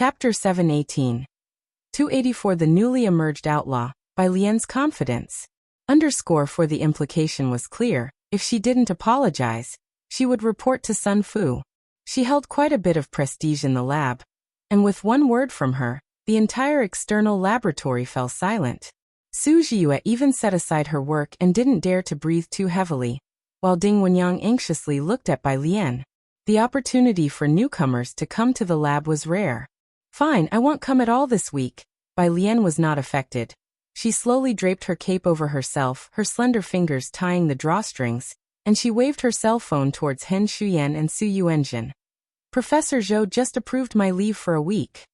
Chapter 718. 284 The Newly Emerged Outlaw, by Lian's Confidence. Underscore for the implication was clear, if she didn't apologize, she would report to Sun Fu. She held quite a bit of prestige in the lab, and with one word from her, the entire external laboratory fell silent. Su Jiyue even set aside her work and didn't dare to breathe too heavily, while Ding Wenyang anxiously looked at Bai Lian. The opportunity for newcomers to come to the lab was rare. Fine, I won't come at all this week. Bai Lian was not affected. She slowly draped her cape over herself, her slender fingers tying the drawstrings, and she waved her cell phone towards Hen Shuyan and Su Yuanjin. Professor Zhou just approved my leave for a week.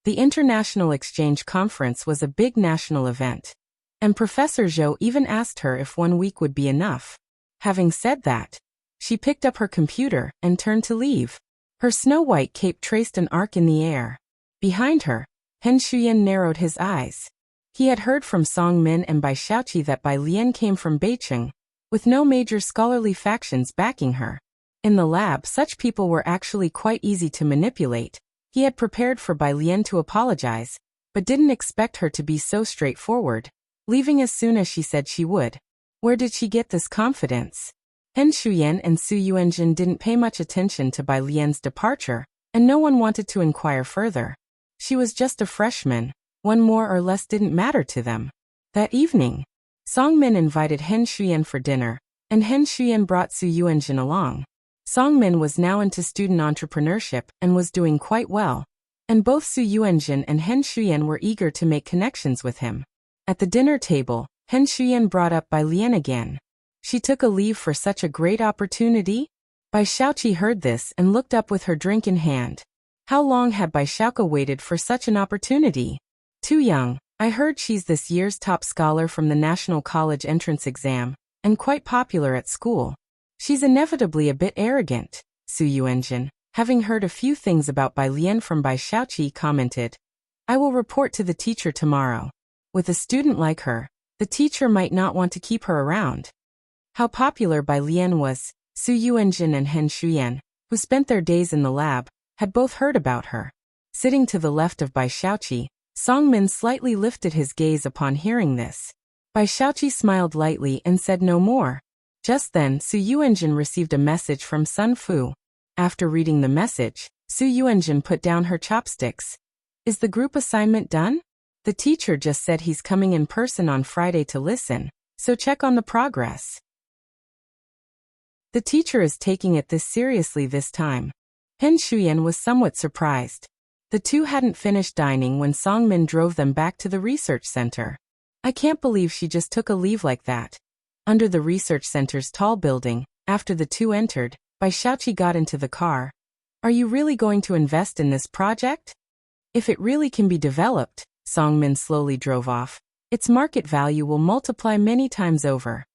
The International Exchange Conference was a big national event, and Professor Zhou even asked her if 1 week would be enough. Having said that, she picked up her computer and turned to leave. Her snow-white cape traced an arc in the air. Behind her, Hen Shuyan narrowed his eyes. He had heard from Song Min and Bai Xiaoqi that Bai Lian came from Beicheng, with no major scholarly factions backing her. In the lab, such people were actually quite easy to manipulate. He had prepared for Bai Lian to apologize, but didn't expect her to be so straightforward, leaving as soon as she said she would. Where did she get this confidence? Hen Shuyan and Su Yuanjin didn't pay much attention to Bai Lian's departure, and no one wanted to inquire further. She was just a freshman, one more or less didn't matter to them. That evening, Song Min invited Hen Shuyan for dinner, and Hen Shuyan brought Su Yuanjin along. Song Min was now into student entrepreneurship and was doing quite well, and both Su Yuanjin and Hen Shuyan were eager to make connections with him. At the dinner table, Hen Shuyan brought up Bai Lian again. She took a leave for such a great opportunity? Bai Xiaoqi heard this and looked up with her drink in hand. How long had Bai Xiaoqi waited for such an opportunity? Too young. I heard she's this year's top scholar from the National College entrance exam, and quite popular at school. She's inevitably a bit arrogant, Su Yuanjin, having heard a few things about Bai Lian from Bai Xiaoqi, commented. I will report to the teacher tomorrow. With a student like her, the teacher might not want to keep her around. How popular Bai Lian was, Su Yuanjin and Hen Shuyan, who spent their days in the lab, had both heard about her. Sitting to the left of Bai Xiaoqi, Song Min slightly lifted his gaze upon hearing this. Bai Xiaoqi smiled lightly and said no more. Just then, Su Yuanjin received a message from Sun Fu. After reading the message, Su Yuanjin put down her chopsticks. Is the group assignment done? The teacher just said he's coming in person on Friday to listen, so check on the progress. The teacher is taking it this seriously this time. Hen Shuyan was somewhat surprised. The two hadn't finished dining when Song Min drove them back to the research center. I can't believe she just took a leave like that. Under the research center's tall building, after the two entered, Bai Xiaoqi got into the car. Are you really going to invest in this project? If it really can be developed, Song Min slowly drove off, its market value will multiply many times over.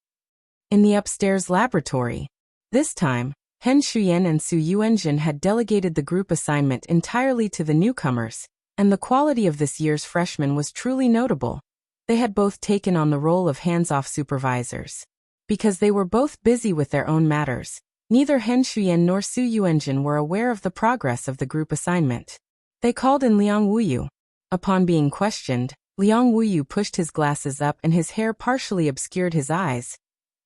In the upstairs laboratory. This time, Hen Shuyan and Su Yuanjin had delegated the group assignment entirely to the newcomers, and the quality of this year's freshmen was truly notable. They had both taken on the role of hands-off supervisors. Because they were both busy with their own matters, neither Hen Shuyan nor Su Yuanjin were aware of the progress of the group assignment. They called in Liang Wuyu. Upon being questioned, Liang Wuyu pushed his glasses up and his hair partially obscured his eyes.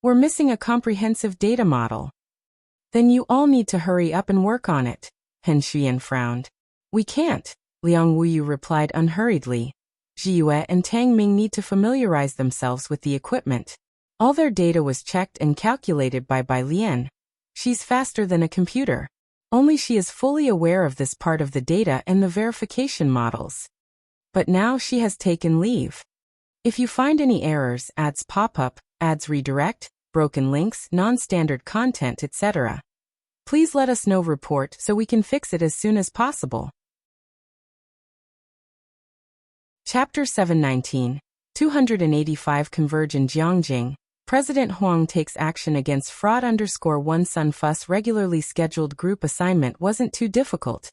We're missing a comprehensive data model. Then you all need to hurry up and work on it, Hen Shuyan frowned. We can't, Liang Wuyu replied unhurriedly. Jiyue and Tang Ming need to familiarize themselves with the equipment. All their data was checked and calculated by Bai Lian. She's faster than a computer. Only she is fully aware of this part of the data and the verification models. But now she has taken leave. If you find any errors, ads pop up, ads redirect, broken links, non-standard content, etc. Please let us know. Report so we can fix it as soon as possible. Chapter 719. 285 Converge in Jiangjing. President Huang takes action against fraud. _1 Sun Fuss regularly scheduled group assignment wasn't too difficult.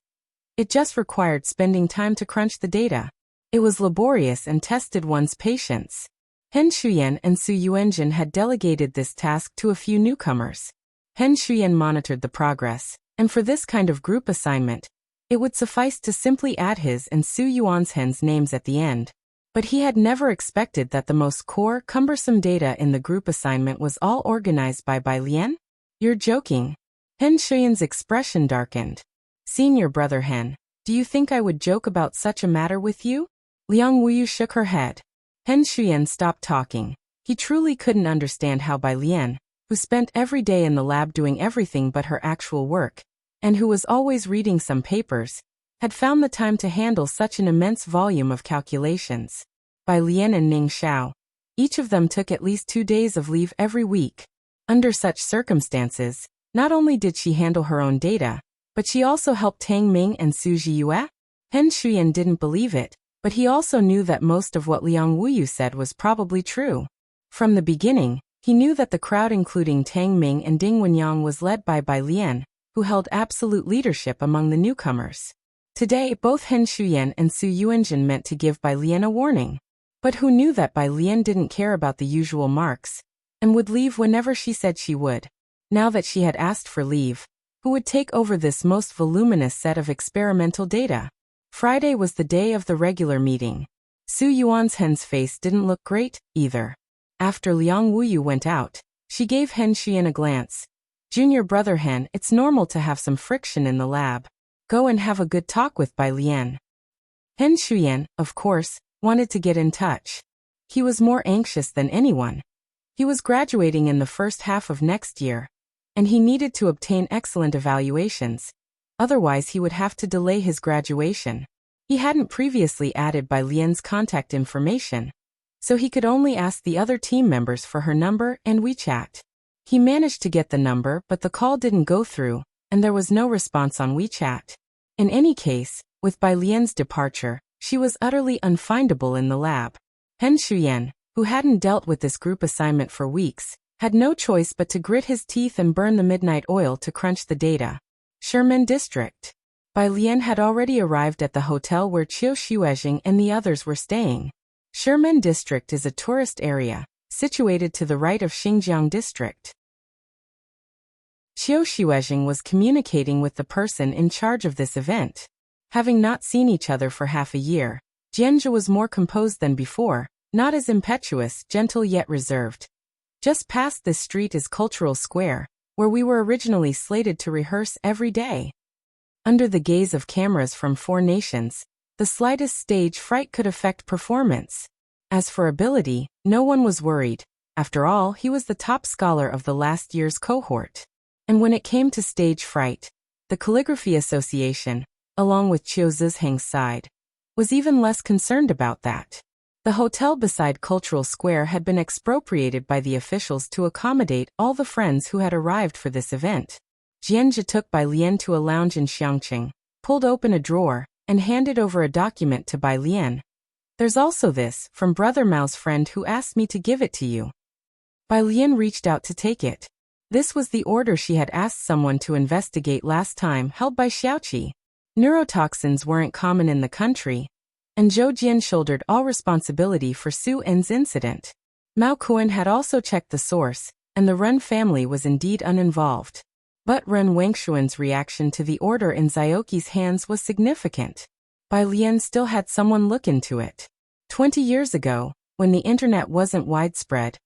It just required spending time to crunch the data. It was laborious and tested one's patience. Hen Shuyan and Su Yuanjin had delegated this task to a few newcomers. Hen Shuyan monitored the progress, and for this kind of group assignment, It would suffice to simply add his and Su Yuanzhen's names at the end. But he had never expected that the most core, cumbersome data in the group assignment was all organized by Bai Lian? You're joking. Hen Shuyan's expression darkened. Senior brother Hen, do you think I would joke about such a matter with you? Liang Wuyu shook her head. Hen Shuyan stopped talking. He truly couldn't understand how Bai Lian, who spent every day in the lab doing everything but her actual work, and who was always reading some papers, had found the time to handle such an immense volume of calculations. Bai Lian and Ning Xiao, each of them took at least 2 days of leave every week. Under such circumstances, not only did she handle her own data, but she also helped Tang Ming and Su Jiyue. Hen Shuyan didn't believe it, but he also knew that most of what Liang Wuyu said was probably true. From the beginning, he knew that the crowd including Tang Ming and Ding Wenyang was led by Bai Lian, who held absolute leadership among the newcomers. Today, both Hen Shuyan and Su Yuanzhen meant to give Bai Lian a warning. But who knew that Bai Lian didn't care about the usual marks, and would leave whenever she said she would. Now that she had asked for leave, who would take over this most voluminous set of experimental data? Friday was the day of the regular meeting. Su Yuanzhen's face didn't look great, either. After Liang Wuyu went out, she gave Hen Shuyan a glance. Junior brother Hen, it's normal to have some friction in the lab. Go and have a good talk with Bai Lian. Hen Shuyan, of course, wanted to get in touch. He was more anxious than anyone. He was graduating in the first half of next year, and he needed to obtain excellent evaluations. Otherwise he would have to delay his graduation. He hadn't previously added Bai Lian's contact information, so he could only ask the other team members for her number and WeChat. He managed to get the number, but the call didn't go through, and there was no response on WeChat. In any case, with Bai Lian's departure, she was utterly unfindable in the lab. Hen Shuyan, who hadn't dealt with this group assignment for weeks, had no choice but to grit his teeth and burn the midnight oil to crunch the data. Sherman District. Bai Lian had already arrived at the hotel where Qiu Xuezhing and the others were staying. Sherman District is a tourist area, situated to the right of Xinjiang District. Qiu Xuezhing was communicating with the person in charge of this event. Having not seen each other for half a year, Jianzhe was more composed than before, not as impetuous, gentle yet reserved. Just past this street is Cultural Square, where we were originally slated to rehearse every day. Under the gaze of cameras from 4 nations, the slightest stage fright could affect performance. As for ability, no one was worried. After all, he was the top scholar of the last year's cohort. And when it came to stage fright, the Calligraphy Association, along with Qiu Zizhang's side, was even less concerned about that. The hotel beside Cultural Square had been expropriated by the officials to accommodate all the friends who had arrived for this event. Jianzhe took Bai Lian to a lounge in Xiangqing, pulled open a drawer, and handed over a document to Bai Lian. There's also this, from Brother Mao's friend who asked me to give it to you. Bai Lian reached out to take it. This was the order she had asked someone to investigate last time, held by Xiaoqi. Neurotoxins weren't common in the country, and Zhou Jian shouldered all responsibility for Su En's incident. Mao Kuan had also checked the source, and the Ren family was indeed uninvolved. But Ren Wengshuan's reaction to the order in Zioki's hands was significant. Bai Lian still had someone look into it. 20 years ago, when the internet wasn't widespread,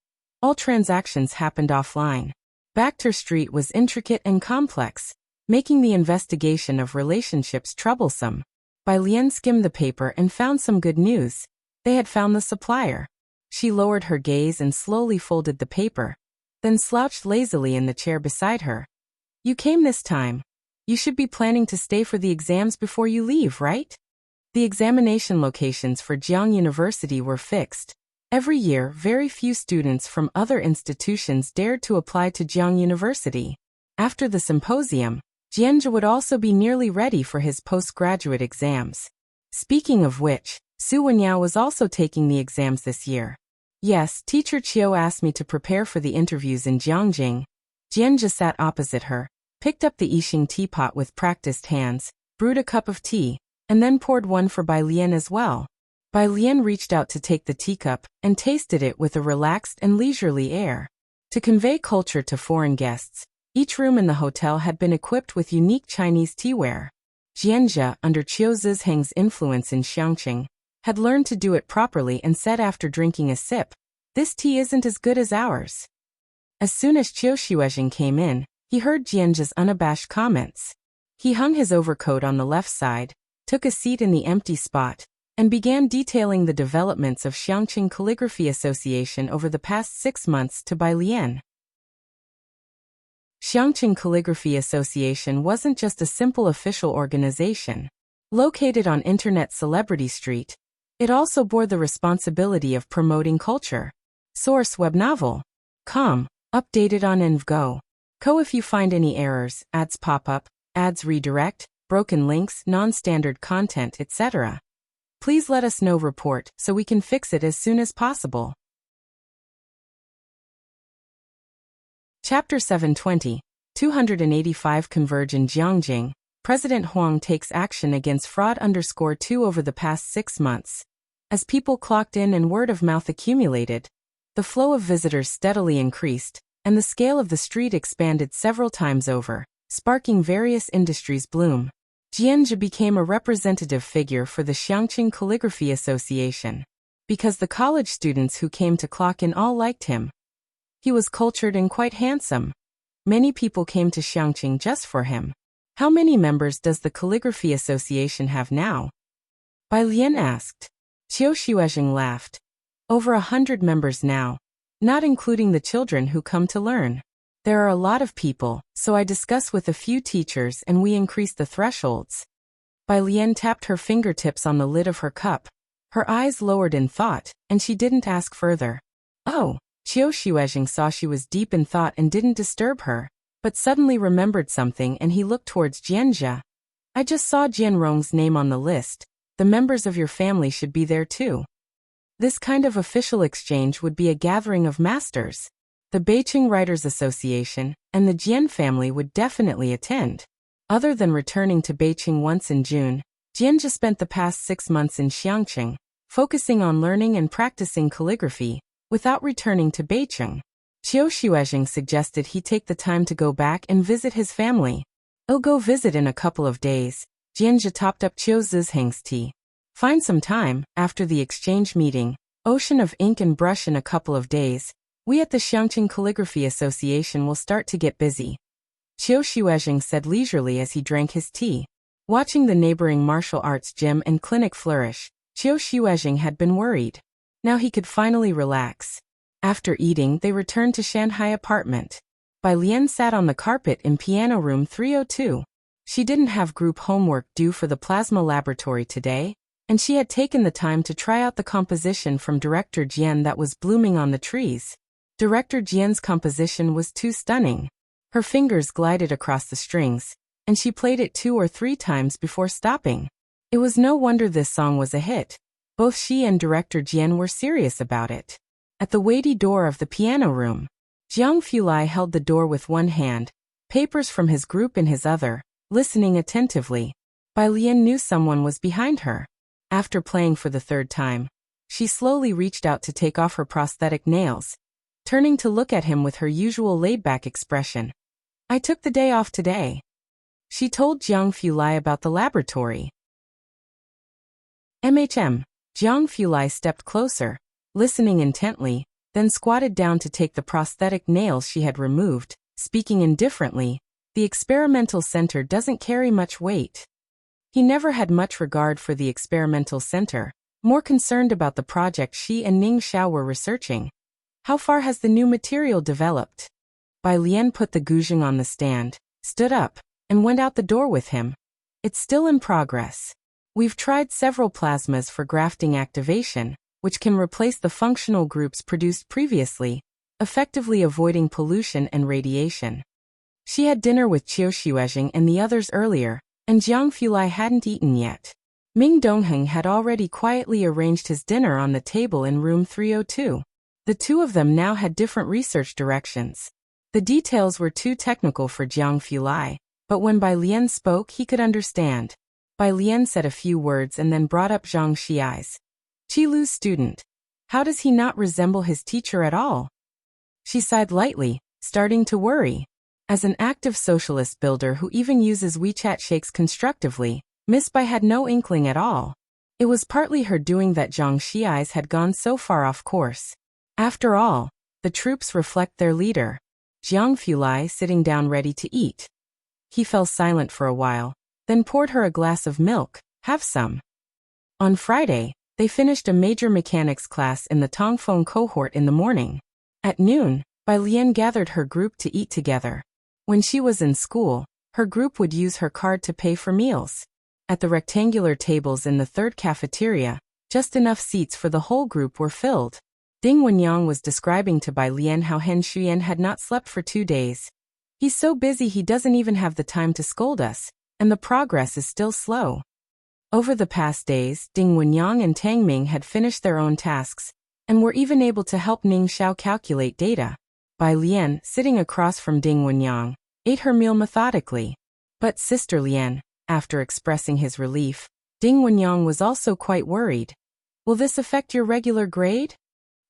all transactions happened offline. Backter Street was intricate and complex, making the investigation of relationships troublesome. Bai Lian skimmed the paper and found some good news. They had found the supplier. She lowered her gaze and slowly folded the paper, then slouched lazily in the chair beside her. You came this time. You should be planning to stay for the exams before you leave, right? The examination locations for Jiang University were fixed. Every year, very few students from other institutions dared to apply to Jiang University. After the symposium, Jianzhe would also be nearly ready for his postgraduate exams. Speaking of which, Su Wenyao was also taking the exams this year. Yes, teacher Qiu asked me to prepare for the interviews in Jiangjing. Jianzhe sat opposite her, picked up the Yixing teapot with practiced hands, brewed a cup of tea, and then poured one for Bai Lian as well. Bai Lian reached out to take the teacup and tasted it with a relaxed and leisurely air. To convey culture to foreign guests, each room in the hotel had been equipped with unique Chinese teaware. Jianzhe, under Qiu Zhiheng's influence in Xiangqing, had learned to do it properly and said after drinking a sip, "This tea isn't as good as ours." As soon as Qiu Xuezheng came in, he heard Jianzhe's unabashed comments. He hung his overcoat on the left side, took a seat in the empty spot, and began detailing the developments of Xiangqing Calligraphy Association over the past 6 months to Bai Lian. Xiangqing Calligraphy Association wasn't just a simple official organization. Located on Internet Celebrity Street, it also bore the responsibility of promoting culture. Source: web novel. Com. Updated on InvGo. Co. If you find any errors, ads pop up, ads redirect, broken links, non-standard content, etc., please let us know. Report so we can fix it as soon as possible. Chapter 720. 285 Converge in Jiangjing. President Huang takes action against fraud _2 over the past 6 months. As people clocked in and word of mouth accumulated, the flow of visitors steadily increased, and the scale of the street expanded several times over, sparking various industries' bloom. Jianzhe became a representative figure for the Xiangqing Calligraphy Association. Because the college students who came to clock in all liked him. He was cultured and quite handsome. Many people came to Xiangqing just for him. How many members does the Calligraphy Association have now? Bai Lian asked. Qiu Xuezheng laughed. Over 100 members now, not including the children who come to learn. There are a lot of people, so I discuss with a few teachers and we increase the thresholds. Bai Lian tapped her fingertips on the lid of her cup. Her eyes lowered in thought, and she didn't ask further. Oh. Qiu Xuezheng saw she was deep in thought and didn't disturb her, but suddenly remembered something and he looked towards Jianzhe. I just saw Jianrong's name on the list. The members of your family should be there too. This kind of official exchange would be a gathering of masters. The Beiqing Writers Association and the Jian family would definitely attend. Other than returning to Beiqing once in June, Jianzhe spent the past 6 months in Xiangqing, focusing on learning and practicing calligraphy, without returning to Beiqing. Qiu Xuezheng suggested he take the time to go back and visit his family. I'll go visit in a couple of days. Jianzhe topped up Qiu Zhiheng's tea. Find some time, after the exchange meeting, ocean of ink and brush in a couple of days. We at the Xiangqing Calligraphy Association will start to get busy. Qiu Xuezheng said leisurely as he drank his tea. Watching the neighboring martial arts gym and clinic flourish, Qiu Xuezheng had been worried. Now he could finally relax. After eating, they returned to Shanghai apartment. Bai Lian sat on the carpet in piano room 302. She didn't have group homework due for the plasma laboratory today, and she had taken the time to try out the composition from Director Jian that was blooming on the trees. Director Jian's composition was too stunning. Her fingers glided across the strings, and she played it 2 or 3 times before stopping. It was no wonder this song was a hit. Both she and Director Jian were serious about it. At the weighty door of the piano room, Jiang Fulai held the door with one hand, papers from his group in his other, listening attentively. Bai Lian knew someone was behind her. After playing for the 3rd time, she slowly reached out to take off her prosthetic nails, turning to look at him with her usual laid-back expression. I took the day off today. She told Jiang Fulai about the laboratory. Jiang Fulai stepped closer, listening intently, then squatted down to take the prosthetic nails she had removed, speaking indifferently. The experimental center doesn't carry much weight. He never had much regard for the experimental center, more concerned about the project she and Ning Xiao were researching. How far has the new material developed? Bai Lian put the guzheng on the stand, stood up, and went out the door with him. It's still in progress. We've tried several plasmas for grafting activation, which can replace the functional groups produced previously, effectively avoiding pollution and radiation. She had dinner with Qiu Xuezheng and the others earlier, and Jiang Fulai hadn't eaten yet. Ming Dongheng had already quietly arranged his dinner on the table in room 302. The two of them now had different research directions. The details were too technical for Jiang Fulai, but when Bai Lian spoke he could understand. Bai Lian said a few words and then brought up Zhang Xiai's. Qilu's student. How does he not resemble his teacher at all? She sighed lightly, starting to worry. As an active socialist builder who even uses WeChat shakes constructively, Miss Bai had no inkling at all. It was partly her doing that Zhang Xi's had gone so far off course. After all, the troops reflect their leader. Jiang Fulai sitting down ready to eat. He fell silent for a while, then poured her a glass of milk. Have some. On Friday, they finished a major mechanics class in the Tongfeng cohort in the morning. At noon, Bai Lian gathered her group to eat together. When she was in school, her group would use her card to pay for meals. At the rectangular tables in the third cafeteria, just enough seats for the whole group were filled. Ding Wenyang was describing to Bai Lian how Hen Shuyan had not slept for 2 days. He's so busy he doesn't even have the time to scold us, and the progress is still slow. Over the past days, Ding Wenyang and Tang Ming had finished their own tasks, and were even able to help Ning Xiao calculate data. Bai Lian, sitting across from Ding Wenyang, ate her meal methodically. But Sister Lian, after expressing his relief, Ding Wenyang was also quite worried. Will this affect your regular grade?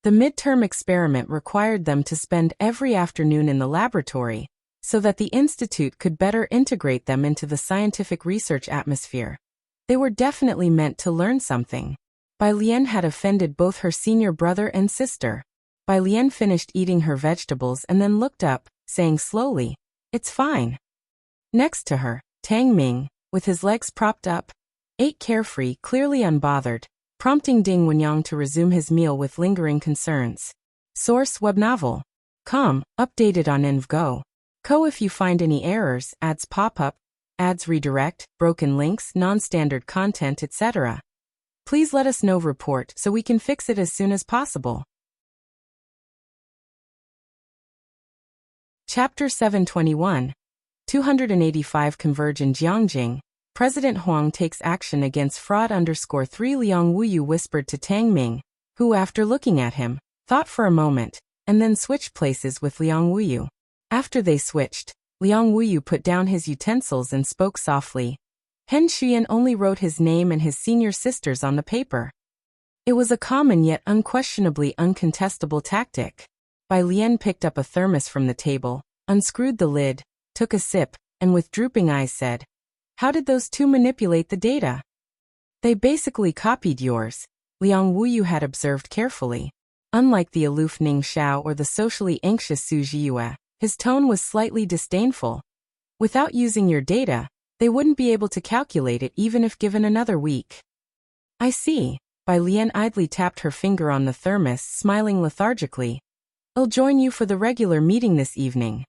The midterm experiment required them to spend every afternoon in the laboratory, so that the institute could better integrate them into the scientific research atmosphere. They were definitely meant to learn something. Bai Lian had offended both her senior brother and sister. Bai Lian finished eating her vegetables and then looked up, saying slowly, "It's fine." Next to her, Tang Ming, with his legs propped up, ate carefree, clearly unbothered, prompting Ding Wenyang to resume his meal with lingering concerns. Source: web novel. Com, updated on InvGo. Co if you find any errors, ads pop up, ads redirect, broken links, non-standard content, etc. Please let us know report so we can fix it as soon as possible. Chapter 721. 285 Converge in Jiangjing. President Huang takes action against fraud _3 Liang Wuyu whispered to Tang Ming, who after looking at him, thought for a moment, and then switched places with Liang Wuyu. After they switched, Liang Wuyu put down his utensils and spoke softly. Hen Shuyan only wrote his name and his senior sisters on the paper. It was a common yet unquestionably uncontestable tactic. Bai Lian picked up a thermos from the table, unscrewed the lid, took a sip, and with drooping eyes said, "How did those two manipulate the data?" "They basically copied yours," Liang Wuyu had observed carefully. Unlike the aloof Ning Xiao or the socially anxious Su Jiyue, his tone was slightly disdainful. "Without using your data, they wouldn't be able to calculate it even if given another week." "I see." Bai Lian idly tapped her finger on the thermos, smiling lethargically. "I'll join you for the regular meeting this evening."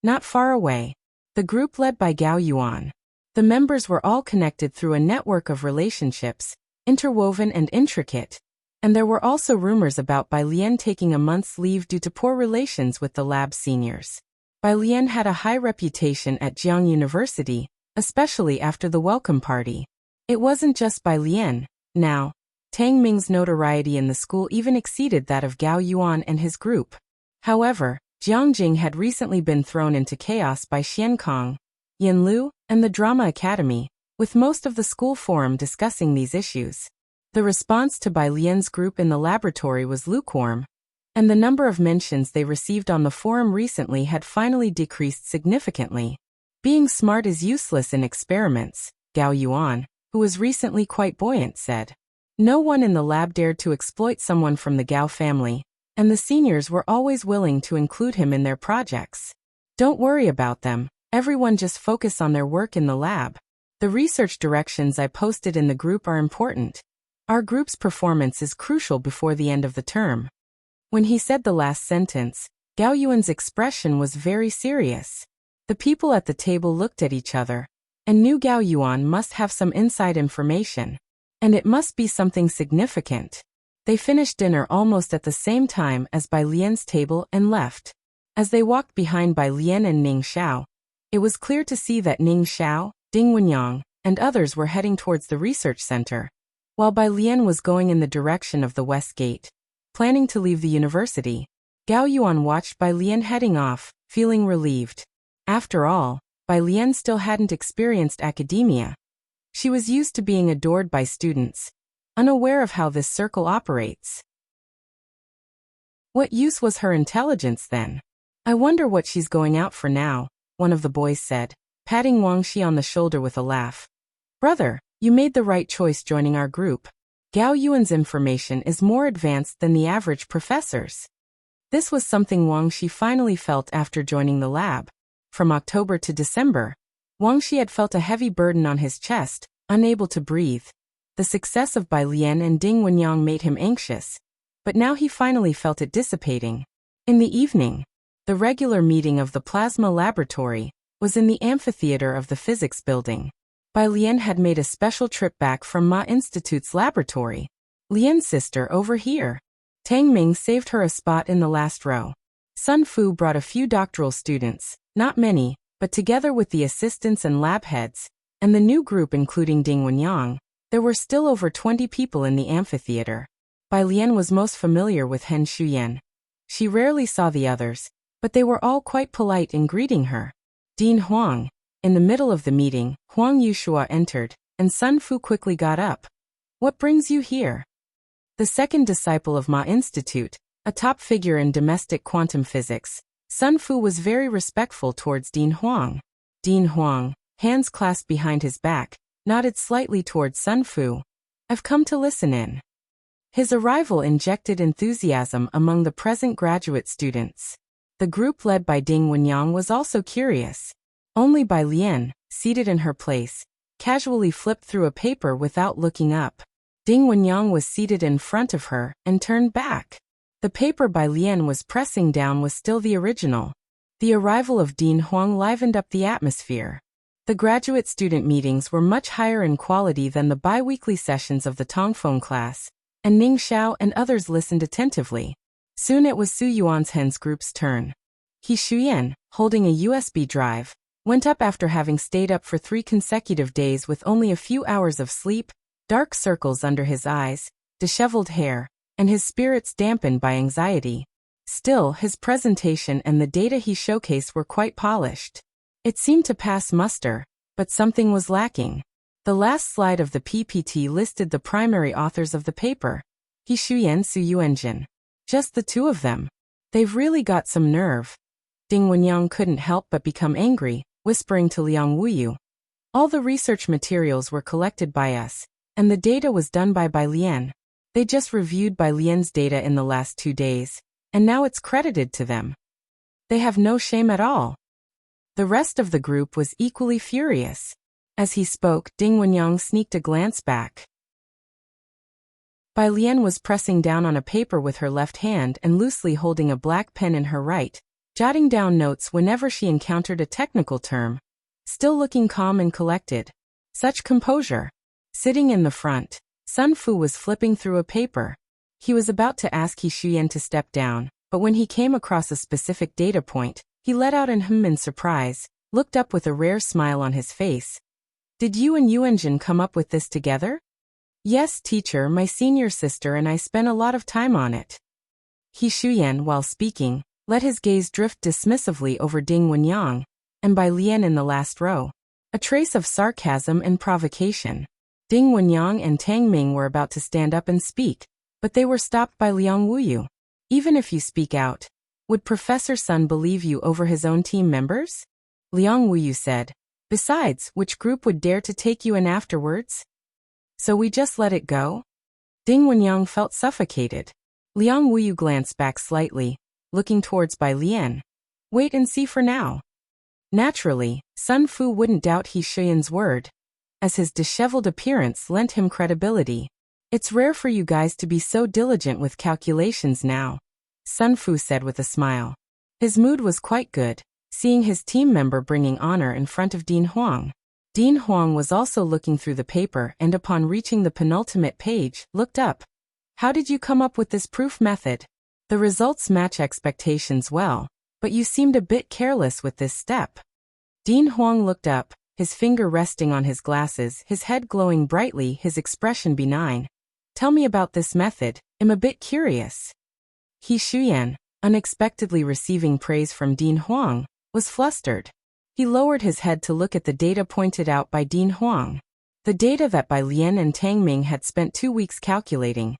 Not far away, the group led by Gao Yuan. The members were all connected through a network of relationships, interwoven and intricate, and there were also rumors about Bai Lian taking a month's leave due to poor relations with the lab seniors. Bai Lian had a high reputation at Jiang University, especially after the welcome party. It wasn't just Bai Lian. Now, Tang Ming's notoriety in the school even exceeded that of Gao Yuan and his group. However, Jiangjing had recently been thrown into chaos by Xian Kong, Yin Lu, and the Drama Academy, with most of the school forum discussing these issues. The response to Bai Lian's group in the laboratory was lukewarm, and the number of mentions they received on the forum recently had finally decreased significantly. Being smart is useless in experiments, Gao Yuan, who was recently quite buoyant, said. No one in the lab dared to exploit someone from the Gao family, and the seniors were always willing to include him in their projects. Don't worry about them, everyone just focus on their work in the lab. The research directions I posted in the group are important. Our group's performance is crucial before the end of the term. When he said the last sentence, Gao Yuan's expression was very serious. The people at the table looked at each other, and knew Gao Yuan must have some inside information. And it must be something significant. They finished dinner almost at the same time as Bai Lian's table and left. As they walked behind Bai Lian and Ning Xiao, it was clear to see that Ning Xiao, Ding Wenyang, and others were heading towards the research center, while Bai Lian was going in the direction of the west gate, planning to leave the university. Gao Yuan watched Bai Lian heading off, feeling relieved. After all, Bai Lian still hadn't experienced academia. She was used to being adored by students, unaware of how this circle operates. What use was her intelligence then? I wonder what she's going out for now, one of the boys said, patting Wang Shi on the shoulder with a laugh. Brother, you made the right choice joining our group. Gao Yuan's information is more advanced than the average professor's. This was something Wang Shi finally felt after joining the lab. From October to December, Wang Shi had felt a heavy burden on his chest, unable to breathe. The success of Bai Lian and Ding Wenyang made him anxious, but now he finally felt it dissipating. In the evening, the regular meeting of the plasma laboratory was in the amphitheater of the physics building. Bai Lian had made a special trip back from Ma Institute's laboratory. Lian's sister over here. Tang Ming saved her a spot in the last row. Sun Fu brought a few doctoral students, not many, but together with the assistants and lab heads, and the new group including Ding Wenyang, there were still over 20 people in the amphitheater. Bai Lian was most familiar with Hen Shuyan. She rarely saw the others, but they were all quite polite in greeting her. Dean Huang. In the middle of the meeting, Huang Yushua entered, and Sun Fu quickly got up. What brings you here? The second disciple of Ma Institute, a top figure in domestic quantum physics, Sun Fu was very respectful towards Dean Huang. Dean Huang, hands clasped behind his back, nodded slightly towards Sun Fu. I've come to listen in. His arrival injected enthusiasm among the present graduate students. The group led by Ding Wenyang was also curious. Only Bai Lian, seated in her place, casually flipped through a paper without looking up. Ding Wenyang was seated in front of her and turned back. The paper Bai Lian was pressing down was still the original. The arrival of Dean Huang livened up the atmosphere. The graduate student meetings were much higher in quality than the bi-weekly sessions of the Tongfeng class, and Ning Xiao and others listened attentively. Soon it was Su Yuan's Hen's group's turn. He Shuyan, holding a USB drive, went up after having stayed up for 3 consecutive days with only a few hours of sleep, dark circles under his eyes, disheveled hair, and his spirits dampened by anxiety. Still, his presentation and the data he showcased were quite polished. It seemed to pass muster, but something was lacking. The last slide of the PPT listed the primary authors of the paper. He Shuyan Su Yuanjin. Just the two of them. They've really got some nerve. Ding Wenyang couldn't help but become angry, whispering to Liang Wuyu. All the research materials were collected by us, and the data was done by Bai Lian. They just reviewed Bai Lian's data in the last 2 days, and now it's credited to them. They have no shame at all. The rest of the group was equally furious. As he spoke, Ding Wenyang sneaked a glance back. Bai Lian was pressing down on a paper with her left hand and loosely holding a black pen in her right, jotting down notes whenever she encountered a technical term. Still looking calm and collected. Such composure. Sitting in the front, Sun Fu was flipping through a paper. He was about to ask He Shuyan to step down, but when he came across a specific data point, he let out an in surprise, looked up with a rare smile on his face. Did you and Yuanjin come up with this together? Yes, teacher, my senior sister and I spent a lot of time on it. He Shuyan, while speaking, let his gaze drift dismissively over Ding Wenyang, and Bai Lian in the last row. A trace of sarcasm and provocation. Ding Wenyang and Tang Ming were about to stand up and speak, but they were stopped by Liang Wuyu. Even if you speak out, would Professor Sun believe you over his own team members? Liang Wuyu said. Besides, which group would dare to take you in afterwards? So we just let it go? Ding Wenyang felt suffocated. Liang Wuyu glanced back slightly, looking towards Bai Lian. Wait and see for now. Naturally, Sun Fu wouldn't doubt He Shuyan's word, as his disheveled appearance lent him credibility. It's rare for you guys to be so diligent with calculations now, Sun Fu said with a smile. His mood was quite good, seeing his team member bringing honor in front of Dean Huang. Dean Huang was also looking through the paper and upon reaching the penultimate page, looked up. How did you come up with this proof method? The results match expectations well, but you seemed a bit careless with this step. Dean Huang looked up, his finger resting on his glasses, his head glowing brightly, his expression benign. Tell me about this method, I'm a bit curious. He Shuyan, unexpectedly receiving praise from Dean Huang, was flustered. He lowered his head to look at the data pointed out by Dean Huang. The data that Bai Lian and Tang Ming had spent 2 weeks calculating.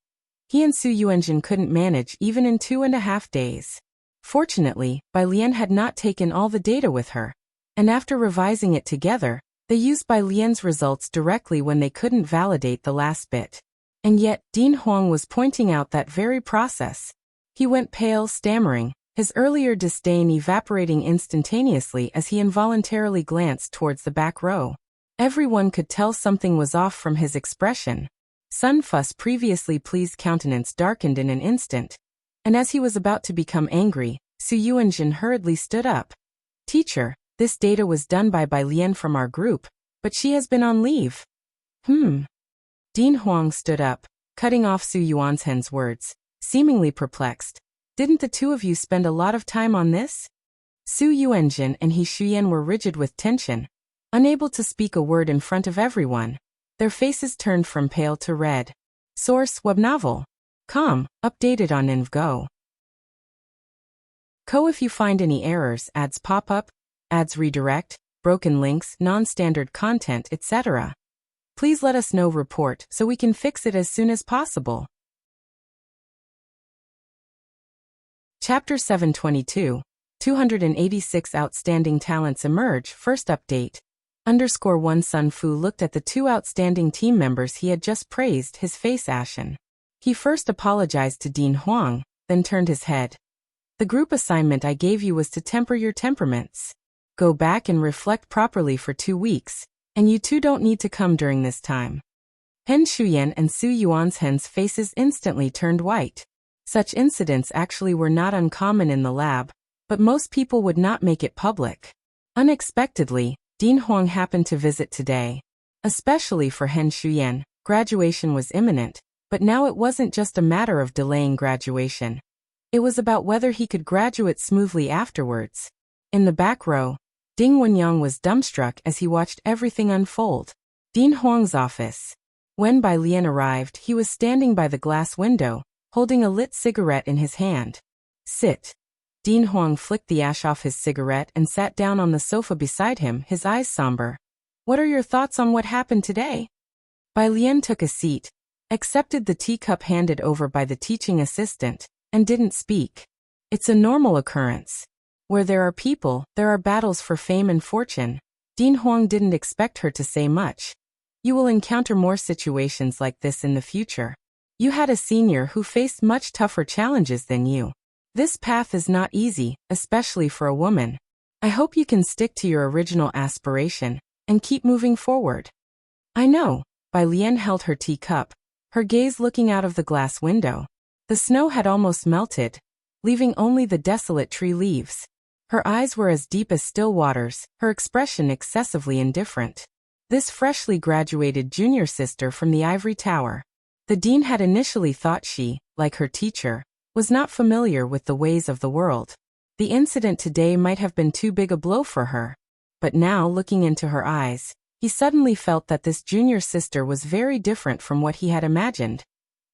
He and Su Yuanjin couldn't manage even in 2.5 days. Fortunately, Bai Lian had not taken all the data with her, and after revising it together, they They used Bai Lian's results directly when they couldn't validate the last bit. And yet, Dean Huang was pointing out that very process. He went pale, stammering, his earlier disdain evaporating instantaneously as he involuntarily glanced towards the back row. Everyone could tell something was off from his expression. Sun Fu's previously pleased countenance darkened in an instant, and as he was about to become angry, Su Yuanjin hurriedly stood up. "Teacher, this data was done by Bai Lian from our group, but she has been on leave." Dean Huang stood up, cutting off Su Yuanzhen's words, seemingly perplexed. "Didn't the two of you spend a lot of time on this?" Su Yuanjin and He Shuyan were rigid with tension, unable to speak a word in front of everyone. Their faces turned from pale to red. Source: Web Novel. Com. Updated on InvGo. If you find any errors, ads pop up, ads redirect, broken links, non-standard content, etc. Please let us know. Report so we can fix it as soon as possible. Chapter 722. 286 Outstanding Talents Emerge. First update. _1 Sun Fu looked at the two outstanding team members he had just praised, his face ashen. He first apologized to Dean Huang, then turned his head. "The group assignment I gave you was to temper your temperaments. Go back and reflect properly for 2 weeks, and you two don't need to come during this time." Hen Shuyan and Su Yuanzhen's faces instantly turned white. Such incidents actually were not uncommon in the lab, but most people would not make it public. Unexpectedly, Dean Huang happened to visit today. Especially for Hen Shuyan, graduation was imminent, but now it wasn't just a matter of delaying graduation. It was about whether he could graduate smoothly afterwards. In the back row, Ding Wenyang was dumbstruck as he watched everything unfold. Dean Huang's office. When Bai Lian arrived, he was standing by the glass window, holding a lit cigarette in his hand. "Sit." Dean Huang flicked the ash off his cigarette and sat down on the sofa beside him, his eyes somber. "What are your thoughts on what happened today?" Bai Lian took a seat, accepted the teacup handed over by the teaching assistant, and didn't speak. It's a normal occurrence. Where there are people, there are battles for fame and fortune. Dean Huang didn't expect her to say much. You will encounter more situations like this in the future. You had a senior who faced much tougher challenges than you. This path is not easy, especially for a woman. I hope you can stick to your original aspiration and keep moving forward. "I know." Bai Lian held her teacup, her gaze looking out of the glass window. The snow had almost melted, leaving only the desolate tree leaves. Her eyes were as deep as still waters, her expression excessively indifferent. This freshly graduated junior sister from the ivory tower. The dean had initially thought she, like her teacher, was not familiar with the ways of the world. The incident today might have been too big a blow for her. But now, looking into her eyes, he suddenly felt that this junior sister was very different from what he had imagined.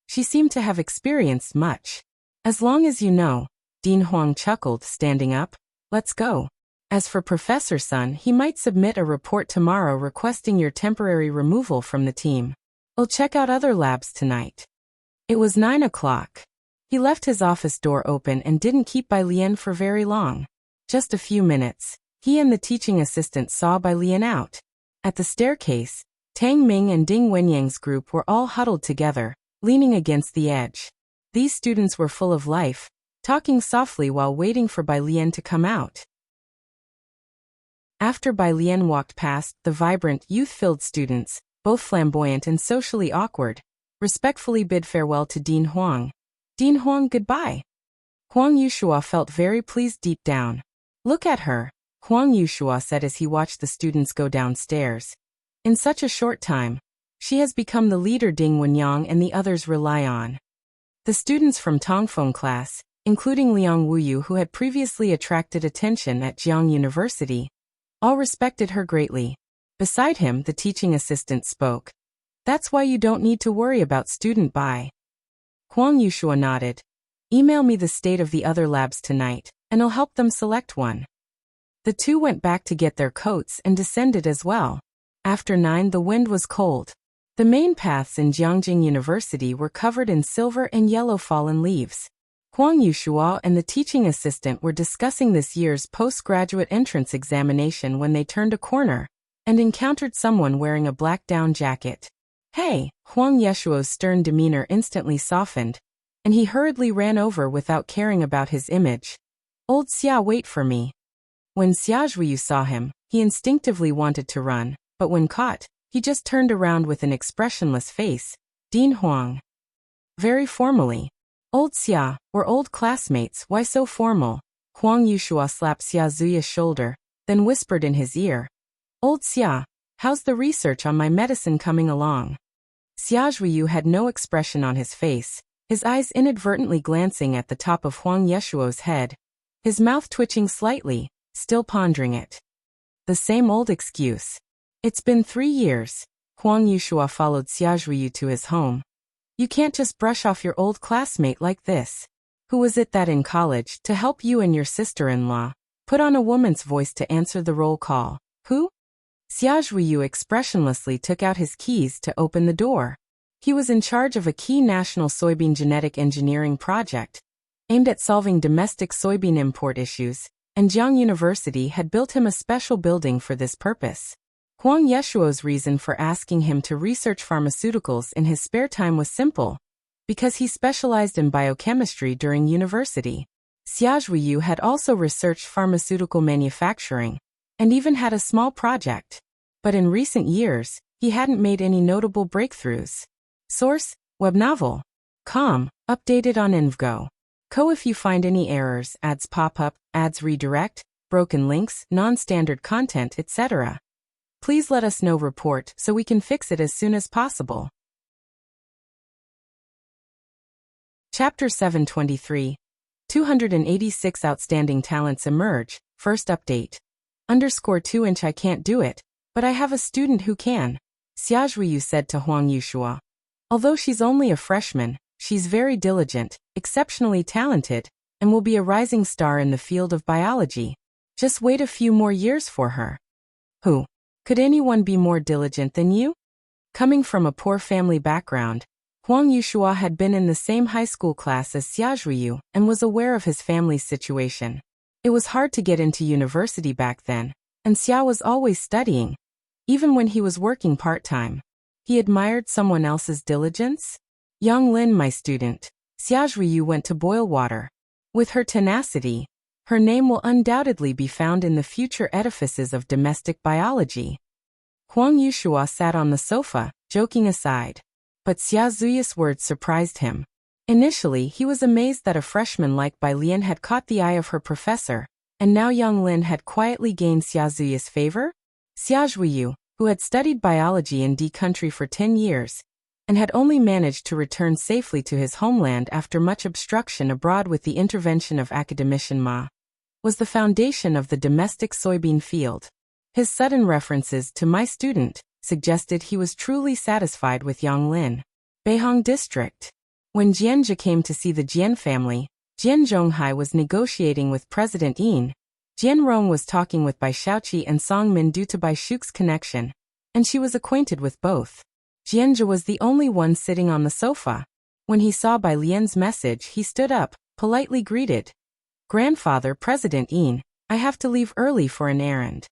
She seemed to have experienced much. "As long as you know," Dean Huang chuckled, standing up. "Let's go. As for Professor Sun, he might submit a report tomorrow requesting your temporary removal from the team. We'll check out other labs tonight." It was 9 o'clock. He left his office door open and didn't keep Bai Lian for very long. Just a few minutes, he and the teaching assistant saw Bai Lian out. At the staircase, Tang Ming and Ding Wenyang's group were all huddled together, leaning against the edge. These students were full of life, talking softly while waiting for Bai Lian to come out. After Bai Lian walked past, the vibrant, youth-filled students, both flamboyant and socially awkward, respectfully bid farewell to Dean Huang. "Dean Huang, goodbye." Huang Yushua felt very pleased deep down. "Look at her," Huang Yushua said as he watched the students go downstairs. "In such a short time, she has become the leader Ding Wenyang and the others rely on." The students from Tongfeng class, including Liang Wuyu who had previously attracted attention at Jiang University, all respected her greatly. Beside him, the teaching assistant spoke. "That's why you don't need to worry about student Bai." Huang Yushua nodded. "Email me the state of the other labs tonight, and I'll help them select one." The two went back to get their coats and descended as well. After 9, the wind was cold. The main paths in Jiangjing University were covered in silver and yellow fallen leaves. Huang Yushua and the teaching assistant were discussing this year's postgraduate entrance examination when they turned a corner, and encountered someone wearing a black down jacket. "Hey!" Huang Yeshuo's stern demeanor instantly softened, and he hurriedly ran over without caring about his image. "Old Xia, wait for me." When Xia Zhuyu saw him, he instinctively wanted to run, but when caught, he just turned around with an expressionless face. "Dean Huang." Very formally. "Old Xia, we're old classmates, why so formal?" Huang Yushua slapped Xia Zuyu's shoulder, then whispered in his ear. "Old Xia, how's the research on my medicine coming along?" Xia Zhuyu had no expression on his face, his eyes inadvertently glancing at the top of Huang Yeshuo's head, his mouth twitching slightly, still pondering it. The same old excuse. "It's been 3 years. Huang Yushua followed Xia Zhuyu to his home. "You can't just brush off your old classmate like this. Who was it that in college, to help you and your sister-in-law, put on a woman's voice to answer the roll call? Who?" Xia Zhuyu expressionlessly took out his keys to open the door. He was in charge of a key national soybean genetic engineering project, aimed at solving domestic soybean import issues, and Jiang University had built him a special building for this purpose. Huang Yeshuo's reason for asking him to research pharmaceuticals in his spare time was simple, because he specialized in biochemistry during university. Xia Zhuyu had also researched pharmaceutical manufacturing, and even had a small project. But in recent years, he hadn't made any notable breakthroughs. Source: web novel. Com, updated on Invgo. Co. If you find any errors, ads pop up, ads redirect, broken links, non-standard content, etc., please let us know. Report so we can fix it as soon as possible. Chapter 723. 286 Outstanding Talents Emerge. First update. _2 I can't do it, but I have a student who can, Xia Zhuyu said to Huang Yushua. Although she's only a freshman, she's very diligent, exceptionally talented, and will be a rising star in the field of biology. Just wait a few more years for her. Who? Could anyone be more diligent than you? Coming from a poor family background, Huang Yushua had been in the same high school class as Xia Zhuyu and was aware of his family's situation. It was hard to get into university back then, and Xia was always studying, even when he was working part-time. He admired someone else's diligence? Yang Lin, my student. Xia Zhuyu went to boil water. With her tenacity, her name will undoubtedly be found in the future edifices of domestic biology. Huang Yushua sat on the sofa, joking aside. But Xia Zuyu's words surprised him. Initially, he was amazed that a freshman like Bai Lian had caught the eye of her professor, and now Yang Lin had quietly gained Xia Zuyu's favor? Xia Zhuyu, who had studied biology in D country for 10 years, and had only managed to return safely to his homeland after much obstruction abroad with the intervention of academician Ma, was the foundation of the domestic soybean field. His sudden references to my student suggested he was truly satisfied with Yang Lin. Beihang District. When Jianzhe came to see the Jian family, Jian Zhonghai was negotiating with President Yin. Jian Rong was talking with Bai Shaoqi and Song Min due to Bai Shuk's connection, and she was acquainted with both. Jianzhe was the only one sitting on the sofa. When he saw Bai Lian's message, he stood up, politely greeted. Grandfather President Yin, I have to leave early for an errand.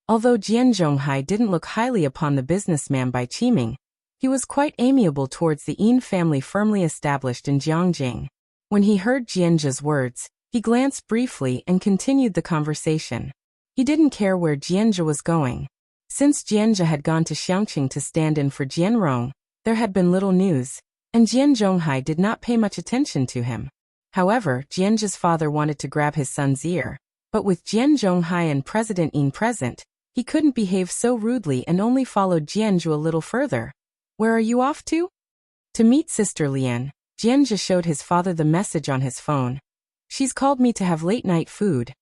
Although Jian Zhonghai didn't look highly upon the businessman Bai Qiming, he was quite amiable towards the Yin family firmly established in Jiangjing. When he heard Jianzhe's words, he glanced briefly and continued the conversation. He didn't care where Jianzhe was going. Since Jianzhe had gone to Xiangqing to stand in for Jianrong, there had been little news, and Jian Zhonghai did not pay much attention to him. However, Jianzhe's father wanted to grab his son's ear, but with Jian Zhonghai and President Yin present, he couldn't behave so rudely and only followed Jianzhe a little further. Where are you off to? To meet Sister Lian. Jianzhe showed his father the message on his phone. She's called me to have late-night food.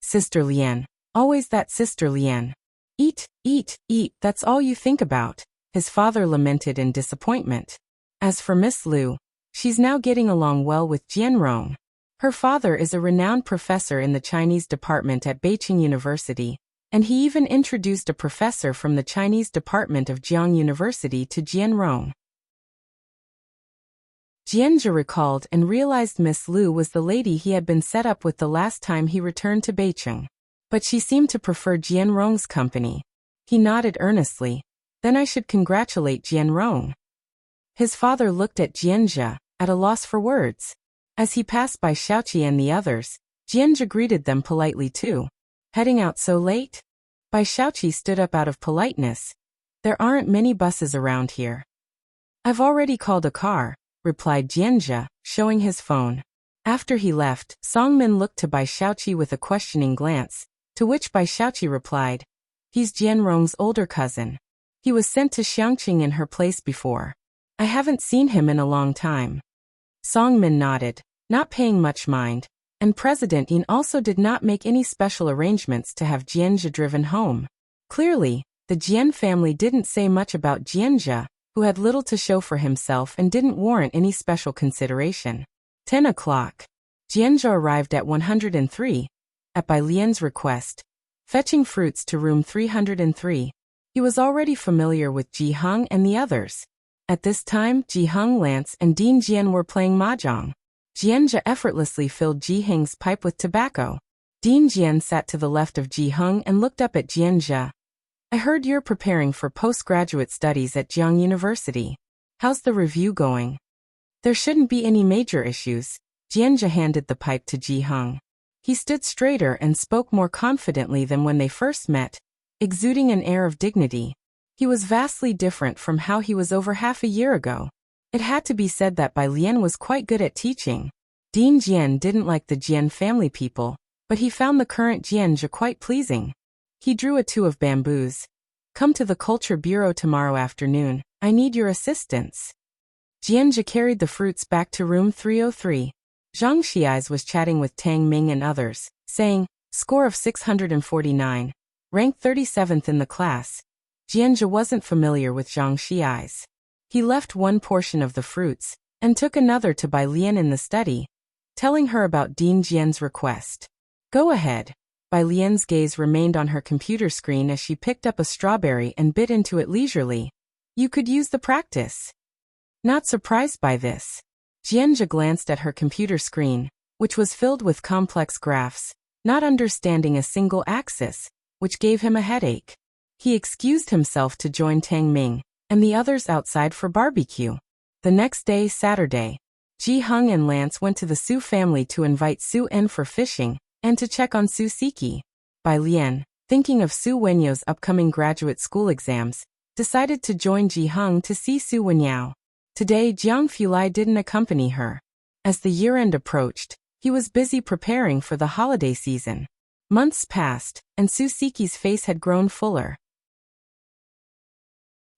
Sister Lian. Always that Sister Lian. Eat, eat, eat, that's all you think about, his father lamented in disappointment. As for Miss Liu, she's now getting along well with Jianrong. Her father is a renowned professor in the Chinese department at Beijing University, and he even introduced a professor from the Chinese department of Jiang University to Jianrong. Jianzhe recalled and realized Miss Liu was the lady he had been set up with the last time he returned to Beijing. But she seemed to prefer Jianrong's company. He nodded earnestly. Then I should congratulate Jian Rong. His father looked at Jianzhe, at a loss for words. As he passed by Xiaoqi and the others, Jianzhe greeted them politely too. Heading out so late? Bai Xiaoqi stood up out of politeness. There aren't many buses around here. I've already called a car, replied Jianzhe, showing his phone. After he left, Songmin looked to Bai Xiaoqi with a questioning glance, to which Bai Xiaoqi replied, he's Jianrong's older cousin. He was sent to Xiangqing in her place before. I haven't seen him in a long time. Songmin nodded, not paying much mind, and President Yin also did not make any special arrangements to have Jianzhe driven home. Clearly, the Jian family didn't say much about Jianzhe, who had little to show for himself and didn't warrant any special consideration. 10 o'clock. Jianzhe arrived at 103, at Bai Lian's request, fetching fruits to room 303. He was already familiar with Ji Heng and the others. At this time, Ji Heng, Lance, and Dean Jian were playing mahjong. Jianzhe effortlessly filled Ji Heng's pipe with tobacco. Dean Jian sat to the left of Ji Heng and looked up at Jianzhe. I heard you're preparing for postgraduate studies at Jiang University. How's the review going? There shouldn't be any major issues. Jianzhe handed the pipe to Ji Heng. He stood straighter and spoke more confidently than when they first met, exuding an air of dignity. He was vastly different from how he was over half a year ago. It had to be said that Bai Lian was quite good at teaching. Dean Jian didn't like the Jian family people, but he found the current Jianzhe quite pleasing. He drew a two of bamboos. Come to the Culture Bureau tomorrow afternoon. I need your assistance. Jianzhe carried the fruits back to room 303. Zhang Xiais was chatting with Tang Ming and others, saying, score of 649, ranked 37th in the class. Jianzhe wasn't familiar with Zhang Xiais. He left one portion of the fruits, and took another to Bai Lian in the study, telling her about Dean Jian's request. Go ahead. Bai Lian's gaze remained on her computer screen as she picked up a strawberry and bit into it leisurely. You could use the practice. Not surprised by this. Jianzhe glanced at her computer screen, which was filled with complex graphs, not understanding a single axis, which gave him a headache. He excused himself to join Tang Ming and the others outside for barbecue. The next day, Saturday, Ji Heng and Lance went to the Su family to invite Su En for fishing and to check on Su Siki. Bai Lian, thinking of Su Wenyo's upcoming graduate school exams, decided to join Ji Heng to see Su Wenyao. Today, Jiang Fulai didn't accompany her. As the year-end approached, he was busy preparing for the holiday season. Months passed, and Su Siki's face had grown fuller.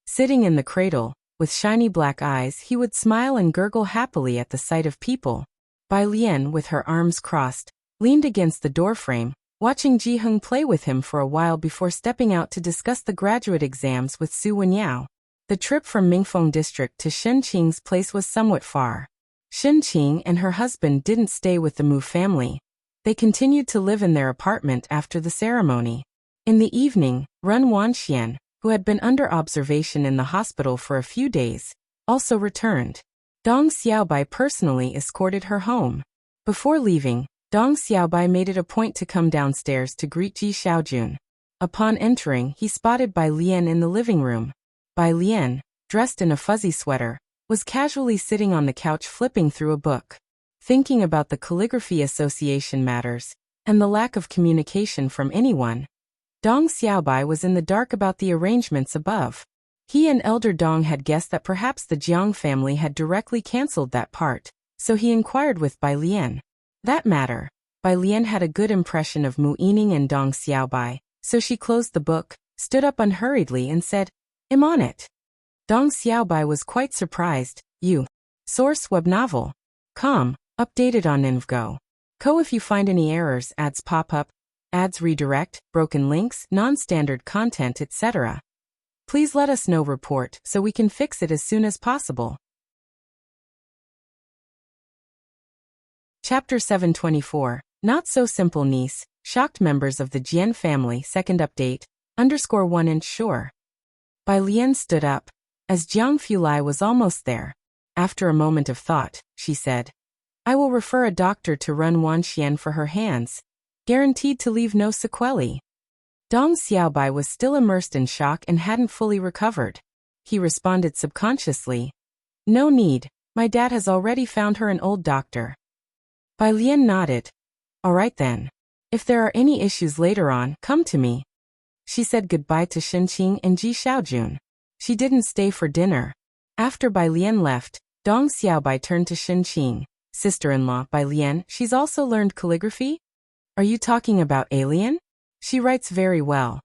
Sitting in the cradle, with shiny black eyes, he would smile and gurgle happily at the sight of people. Bai Lian, with her arms crossed, leaned against the doorframe, watching Ji Heng play with him for a while before stepping out to discuss the graduate exams with Su Wenyao. The trip from Mingfeng district to Shenqing's place was somewhat far. Shenqing and her husband didn't stay with the Mu family. They continued to live in their apartment after the ceremony. In the evening, Ren Wanxian, who had been under observation in the hospital for a few days, also returned. Dong Xiaobai personally escorted her home. Before leaving, Dong Xiaobai made it a point to come downstairs to greet Ji Xiaojun. Upon entering, he spotted Bai Lian in the living room. Bai Lian, dressed in a fuzzy sweater, was casually sitting on the couch flipping through a book. Thinking about the Calligraphy Association matters, and the lack of communication from anyone, Dong Xiaobai was in the dark about the arrangements above. He and Elder Dong had guessed that perhaps the Jiang family had directly cancelled that part, so he inquired with Bai Lian. That matter. Bai Lian had a good impression of Mu Yining and Dong Xiaobai, so she closed the book, stood up unhurriedly and said, I'm on it. Dong Xiaobai was quite surprised. You. Source web novel. Com. Updated on Invgo. Co. If you find any errors, ads pop up, ads redirect, broken links, non-standard content, etc. Please let us know. Report so we can fix it as soon as possible. Chapter 724. Not so simple niece. Shocked members of the Jian family. Second update. _1 inch sure. Bai Lian stood up, as Jiang Fulai was almost there. After a moment of thought, she said, I will refer a doctor to Ren Wanxian for her hands, guaranteed to leave no sequelae. Dong Xiaobai was still immersed in shock and hadn't fully recovered. He responded subconsciously. No need, my dad has already found her an old doctor. Bai Lian nodded. All right then. If there are any issues later on, come to me. She said goodbye to Shenqing and Ji Xiaojun. She didn't stay for dinner. After Bai Lian left, Dong Xiaobai turned to Shenqing. Sister-in-law, Bai Lian, she's also learned calligraphy? Are you talking about Alien? She writes very well.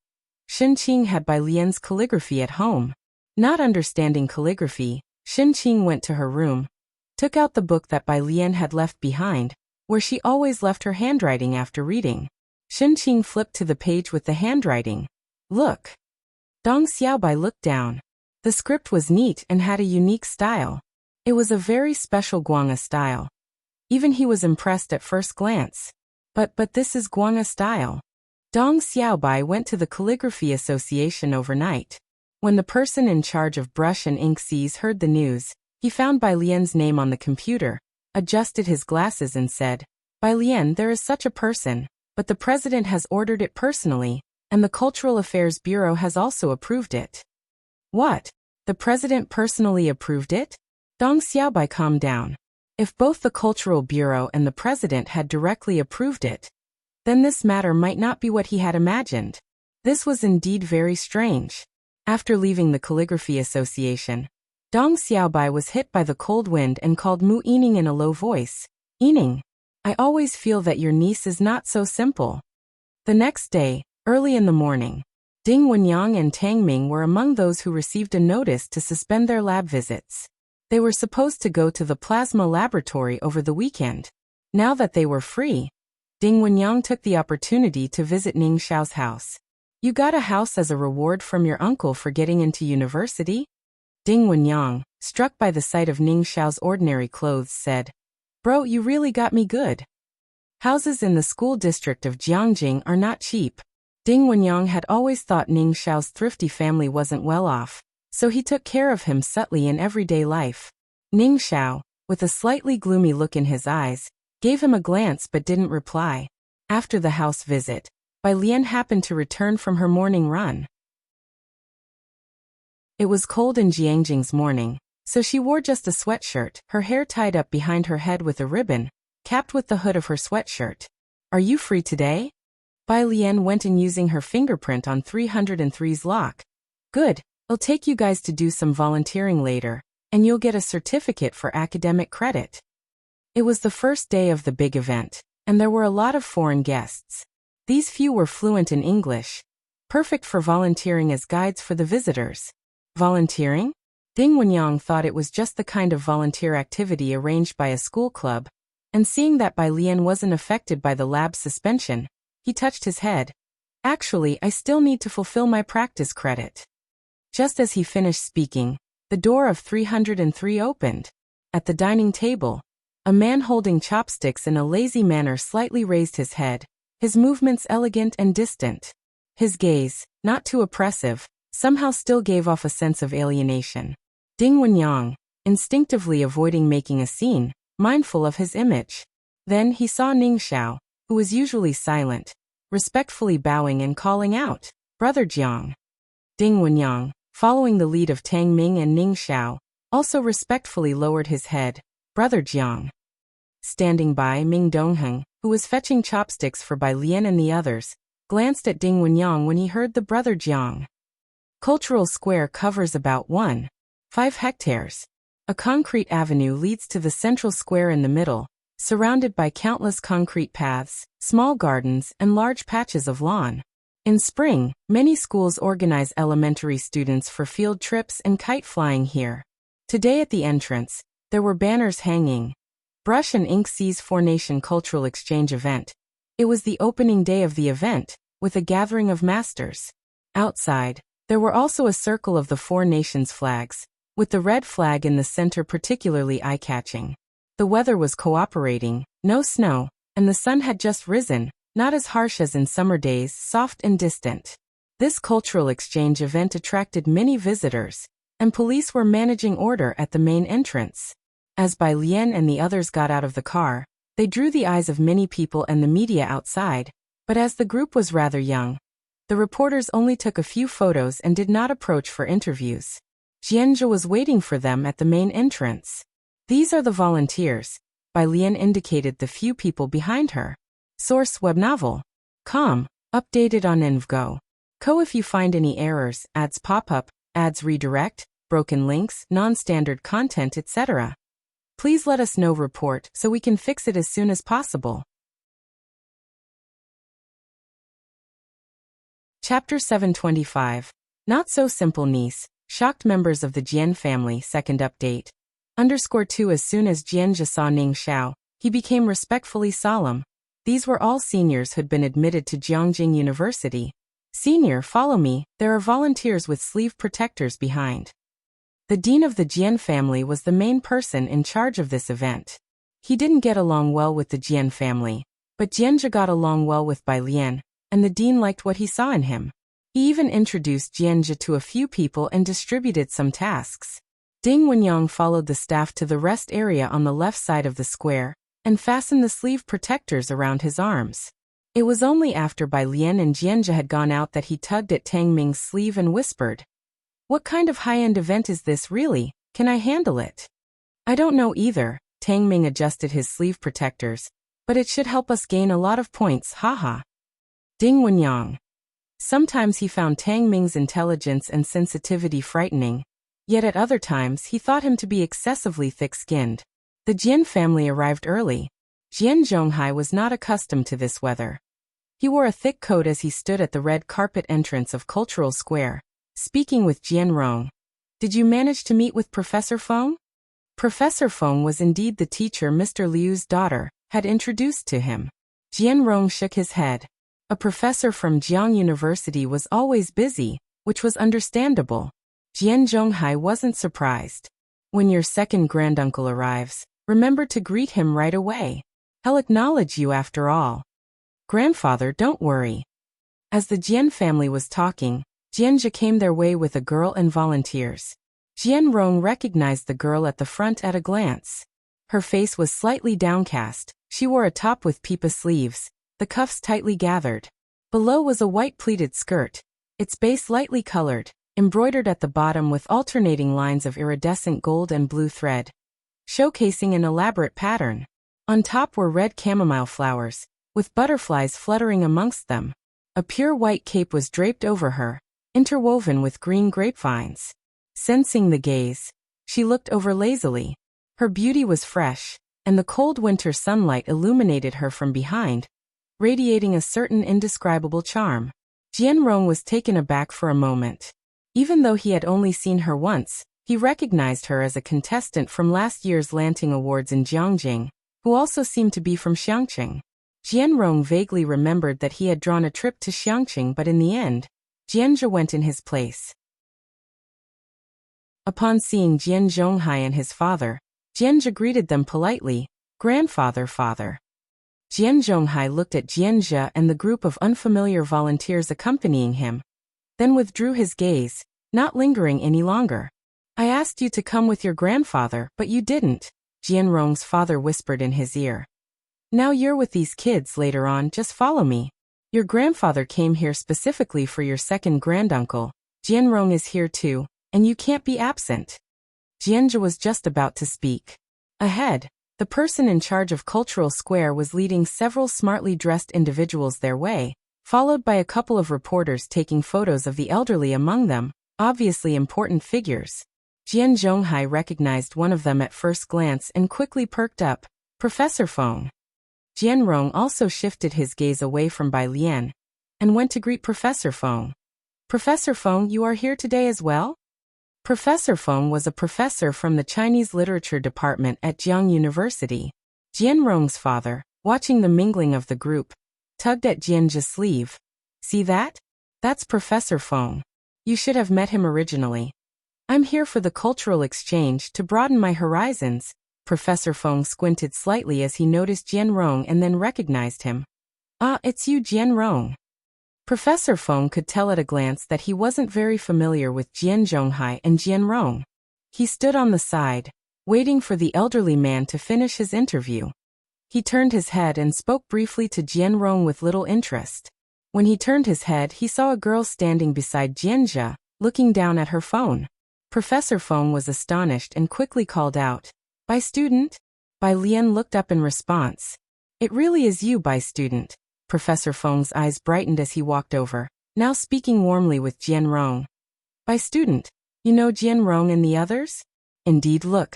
Shenqing had Bai Lian's calligraphy at home. Not understanding calligraphy, Shenqing went to her room, took out the book that Bai Lian had left behind, where she always left her handwriting after reading. Shenqing flipped to the page with the handwriting. Look. Dong Xiaobai looked down. The script was neat and had a unique style. It was a very special Guanga style. Even he was impressed at first glance. But this is Guanga style. Dong Xiaobai went to the Calligraphy Association overnight. When the person in charge of brush and ink sees heard the news, he found Bai Lian's name on the computer, adjusted his glasses and said, Bai Lian, there is such a person, but the president has ordered it personally, and the Cultural Affairs Bureau has also approved it. What? The president personally approved it? Dong Xiaobai calmed down. If both the Cultural Bureau and the president had directly approved it, then this matter might not be what he had imagined. This was indeed very strange. After leaving the Calligraphy Association, Dong Xiaobai was hit by the cold wind and called Mu Yining in a low voice. Yining, I always feel that your niece is not so simple. The next day, early in the morning, Ding Wenyang and Tang Ming were among those who received a notice to suspend their lab visits. They were supposed to go to the plasma laboratory over the weekend. Now that they were free, Ding Wenyang took the opportunity to visit Ning Xiao's house. You got a house as a reward from your uncle for getting into university? Ding Wenyang, struck by the sight of Ning Xiao's ordinary clothes, said, Bro, you really got me good. Houses in the school district of Jiangjing are not cheap. Ding Wenyang had always thought Ning Xiao's thrifty family wasn't well off, so he took care of him subtly in everyday life. Ning Xiao, with a slightly gloomy look in his eyes, gave him a glance but didn't reply. After the house visit, Bai Lian happened to return from her morning run. It was cold in Jiangjing's morning, so she wore just a sweatshirt, her hair tied up behind her head with a ribbon, capped with the hood of her sweatshirt. Are you free today? Bai Lian went in using her fingerprint on 303's lock. Good, I'll take you guys to do some volunteering later, and you'll get a certificate for academic credit. It was the first day of the big event, and there were a lot of foreign guests. These few were fluent in English, perfect for volunteering as guides for the visitors. Volunteering? Ding Wenyang thought it was just the kind of volunteer activity arranged by a school club, and seeing that Bai Lian wasn't affected by the lab suspension, he touched his head. Actually, I still need to fulfill my practice credit. Just as he finished speaking, the door of 303 opened. At the dining table, a man holding chopsticks in a lazy manner slightly raised his head, his movements elegant and distant. His gaze, not too oppressive, somehow still gave off a sense of alienation. Ding Wenyang, instinctively avoiding making a scene, mindful of his image. Then he saw Ning Xiao, who was usually silent, respectfully bowing and calling out, Brother Jiang. Ding Wenyang, following the lead of Tang Ming and Ning Xiao, also respectfully lowered his head, Brother Jiang. Standing by, Ming Dongheng, who was fetching chopsticks for Bai Lian and the others, glanced at Ding Wenyang when he heard the Brother Jiang. Cultural Square covers about 1.5 hectares. A concrete avenue leads to the central square in the middle, surrounded by countless concrete paths, small gardens, and large patches of lawn. In spring, many schools organize elementary students for field trips and kite flying here. Today at the entrance, there were banners hanging. Brush and Ink sees Four-Nation Cultural Exchange event. It was the opening day of the event, with a gathering of masters. Outside, there were also a circle of the Four Nations flags, with the red flag in the center particularly eye-catching. The weather was cooperating, no snow, and the sun had just risen, not as harsh as in summer days, soft and distant. This cultural exchange event attracted many visitors, and police were managing order at the main entrance. As Bai Lian and the others got out of the car, they drew the eyes of many people and the media outside, but as the group was rather young, The reporters only took a few photos and did not approach for interviews. Jianzhe was waiting for them at the main entrance. These are the volunteers. Bai Lian indicated the few people behind her. Source web novel. Com. Updated on Invgo. Co. If you find any errors, ads pop up, ads redirect, broken links, non-standard content, etc. Please let us know report so we can fix it as soon as possible. Chapter 725. Not so simple niece. Shocked members of the Jian family. Second update. _2 As soon as Jianzhe saw Ning Xiao, he became respectfully solemn. These were all seniors who'd been admitted to Jiangjing University. Senior, follow me, there are volunteers with sleeve protectors behind. The dean of the Jian family was the main person in charge of this event. He didn't get along well with the Jian family, but Jianzhe got along well with Bai Lian, and the dean liked what he saw in him. He even introduced Jianzhe to a few people and distributed some tasks. Ding Wenyang followed the staff to the rest area on the left side of the square, and fastened the sleeve protectors around his arms. It was only after Bai Lian and Jianzhe had gone out that he tugged at Tang Ming's sleeve and whispered, "What kind of high-end event is this really? Can I handle it?" "I don't know either." Tang Ming adjusted his sleeve protectors, "but it should help us gain a lot of points, haha." Ding Wenyang. Sometimes he found Tang Ming's intelligence and sensitivity frightening, yet at other times he thought him to be excessively thick-skinned. The Jian family arrived early. Jian Zhonghai was not accustomed to this weather. He wore a thick coat as he stood at the red carpet entrance of Cultural Square, speaking with Jian Rong. "Did you manage to meet with Professor Feng?" Professor Feng was indeed the teacher Mr. Liu's daughter had introduced to him. Jian Rong shook his head. A professor from Jiang University was always busy, which was understandable. Jian Zhonghai wasn't surprised. "When your second granduncle arrives, remember to greet him right away. He'll acknowledge you after all." "Grandfather, don't worry." As the Jian family was talking, Jianzhe came their way with a girl and volunteers. Jian Rong recognized the girl at the front at a glance. Her face was slightly downcast. She wore a top with pipa sleeves, the cuffs tightly gathered. Below was a white pleated skirt, its base lightly colored, embroidered at the bottom with alternating lines of iridescent gold and blue thread, showcasing an elaborate pattern. On top were red chamomile flowers, with butterflies fluttering amongst them. A pure white cape was draped over her, interwoven with green grapevines. Sensing the gaze, she looked over lazily. Her beauty was fresh, and the cold winter sunlight illuminated her from behind, radiating a certain indescribable charm. Jian Rong was taken aback for a moment. Even though he had only seen her once, he recognized her as a contestant from last year's Lanting Awards in Jiangjing, who also seemed to be from Xiangqing. Jian Rong vaguely remembered that he had drawn a trip to Xiangqing, but in the end, Jianzhe went in his place. Upon seeing Jian Zhonghai and his father, Jianzhe greeted them politely, "Grandfather, father." Jian Zhonghai looked at Jianzhe and the group of unfamiliar volunteers accompanying him, then withdrew his gaze, not lingering any longer. "I asked you to come with your grandfather, but you didn't," Jian Rong's father whispered in his ear. "Now you're with these kids later on, just follow me. Your grandfather came here specifically for your second granduncle. Jian Rong is here too, and you can't be absent." Jianzhe was just about to speak. Ahead, the person in charge of Cultural Square was leading several smartly dressed individuals their way, followed by a couple of reporters taking photos of the elderly among them, obviously important figures. Jian Zhonghai recognized one of them at first glance and quickly perked up, "Professor Feng." Jian Rong also shifted his gaze away from Bai Lian, and went to greet Professor Feng. "Professor Feng, you are here today as well?" Professor Feng was a professor from the Chinese Literature Department at Jiang University. Jian Rong's father, watching the mingling of the group, tugged at Jianzhe's sleeve. "See that? That's Professor Feng. You should have met him originally." "I'm here for the cultural exchange to broaden my horizons." Professor Feng squinted slightly as he noticed Jian Rong and then recognized him. "Ah, it's you, Jian Rong." Professor Feng could tell at a glance that he wasn't very familiar with Jian Zhonghai and Jian Rong. He stood on the side, waiting for the elderly man to finish his interview. He turned his head and spoke briefly to Jian Rong with little interest. When he turned his head, he saw a girl standing beside Jianjia, looking down at her phone. Professor Feng was astonished and quickly called out, "Bai student?" Bai Lian looked up in response. "It really is you, Bai student." Professor Feng's eyes brightened as he walked over, now speaking warmly with Jian Rong. "Bai student, you know Jian Rong and the others?" "Indeed, look."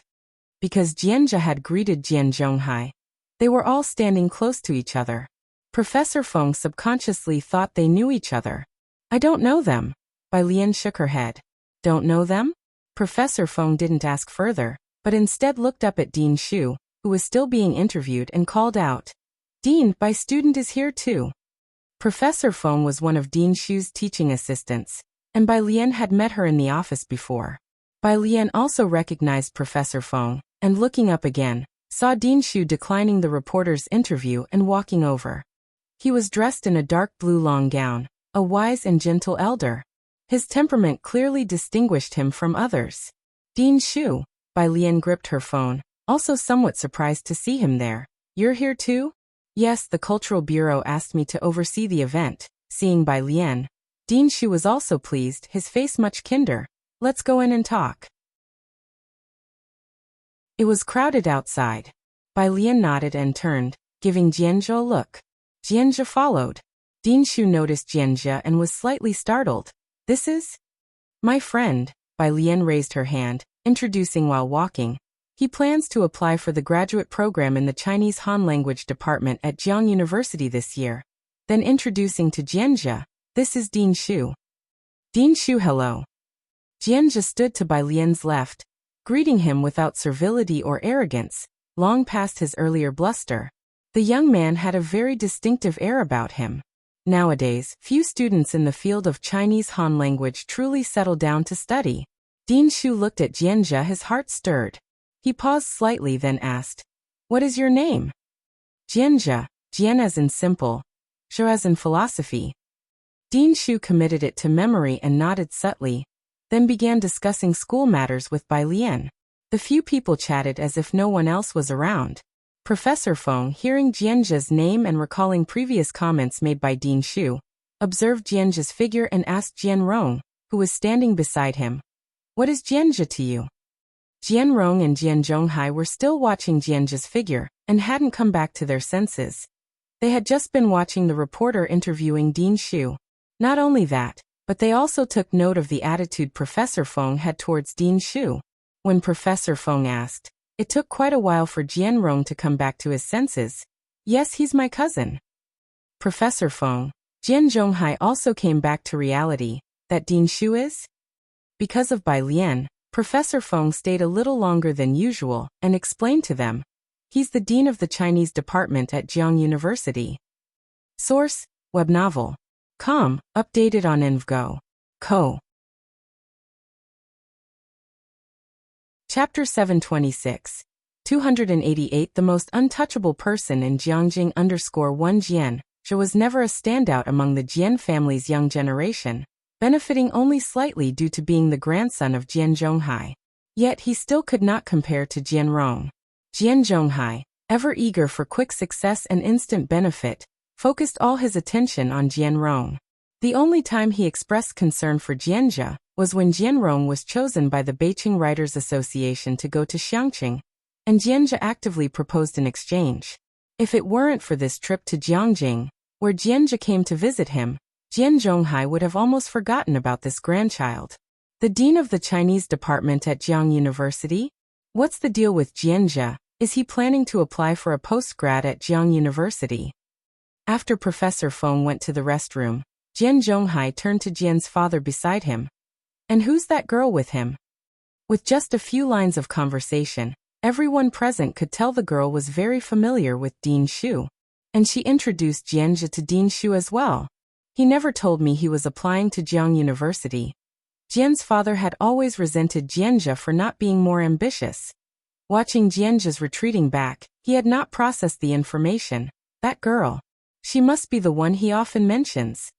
Because Jianjia had greeted Jian Zhonghai, they were all standing close to each other. Professor Feng subconsciously thought they knew each other. "I don't know them." Bai Lian shook her head. "Don't know them?" Professor Feng didn't ask further, but instead looked up at Dean Shu, who was still being interviewed, and called out, "Dean, Bai student is here too." Professor Feng was one of Dean Shu's teaching assistants, and Bai Lian had met her in the office before. Bai Lian also recognized Professor Feng, and looking up again, saw Dean Shu declining the reporter's interview and walking over. He was dressed in a dark blue long gown, a wise and gentle elder. His temperament clearly distinguished him from others. "Dean Shu," Bai Lian gripped her phone, also somewhat surprised to see him there. "You're here too?" "Yes, the Cultural Bureau asked me to oversee the event." Seeing Bai Lian, Dean Shu was also pleased, his face much kinder. "Let's go in and talk." It was crowded outside. Bai Lian nodded and turned, giving Jianjia a look. Jianjia followed. Dean Shu noticed Jianjia and was slightly startled. "This is my friend." Bai Lian raised her hand, introducing while walking. "He plans to apply for the graduate program in the Chinese Han language department at Jiang University this year." Then introducing to Jianjia, "This is Dean Shu." "Dean Shu, hello." Jianjia stood to Bai Lian's left, greeting him without servility or arrogance, long past his earlier bluster. The young man had a very distinctive air about him. Nowadays, few students in the field of Chinese Han language truly settle down to study. Dean Shu looked at Jianjia, his heart stirred. He paused slightly, then asked, "What is your name?" "Jianjia," Jian as in simple, Zhe as in philosophy. Dean Shu committed it to memory and nodded subtly, then began discussing school matters with Bai Lian. The few people chatted as if no one else was around. Professor Feng, hearing Jianjia's name and recalling previous comments made by Dean Shu, observed Jianjia's figure and asked Jian Rong, who was standing beside him, "What is Jianjia to you?" Jian Rong and Jian Zhonghai were still watching Jianjia's figure and hadn't come back to their senses. They had just been watching the reporter interviewing Dean Shu. Not only that, but they also took note of the attitude Professor Feng had towards Dean Shu. When Professor Feng asked, it took quite a while for Jian Rong to come back to his senses. "Yes, he's my cousin." Professor Feng, Jian Zhonghai also came back to reality. "That Dean Shu is?" Because of Bai Lian, Professor Feng stayed a little longer than usual and explained to them. "He's the dean of the Chinese department at Jiang University." Source: Web Novel. Com, updated on InvGo. Co. Chapter 726. 288 The most untouchable person in Jiangjing _1 Jian. Zhe was never a standout among the Jian family's young generation, benefiting only slightly due to being the grandson of Jian Zhonghai. Yet he still could not compare to Jian Rong. Jian Zhonghai, ever eager for quick success and instant benefit, focused all his attention on Jian Rong. The only time he expressed concern for Jianjia was when Jian Rong was chosen by the Beijing Writers Association to go to Xiangqing, and Jianjia actively proposed an exchange. If it weren't for this trip to Jiangjing, where Jianjia came to visit him, Jian Zhonghai would have almost forgotten about this grandchild. The dean of the Chinese department at Jiang University? What's the deal with Jianjia? Is he planning to apply for a postgrad at Jiang University? After Professor Feng went to the restroom, Jian Zhonghai turned to Jian's father beside him. "And who's that girl with him?" With just a few lines of conversation, everyone present could tell the girl was very familiar with Dean Shu. And she introduced Jianjia to Dean Shu as well. "He never told me he was applying to Jiang University." Jian's father had always resented Jianjia for not being more ambitious. Watching Jianjia's retreating back, he had not processed the information. That girl. She must be the one he often mentions.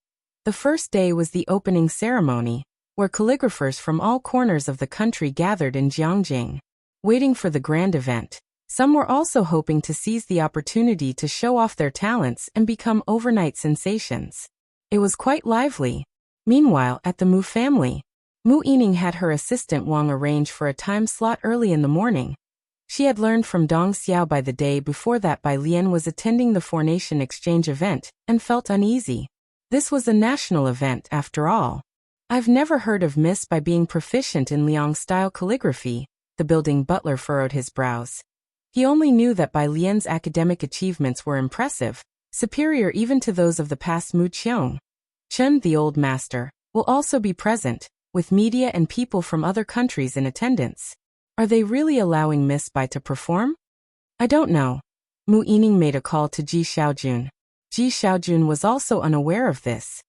The first day was the opening ceremony, where calligraphers from all corners of the country gathered in Jiangjing, waiting for the grand event. Some were also hoping to seize the opportunity to show off their talents and become overnight sensations. It was quite lively. Meanwhile, at the Mu family, Mu Yining had her assistant Wang arrange for a time slot early in the morning. She had learned from Dong Xiaobai the day before that Bai Lian was attending the Four-Nation Exchange event and felt uneasy. This was a national event, after all. I've never heard of Miss Bai being proficient in Liang-style calligraphy, the building butler furrowed his brows. He only knew that Bai Lian's academic achievements were impressive, superior even to those of the past Mu Qiong. Chen, the old master, will also be present, with media and people from other countries in attendance. Are they really allowing Miss Bai to perform? I don't know. Mu Yining made a call to Ji Xiaojun. Ji Xiaojun was also unaware of this.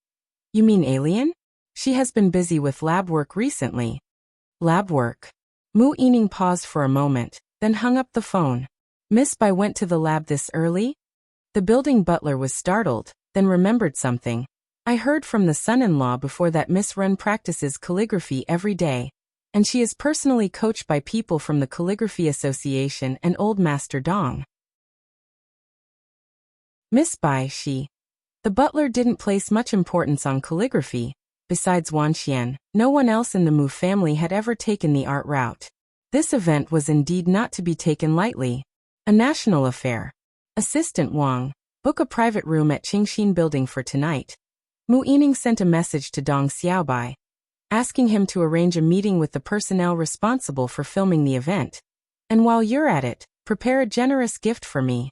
You mean Alien? She has been busy with lab work recently. Lab work? Mu Yining paused for a moment, then hung up the phone. Miss Bai went to the lab this early? The building butler was startled, then remembered something. I heard from the son-in-law before that Miss Ren practices calligraphy every day, and she is personally coached by people from the Calligraphy Association and Old Master Dong. Miss Bai, she. The butler didn't place much importance on calligraphy. Besides Wan Xian, no one else in the Mu family had ever taken the art route. This event was indeed not to be taken lightly. A national affair. Assistant Wang, book a private room at Qingxin Building for tonight. Mu Yining sent a message to Dong Xiaobai, asking him to arrange a meeting with the personnel responsible for filming the event. And while you're at it, prepare a generous gift for me.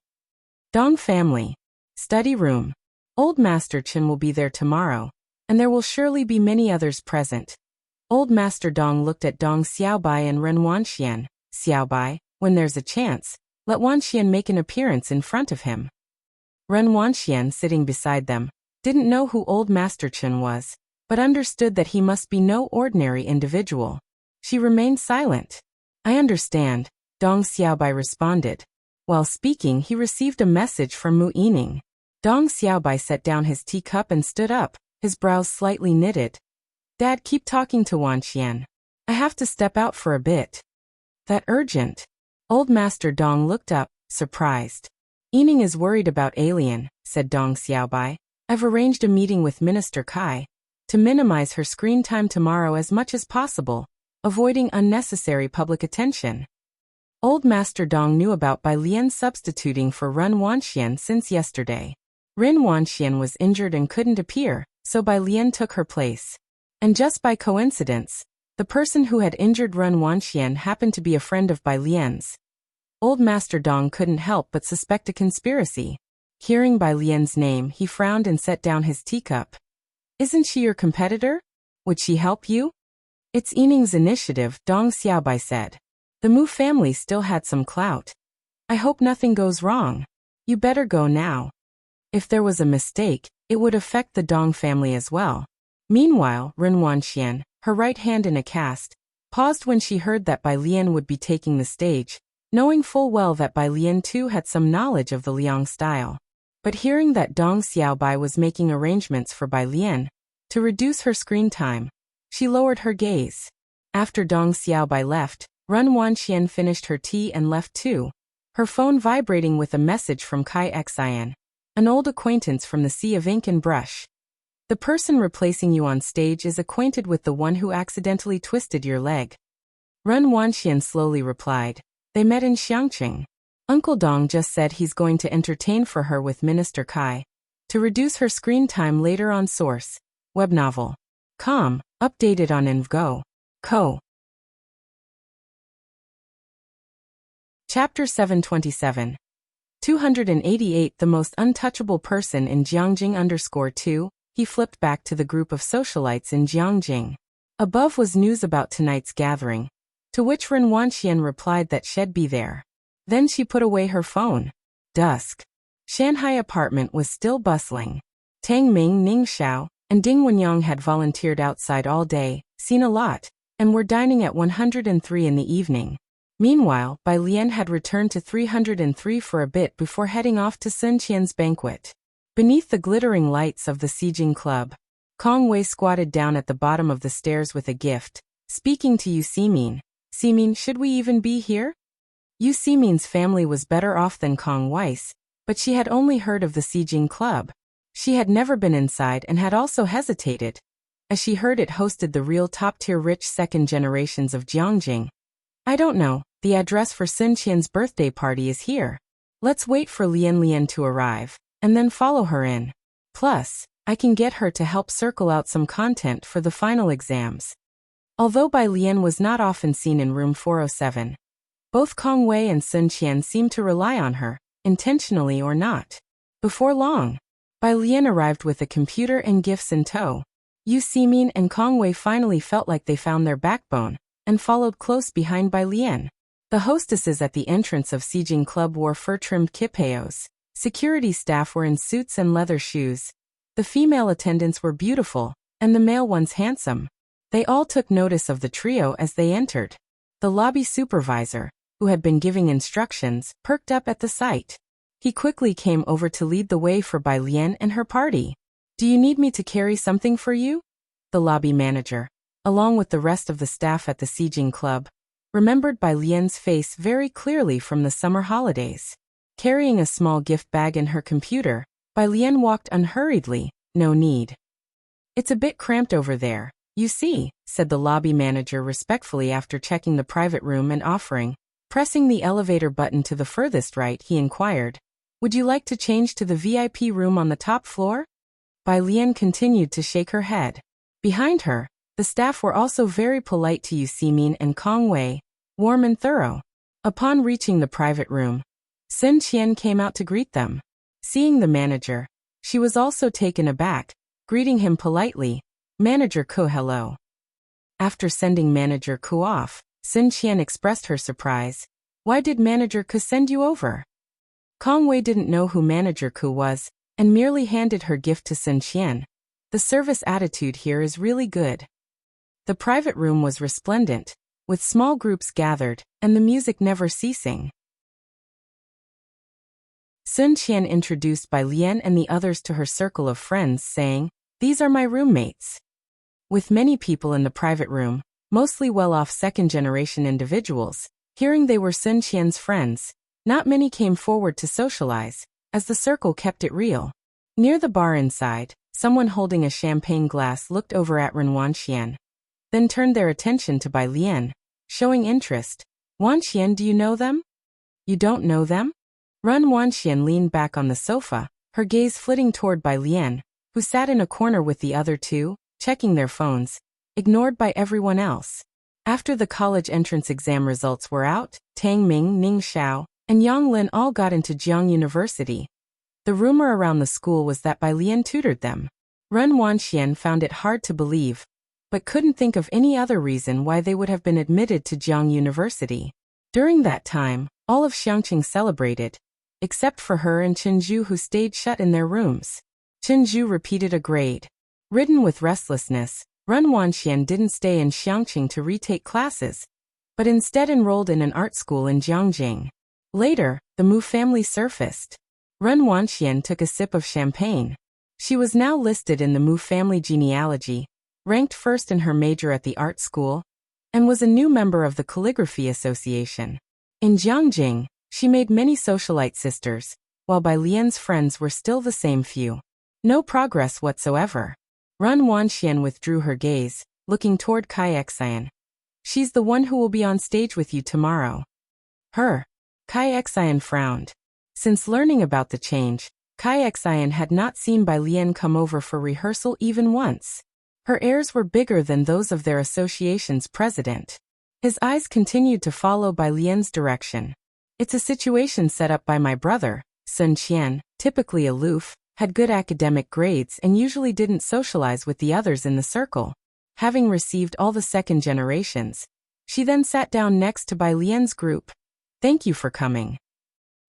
Dong family. Study room. Old Master Chen will be there tomorrow, and there will surely be many others present. Old Master Dong looked at Dong Xiaobai and Ren Wanxian. Xiaobai, when there's a chance, let Wanxian make an appearance in front of him. Ren Wanxian, sitting beside them, didn't know who Old Master Chen was, but understood that he must be no ordinary individual. She remained silent. I understand, Dong Xiaobai responded. While speaking, he received a message from Mu Yining. Dong Xiaobai set down his teacup and stood up, his brows slightly knitted. Dad, keep talking to Wanxian. I have to step out for a bit. That urgent? Old Master Dong looked up, surprised. Yining is worried about Alien, said Dong Xiaobai. I've arranged a meeting with Minister Kai to minimize her screen time tomorrow as much as possible, avoiding unnecessary public attention. Old Master Dong knew about Bai Lian substituting for Ren Wanxian since yesterday. Ren Wanxian was injured and couldn't appear, so Bai Lian took her place. And just by coincidence, the person who had injured Ren Wanxian happened to be a friend of Bai Lian's. Old Master Dong couldn't help but suspect a conspiracy. Hearing Bai Lian's name, he frowned and set down his teacup. Isn't she your competitor? Would she help you? It's Yining's initiative, Dong Xiaobai said. The Mu family still had some clout. I hope nothing goes wrong. You better go now. If there was a mistake, it would affect the Dong family as well. Meanwhile, Ren Wanxian, her right hand in a cast, paused when she heard that Bai Lian would be taking the stage, knowing full well that Bai Lian too had some knowledge of the Liang style. But hearing that Dong Xiaobai was making arrangements for Bai Lian to reduce her screen time, she lowered her gaze. After Dong Xiaobai left, Ren Wanxian finished her tea and left too, her phone vibrating with a message from Kai Xian, an old acquaintance from the Sea of Ink and Brush. The person replacing you on stage is acquainted with the one who accidentally twisted your leg. Ren Wanxian slowly replied. They met in Xiangqing. Uncle Dong just said he's going to entertain for her with Minister Kai to reduce her screen time later on. Source. Web novel. Com. Updated on InvGo. Co. Chapter 727. 288 The most untouchable person in Jiangjing 2. He flipped back to the group of socialites in Jiangjing. Above was news about tonight's gathering, to which Ren Wanxian replied that she'd be there. Then she put away her phone. Dusk. Shanghai apartment was still bustling. Tang Ming, Ning Xiao, and Ding Wenyang had volunteered outside all day, seen a lot, and were dining at 103 in the evening. Meanwhile, Bai Lian had returned to 303 for a bit before heading off to Sun Qian's banquet. Beneath the glittering lights of the Sijing Club, Kong Wei squatted down at the bottom of the stairs with a gift, speaking to Yu Ximin. Ximin, should we even be here? Yu Ximin's family was better off than Kong Weiss, but she had only heard of the Sijing Club. She had never been inside and had also hesitated, as she heard it hosted the real top-tier rich second generations of Jiangjing. I don't know, the address for Sun Qian's birthday party is here. Let's wait for Lian to arrive, and then follow her in. Plus, I can get her to help circle out some content for the final exams. Although Bai Lian was not often seen in room 407, both Kong Wei and Sun Qian seemed to rely on her, intentionally or not. Before long, Bai Lian arrived with a computer and gifts in tow. Yu Ximin and Kong Wei finally felt like they found their backbone, and followed close behind Bai Lian. The hostesses at the entrance of Xijing Club wore fur-trimmed kipayos. Security staff were in suits and leather shoes. The female attendants were beautiful, and the male ones handsome. They all took notice of the trio as they entered. The lobby supervisor, who had been giving instructions, perked up at the sight. He quickly came over to lead the way for Bai Lian and her party. Do you need me to carry something for you? The lobby manager, along with the rest of the staff at the Xijing Club, remembered Bai Lian's face very clearly from the summer holidays. Carrying a small gift bag in her computer, Bai Lian walked unhurriedly. No need. It's a bit cramped over there, you see, said the lobby manager respectfully after checking the private room and offering. Pressing the elevator button to the furthest right, he inquired, would you like to change to the VIP room on the top floor? Bai Lian continued to shake her head. Behind her, the staff were also very polite to Yu Ximin and Kong Wei, warm and thorough. Upon reaching the private room, Sun Qian came out to greet them. Seeing the manager, she was also taken aback, greeting him politely. Manager Ko, hello. After sending Manager Ko off, Sun Qian expressed her surprise. Why did Manager Ko send you over? Kong Wei didn't know who Manager Ko was, and merely handed her gift to Sun Qian. The service attitude here is really good. The private room was resplendent, with small groups gathered, and the music never ceasing. Sun Qian introduced Bai Lian and the others to her circle of friends, saying, these are my roommates. With many people in the private room, mostly well-off second-generation individuals, hearing they were Sun Qian's friends, not many came forward to socialize, as the circle kept it real. Near the bar inside, someone holding a champagne glass looked over at Ren Wanxian, then turned their attention to Bai Lian, showing interest. Wanxian, do you know them? You don't know them? Ren Wanxian leaned back on the sofa, her gaze flitting toward Bai Lian, who sat in a corner with the other two, checking their phones, ignored by everyone else. After the college entrance exam results were out, Tang Ming, Ning Xiao, and Yang Lin all got into Jiang University. The rumor around the school was that Bai Lian tutored them. Ren Wanxian found it hard to believe, but couldn't think of any other reason why they would have been admitted to Jiang University. During that time, all of Xiangqing celebrated, except for her and Chenju, who stayed shut in their rooms. Chenju repeated a grade. Ridden with restlessness, Ren Wanxian didn't stay in Xiangqing to retake classes, but instead enrolled in an art school in Jiangjing. Later, the Mu family surfaced. Ren Wanxian took a sip of champagne. She was now listed in the Mu family genealogy, ranked first in her major at the art school, and was a new member of the Calligraphy Association. In Jiangjing, she made many socialite sisters, while Bai Lian's friends were still the same few. No progress whatsoever. Ren Wanxian withdrew her gaze, looking toward Kai Xian. She's the one who will be on stage with you tomorrow. Her. Kai Xian frowned. Since learning about the change, Kai Xian had not seen Bai Lian come over for rehearsal even once. Her airs were bigger than those of their association's president. His eyes continued to follow Bai Lian's direction. It's a situation set up by my brother, Sun Qian, typically aloof, had good academic grades and usually didn't socialize with the others in the circle. Having received all the second generations, she then sat down next to Bai Lian's group. Thank you for coming.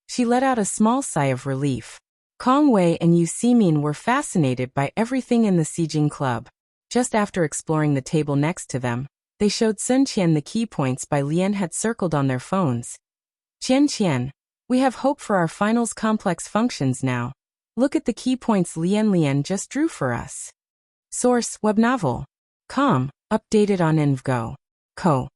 She let out a small sigh of relief. Kong Wei and Yu Ximin were fascinated by everything in the Xijing Club. Just after exploring the table next to them, they showed Sun Qian the key points Bai Lian had circled on their phones. Qian, we have hope for our finals complex functions now. Look at the key points Lian just drew for us. Source, web novel. Com, updated on InvGo. Co.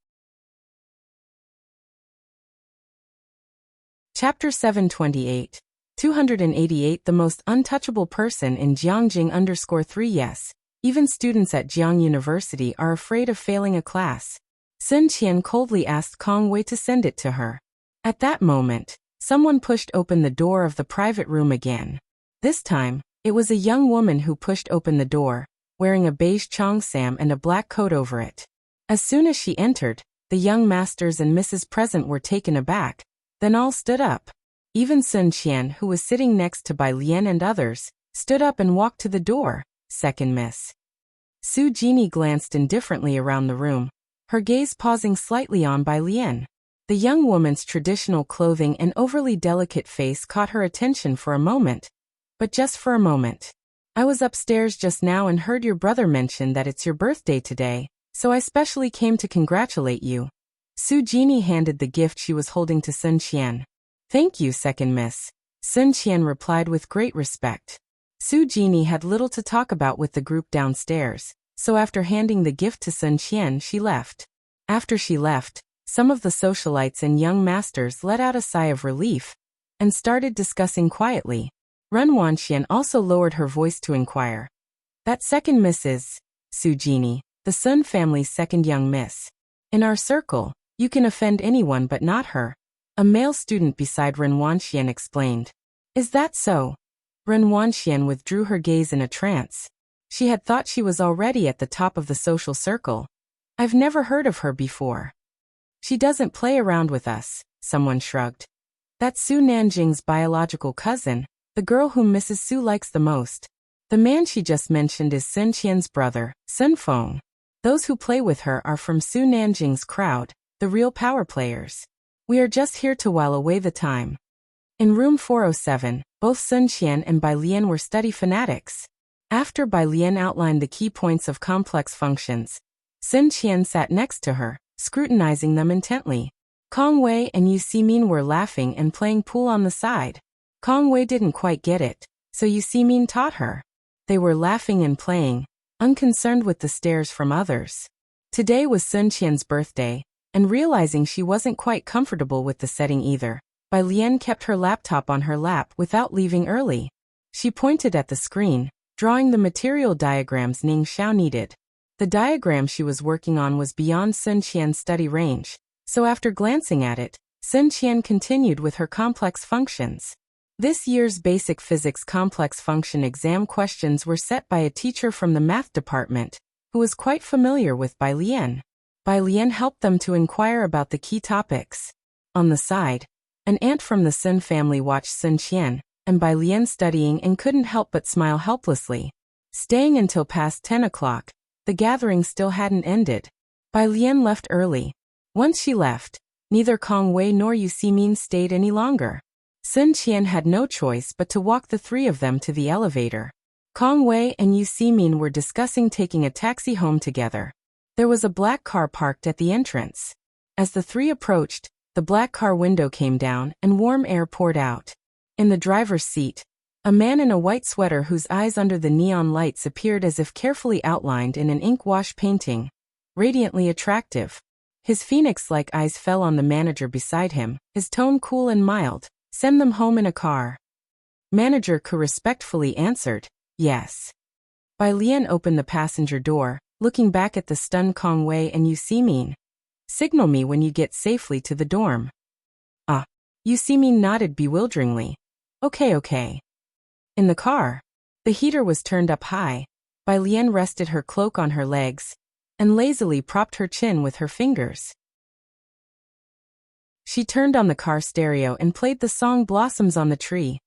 Chapter 728. 288 The most untouchable person in Jiangjing_3 Yes, even students at Jiang University are afraid of failing a class. Sun Qian coldly asked Kong Wei to send it to her. At that moment, someone pushed open the door of the private room again. This time, it was a young woman who pushed open the door, wearing a beige cheongsam and a black coat over it. As soon as she entered, the young masters and Mrs. Present were taken aback, then all stood up. Even Sun Qian, who was sitting next to Bai Lian and others, stood up and walked to the door. Second Miss Su Genie glanced indifferently around the room, her gaze pausing slightly on Bai Lian. The young woman's traditional clothing and overly delicate face caught her attention for a moment. But just for a moment. I was upstairs just now and heard your brother mention that it's your birthday today, so I specially came to congratulate you. Su Genie handed the gift she was holding to Sun Qian. Thank you, Second Miss. Sun Qian replied with great respect. Su Genie had little to talk about with the group downstairs, so after handing the gift to Sun Qian she left. After she left, some of the socialites and young masters let out a sigh of relief and started discussing quietly. Ren Wanxian also lowered her voice to inquire. That second miss is Su Genie, the Sun family's second young miss. In our circle, you can offend anyone but not her. A male student beside Ren Wanxian explained. Is that so? Ren Wanxian withdrew her gaze in a trance. She had thought she was already at the top of the social circle. I've never heard of her before. She doesn't play around with us, someone shrugged. That's Su Nanjing's biological cousin, the girl whom Mrs. Su likes the most. The man she just mentioned is Sun Qian's brother, Sun Feng. Those who play with her are from Su Nanjing's crowd, the real power players. We are just here to while away the time. In room 407, both Sun Qian and Bai Lian were study fanatics. After Bai Lian outlined the key points of complex functions, Sun Qian sat next to her, scrutinizing them intently. Kong Wei and Yu Ximin were laughing and playing pool on the side. Kong Wei didn't quite get it, so Yu Ximin taught her. They were laughing and playing, unconcerned with the stares from others. Today was Sun Qian's birthday, and realizing she wasn't quite comfortable with the setting either, Bai Lian kept her laptop on her lap without leaving early. She pointed at the screen, drawing the material diagrams Ning Xiao needed. The diagram she was working on was beyond Sun Qian's study range, so after glancing at it, Sun Qian continued with her complex functions. This year's basic physics complex function exam questions were set by a teacher from the math department, who was quite familiar with Bai Lian. Bai Lian helped them to inquire about the key topics. On the side, an aunt from the Sun family watched Sun Qian and Bai Lian studying and couldn't help but smile helplessly. Staying until past 10 o'clock, the gathering still hadn't ended. Bai Lian left early. Once she left, neither Kong Wei nor Yu Ximin stayed any longer. Sun Qian had no choice but to walk the three of them to the elevator. Kong Wei and Yu Ximin were discussing taking a taxi home together. There was a black car parked at the entrance. As the three approached, the black car window came down and warm air poured out. In the driver's seat, a man in a white sweater whose eyes under the neon lights appeared as if carefully outlined in an ink wash painting. Radiantly attractive. His phoenix-like eyes fell on the manager beside him, his tone cool and mild. Send them home in a car. Manager Ku respectfully answered, yes. Bai Lian opened the passenger door, looking back at the stunned Kong Wei and Yu Ximin. Signal me when you get safely to the dorm. Ah. Yu Ximin nodded bewilderingly. Okay. In the car, the heater was turned up high. Bai Lian rested her cloak on her legs and lazily propped her chin with her fingers. She turned on the car stereo and played the song Blossoms on the Tree.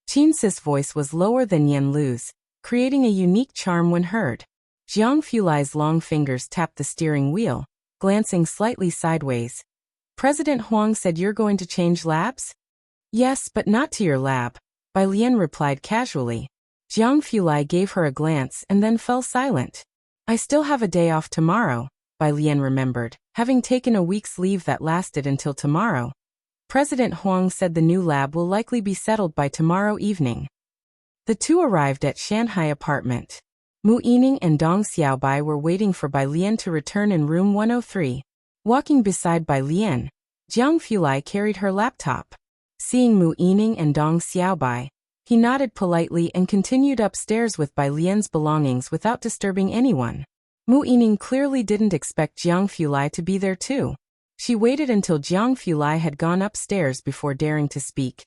Qin Si's voice was lower than Yan Lu's, creating a unique charm when heard. Jiang Fulai's long fingers tapped the steering wheel, glancing slightly sideways. President Huang said you're going to change labs? Yes, but not to your lab, Bai Lian replied casually. Jiang Fulai gave her a glance and then fell silent. I still have a day off tomorrow, Bai Lian remembered, having taken a week's leave that lasted until tomorrow. President Huang said the new lab will likely be settled by tomorrow evening. The two arrived at Shanghai apartment. Mu Yining and Dong Xiaobai were waiting for Bai Lian to return in room 103. Walking beside Bai Lian, Jiang Fulai carried her laptop. Seeing Mu Yining and Dong Xiaobai, he nodded politely and continued upstairs with Bai Lian's belongings without disturbing anyone. Mu Yining clearly didn't expect Jiang Fulai to be there too. She waited until Jiang Fulai had gone upstairs before daring to speak.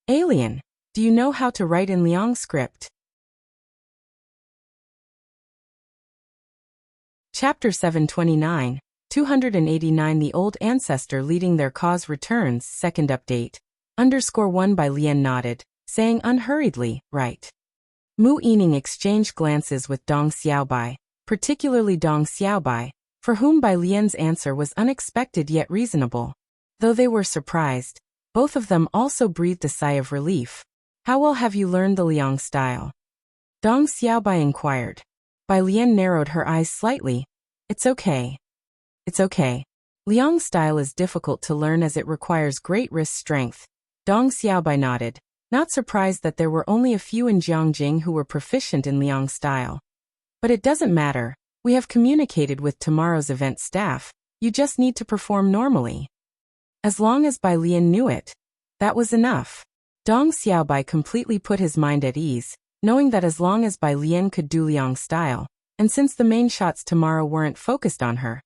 Alien, do you know how to write in Liang script? Chapter 729, 289 The old ancestor leading their cause returns. Second update. _1 Bai Lian nodded, saying unhurriedly, right. Mu Yining exchanged glances with Dong Xiaobai, particularly Dong Xiaobai, for whom Bai Lian's answer was unexpected yet reasonable. Though they were surprised, both of them also breathed a sigh of relief. How well have you learned the Liang style? Dong Xiaobai inquired. Bai Lian narrowed her eyes slightly. It's okay. It's okay. Liang style is difficult to learn as it requires great wrist strength. Dong Xiaobai nodded, not surprised that there were only a few in Jiangjing who were proficient in Liang style. But it doesn't matter. We have communicated with tomorrow's event staff. You just need to perform normally. As long as Bai Lian knew it, that was enough. Dong Xiaobai completely put his mind at ease, knowing that as long as Bai Lian could do Liang style, and since the main shots tomorrow weren't focused on her,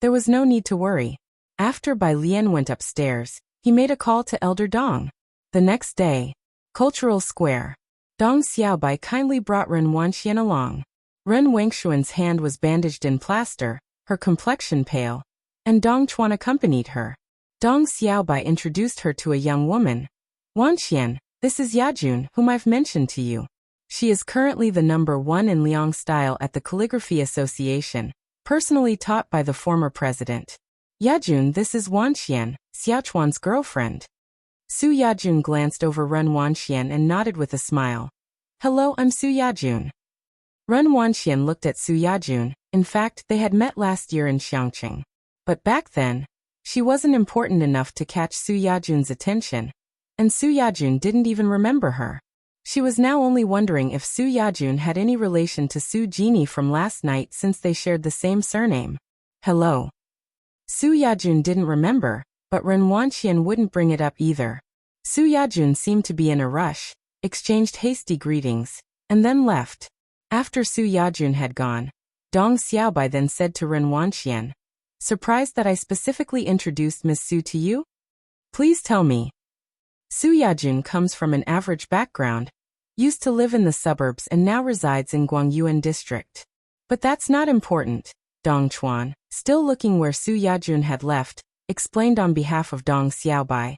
there was no need to worry. After Bai Lian went upstairs, he made a call to Elder Dong. The next day, Cultural Square. Dong Xiaobai kindly brought Ren Wanxian along. Ren Wangshuan's hand was bandaged in plaster, her complexion pale, and Dong Chuan accompanied her. Dong Xiaobai introduced her to a young woman. Wanxian, this is Yajun, whom I've mentioned to you. She is currently the #1 in Liang style at the Calligraphy Association, personally taught by the former president. Yajun, this is Wanxian, Xiaochuan's girlfriend. Su Yajun glanced over Ren Wanxian and nodded with a smile. Hello, I'm Su Yajun. Ren Wanxian looked at Su Yajun. In fact, they had met last year in Xiangqing. But back then, she wasn't important enough to catch Su Yajun's attention, and Su Yajun didn't even remember her. She was now only wondering if Su Yajun had any relation to Su Jini from last night since they shared the same surname. Hello. Su Yajun didn't remember, but Ren Wanxian wouldn't bring it up either. Su Yajun seemed to be in a rush, exchanged hasty greetings, and then left. After Su Yajun had gone, Dong Xiaobai then said to Ren Wanxian, surprised that I specifically introduced Miss Su to you? Please tell me. Su Yajun comes from an average background, used to live in the suburbs and now resides in Guangyuan district. But that's not important, Dong Chuan, still looking where Su Yajun had left, explained on behalf of Dong Xiaobai.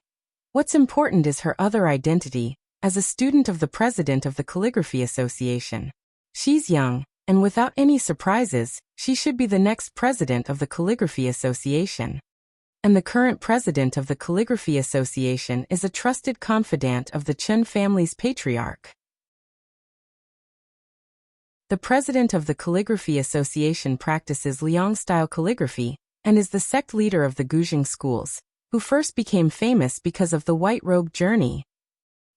What's important is her other identity, as a student of the president of the Calligraphy Association. She's young, and without any surprises, she should be the next president of the Calligraphy Association. And the current president of the Calligraphy Association is a trusted confidant of the Chen family's patriarch. The president of the Calligraphy Association practices Liang-style calligraphy, and is the sect leader of the Guzheng schools, who first became famous because of the White Robe Journey.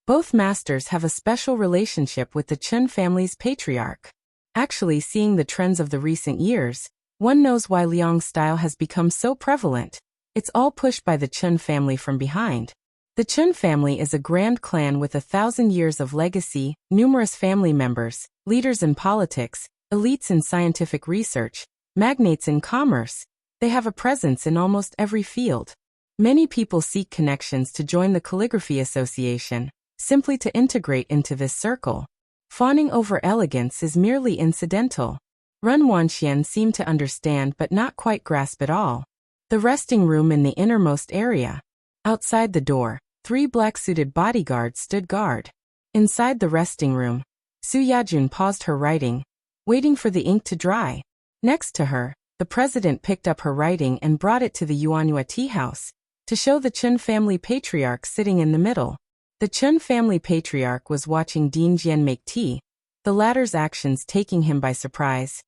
Both masters have a special relationship with the Chen family's patriarch. Actually, seeing the trends of the recent years, one knows why Liang style has become so prevalent. It's all pushed by the Chen family from behind. The Chen family is a grand clan with 1,000 years of legacy, numerous family members, leaders in politics, elites in scientific research, magnates in commerce. They have a presence in almost every field. Many people seek connections to join the Calligraphy Association, simply to integrate into this circle. Fawning over elegance is merely incidental. Ren Wanxian seemed to understand but not quite grasp it all. The resting room in the innermost area. Outside the door, 3 black-suited bodyguards stood guard. Inside the resting room, Su Yajun paused her writing, waiting for the ink to dry. Next to her, the president picked up her writing and brought it to the Yuanyue tea house, to show the Chen family patriarch sitting in the middle. The Chen family patriarch was watching Ding Jian make tea, the latter's actions taking him by surprise.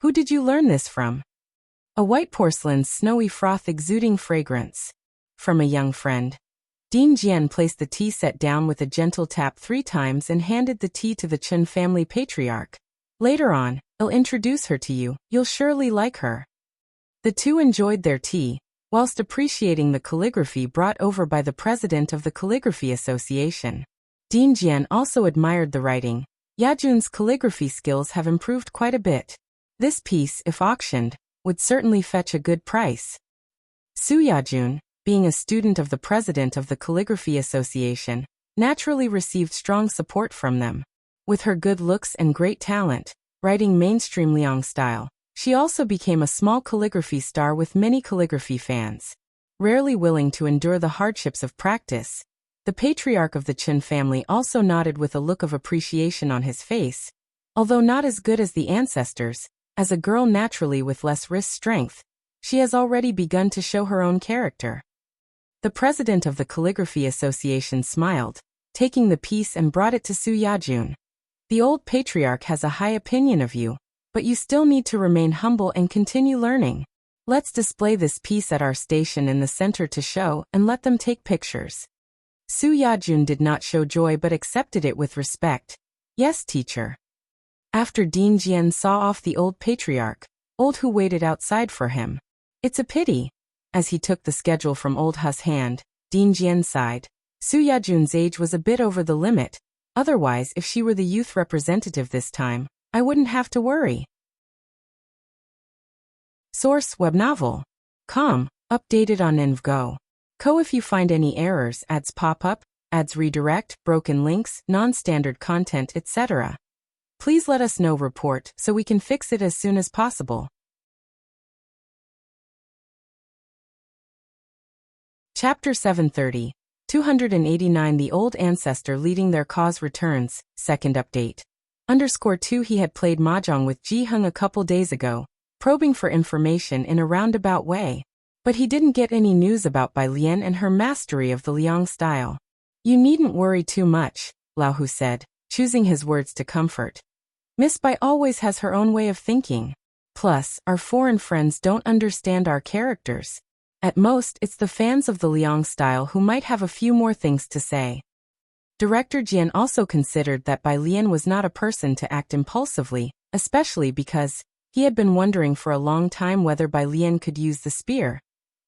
Who did you learn this from? A white porcelain's snowy froth exuding fragrance. From a young friend. Ding Jian placed the tea set down with a gentle tap 3 times and handed the tea to the Chen family patriarch. Later on, I'll introduce her to you, you'll surely like her. The two enjoyed their tea, whilst appreciating the calligraphy brought over by the president of the Calligraphy Association. Dean Jian also admired the writing. Yajun's calligraphy skills have improved quite a bit. This piece, if auctioned, would certainly fetch a good price. Su Yajun, being a student of the president of the Calligraphy Association, naturally received strong support from them. With her good looks and great talent, writing mainstream Liang style, she also became a small calligraphy star with many calligraphy fans. Rarely willing to endure the hardships of practice, the patriarch of the Chen family also nodded with a look of appreciation on his face. Although not as good as the ancestors, as a girl naturally with less wrist strength, she has already begun to show her own character. The president of the Calligraphy Association smiled, taking the piece and brought it to Su Yajun. The old patriarch has a high opinion of you, but you still need to remain humble and continue learning. Let's display this piece at our station in the center to show and let them take pictures. Su Yajun did not show joy but accepted it with respect. Yes, teacher. After Dean Jian saw off the old patriarch, Old Hu waited outside for him. It's a pity. As he took the schedule from Old Hu's hand, Dean Jian sighed. Su Yajun's age was a bit over the limit. Otherwise, if she were the youth representative this time, I wouldn't have to worry. Source: Web Novel. Com. Updated on InvGo. If you find any errors, ads pop up, ads redirect, broken links, non-standard content, etc. Please let us know. Report so we can fix it as soon as possible. Chapter 730. 289 The old ancestor leading their cause returns, second update. _2 He had played mahjong with Ji Hung a couple days ago, probing for information in a roundabout way. But he didn't get any news about Bai Lian and her mastery of the Liang style. You needn't worry too much, Lao Hu said, choosing his words to comfort. Miss Bai always has her own way of thinking. Plus, our foreign friends don't understand our characters. At most, it's the fans of the Liang style who might have a few more things to say. Director Jian also considered that Bai Lian was not a person to act impulsively, especially because he had been wondering for a long time whether Bai Lian could use the spear.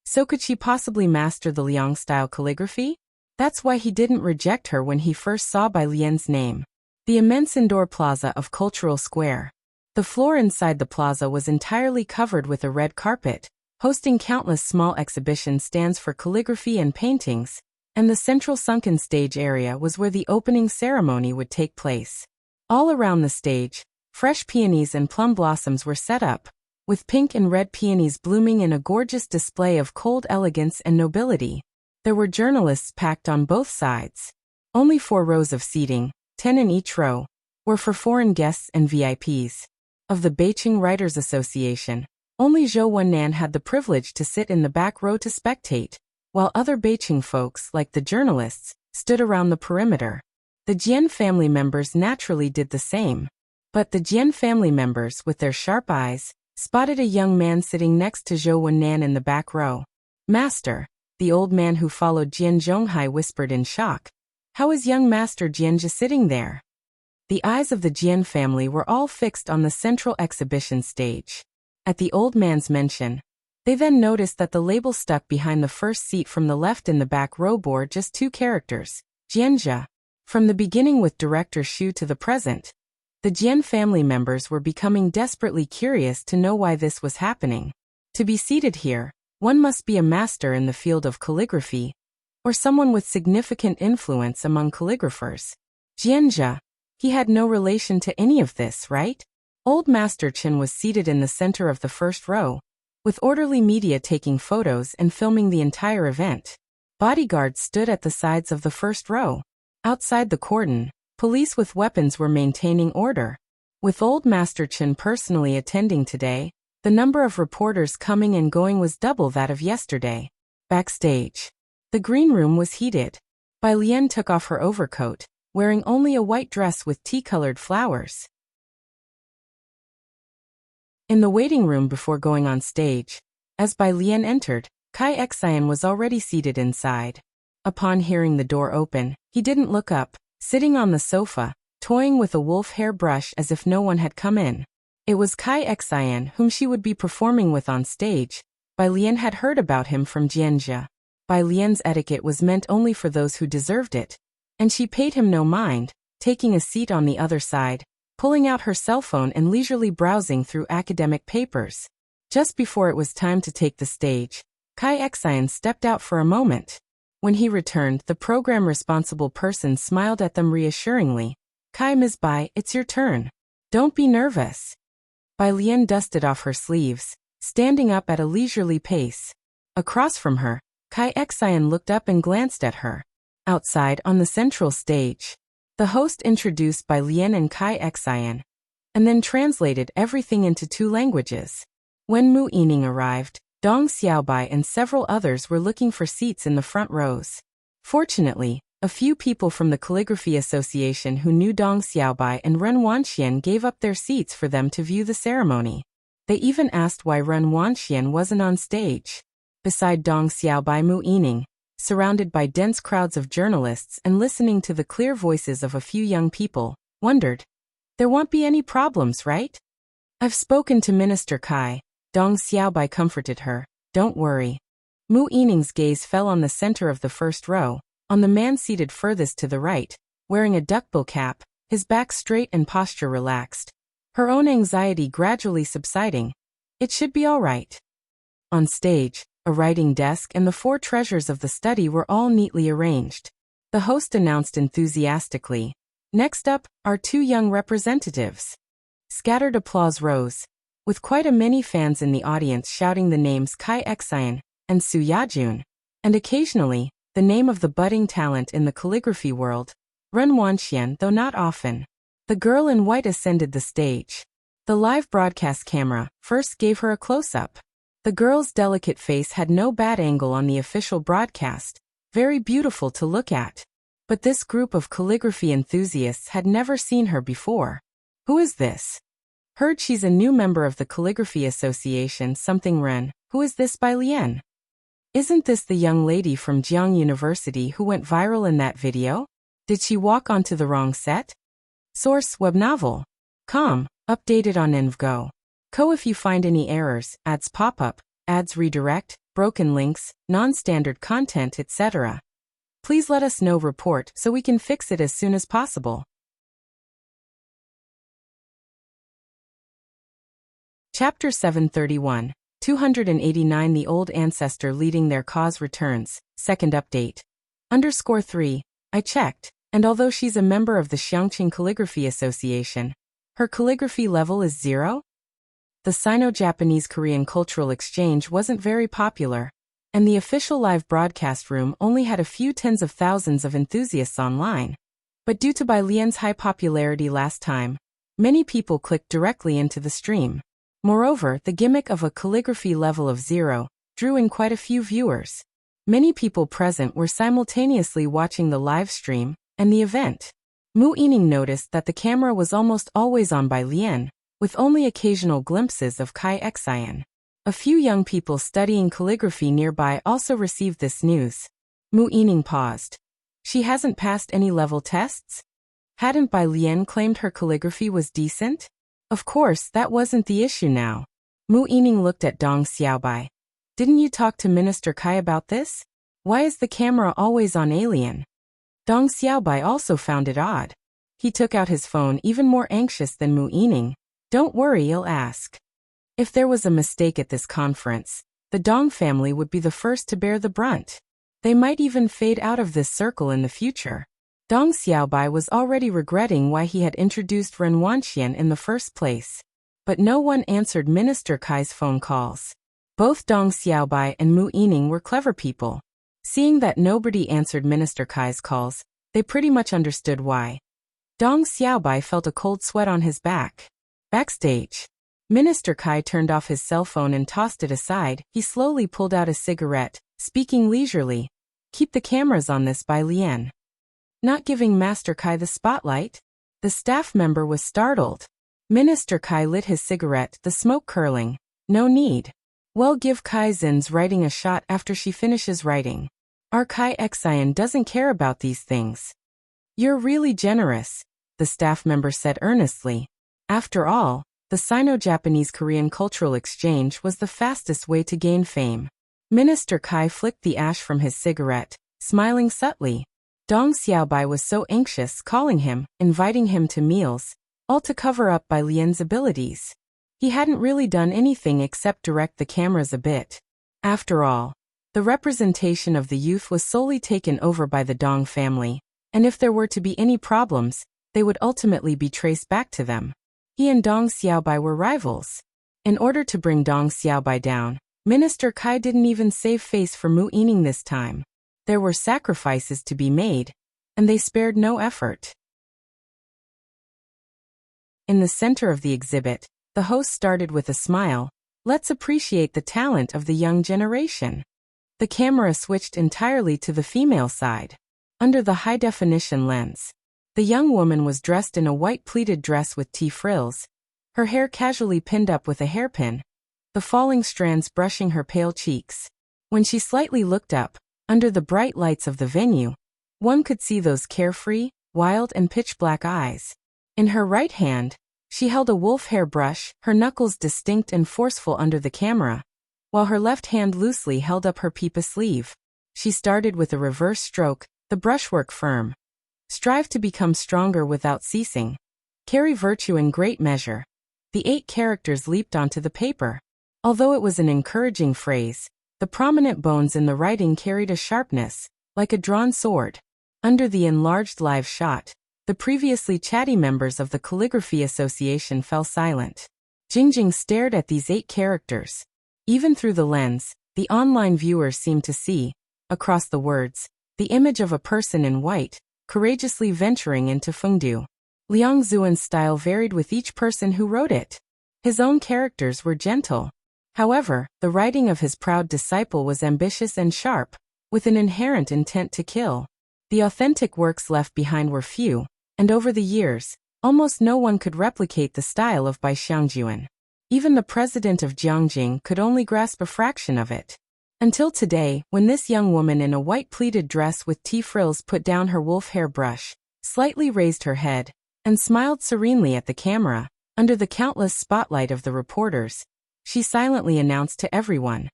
So could she possibly master the Liang style calligraphy? That's why he didn't reject her when he first saw Bai Lian's name. The immense indoor plaza of Cultural Square. The floor inside the plaza was entirely covered with a red carpet, hosting countless small exhibition stands for calligraphy and paintings, and the central sunken stage area was where the opening ceremony would take place. All around the stage, fresh peonies and plum blossoms were set up, with pink and red peonies blooming in a gorgeous display of cold elegance and nobility. There were journalists packed on both sides. Only 4 rows of seating, 10 in each row, were for foreign guests and VIPs. Of the Beijing Writers Association, only Zhou Wennan had the privilege to sit in the back row to spectate, while other Beijing folks, like the journalists, stood around the perimeter. The Jian family members naturally did the same. But the Jian family members, with their sharp eyes, spotted a young man sitting next to Zhou Wennan in the back row. Master, the old man who followed Jian Zhonghai whispered in shock. How is young Master Jianjia sitting there? The eyes of the Jian family were all fixed on the central exhibition stage. At the old man's mention, they then noticed that the label stuck behind the first seat from the left in the back row bore just 2 characters, Jianjia. From the beginning with Director Xu to the present, the Jian family members were becoming desperately curious to know why this was happening. To be seated here, one must be a master in the field of calligraphy, or someone with significant influence among calligraphers. Jianjia, he had no relation to any of this, right? Old Master Chen was seated in the center of the first row, with orderly media taking photos and filming the entire event. Bodyguards stood at the sides of the first row. Outside the cordon, police with weapons were maintaining order. With old Master Chen personally attending today, the number of reporters coming and going was double that of yesterday. Backstage, the green room was heated. Bai Lian took off her overcoat, wearing only a white dress with tea-colored flowers. In the waiting room before going on stage, as Bai Lian entered, Kai Xian was already seated inside. Upon hearing the door open, he didn't look up, sitting on the sofa, toying with a wolf hair brush as if no one had come in. It was Kai Xian whom she would be performing with on stage. Bai Lian had heard about him from Jianjia. Bai Lian's etiquette was meant only for those who deserved it, and she paid him no mind, taking a seat on the other side, pulling out her cell phone and leisurely browsing through academic papers. Just before it was time to take the stage, Kai Xian stepped out for a moment. When he returned, the program responsible person smiled at them reassuringly. Kai, Ms. Bai, it's your turn. Don't be nervous. Bai Lian dusted off her sleeves, standing up at a leisurely pace. Across from her, Kai Xian looked up and glanced at her. Outside, on the central stage, the host introduced Bai Lian and Kai Xian, and then translated everything into 2 languages. When Mu Yining arrived, Dong Xiaobai and several others were looking for seats in the front rows. Fortunately, a few people from the Calligraphy Association who knew Dong Xiaobai and Ren Wanxian gave up their seats for them to view the ceremony. They even asked why Ren Wanxian wasn't on stage. Beside Dong Xiaobai, Mu Yining, surrounded by dense crowds of journalists and listening to the clear voices of a few young people, wondered, "There won't be any problems, right?" "I've spoken to Minister Kai," Dong Xiaobai comforted her. "Don't worry." Mu Yining's gaze fell on the center of the first row, on the man seated furthest to the right, wearing a duckbill cap, his back straight and posture relaxed. Her own anxiety gradually subsiding. It should be all right. On stage, a writing desk and the 4 treasures of the study were all neatly arranged. The host announced enthusiastically, "Next up, our 2 young representatives." Scattered applause rose, with quite a many fans in the audience shouting the names Kai Xian and Su Yajun, and occasionally, the name of the budding talent in the calligraphy world, Ren Wanxian, though not often. The girl in white ascended the stage. The live broadcast camera first gave her a close-up. The girl's delicate face had no bad angle on the official broadcast, very beautiful to look at. But this group of calligraphy enthusiasts had never seen her before. "Who is this?" "Heard she's a new member of the Calligraphy Association, something Ren. Who is this Bai Lian?" "Isn't this the young lady from Jiang University who went viral in that video? Did she walk onto the wrong set?" Source: Web Novel. Com. Updated on InvGo. Co. If you find any errors, ads pop up, ads redirect, broken links, non-standard content, etc., please let us know. Report so we can fix it as soon as possible. Chapter 731. 289 The old ancestor leading their cause returns. Second update. _3. I checked, and although she's a member of the Xiangqing Calligraphy Association, her calligraphy level is 0? The Sino-Japanese-Korean cultural exchange wasn't very popular, and the official live broadcast room only had a few tens of thousands of enthusiasts online. But due to Bai Lian's high popularity last time, many people clicked directly into the stream. Moreover, the gimmick of a calligraphy level of 0 drew in quite a few viewers. Many people present were simultaneously watching the live stream and the event. Mu Yining noticed that the camera was almost always on Bai Lian, with only occasional glimpses of Kai Xian. A few young people studying calligraphy nearby also received this news. Mu Yining paused. She hasn't passed any level tests? Hadn't Bai Lian claimed her calligraphy was decent? Of course, that wasn't the issue now. Mu Yining looked at Dong Xiaobai. Didn't you talk to Minister Kai about this? Why is the camera always on alien? Dong Xiaobai also found it odd. He took out his phone, even more anxious than Mu Yining. Don't worry, I'll ask. If there was a mistake at this conference, the Dong family would be the first to bear the brunt. They might even fade out of this circle in the future. Dong Xiaobai was already regretting why he had introduced Ren Wanxian in the first place. But no one answered Minister Kai's phone calls. Both Dong Xiaobai and Mu Yining were clever people. Seeing that nobody answered Minister Kai's calls, they pretty much understood why. Dong Xiaobai felt a cold sweat on his back. Backstage, Minister Kai turned off his cell phone and tossed it aside. He slowly pulled out a cigarette, speaking leisurely. Keep the cameras on this Bai Lian. Not giving Master Kai the spotlight? The staff member was startled. Minister Kai lit his cigarette, the smoke curling. No need. Well, give Kai Zin's writing a shot after she finishes writing. Our Kai Xian doesn't care about these things. You're really generous, the staff member said earnestly. After all, the Sino-Japanese Korean cultural exchange was the fastest way to gain fame. Minister Kai flicked the ash from his cigarette, smiling subtly. Dong Xiaobai was so anxious, calling him, inviting him to meals, all to cover up by Lian's abilities. He hadn't really done anything except direct the cameras a bit. After all, the representation of the youth was solely taken over by the Dong family, and if there were to be any problems, they would ultimately be traced back to them. He and Dong Xiaobai were rivals. In order to bring Dong Xiaobai down, Minister Kai didn't even save face for Mu Yining this time. There were sacrifices to be made, and they spared no effort. In the center of the exhibit, the host started with a smile. Let's appreciate the talent of the young generation. The camera switched entirely to the female side. Under the high-definition lens, the young woman was dressed in a white pleated dress with T-frills, her hair casually pinned up with a hairpin, the falling strands brushing her pale cheeks. When she slightly looked up, under the bright lights of the venue, one could see those carefree, wild and pitch-black eyes. In her right hand, she held a wolf hair brush, her knuckles distinct and forceful under the camera, while her left hand loosely held up her pipa sleeve. She started with a reverse stroke, the brushwork firm. Strive to become stronger without ceasing. Carry virtue in great measure. The 8 characters leaped onto the paper. Although it was an encouraging phrase, the prominent bones in the writing carried a sharpness, like a drawn sword. Under the enlarged live shot, the previously chatty members of the Calligraphy Association fell silent. Jingjing stared at these 8 characters. Even through the lens, the online viewers seemed to see, across the words, the image of a person in white, courageously venturing into Fengdu. Liang Zuan's style varied with each person who wrote it. His own characters were gentle. However, the writing of his proud disciple was ambitious and sharp, with an inherent intent to kill. The authentic works left behind were few, and over the years, almost no one could replicate the style of Bai Xiangjuan. Even the president of Jiangjing could only grasp a fraction of it. Until today, when this young woman in a white pleated dress with T-frills put down her wolf hair brush, slightly raised her head, and smiled serenely at the camera, under the countless spotlight of the reporters, she silently announced to everyone.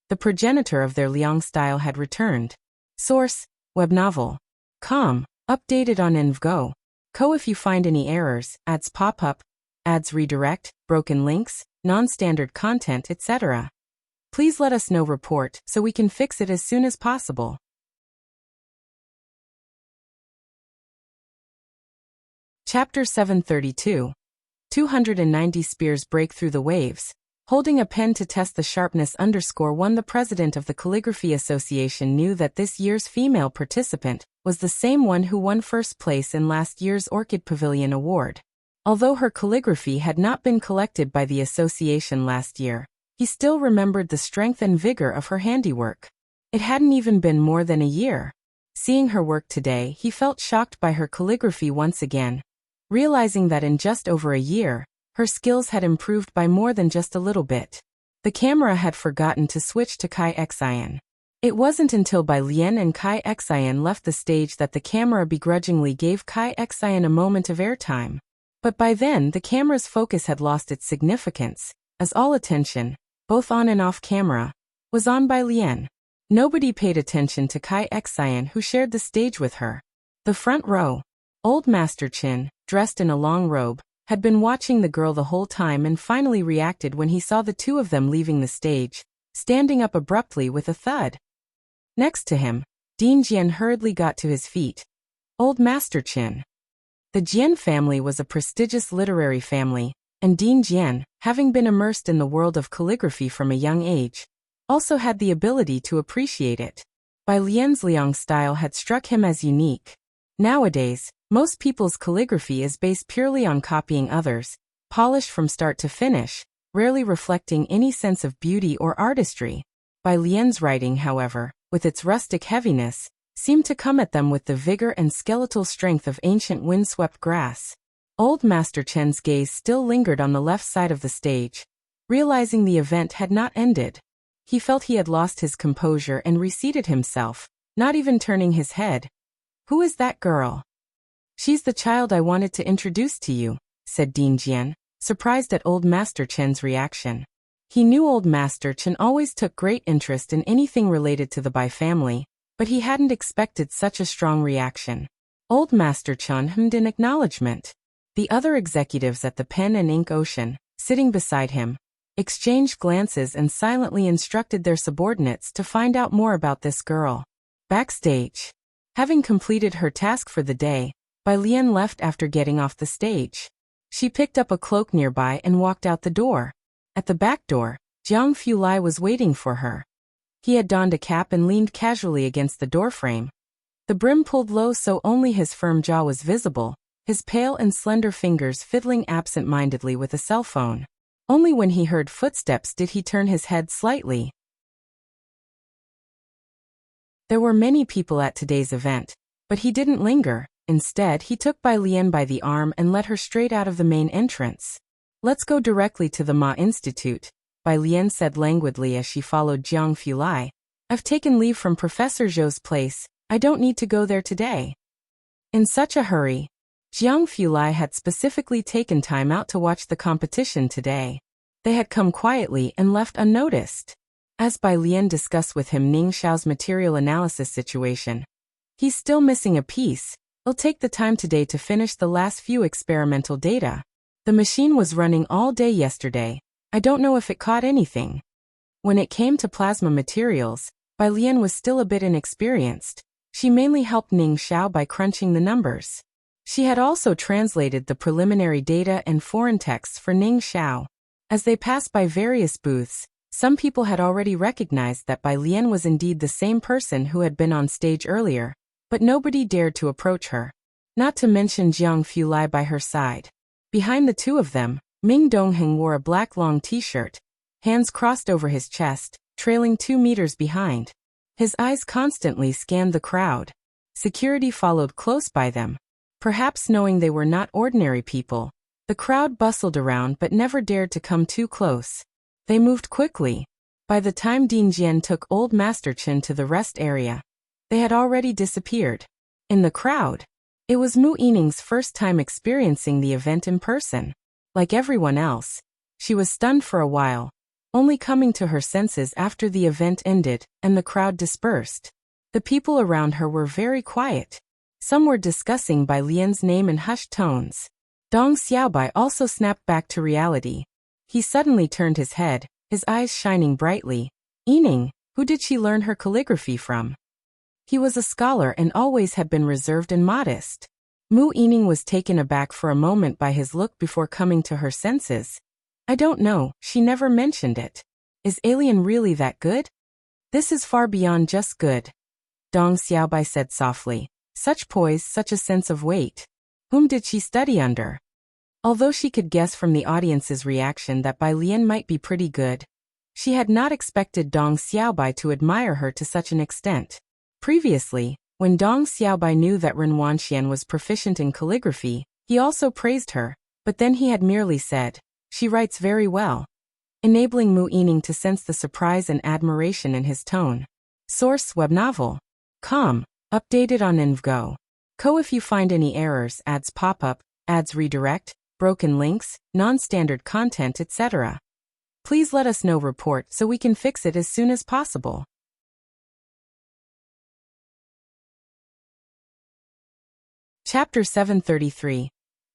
The progenitor of their Liang style had returned. Source: Web novel. Com. Updated on NVGO. Co. If you find any errors, ads pop up, ads redirect, broken links, non-standard content, etc., please let us know. Report so we can fix it as soon as possible. Chapter 732. 290 spears break through the waves. Holding a pen to test the sharpness _1, the president of the Calligraphy Association knew that this year's female participant was the same one who won first place in last year's Orchid Pavilion Award. Although her calligraphy had not been collected by the association last year, he still remembered the strength and vigor of her handiwork. It hadn't even been more than a year. Seeing her work today, he felt shocked by her calligraphy once again, realizing that in just over a year, her skills had improved by more than just a little bit. The camera had forgotten to switch to Kai Xian. It wasn't until Bai Lian and Kai Xian left the stage that the camera begrudgingly gave Kai Xian a moment of airtime. But by then the camera's focus had lost its significance, as all attention, both on and off camera, was on Bai Lian. Nobody paid attention to Kai Xian, who shared the stage with her. The front row. Old Master Qin, dressed in a long robe, had been watching the girl the whole time and finally reacted when he saw the two of them leaving the stage, standing up abruptly with a thud. Next to him, Dean Jian hurriedly got to his feet. Old Master Qin. The Jian family was a prestigious literary family, and Dean Jian, having been immersed in the world of calligraphy from a young age, also had the ability to appreciate it. Bai Lian's Liang style had struck him as unique. Nowadays, most people's calligraphy is based purely on copying others, polished from start to finish, rarely reflecting any sense of beauty or artistry. Bai Lian's writing, however, with its rustic heaviness, seemed to come at them with the vigor and skeletal strength of ancient windswept grass. Old Master Chen's gaze still lingered on the left side of the stage. Realizing the event had not ended, he felt he had lost his composure and reseated himself, not even turning his head. "Who is that girl?" "She's the child I wanted to introduce to you," said Dean Jian. surprised at old Master Chen's reaction. He knew old Master Chen always took great interest in anything related to the Bai family, but he hadn't expected such a strong reaction. Old Master Chen hummed in acknowledgement. The other executives at the Pen and Ink Ocean, sitting beside him, exchanged glances and silently instructed their subordinates to find out more about this girl. Backstage. Having completed her task for the day, Bai Lian left after getting off the stage. She picked up a cloak nearby and walked out the door. At the back door, Jiang Fulai was waiting for her. He had donned a cap and leaned casually against the doorframe. The brim pulled low so only his firm jaw was visible, his pale and slender fingers fiddling absent-mindedly with a cell phone. Only when he heard footsteps did he turn his head slightly. There were many people at today's event, but he didn't linger. Instead, he took Bai Lian by the arm and led her straight out of the main entrance. "Let's go directly to the Ma Institute," Bai Lian said languidly as she followed Jiang Fulai. "I've taken leave from Professor Zhou's place. I don't need to go there today." In such a hurry, Jiang Fulai had specifically taken time out to watch the competition today. They had come quietly and left unnoticed. As Bai Lian discussed with him Ning Xiao's material analysis situation. "He's still missing a piece. It'll take the time today to finish the last few experimental data. The machine was running all day yesterday. I don't know if it caught anything." When it came to plasma materials, Bai Lian was still a bit inexperienced. She mainly helped Ning Xiao by crunching the numbers. She had also translated the preliminary data and foreign texts for Ning Xiao. As they passed by various booths, some people had already recognized that Bai Lian was indeed the same person who had been on stage earlier, but nobody dared to approach her. Not to mention Jiang Fulai by her side. Behind the two of them, Ming Dongheng wore a black long t-shirt, hands crossed over his chest, trailing 2 meters behind. His eyes constantly scanned the crowd. Security followed close by them. Perhaps knowing they were not ordinary people, the crowd bustled around but never dared to come too close. They moved quickly. By the time Dean Jian took old Master Chen to the rest area, they had already disappeared. In the crowd, it was Mu Yining's first time experiencing the event in person. Like everyone else, she was stunned for a while, only coming to her senses after the event ended and the crowd dispersed. The people around her were very quiet. Some were discussing Bai Lian's name in hushed tones. Dong Xiaobai also snapped back to reality. He suddenly turned his head, his eyes shining brightly. Yining, who did she learn her calligraphy from? He was a scholar and always had been reserved and modest. Mu Yining was taken aback for a moment by his look before coming to her senses. "I don't know, she never mentioned it. Is alien really that good?" "This is far beyond just good," Dong Xiaobai said softly. "Such poise, such a sense of weight. Whom did she study under?" Although she could guess from the audience's reaction that Bai Lian might be pretty good, she had not expected Dong Xiaobai to admire her to such an extent. Previously, when Dong Xiaobai knew that Ren Wanxian was proficient in calligraphy, he also praised her, but then he had merely said, "She writes very well," enabling Mu Yining to sense the surprise and admiration in his tone. Source: web novel. Com. Updated on InvGo. Co. If you find any errors, ads pop up, ads redirect, broken links, non-standard content, etc., please let us know. Report so we can fix it as soon as possible. Chapter 733.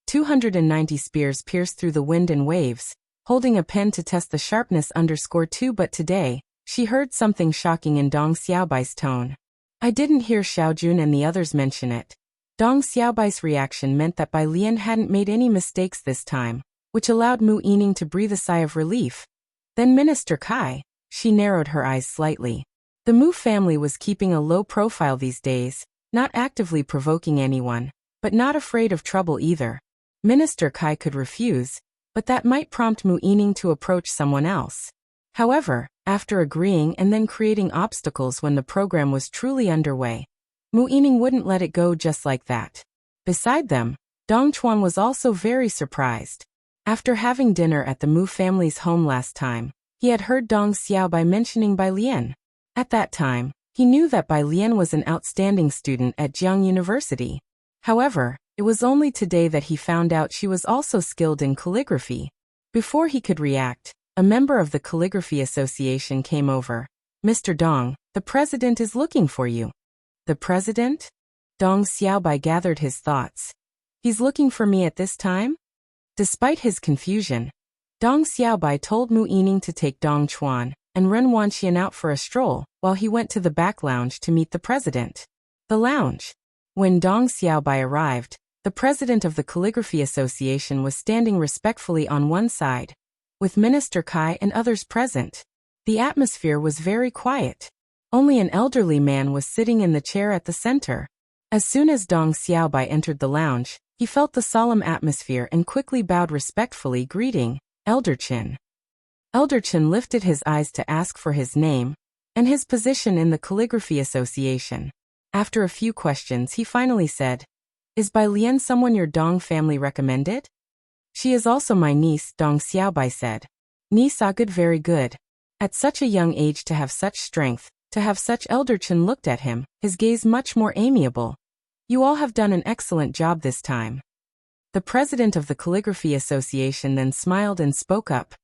290 spears pierced through the wind and waves, holding a pen to test the sharpness _2. But today, she heard something shocking in Dong Xiaobai's tone. "I didn't hear Xiaojun and the others mention it." Dong Xiaobai's reaction meant that Bai Lian hadn't made any mistakes this time, which allowed Mu Yining to breathe a sigh of relief. Then Minister Kai, she narrowed her eyes slightly. The Mu family was keeping a low profile these days, not actively provoking anyone, but not afraid of trouble either. Minister Kai could refuse, but that might prompt Mu Yining to approach someone else. However, after agreeing and then creating obstacles when the program was truly underway, Mu Yining wouldn't let it go just like that. Beside them, Dong Chuan was also very surprised. After having dinner at the Mu family's home last time, he had heard Dong Xiaobai mentioning Bai Lian. At that time, he knew that Bai Lian was an outstanding student at Jiang University. However, it was only today that he found out she was also skilled in calligraphy. Before he could react, a member of the Calligraphy Association came over. Mr. Dong, the president is looking for you. The president? Dong Xiaobai gathered his thoughts. He's looking for me at this time? Despite his confusion, Dong Xiaobai told Mu Yining to take Dong Chuan and Ren Wanqian out for a stroll while he went to the back lounge to meet the president. The lounge. When Dong Xiaobai arrived, the president of the Calligraphy Association was standing respectfully on one side, with Minister Kai and others present. The atmosphere was very quiet. Only an elderly man was sitting in the chair at the center. As soon as Dong Xiaobai entered the lounge, he felt the solemn atmosphere and quickly bowed respectfully, greeting, Elder Chin. Elder Chin lifted his eyes to ask for his name and his position in the Calligraphy Association. After a few questions, he finally said, Is Bai Lian someone your Dong family recommended? She is also my niece, Dong Xiaobai said. Niece, good, very good. At such a young age to have such strength, to have such. Elder Chin looked at him, his gaze much more amiable. You all have done an excellent job this time. The president of the Calligraphy Association then smiled and spoke up.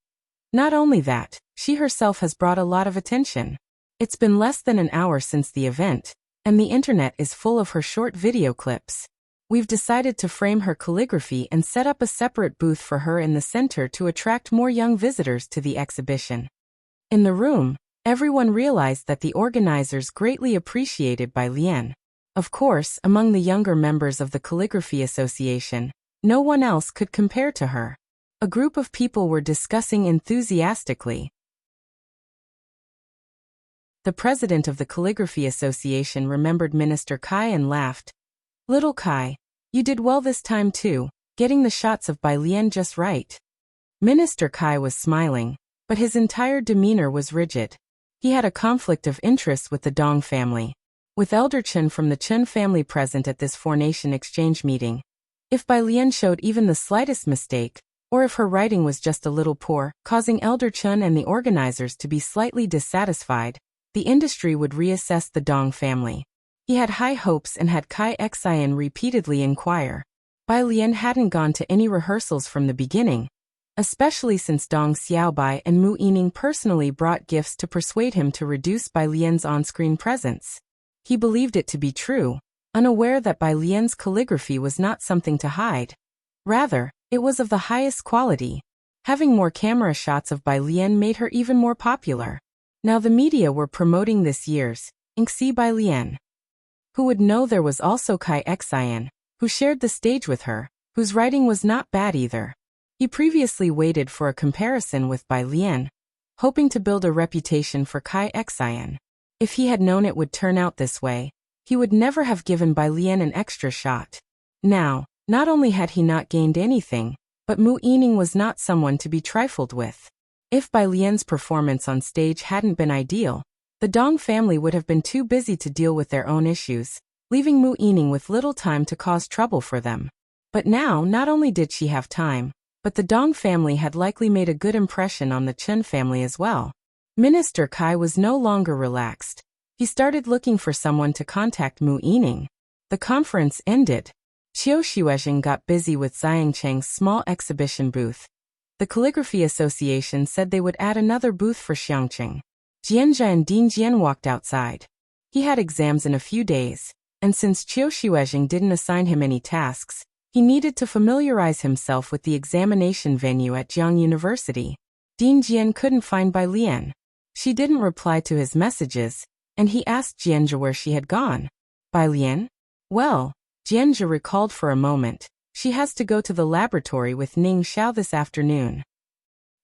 Not only that, she herself has brought a lot of attention. It's been less than an hour since the event, and the internet is full of her short video clips. We've decided to frame her calligraphy and set up a separate booth for her in the center to attract more young visitors to the exhibition. In the room, everyone realized that the organizers greatly appreciated Bai Lian. Of course, among the younger members of the Calligraphy Association, no one else could compare to her. A group of people were discussing enthusiastically. The president of the Calligraphy Association remembered Minister Kai and laughed. Little Kai, you did well this time too, getting the shots of Bai Lian just right. Minister Kai was smiling, but his entire demeanor was rigid. He had a conflict of interest with the Dong family, with Elder Chen from the Chen family present at this four-nation exchange meeting. If Bai Lian showed even the slightest mistake, or if her writing was just a little poor, causing Elder Chen and the organizers to be slightly dissatisfied, the industry would reassess the Dong family. He had high hopes and had Kai Xian repeatedly inquire. Bai Lian hadn't gone to any rehearsals from the beginning, especially since Dong Xiaobai and Mu Yining personally brought gifts to persuade him to reduce Bai Lian's on-screen presence. He believed it to be true, unaware that Bai Lian's calligraphy was not something to hide. Rather, it was of the highest quality. Having more camera shots of Bai Lian made her even more popular. Now the media were promoting this year's Inxi Bai Lian. Who would know there was also Kai Xian, who shared the stage with her, whose writing was not bad either. He previously waited for a comparison with Bai Lian, hoping to build a reputation for Kai Xian. If he had known it would turn out this way, he would never have given Bai Lian an extra shot. Now, not only had he not gained anything, but Mu Yining was not someone to be trifled with. If Bai Lian's performance on stage hadn't been ideal, the Dong family would have been too busy to deal with their own issues, leaving Mu Yining with little time to cause trouble for them. But now, not only did she have time, but the Dong family had likely made a good impression on the Chen family as well. Minister Kai was no longer relaxed. He started looking for someone to contact Mu Yining. The conference ended. Qiu Xuezheng got busy with Xiang Cheng's small exhibition booth. The Calligraphy Association said they would add another booth for Xiangcheng. Jianzha and Ding Jian walked outside. He had exams in a few days, and since Qiu Xuezheng didn't assign him any tasks, he needed to familiarize himself with the examination venue at Jiang University. Ding Jian couldn't find Bai Lian. She didn't reply to his messages, and he asked Jianzha where she had gone. Bai Lian? Well, Jianzha recalled for a moment. She has to go to the laboratory with Ning Xiao this afternoon.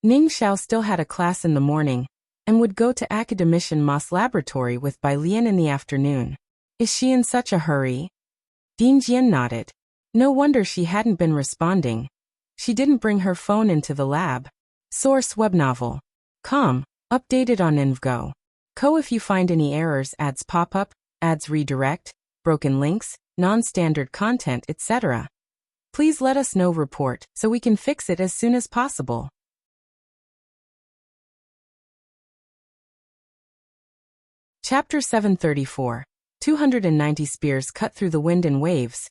Ning Xiao still had a class in the morning, and would go to Academician Ma's laboratory with Bai Lian in the afternoon. Is she in such a hurry? Ding Jian nodded. No wonder she hadn't been responding. She didn't bring her phone into the lab. Source webnovel. Com. Updated on InvGo. Co. If you find any errors, ads pop up, ads redirect, broken links, non-standard content, etc., please let us know. Report so we can fix it as soon as possible. Chapter 734. 290 spears cut through the wind and waves.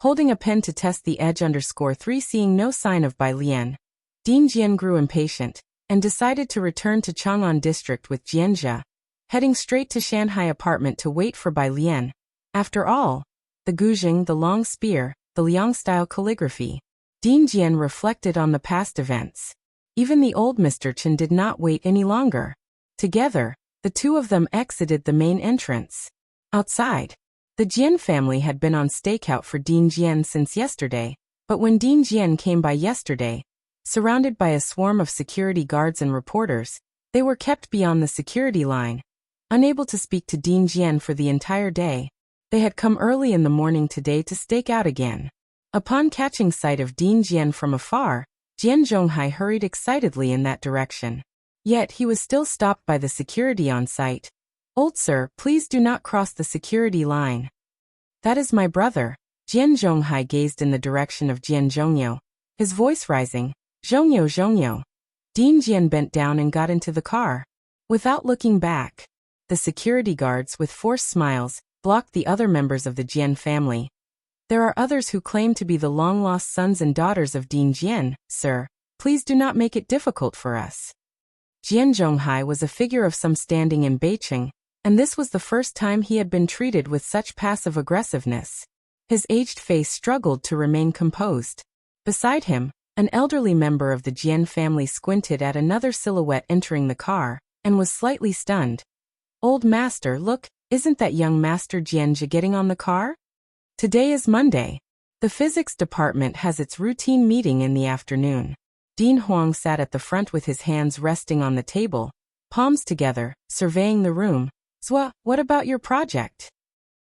Holding a pen to test the edge _3. Seeing no sign of Bai Lian, Ding Jian grew impatient and decided to return to Chang'an district with Jianjia, heading straight to Shanghai apartment to wait for Bai Lian. After all, the guzheng, the long spear, the Liang-style calligraphy. Ding Jian reflected on the past events. Even the old Mr. Chen did not wait any longer. Together, the two of them exited the main entrance. Outside, the Jian family had been on stakeout for Ding Jian since yesterday, but when Ding Jian came by yesterday, surrounded by a swarm of security guards and reporters, they were kept beyond the security line, unable to speak to Ding Jian for the entire day. They had come early in the morning today to stake out again. Upon catching sight of Ding Jian from afar, Jian Zhonghai hurried excitedly in that direction. Yet he was still stopped by the security on site. "Old sir, please do not cross the security line." "That is my brother." Jian Zhonghai gazed in the direction of Jian Zhongyo, his voice rising. "Zhongyo, Zhongyo." Ding Jian bent down and got into the car. Without looking back, the security guards, with forced smiles, blocked the other members of the Jian family. "There are others who claim to be the long-lost sons and daughters of Ding Jian, sir. Please do not make it difficult for us." Jian Zhonghai was a figure of some standing in Beijing, and this was the first time he had been treated with such passive aggressiveness. His aged face struggled to remain composed. Beside him, an elderly member of the Jian family squinted at another silhouette entering the car, and was slightly stunned. "Old master, look, isn't that young Master Jianjia getting on the car? Today is Monday. The physics department has its routine meeting in the afternoon." Din Huang sat at the front with his hands resting on the table, palms together, surveying the room. "Zhua, what about your project?"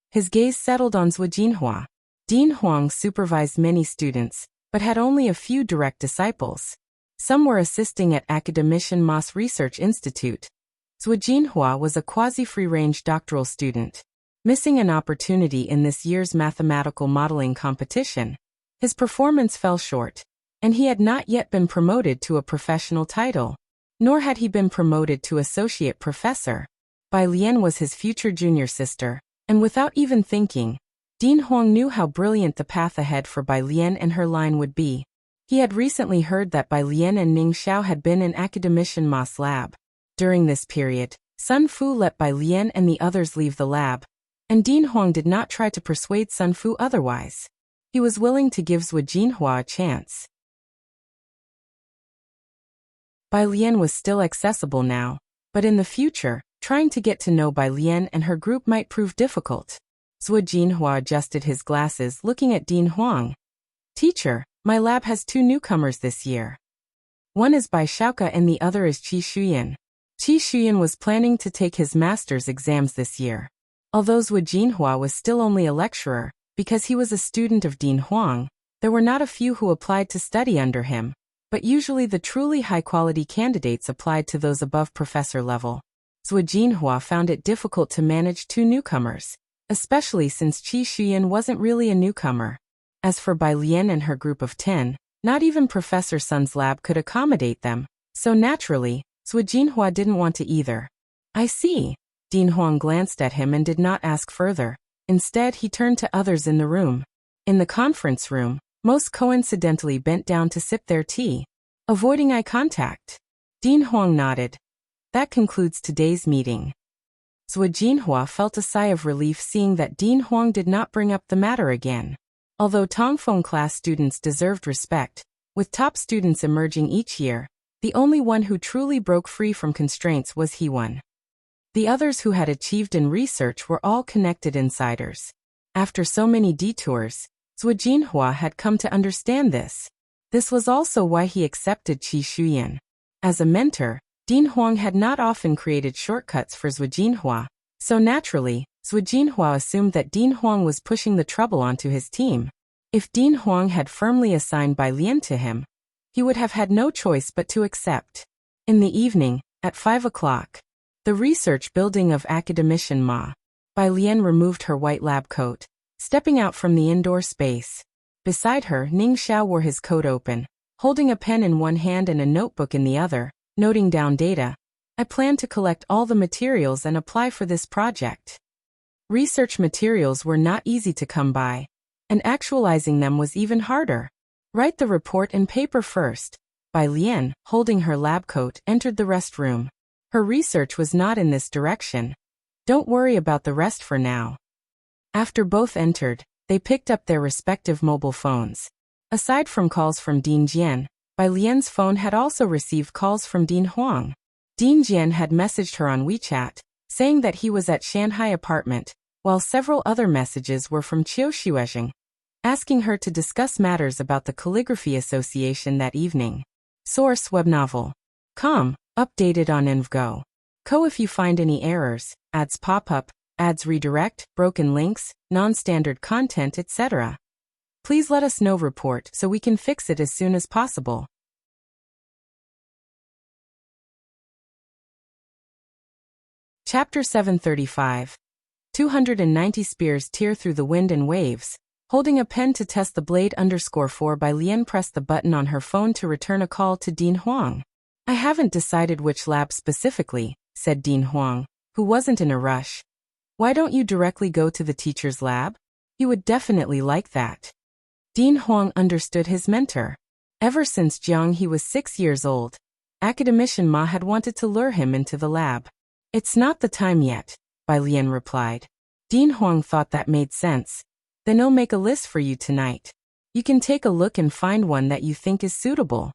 His gaze settled on Zhua Jinhua. Din Huang supervised many students, but had only a few direct disciples. Some were assisting at Academician Mas Research Institute. Zhua Jinhua was a quasi-free-range doctoral student. Missing an opportunity in this year's mathematical modeling competition, his performance fell short, and he had not yet been promoted to a professional title, nor had he been promoted to associate professor. Bai Lian was his future junior sister, and without even thinking, Din Huang knew how brilliant the path ahead for Bai Lian and her line would be. He had recently heard that Bai Lian and Ning Xiao had been in Academician Mas lab. During this period, Sun Fu let Bai Lian and the others leave the lab, and Din Huang did not try to persuade Sun Fu otherwise. He was willing to give Zhua Jinhua a chance. Bai Lian was still accessible now, but in the future, trying to get to know Bai Lian and her group might prove difficult. Zhua Jinhua adjusted his glasses, looking at Din Huang. "Teacher, my lab has two newcomers this year. One is Bai Shaoka and the other is Qi Shuyan." Qi Shuyan was planning to take his master's exams this year. Although Zhua Jinhua was still only a lecturer, because he was a student of Din Huang, there were not a few who applied to study under him, but usually the truly high-quality candidates applied to those above professor level. Zhua Jinhua found it difficult to manage two newcomers, especially since Qi Shuyan wasn't really a newcomer. As for Bai Lian and her group of 10, not even Professor Sun's lab could accommodate them, so naturally, Zhua Jinhua didn't want to either. "I see." Din Huang glanced at him and did not ask further. Instead, he turned to others in the room. In the conference room, most coincidentally bent down to sip their tea, avoiding eye contact. Din Huang nodded. "That concludes today's meeting." Zhua Jinhua felt a sigh of relief seeing that Din Huang did not bring up the matter again. Although Tongfeng class students deserved respect, with top students emerging each year, the only one who truly broke free from constraints was he one. The others who had achieved in research were all connected insiders. After so many detours, Zhua Jinhua had come to understand this. This was also why he accepted Qi Shuyan. As a mentor, Din Huang had not often created shortcuts for Zhua Jinhua, so naturally, Zhua Jinhua assumed that Din Huang was pushing the trouble onto his team. If Din Huang had firmly assigned Bai Lian to him, he would have had no choice but to accept. In the evening, at 5 o'clock, the research building of Academician Ma, Bai Lian removed her white lab coat, stepping out from the indoor space. Beside her, Ning Xiao wore his coat open, holding a pen in one hand and a notebook in the other, noting down data. "I plan to collect all the materials and apply for this project." Research materials were not easy to come by, and actualizing them was even harder. "Write the report in paper first. Bai Lian, holding her lab coat, entered the restroom. Her research was not in this direction. Don't worry about the rest for now. After both entered, they picked up their respective mobile phones. Aside from calls from Dean Jian, Bai Lian's phone had also received calls from Dean Huang. Dean Jian had messaged her on WeChat, saying that he was at Shanghai apartment, while several other messages were from Qiu Xuezheng, asking her to discuss matters about the Calligraphy Association that evening. Source web novel. Com. Updated on InvGo. Co. If you find any errors, ads pop up, ads redirect, broken links, non-standard content, etc. Please let us know report so we can fix it as soon as possible. Chapter 735. 290 spears tear through the wind and waves. Holding a pen to test the blade _4 Bai Lian pressed the button on her phone to return a call to Dean Huang. I haven't decided which lab specifically, said Dean Huang, who wasn't in a rush. Why don't you directly go to the teacher's lab? He would definitely like that. Dean Huang understood his mentor. Ever since Jiang he was 6 years old, academician Ma had wanted to lure him into the lab. It's not the time yet, Bai Lian replied. Dean Huang thought that made sense. Then I'll make a list for you tonight. You can take a look and find one that you think is suitable.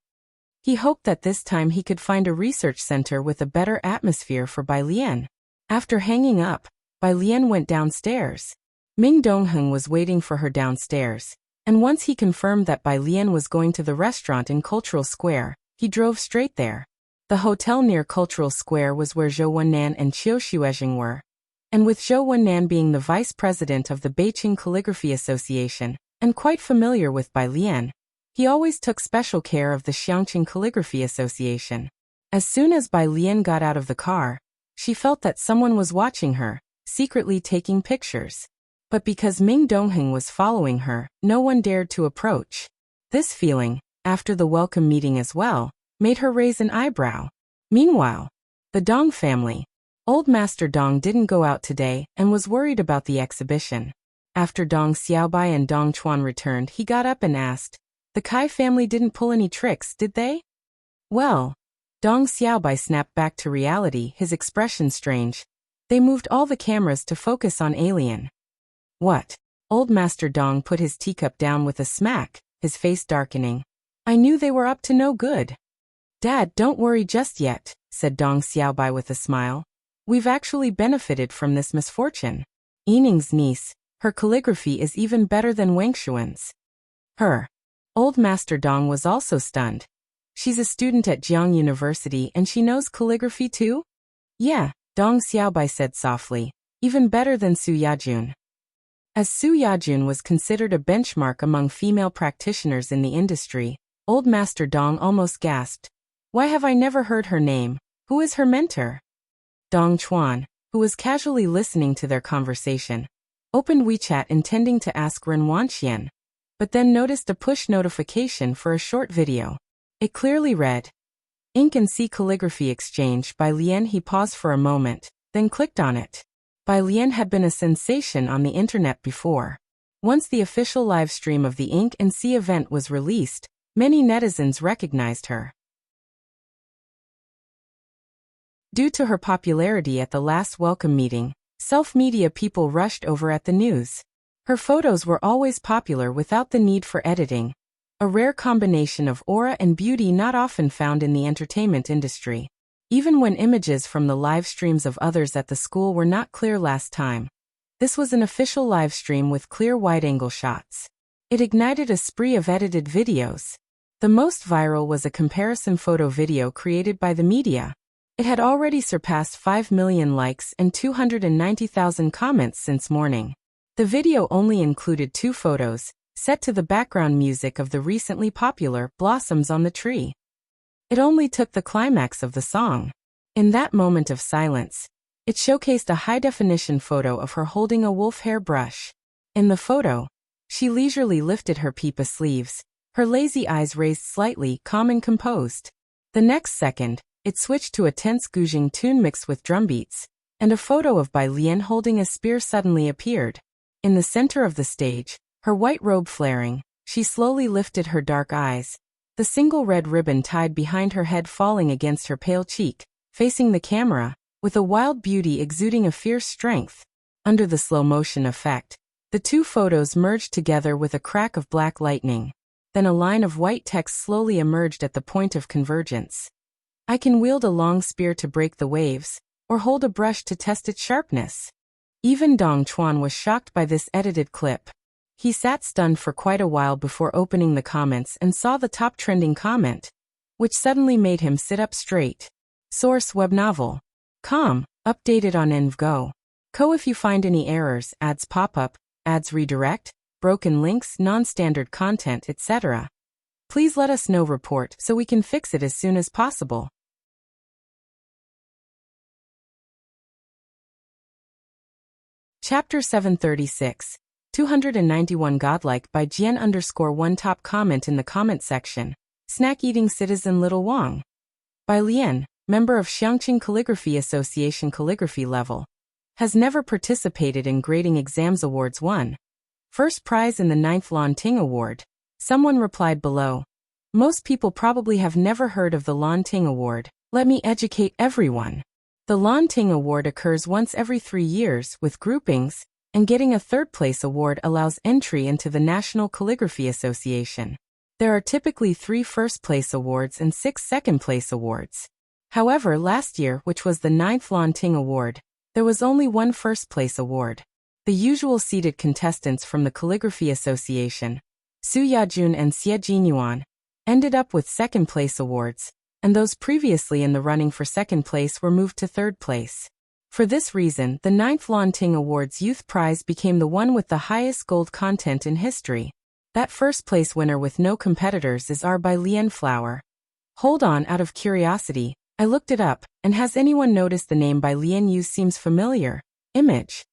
He hoped that this time he could find a research center with a better atmosphere for Bai Lian. After hanging up, Bai Lian went downstairs. Ming Dongheng was waiting for her downstairs, and once he confirmed that Bai Lian was going to the restaurant in Cultural Square, he drove straight there. The hotel near Cultural Square was where Zhou Wennan and Qiu Xuezheng were. And with Zhou Wennan being the vice president of the Beijing Calligraphy Association, and quite familiar with Bai Lian, he always took special care of the Xiangqing Calligraphy Association. As soon as Bai Lian got out of the car, she felt that someone was watching her, secretly taking pictures. But because Ming Dongheng was following her, no one dared to approach. This feeling, after the welcome meeting as well, made her raise an eyebrow. Meanwhile, the Dong family. Old Master Dong didn't go out today and was worried about the exhibition. After Dong Xiaobai and Dong Chuan returned, he got up and asked, "The Kai family didn't pull any tricks, did they?" Well, Dong Xiaobai snapped back to reality, his expression strange. They moved all the cameras to focus on Alien. What? Old Master Dong put his teacup down with a smack, his face darkening. I knew they were up to no good. Dad, don't worry just yet, said Dong Xiaobai with a smile. We've actually benefited from this misfortune. Yining's niece, her calligraphy is even better than Wangshuan's. Her. Old Master Dong was also stunned. She's a student at Jiang University and she knows calligraphy too? Yeah, Dong Xiaobai said softly. Even better than Su Yajun. As Su Yajun was considered a benchmark among female practitioners in the industry, Old Master Dong almost gasped. Why have I never heard her name? Who is her mentor? Dong Chuan, who was casually listening to their conversation, opened WeChat intending to ask Ren Wanxian, but then noticed a push notification for a short video. It clearly read, Ink and See Calligraphy Exchange by Lian. He paused for a moment, then clicked on it. Bai Lian had been a sensation on the internet before. Once the official live stream of the Ink and See event was released, many netizens recognized her. Due to her popularity at the last welcome meeting, self-media people rushed over at the news. Her photos were always popular without the need for editing, a rare combination of aura and beauty not often found in the entertainment industry. Even when images from the live streams of others at the school were not clear last time, this was an official live stream with clear wide-angle shots. It ignited a spree of edited videos. The most viral was a comparison photo video created by the media. It had already surpassed 5 million likes and 290,000 comments since morning. The video only included 2 photos, set to the background music of the recently popular Blossoms on the Tree. It only took the climax of the song. In that moment of silence, it showcased a high-definition photo of her holding a wolf hair brush. In the photo, she leisurely lifted her pipa sleeves, her lazy eyes raised slightly, calm and composed. The next second, it switched to a tense Guzheng tune mixed with drumbeats, and a photo of Bai Lian holding a spear suddenly appeared. In the center of the stage, her white robe flaring, she slowly lifted her dark eyes. the single red ribbon tied behind her head falling against her pale cheek, facing the camera, with a wild beauty exuding a fierce strength. Under the slow-motion effect, the two photos merged together with a crack of black lightning. Then a line of white text slowly emerged at the point of convergence. I can wield a long spear to break the waves, or hold a brush to test its sharpness. Even Dong Chuan was shocked by this edited clip. He sat stunned for quite a while before opening the comments and saw the top trending comment, which suddenly made him sit up straight. Source: web novel. Com. Updated on NVGO. If you find any errors, ads pop up, ads redirect, broken links, non-standard content, etc., please let us know. Report so we can fix it as soon as possible. Chapter 736. 291 Godlike by Jian_1. Top comment in the comment section. Snack-eating citizen Little Wang. By Lian, member of Xiangqing Calligraphy Association. Calligraphy level. Has never participated in grading exams. Awards won. First prize in the 9th Lan Ting Award. Someone replied below. Most people probably have never heard of the Lan Ting Award. Let me educate everyone. The Lan Ting Award occurs once every 3 years with groupings, and getting a third-place award allows entry into the National Calligraphy Association. There are typically 3 first-place awards and 6 second-place awards. However, last year, which was the 9th Lan Ting Award, there was only 1 first-place award. The usual seeded contestants from the Calligraphy Association, Su Yajun and Xie Jinyuan, ended up with second-place awards, and those previously in the running for second place were moved to third place. For this reason, the 9th Lan Ting Awards Youth Prize became the one with the highest gold content in history. That first-place winner with no competitors is R by Lian Flower. Hold on, out of curiosity, I looked it up, and has anyone noticed the name by Lian Yu seems familiar? Image.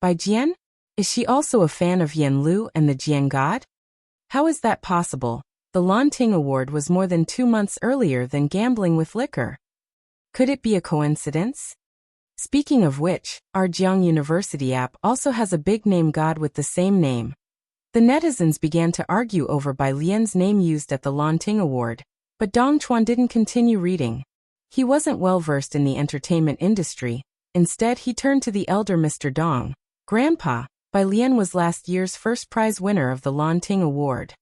By Jian? Is she also a fan of Yan Lu and the Jian God? How is that possible? The Lan Ting Award was more than 2 months earlier than gambling with liquor. Could it be a coincidence? Speaking of which, our Jiang University app also has a big-name god with the same name. The netizens began to argue over Bai Lian's name used at the Lan Ting Award, but Dong Chuan didn't continue reading. He wasn't well-versed in the entertainment industry. Instead, he turned to the elder Mr. Dong. Grandpa, Bai Lian was last year's first prize winner of the Lan Ting Award.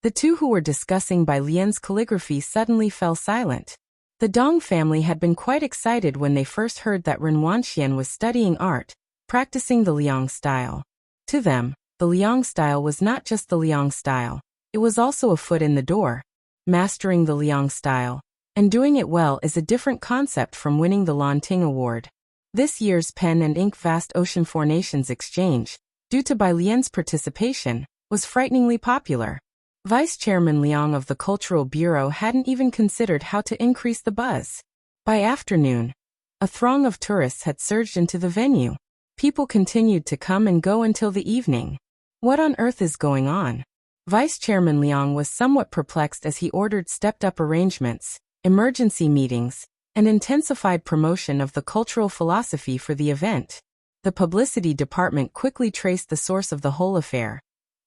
The two who were discussing Bai Lian's calligraphy suddenly fell silent. The Dong family had been quite excited when they first heard that Ren Wanxian was studying art, practicing the Liang style. To them, the Liang style was not just the Liang style, it was also a foot in the door. Mastering the Liang style, and doing it well, is a different concept from winning the Lan Ting Award. This year's Pen and Ink Vast Ocean Four Nations exchange, due to Bai Lian's participation, was frighteningly popular. Vice Chairman Liang of the Cultural Bureau hadn't even considered how to increase the buzz. By afternoon, a throng of tourists had surged into the venue. People continued to come and go until the evening. What on earth is going on? Vice Chairman Liang was somewhat perplexed as he ordered stepped-up arrangements, emergency meetings, and intensified promotion of the cultural philosophy for the event. The publicity department quickly traced the source of the whole affair.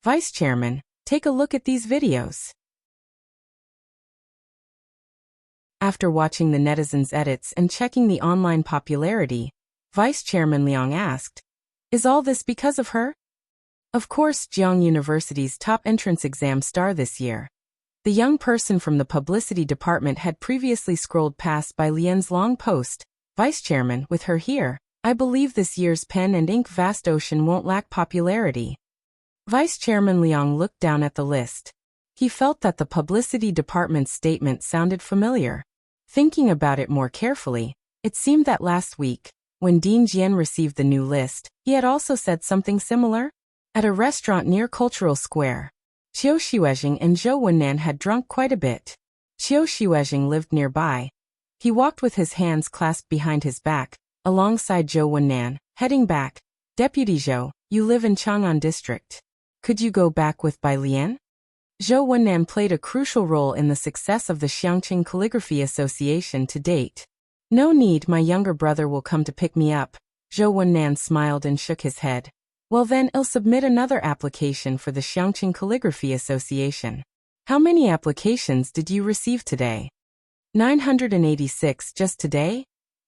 Vice Chairman, take a look at these videos. After watching the netizens' edits and checking the online popularity, Vice Chairman Liang asked, "Is all this because of her?" Of course, Jiang University's top entrance exam star this year. The young person from the publicity department had previously scrolled past Bai Lian's long post. Vice Chairman, with her here, I believe this year's Pen and Ink Vast Ocean won't lack popularity. Vice Chairman Liang looked down at the list. He felt that the publicity department's statement sounded familiar. Thinking about it more carefully, it seemed that last week, when Dean Jian received the new list, he had also said something similar. At a restaurant near Cultural Square, Qiu Shiwezhing and Zhou Wennan had drunk quite a bit. Qiu Shiwezhing lived nearby. He walked with his hands clasped behind his back, alongside Zhou Wennan, heading back. Deputy Zhou, you live in Chang'an District. Could you go back with Bai Lian? Zhou Wennan played a crucial role in the success of the Xiangqing Calligraphy Association to date. No need, my younger brother will come to pick me up. Zhou Wennan smiled and shook his head. Well then, I'll submit another application for the Xiangqing Calligraphy Association. How many applications did you receive today? 986 just today?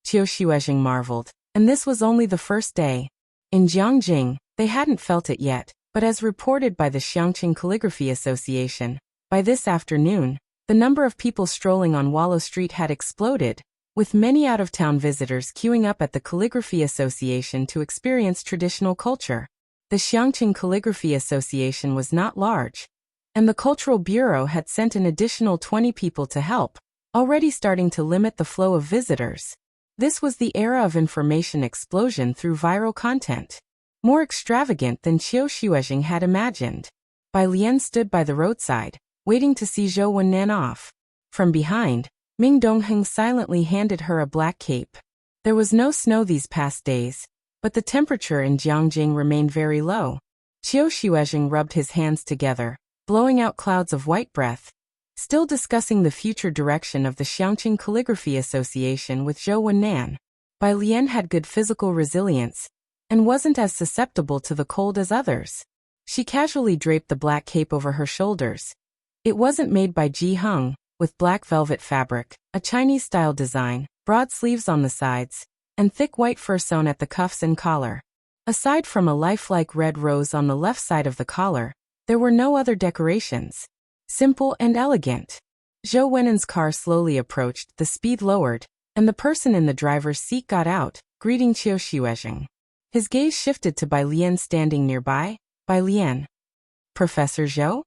Qiu Xuezheng marveled. And this was only the first day. In Jiangjing, they hadn't felt it yet, but as reported by the Xiangqing Calligraphy Association, by this afternoon, the number of people strolling on Wallow Street had exploded, with many out-of-town visitors queuing up at the Calligraphy Association to experience traditional culture. The Xiangqing Calligraphy Association was not large, and the Cultural Bureau had sent an additional 20 people to help, already starting to limit the flow of visitors. This was the era of information explosion through viral content. More extravagant than Qiu Xuezheng had imagined. Bai Lian stood by the roadside, waiting to see Zhou Wennan off. From behind, Ming Dongheng silently handed her a black cape. There was no snow these past days, but the temperature in Jiangjing remained very low. Qiu Xuezheng rubbed his hands together, blowing out clouds of white breath, still discussing the future direction of the Xiangqing Calligraphy Association with Zhou Wennan. Bai Lian had good physical resilience, and wasn't as susceptible to the cold as others. She casually draped the black cape over her shoulders. It wasn't made by Ji Heng, with black velvet fabric, a Chinese-style design, broad sleeves on the sides, and thick white fur sewn at the cuffs and collar. Aside from a lifelike red rose on the left side of the collar, there were no other decorations. Simple and elegant. Zhou Wennan's car slowly approached, the speed lowered, and the person in the driver's seat got out, greeting Qiu Xuezheng. His gaze shifted to Bai Lian standing nearby. Bai Lian. Professor Zhou?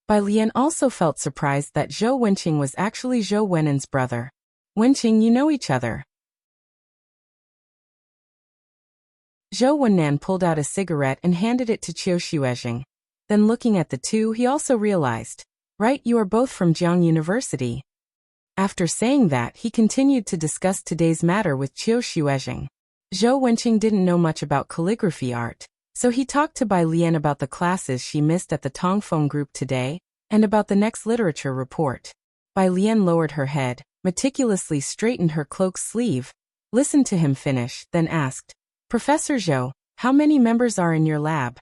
Bai Lian also felt surprised that Zhou Wenqing was actually Zhou Wennan's brother. Wenqing, you know each other. Zhou Wennan pulled out a cigarette and handed it to Qiu Xuezheng. Then looking at the two, he also realized. Right, you are both from Jiang University. After saying that, he continued to discuss today's matter with Qiu Xuezheng. Zhou Wenqing didn't know much about calligraphy art, so he talked to Bai Lian about the classes she missed at the Tongfeng group today, and about the next literature report. Bai Lian lowered her head, meticulously straightened her cloak's sleeve, listened to him finish, then asked, Professor Zhou, how many members are in your lab?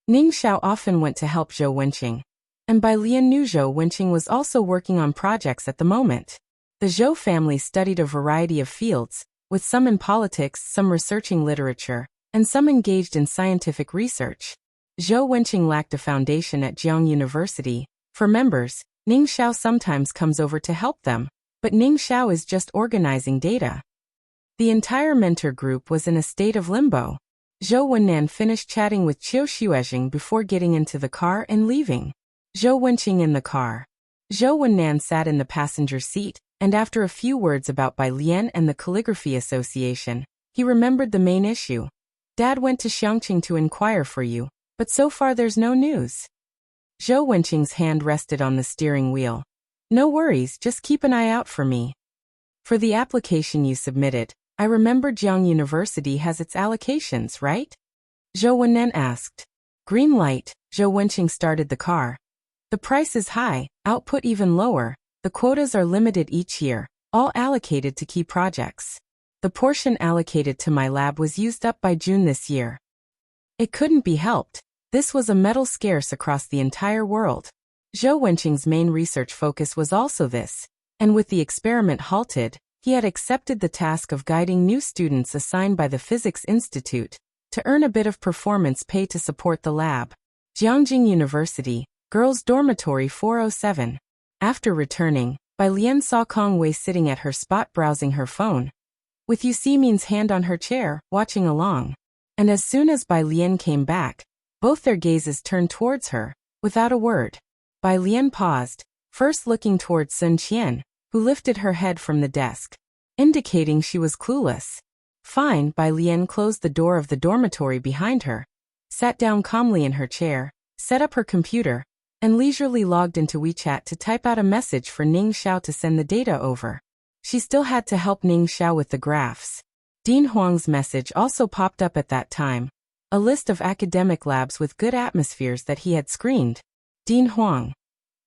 Ning Xiao often went to help Zhou Wenqing, and Bai Lian knew Zhou Wenqing was also working on projects at the moment. The Zhou family studied a variety of fields, with some in politics, some researching literature, and some engaged in scientific research. Zhou Wenqing lacked a foundation at Jiang University. For members, Ning Xiao sometimes comes over to help them, but Ning Xiao is just organizing data. The entire mentor group was in a state of limbo. Zhou Wennan finished chatting with Qiu Xuezheng before getting into the car and leaving. Zhou Wenqing in the car. Zhou Wennan sat in the passenger seat, and after a few words about Bai Lian and the Calligraphy Association, he remembered the main issue. Dad went to Xiangqing to inquire for you, but so far there's no news. Zhou Wenqing's hand rested on the steering wheel. No worries, just keep an eye out for me. For the application you submitted, I remember Jiang University has its allocations, right? Zhou Wennan asked. Green light. Zhou Wenqing started the car. The price is high, output even lower. The quotas are limited each year, all allocated to key projects. The portion allocated to my lab was used up by June this year. It couldn't be helped. This was a metal scarce across the entire world. Zhou Wenqing's main research focus was also this, and with the experiment halted, he had accepted the task of guiding new students assigned by the Physics Institute to earn a bit of performance pay to support the lab. Jiangjing University, Girls' Dormitory 407. After returning, Bai Lian saw Kong Wei sitting at her spot browsing her phone, with Yu Ximin's hand on her chair, watching along. And as soon as Bai Lian came back, both their gazes turned towards her, without a word. Bai Lian paused, first looking towards Sun Qian, who lifted her head from the desk, indicating she was clueless. Fine, Bai Lian closed the door of the dormitory behind her, sat down calmly in her chair, set up her computer, and leisurely logged into WeChat to type out a message for Ning Xiao to send the data over. She still had to help Ning Xiao with the graphs. Dean Huang's message also popped up at that time, a list of academic labs with good atmospheres that he had screened. Dean Huang.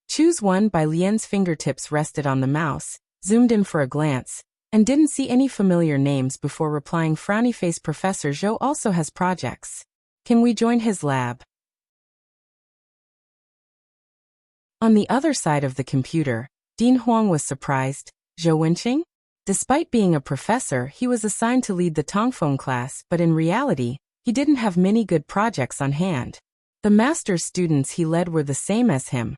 Choose one. Bai Lian's fingertips rested on the mouse, zoomed in for a glance, and didn't see any familiar names before replying frowny face. Professor Zhou also has projects. Can we join his lab? On the other side of the computer, Dean Huang was surprised. Zhou Wenqing? Despite being a professor, he was assigned to lead the Tongfeng class, but in reality, he didn't have many good projects on hand. The master's students he led were the same as him.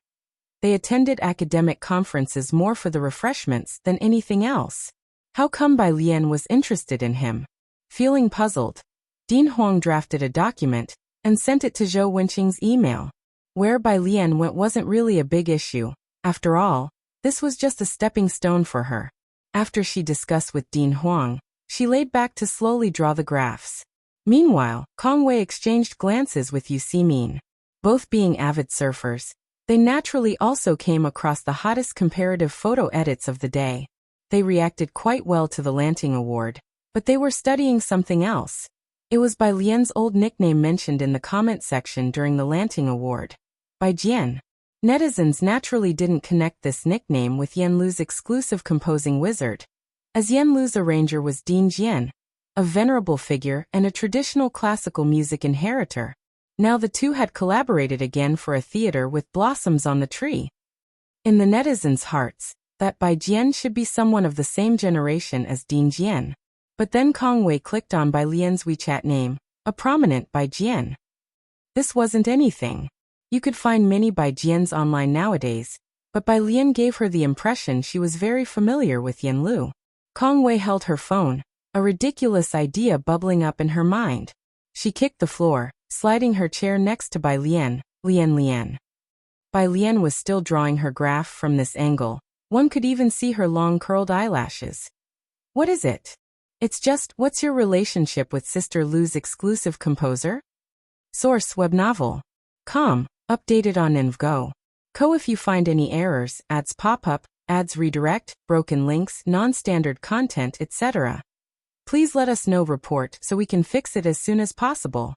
They attended academic conferences more for the refreshments than anything else. How come Bai Lian was interested in him? Feeling puzzled, Dean Huang drafted a document and sent it to Zhou Wenqing's email. Where Bai Lian went wasn't really a big issue. After all, this was just a stepping stone for her. After she discussed with Dean Huang, she laid back to slowly draw the graphs. Meanwhile, Kong Wei exchanged glances with Yu Simin. Both being avid surfers, they naturally also came across the hottest comparative photo edits of the day. They reacted quite well to the Lanting Award, but they were studying something else. It was Bai Lian's old nickname mentioned in the comment section during the Lanting Award. Bai Jian. Netizens naturally didn't connect this nickname with Yan Lu's exclusive composing wizard, as Yan Lu's arranger was Dean Jian, a venerable figure and a traditional classical music inheritor. Now the two had collaborated again for a theater with blossoms on the tree. In the netizens' hearts, that Bai Jian should be someone of the same generation as Dean Jian. But then Kong Wei clicked on Bai Lian's WeChat name, a prominent Bai Jian. This wasn't anything. You could find many Bai Jians online nowadays, but Bai Lian gave her the impression she was very familiar with Yan Lu. Kong Wei held her phone, a ridiculous idea bubbling up in her mind. She kicked the floor, sliding her chair next to Bai Lian. Lian. Bai Lian was still drawing her graph from this angle. One could even see her long curled eyelashes. What is it? It's just, what's your relationship with Sister Lu's exclusive composer? Source web novel. Com. Updated on InvGo. If you find any errors, ads pop up, ads redirect, broken links, non-standard content, etc. Please let us know report so we can fix it as soon as possible.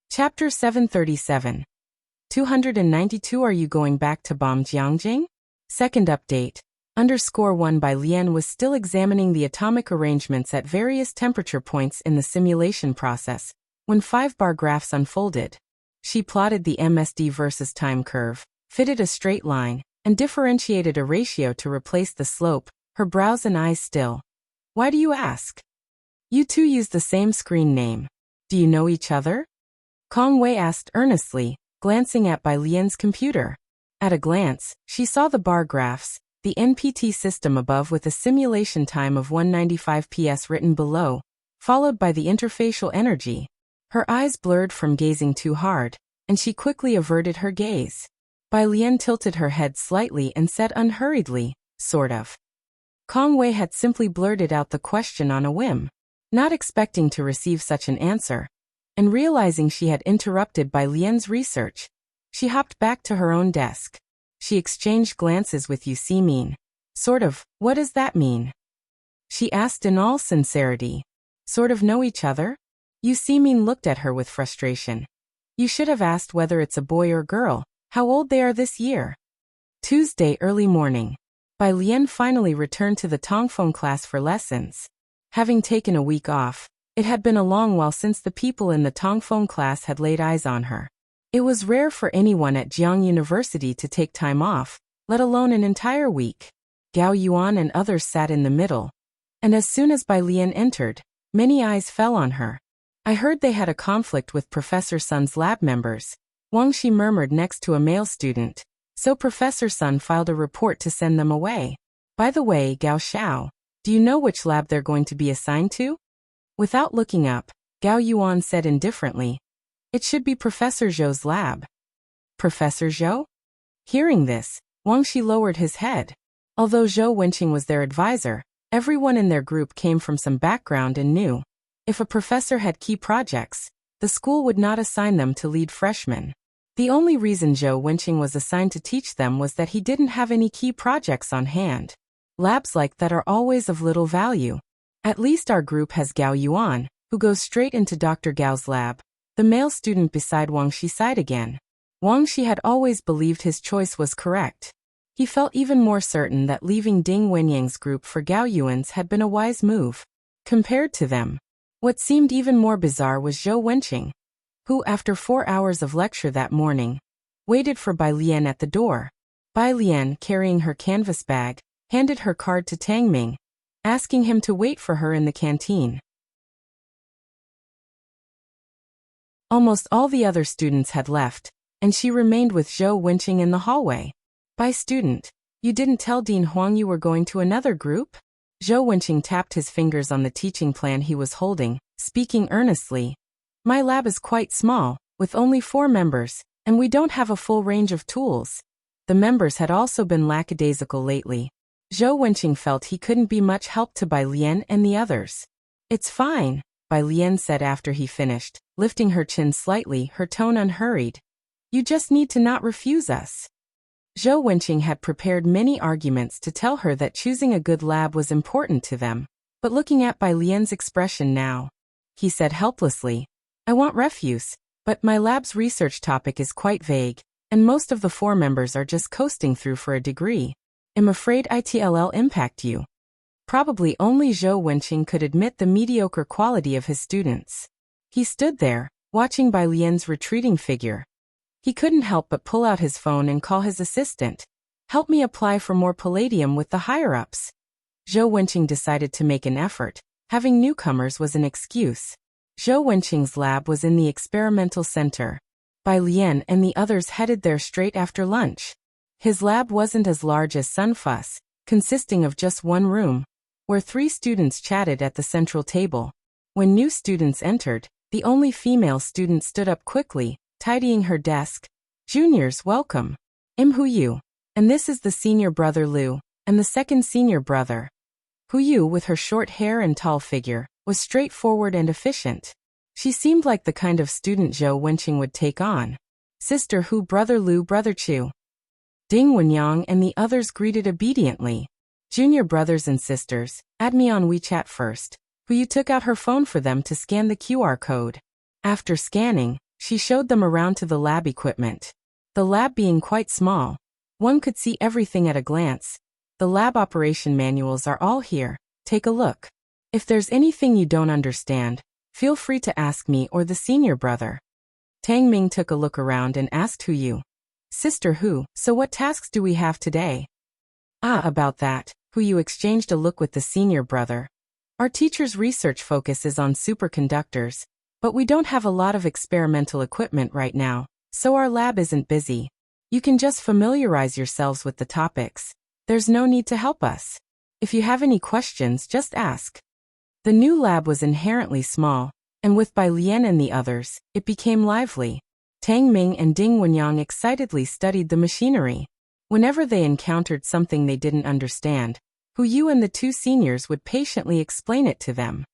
Chapter 737. 292 Are you going back to Bamjiangjing? Second update. _1 Bai Lian was still examining the atomic arrangements at various temperature points in the simulation process, when 5-bar graphs unfolded. She plotted the MSD versus time curve, fitted a straight line, and differentiated a ratio to replace the slope, her brows and eyes still. Why do you ask? You two use the same screen name. Do you know each other? Kong Wei asked earnestly, glancing at Bai Lian's computer. At a glance, she saw the bar graphs, the NPT system above with a simulation time of 195 ps written below, followed by the interfacial energy. Her eyes blurred from gazing too hard, and she quickly averted her gaze. Bai Lian tilted her head slightly and said unhurriedly, sort of. Kong Wei had simply blurted out the question on a whim, not expecting to receive such an answer, and realizing she had interrupted Bai Lian's research. She hopped back to her own desk. She exchanged glances with Yu Simin. Sort of, what does that mean? She asked in all sincerity. Sort of know each other? Yu Simin looked at her with frustration. You should have asked whether it's a boy or girl, how old they are this year. Tuesday early morning. Bai Lian finally returned to the Tongfeng class for lessons. Having taken a week off, it had been a long while since the people in the Tongfeng class had laid eyes on her. It was rare for anyone at Jiang University to take time off, let alone an entire week. Gao Yuan and others sat in the middle, and as soon as Bai Lian entered, many eyes fell on her. I heard they had a conflict with Professor Sun's lab members. Wang Shi murmured next to a male student, so Professor Sun filed a report to send them away. By the way, Gao Xiao, do you know which lab they're going to be assigned to? Without looking up, Gao Yuan said indifferently, it should be Professor Zhou's lab. Professor Zhou? Hearing this, Wang Shi lowered his head. Although Zhou Wenqing was their advisor, everyone in their group came from some background and knew. If a professor had key projects, the school would not assign them to lead freshmen. The only reason Zhou Wenqing was assigned to teach them was that he didn't have any key projects on hand. Labs like that are always of little value. At least our group has Gao Yuan, who goes straight into Dr. Gao's lab. The male student beside Wang Shi sighed again. Wang Shi had always believed his choice was correct. He felt even more certain that leaving Ding Wenyang's group for Gao Yuan's had been a wise move. Compared to them, What seemed even more bizarre was Zhou Wenqing, who, after 4 hours of lecture that morning, waited for Bai Lian at the door. Bai Lian, carrying her canvas bag, handed her card to Tang Ming, asking him to wait for her in the canteen. Almost all the other students had left, and she remained with Zhou Wenqing in the hallway. Bai student, you didn't tell Dean Huang you were going to another group? Zhou Wenqing tapped his fingers on the teaching plan he was holding, speaking earnestly. My lab is quite small, with only 4 members, and we don't have a full range of tools. The members had also been lackadaisical lately. Zhou Wenqing felt he couldn't be much help to Bai Lian and the others. It's fine, Bai Lian said after he finished, lifting her chin slightly, her tone unhurried. You just need to not refuse us. Zhou Wenqing had prepared many arguments to tell her that choosing a good lab was important to them, but looking at Bai Lian's expression now, he said helplessly, I want refuse, but my lab's research topic is quite vague, and most of the 4 members are just coasting through for a degree. I'm afraid it'll impact you. Probably only Zhou Wenqing could admit the mediocre quality of his students. He stood there, watching Bai Lian's retreating figure. He couldn't help but pull out his phone and call his assistant. Help me apply for more palladium with the higher-ups. Zhou Wenqing decided to make an effort. Having newcomers was an excuse. Zhou Wenqing's lab was in the experimental center. Bai Lian and the others headed there straight after lunch. His lab wasn't as large as Sunfuss, consisting of just 1 room, where 3 students chatted at the central table. When new students entered, the only female student stood up quickly, tidying her desk. Juniors, welcome. I'm Huyu, and this is the senior brother Lu, and the second senior brother. Huyu, with her short hair and tall figure, was straightforward and efficient. She seemed like the kind of student Zhou Wenqing would take on. Sister Hu, brother Lu, brother Chu. Ding Wenyang and the others greeted obediently. Junior brothers and sisters, add me on WeChat first. Huyu took out her phone for them to scan the QR code. After scanning, she showed them around to the lab equipment. The lab being quite small, one could see everything at a glance. The lab operation manuals are all here. Take a look. If there's anything you don't understand, feel free to ask me or the senior brother. Tang Ming took a look around and asked Huyu. Sister Hu, so what tasks do we have today? About that, Huyu exchanged a look with the senior brother. Our teacher's research focus is on superconductors, but we don't have a lot of experimental equipment right now, so our lab isn't busy. You can just familiarize yourselves with the topics. There's no need to help us. If you have any questions, just ask. The new lab was inherently small, and with Bai Lian and the others, it became lively. Tang Ming and Ding Wenyang excitedly studied the machinery. Whenever they encountered something they didn't understand, Huyu and the 2 seniors would patiently explain it to them.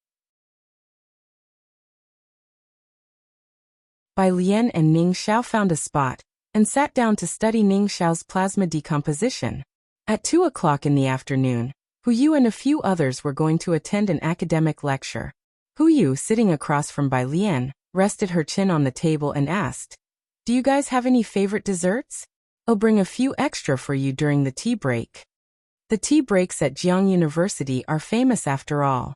Bai Lian and Ning Xiao found a spot and sat down to study Ning Xiao's plasma decomposition. At 2 o'clock in the afternoon, Huyu and a few others were going to attend an academic lecture. Huyu, sitting across from Bai Lian, rested her chin on the table and asked, Do you guys have any favorite desserts? I'll bring a few extra for you during the tea break. The tea breaks at Jiang University are famous after all.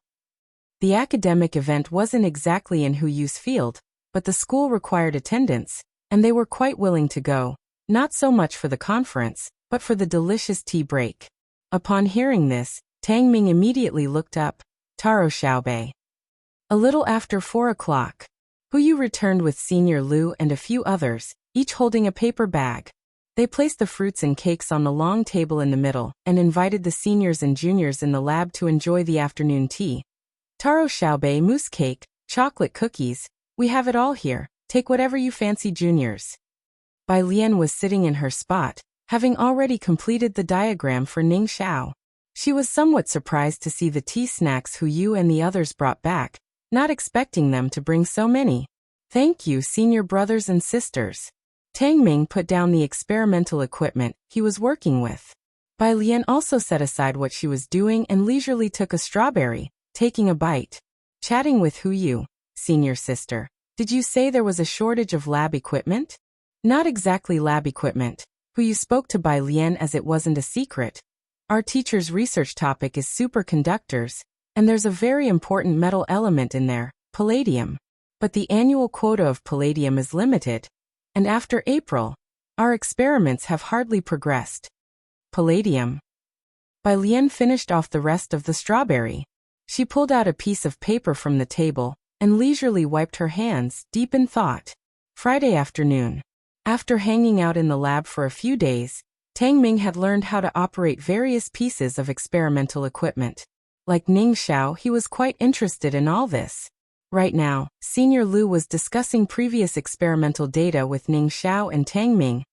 The academic event wasn't exactly in Huyu's field, but the school required attendance, and they were quite willing to go, not so much for the conference, but for the delicious tea break. Upon hearing this, Tang Ming immediately looked up. Taro Xiaobei. A little after 4 o'clock, Huyu returned with Senior Lu and a few others, each holding a paper bag. They placed the fruits and cakes on the long table in the middle and invited the seniors and juniors in the lab to enjoy the afternoon tea. Taro Xiaobei, mousse cake, chocolate cookies, we have it all here, take whatever you fancy, juniors. Bai Lian was sitting in her spot, having already completed the diagram for Ning Xiao. She was somewhat surprised to see the tea snacks Huyu and the others brought back, not expecting them to bring so many. Thank you, senior brothers and sisters. Tang Ming put down the experimental equipment he was working with. Bai Lian also set aside what she was doing and leisurely took a strawberry, taking a bite. Chatting with Huyu, senior sister, did you say there was a shortage of lab equipment? Not exactly lab equipment. Huyu spoke to Bai Lian as it wasn't a secret. Our teacher's research topic is superconductors, and there's a very important metal element in there, palladium. But the annual quota of palladium is limited, and after April, our experiments have hardly progressed. Palladium. Bai Lian finished off the rest of the strawberry. She pulled out a piece of paper from the table and leisurely wiped her hands, deep in thought. Friday afternoon. After hanging out in the lab for a few days, Tang Ming had learned how to operate various pieces of experimental equipment. Like Ning Xiao, he was quite interested in all this. Right now, Senior Lu was discussing previous experimental data with Ning Xiao and Tang Ming,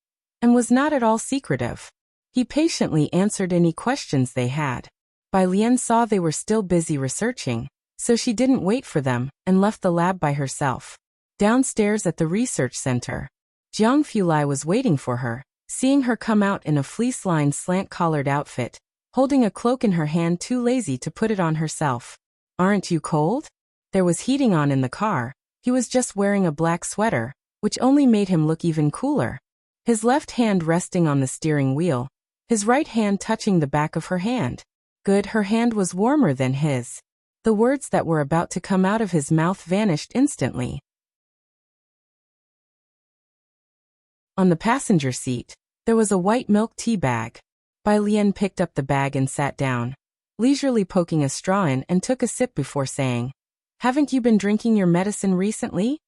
and was not at all secretive. He patiently answered any questions they had. Bai Lian saw they were still busy researching, so she didn't wait for them and left the lab by herself. Downstairs at the research center, Jiang Fulai was waiting for her, seeing her come out in a fleece-lined slant-collared outfit, holding a cloak in her hand, too lazy to put it on herself. "Aren't you cold?" There was heating on in the car. He was just wearing a black sweater, which only made him look even cooler. His left hand resting on the steering wheel, his right hand touching the back of her hand. Good, her hand was warmer than his. The words that were about to come out of his mouth vanished instantly. On the passenger seat, there was a white milk tea bag. Bai Lian picked up the bag and sat down, leisurely poking a straw in and took a sip before saying, "Haven't you been drinking your medicine recently?"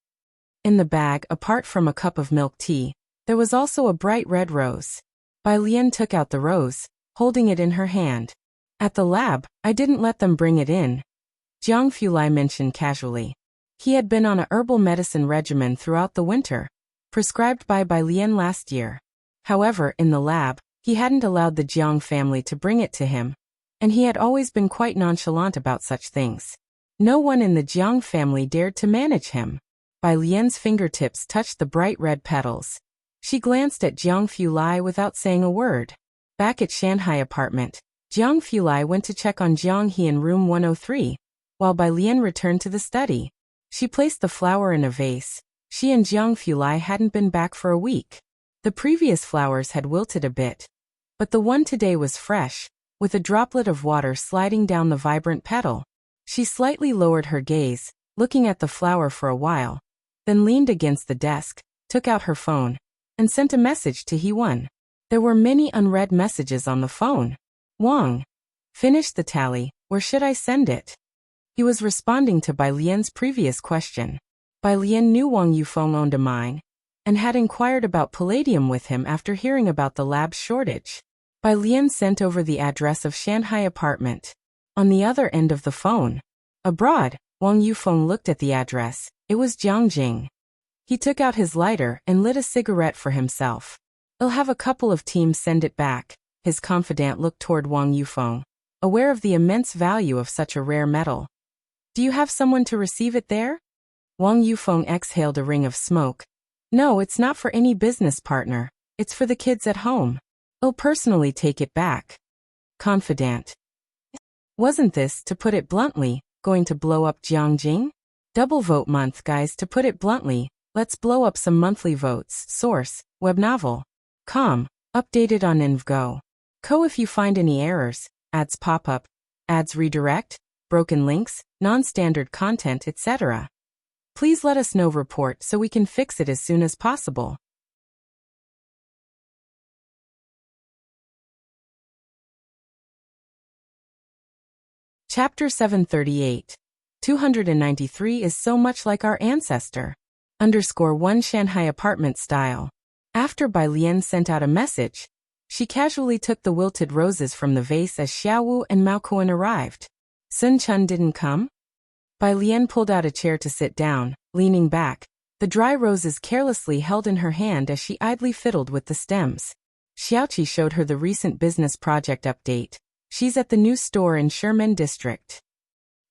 In the bag, apart from a cup of milk tea, there was also a bright red rose. Bai Lian took out the rose, holding it in her hand. "At the lab, I didn't let them bring it in," Jiang Fulai mentioned casually. He had been on a herbal medicine regimen throughout the winter, prescribed by Bai Lian last year. However, in the lab, he hadn't allowed the Jiang family to bring it to him, and he had always been quite nonchalant about such things. No one in the Jiang family dared to manage him. Bai Lian's fingertips touched the bright red petals. She glanced at Jiang Fulai without saying a word. Back at Shanghai apartment, Jiang Fulai went to check on Jiang He in room 103, while Bai Lian returned to the study. She placed the flower in a vase. She and Jiang Fulai hadn't been back for a week. The previous flowers had wilted a bit, but the one today was fresh, with a droplet of water sliding down the vibrant petal. She slightly lowered her gaze, looking at the flower for a while, then leaned against the desk, took out her phone, and sent a message to He-Wan. There were many unread messages on the phone. "Wang, finish the tally, where should I send it?" He was responding to Bai Lian's previous question. Bai Lian knew Wang Yufeng owned a mine, and had inquired about palladium with him after hearing about the lab's shortage. Bai Lian sent over the address of Shanghai apartment. On the other end of the phone, abroad, Wang Yufeng looked at the address. It was Jiangjing. He took out his lighter and lit a cigarette for himself. "I'll have a couple of teams send it back." His confidant looked toward Wang Yufeng, aware of the immense value of such a rare metal. "Do you have someone to receive it there?" Wang Yufeng exhaled a ring of smoke. "No, it's not for any business partner. It's for the kids at home. I'll personally take it back." Confidant. Wasn't this, to put it bluntly, going to blow up Jiangjing? Double vote month, guys. To put it bluntly, let's blow up some monthly votes. Source, web novel. Com. Updated on InvGo. Co. If you find any errors, ads pop up, ads redirect, broken links, non-standard content, etc., please let us know. Report so we can fix it as soon as possible. Chapter 738. 293 is so much like our ancestor. _1 Shanghai apartment style. After Bai Lian sent out a message, she casually took the wilted roses from the vase as Xiaowu and Mao Kuan arrived. Sun Chun didn't come? Bai Lian pulled out a chair to sit down, leaning back, the dry roses carelessly held in her hand as she idly fiddled with the stems. Xiaoqi showed her the recent business project update. She's at the new store in Sherman District.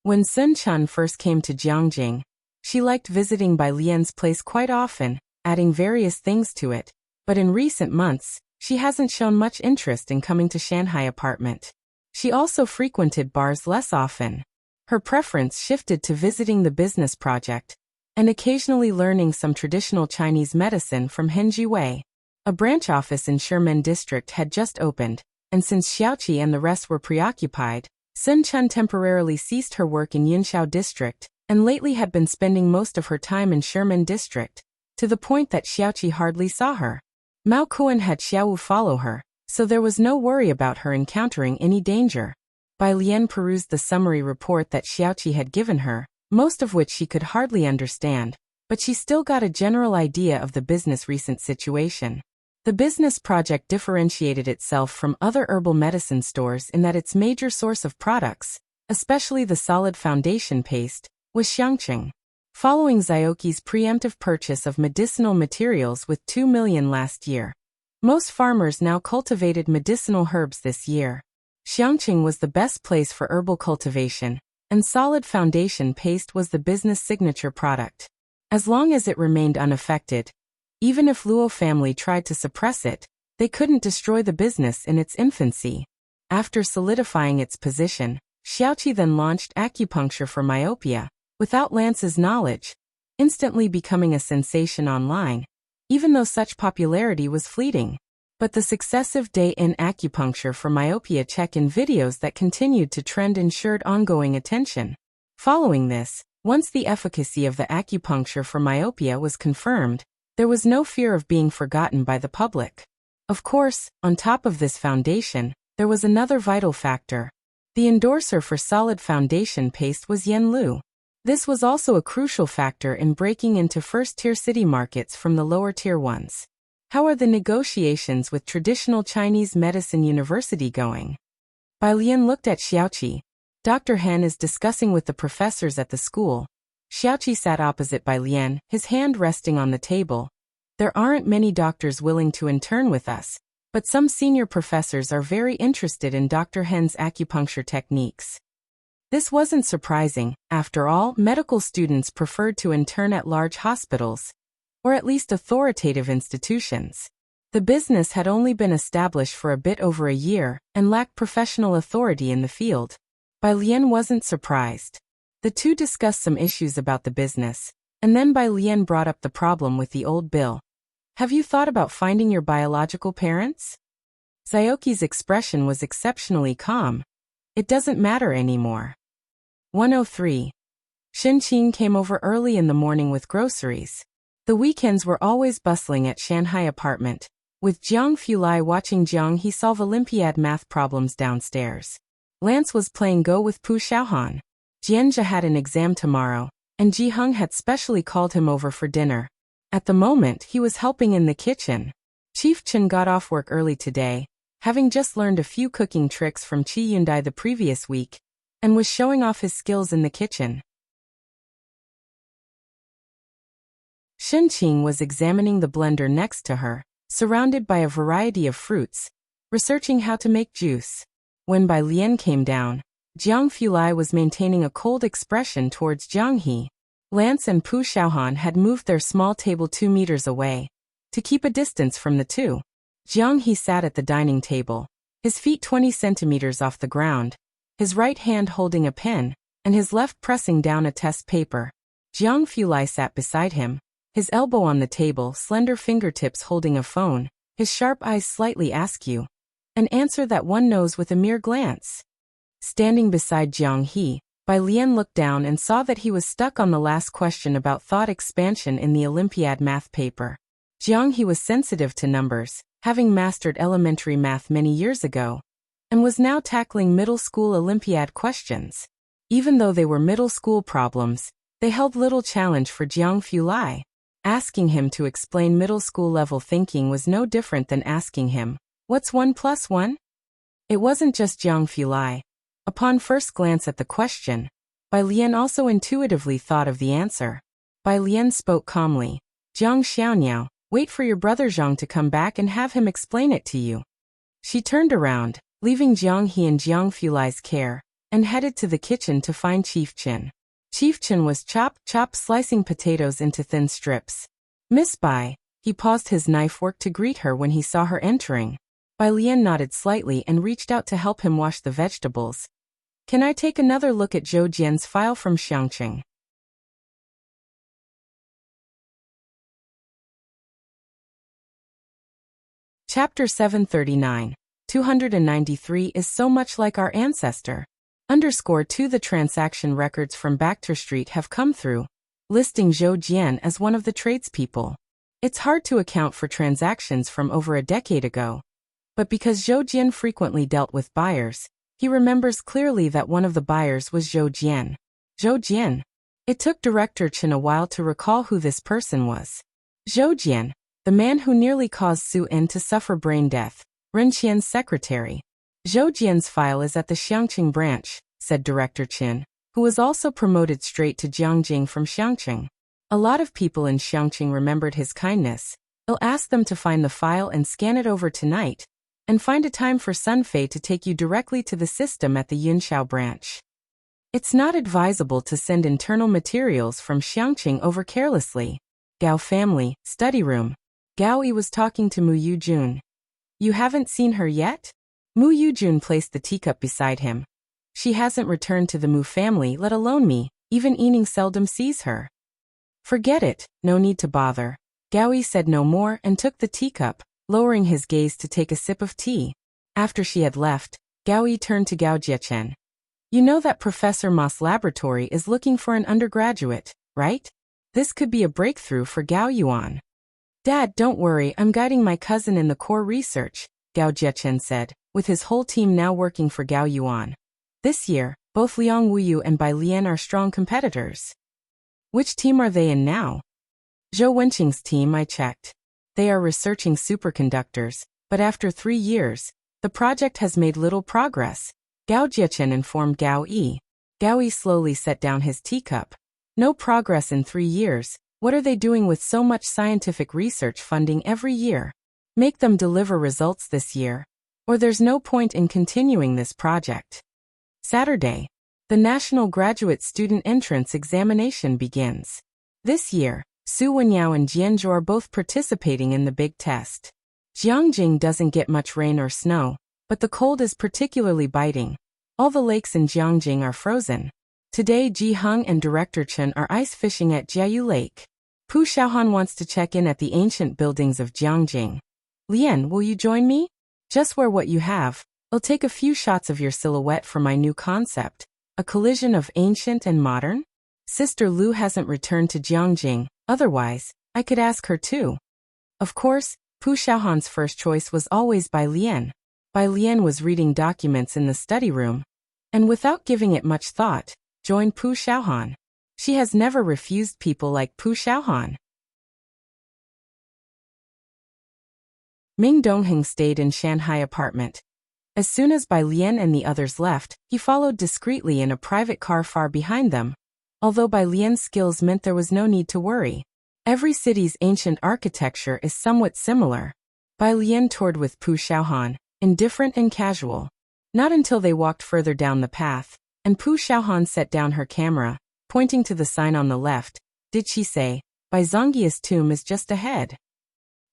When Sun Chun first came to Jiangjing, she liked visiting Bai Lian's place quite often, adding various things to it, but in recent months, she hasn't shown much interest in coming to Shanghai apartment. She also frequented bars less often. Her preference shifted to visiting the business project, and occasionally learning some traditional Chinese medicine from Henji Wei. A branch office in Sherman District had just opened, and since Xiaoqi and the rest were preoccupied, Sun Chun temporarily ceased her work in Yunshao District and lately had been spending most of her time in Sherman District, to the point that Xiaoqi hardly saw her. Mao Kuan had Xiaowu follow her, so there was no worry about her encountering any danger. Bai Lian perused the summary report that Xiaoqi had given her, most of which she could hardly understand, but she still got a general idea of the business' recent situation. The business project differentiated itself from other herbal medicine stores in that its major source of products, especially the solid foundation paste, was Xiangqing. Following Xiaoqi's preemptive purchase of medicinal materials with 2 million last year, most farmers now cultivated medicinal herbs this year. Xiangqing was the best place for herbal cultivation, and solid foundation paste was the business signature product. As long as it remained unaffected, even if Luo family tried to suppress it, they couldn't destroy the business in its infancy. After solidifying its position, Xiaoqi then launched acupuncture for myopia, without Lance's knowledge, instantly becoming a sensation online, even though such popularity was fleeting. But the successive day-in acupuncture for myopia check-in videos that continued to trend ensured ongoing attention. Following this, once the efficacy of the acupuncture for myopia was confirmed, there was no fear of being forgotten by the public. Of course, on top of this foundation, there was another vital factor. The endorser for solid foundation paste was Yen Lu. This was also a crucial factor in breaking into first-tier city markets from the lower-tier ones. How are the negotiations with traditional Chinese medicine university going? Bai Lian looked at Xiaoqi. Dr. Han is discussing with the professors at the school. Xiaoqi sat opposite Bai Lian, his hand resting on the table. There aren't many doctors willing to intern with us, but some senior professors are very interested in Dr. Han's acupuncture techniques. This wasn't surprising. After all, medical students preferred to intern at large hospitals, or at least authoritative institutions. The business had only been established for a bit over a year and lacked professional authority in the field. Bai Lian wasn't surprised. The two discussed some issues about the business, and then Bai Lian brought up the problem with the old bill. Have you thought about finding your biological parents? Xiaoqi's expression was exceptionally calm. It doesn't matter anymore. 103. Shenqing came over early in the morning with groceries. The weekends were always bustling at Shanghai apartment. With Jiang Fulai watching Jiang he solve Olympiad math problems downstairs. Lance was playing Go with Pu Xiaohan. Jianjia had an exam tomorrow, and Ji Heng had specially called him over for dinner. At the moment, he was helping in the kitchen. Chief Chen got off work early today, having just learned a few cooking tricks from Qi Yundai the previous week, and was showing off his skills in the kitchen. Shenqing was examining the blender next to her, surrounded by a variety of fruits, researching how to make juice. When Bai Lian came down, Jiang Fulai was maintaining a cold expression towards Jiang He. Lance and Pu Xiaohan had moved their small table 2 meters away, to keep a distance from the two. Jiang He sat at the dining table, his feet 20 centimeters off the ground, his right hand holding a pen, and his left pressing down a test paper. Jiang Fulai sat beside him, his elbow on the table, slender fingertips holding a phone, his sharp eyes slightly askew. An answer that one knows with a mere glance. Standing beside Jiang He, Bai Lian looked down and saw that he was stuck on the last question about thought expansion in the Olympiad math paper. Jiang He was sensitive to numbers, having mastered elementary math many years ago, and was now tackling middle school Olympiad questions. Even though they were middle school problems, they held little challenge for Jiang Fulai. Asking him to explain middle school level thinking was no different than asking him, "What's 1 plus 1?" It wasn't just Jiang Fulai. Upon first glance at the question, Bai Lian also intuitively thought of the answer. Bai Lian spoke calmly. "Jiang Xiaoniao, wait for your brother Zhang to come back and have him explain it to you." She turned around, leaving Jiang He in Jiang Fulai's care, and headed to the kitchen to find Chief Chen. Chief Chen was chop slicing potatoes into thin strips. "Miss Bai." He paused his knife work to greet her when he saw her entering. Bai Lian nodded slightly and reached out to help him wash the vegetables. "Can I take another look at Zhou Jian's file from Xiangqing?" Chapter 739. 293 is so much like our ancestor. _2 The transaction records from Baxter Street have come through, listing Zhou Jian as one of the tradespeople. It's hard to account for transactions from over a decade ago. But because Zhou Jian frequently dealt with buyers, he remembers clearly that one of the buyers was Zhou Jian. Zhou Jian. It took Director Chen a while to recall who this person was. Zhou Jian, the man who nearly caused Su En to suffer brain death, Ren Qian's secretary. Zhou Jian's file is at the Xiangqing branch, said Director Chen, who was also promoted straight to Jiangjing from Xiangqing. A lot of people in Xiangqing remembered his kindness. I'll ask them to find the file and scan it over tonight, and find a time for Sun Fei to take you directly to the system at the Yunxiao branch. It's not advisable to send internal materials from Xiangqing over carelessly. Gao family, study room. Gao Yi was talking to Mu Yujun. You haven't seen her yet? Mu Yujun placed the teacup beside him. She hasn't returned to the Mu family, let alone me. Even Yining seldom sees her. Forget it, no need to bother. Gao Yi said no more and took the teacup, lowering his gaze to take a sip of tea. After she had left, Gao Yi turned to Gao Jiechen. You know that Professor Ma's laboratory is looking for an undergraduate, right? This could be a breakthrough for Gao Yuan. Dad, don't worry, I'm guiding my cousin in the core research, Gao Jiechen said, with his whole team now working for Gao Yuan. This year, both Liang Wuyu and Bai Lian are strong competitors. Which team are they in now? Zhou Wenqing's team, I checked. They are researching superconductors, but after 3 years, the project has made little progress, Gao Jiechen informed Gao Yi. Gao Yi slowly set down his teacup. No progress in 3 years. What are they doing with so much scientific research funding every year? Make them deliver results this year, or there's no point in continuing this project. Saturday. The National Graduate Student Entrance Examination begins. This year, Su Wenyao and Jianzhou are both participating in the big test. Jiangjing doesn't get much rain or snow, but the cold is particularly biting. All the lakes in Jiangjing are frozen. Today Ji Heng and Director Chen are ice fishing at Jiayu Lake. Pu Xiaohan wants to check in at the ancient buildings of Jiangjing. Lian, will you join me? Just wear what you have. I'll take a few shots of your silhouette for my new concept. A collision of ancient and modern? Sister Lu hasn't returned to Jiangjing, otherwise, I could ask her too. Of course, Pu Xiaohan's first choice was always Bai Lian. Bai Lian was reading documents in the study room, and without giving it much thought, joined Pu Xiaohan. She has never refused people like Pu Xiaohan. Ming Dongheng stayed in Shanghai apartment. As soon as Bai Lian and the others left, he followed discreetly in a private car far behind them. Although Bai Lian's skills meant there was no need to worry. Every city's ancient architecture is somewhat similar. Bai Lian toured with Pu Xiaohan, indifferent and casual. Not until they walked further down the path, and Pu Xiaohan set down her camera, pointing to the sign on the left, did she say, Bai Zongyi's tomb is just ahead.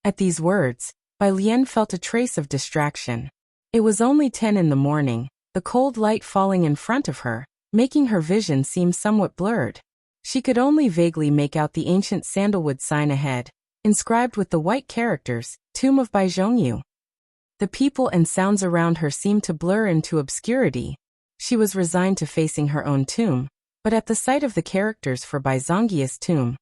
At these words, Bai Lian felt a trace of distraction. It was only 10 in the morning, the cold light falling in front of her, making her vision seem somewhat blurred. She could only vaguely make out the ancient sandalwood sign ahead, inscribed with the white characters, Tomb of Bai Zhongyu. The people and sounds around her seemed to blur into obscurity. She was resigned to facing her own tomb, but at the sight of the characters for Bai Zongyi's tomb,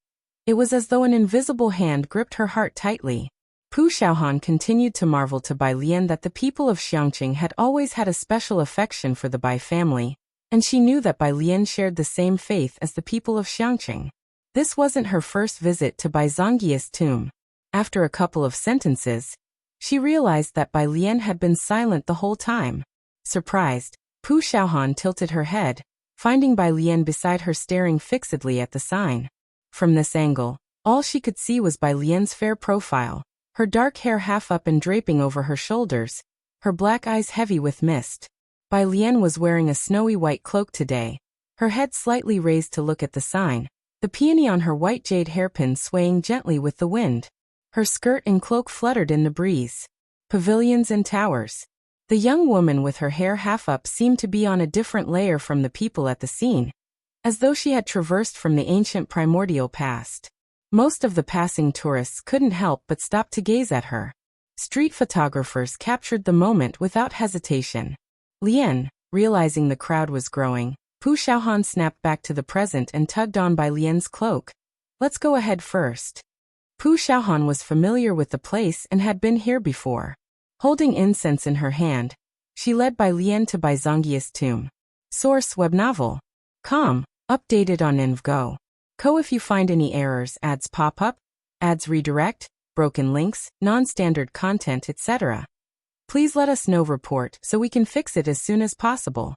it was as though an invisible hand gripped her heart tightly. Pu Xiaohan continued to marvel to Bai Lian that the people of Xiangqing had always had a special affection for the Bai family, and she knew that Bai Lian shared the same faith as the people of Xiangqing. This wasn't her first visit to Bai Zongyi's tomb. After a couple of sentences, she realized that Bai Lian had been silent the whole time. Surprised, Pu Xiaohan tilted her head, finding Bai Lian beside her staring fixedly at the sign. From this angle, all she could see was Bai Lian's fair profile, her dark hair half up and draping over her shoulders, her black eyes heavy with mist. Bai Lian was wearing a snowy white cloak today, her head slightly raised to look at the sign, the peony on her white jade hairpin swaying gently with the wind. Her skirt and cloak fluttered in the breeze. Pavilions and towers. The young woman with her hair half up seemed to be on a different layer from the people at the scene, as though she had traversed from the ancient primordial past. Most of the passing tourists couldn't help but stop to gaze at her. Street photographers captured the moment without hesitation. Lian, Realizing the crowd was growing, Pu Xiaohan snapped back to the present and tugged on Bai Lian's cloak. Let's go ahead first. Pu Xiaohan was familiar with the place and had been here before. Holding incense in her hand, she led Bai Lian to Bai Zongyi's tomb. Source web novel. Com. Updated on InvGo. Co. If you find any errors, ads pop up, ads redirect, broken links, non-standard content, etc. Please let us know report so we can fix it as soon as possible.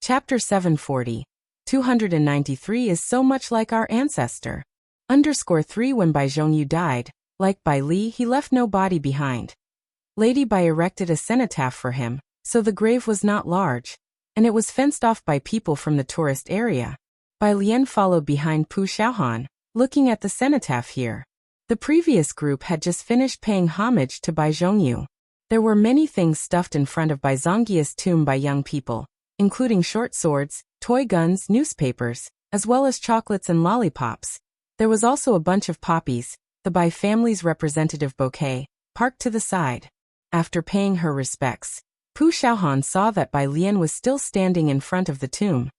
Chapter 740. 293 is so much like our ancestor. _3 When Bai Zhongyu died, like Bai Li, he left no body behind. Lady Bai erected a cenotaph for him, so the grave was not large, and it was fenced off by people from the tourist area. Bai Lian followed behind Pu Xiaohan, looking at the cenotaph here. The previous group had just finished paying homage to Bai Zhongyu. There were many things stuffed in front of Bai Zongyi's tomb by young people, including short swords, toy guns, newspapers, as well as chocolates and lollipops. There was also a bunch of poppies, the Bai family's representative bouquet, parked to the side. After paying her respects, Pu Xiaohan saw that Bai Lian was still standing in front of the tomb.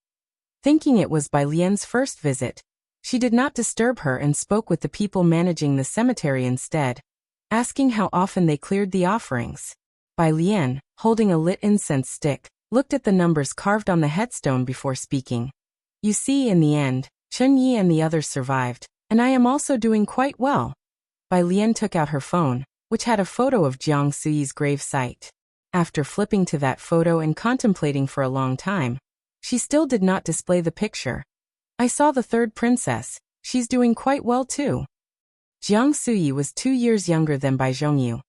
Thinking it was Bai Lian's first visit, she did not disturb her and spoke with the people managing the cemetery instead, asking how often they cleared the offerings. Bai Lian, holding a lit incense stick, looked at the numbers carved on the headstone before speaking. You see, in the end, Chen Yi and the others survived, and I am also doing quite well. Bai Lian took out her phone, which had a photo of Jiang Suyi's grave site. After flipping to that photo and contemplating for a long time, she still did not display the picture. I saw the third princess, she's doing quite well too. Jiang Suyi was 2 years younger than Bai Zhongyu.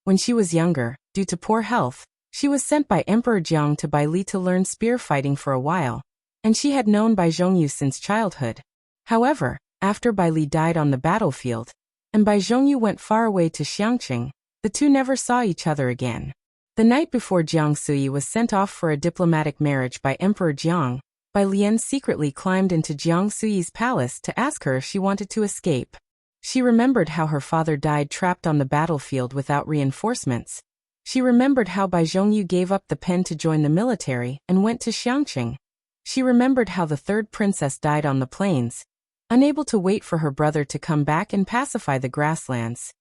When she was younger, due to poor health, she was sent by Emperor Jiang to Bai Li to learn spear fighting for a while, and she had known Bai Zhongyu since childhood. However, after Bai Li died on the battlefield, and Bai Zhongyu went far away to Xiangqing, the two never saw each other again. The night before Jiang Suyi was sent off for a diplomatic marriage by Emperor Jiang, Bai Lian secretly climbed into Jiang Suyi's palace to ask her if she wanted to escape. She remembered how her father died trapped on the battlefield without reinforcements. She remembered how Bai Zhongyu gave up the pen to join the military and went to Xiangqing. She remembered how the third princess died on the plains, unable to wait for her brother to come back and pacify the grasslands.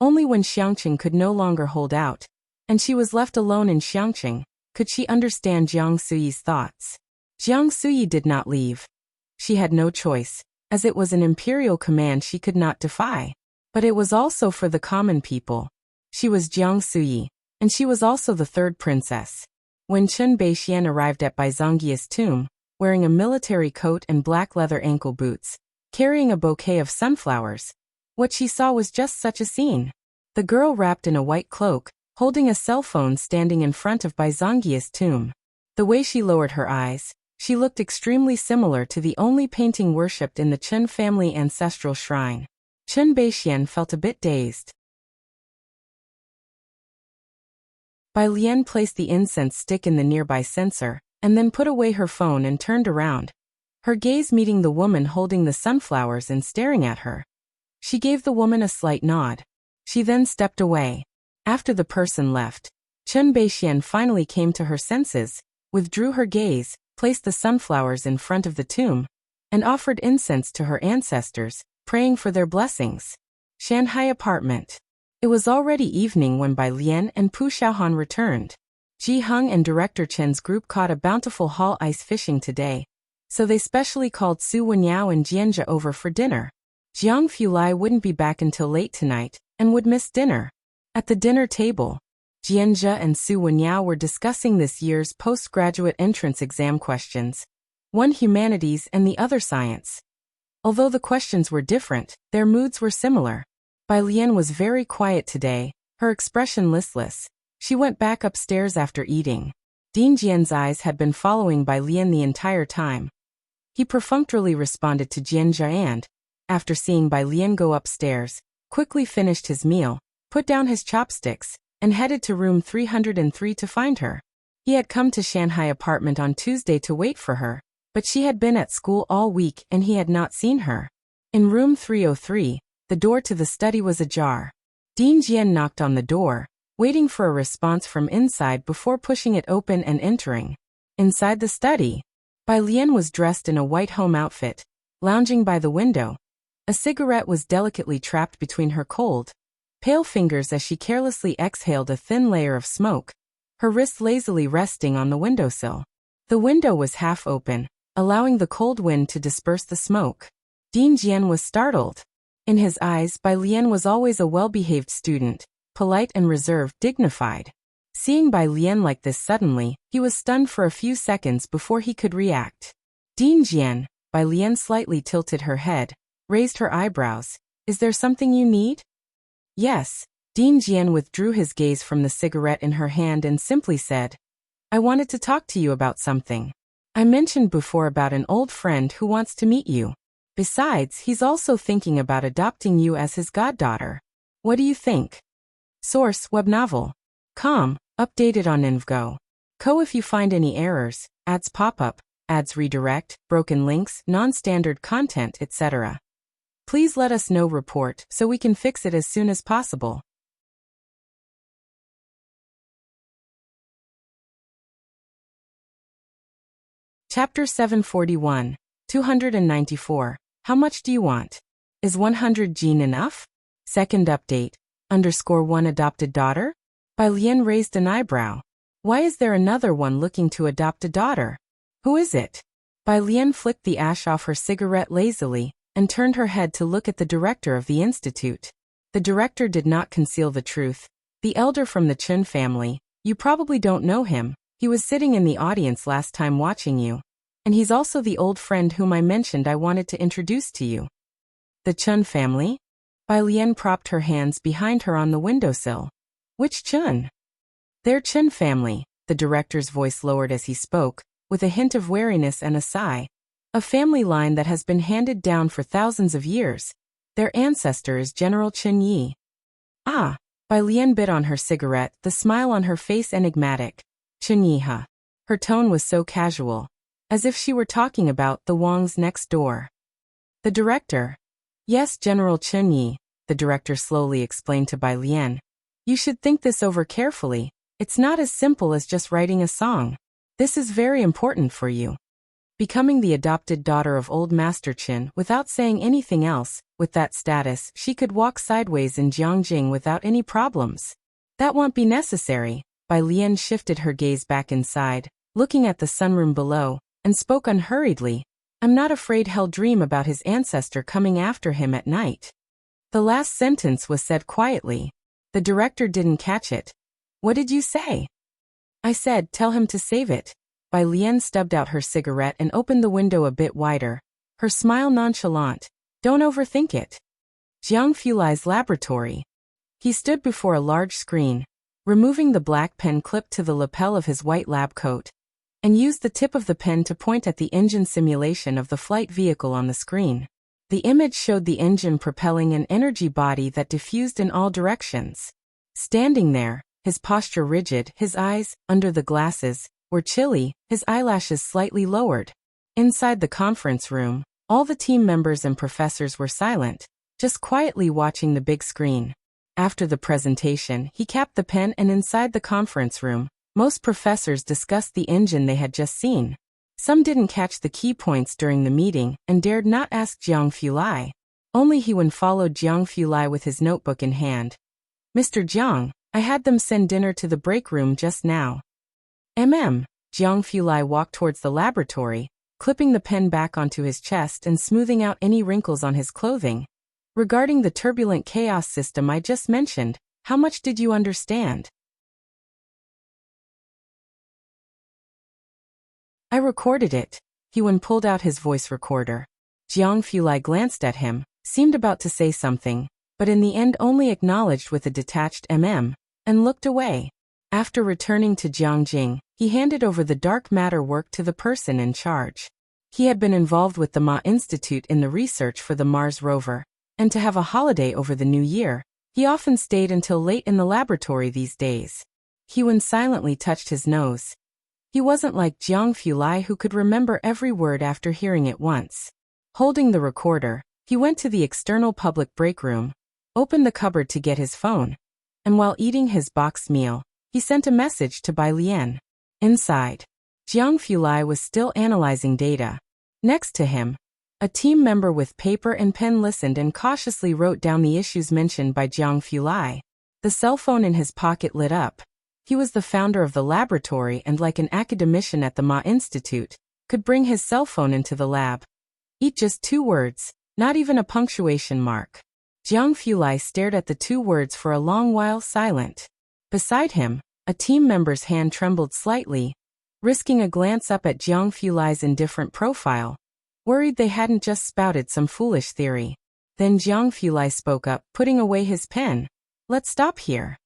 Only when Xiangqing could no longer hold out, and she was left alone in Xiangqing, could she understand Jiang Suyi's thoughts. Jiang Suyi did not leave. She had no choice, as it was an imperial command she could not defy. But it was also for the common people. She was Jiang Suyi, and she was also the third princess. When Chen Beixian arrived at Bai Zongyi's tomb, wearing a military coat and black leather ankle boots, carrying a bouquet of sunflowers, what she saw was just such a scene. The girl wrapped in a white cloak, holding a cell phone standing in front of Bai Zongyi's tomb. The way she lowered her eyes, she looked extremely similar to the only painting worshipped in the Chen family ancestral shrine. Chen Beixian felt a bit dazed. Bai Lian placed the incense stick in the nearby censer, and then put away her phone and turned around, her gaze meeting the woman holding the sunflowers and staring at her. She gave the woman a slight nod. She then stepped away. After the person left, Chen Beixian finally came to her senses, withdrew her gaze, placed the sunflowers in front of the tomb, and offered incense to her ancestors, praying for their blessings. Shanghai apartment. It was already evening when Bai Lian and Pu Xiaohan returned. Ji Heng and Director Chen's group caught a bountiful haul ice fishing today, so they specially called Su Wenyao and Jianzhe over for dinner. Jiang Fulai wouldn't be back until late tonight, and would miss dinner. At the dinner table, Jianzhe and Su Wenyao were discussing this year's postgraduate entrance exam questions, one humanities and the other science. Although the questions were different, their moods were similar. Bai Lian was very quiet today, her expression listless. She went back upstairs after eating. Ding Jian's eyes had been following Bai Lian the entire time. He perfunctorily responded to Jianzhe and, after seeing Bai Lian go upstairs, quickly finished his meal, put down his chopsticks, and headed to room 303 to find her. He had come to Shanghai apartment on Tuesday to wait for her, but she had been at school all week and he had not seen her. In room 303, the door to the study was ajar. Dean Jian knocked on the door, waiting for a response from inside before pushing it open and entering. Inside the study, Bai Lian was dressed in a white home outfit, lounging by the window. A cigarette was delicately trapped between her cold, pale fingers as she carelessly exhaled a thin layer of smoke, her wrist lazily resting on the windowsill. The window was half open, allowing the cold wind to disperse the smoke. Dean Jian was startled. In his eyes, Bai Lian was always a well-behaved student, polite and reserved, dignified. Seeing Bai Lian like this suddenly, he was stunned for a few seconds before he could react. Dean Jian, Bai Lian slightly tilted her head, raised her eyebrows. Is there something you need? Yes. Dean Jian withdrew his gaze from the cigarette in her hand and simply said, I wanted to talk to you about something. I mentioned before about an old friend who wants to meet you. Besides, he's also thinking about adopting you as his goddaughter. What do you think? Source: web novel. Com. Updated on InvGo. Co. If you find any errors, ads pop up, ads redirect, broken links, non-standard content, etc. Please let us know. Report so we can fix it as soon as possible. Chapter 741. 294. How much do you want? Is 100 Jin enough? Second update. _1 adopted daughter? Bai Lian raised an eyebrow. Why is there another one looking to adopt a daughter? Who is it? Bai Lian flicked the ash off her cigarette lazily and turned her head to look at the director of the institute. The director did not conceal the truth. The elder from the Chun family. You probably don't know him. He was sitting in the audience last time watching you. And he's also the old friend whom I mentioned I wanted to introduce to you. The Chun family? Bai Lian propped her hands behind her on the windowsill. Which Chun? Their Chun family, the director's voice lowered as he spoke, with a hint of wariness and a sigh. A family line that has been handed down for thousands of years. Their ancestor is General Chun Yi. Ah, Bai Lian bit on her cigarette, the smile on her face enigmatic. Chun Yi, huh? Her tone was so casual, as if she were talking about the Wangs next door. The director. Yes, General Chun Yi, the director slowly explained to Bai Lian. You should think this over carefully. It's not as simple as just writing a song. This is very important for you. Becoming the adopted daughter of old Master Qin without saying anything else, with that status, she could walk sideways in Jiangjing without any problems. That won't be necessary. Bai Lian shifted her gaze back inside, looking at the sunroom below, and spoke unhurriedly. I'm not afraid he'll dream about his ancestor coming after him at night. The last sentence was said quietly. The director didn't catch it. What did you say? I said, tell him to save it. Bai Lian stubbed out her cigarette and opened the window a bit wider. Her smile nonchalant. Don't overthink it. Jiang Fulai's laboratory. He stood before a large screen, removing the black pen clipped to the lapel of his white lab coat, and used the tip of the pen to point at the engine simulation of the flight vehicle on the screen. The image showed the engine propelling an energy body that diffused in all directions. Standing there, his posture rigid, his eyes, under the glasses, were chilly, his eyelashes slightly lowered. Inside the conference room, all the team members and professors were silent, just quietly watching the big screen. After the presentation, he capped the pen and inside the conference room, most professors discussed the engine they had just seen. Some didn't catch the key points during the meeting and dared not ask Jiang Fulai. Only Hewen followed Jiang Fulai with his notebook in hand. Mr. Jiang, I had them send dinner to the break room just now. Jiang Fulai walked towards the laboratory, clipping the pen back onto his chest and smoothing out any wrinkles on his clothing. Regarding the turbulent chaos system I just mentioned, how much did you understand? I recorded it. Hewen pulled out his voice recorder. Jiang Fulai glanced at him, seemed about to say something, but in the end only acknowledged with a detached and looked away. After returning to Jiangjing, he handed over the dark matter work to the person in charge. He had been involved with the Ma Institute in the research for the Mars rover, and to have a holiday over the new year, he often stayed until late in the laboratory these days. Hewen silently touched his nose. He wasn't like Jiang Fulai who could remember every word after hearing it once. Holding the recorder, he went to the external public break room. opened the cupboard to get his phone, and while eating his boxed meal, he sent a message to Bai Lian. Inside, Jiang Fulai was still analyzing data. Next to him, a team member with paper and pen listened and cautiously wrote down the issues mentioned by Jiang Fulai. The cell phone in his pocket lit up. He was the founder of the laboratory and, like an academician at the Ma Institute, could bring his cell phone into the lab. Eat just 2 words, not even a punctuation mark. Jiang Fulai stared at the 2 words for a long while, silent. Beside him, a team member's hand trembled slightly, risking a glance up at Jiang Fulai's indifferent profile, worried they hadn't just spouted some foolish theory. Then Jiang Fulai spoke up, putting away his pen. Let's stop here.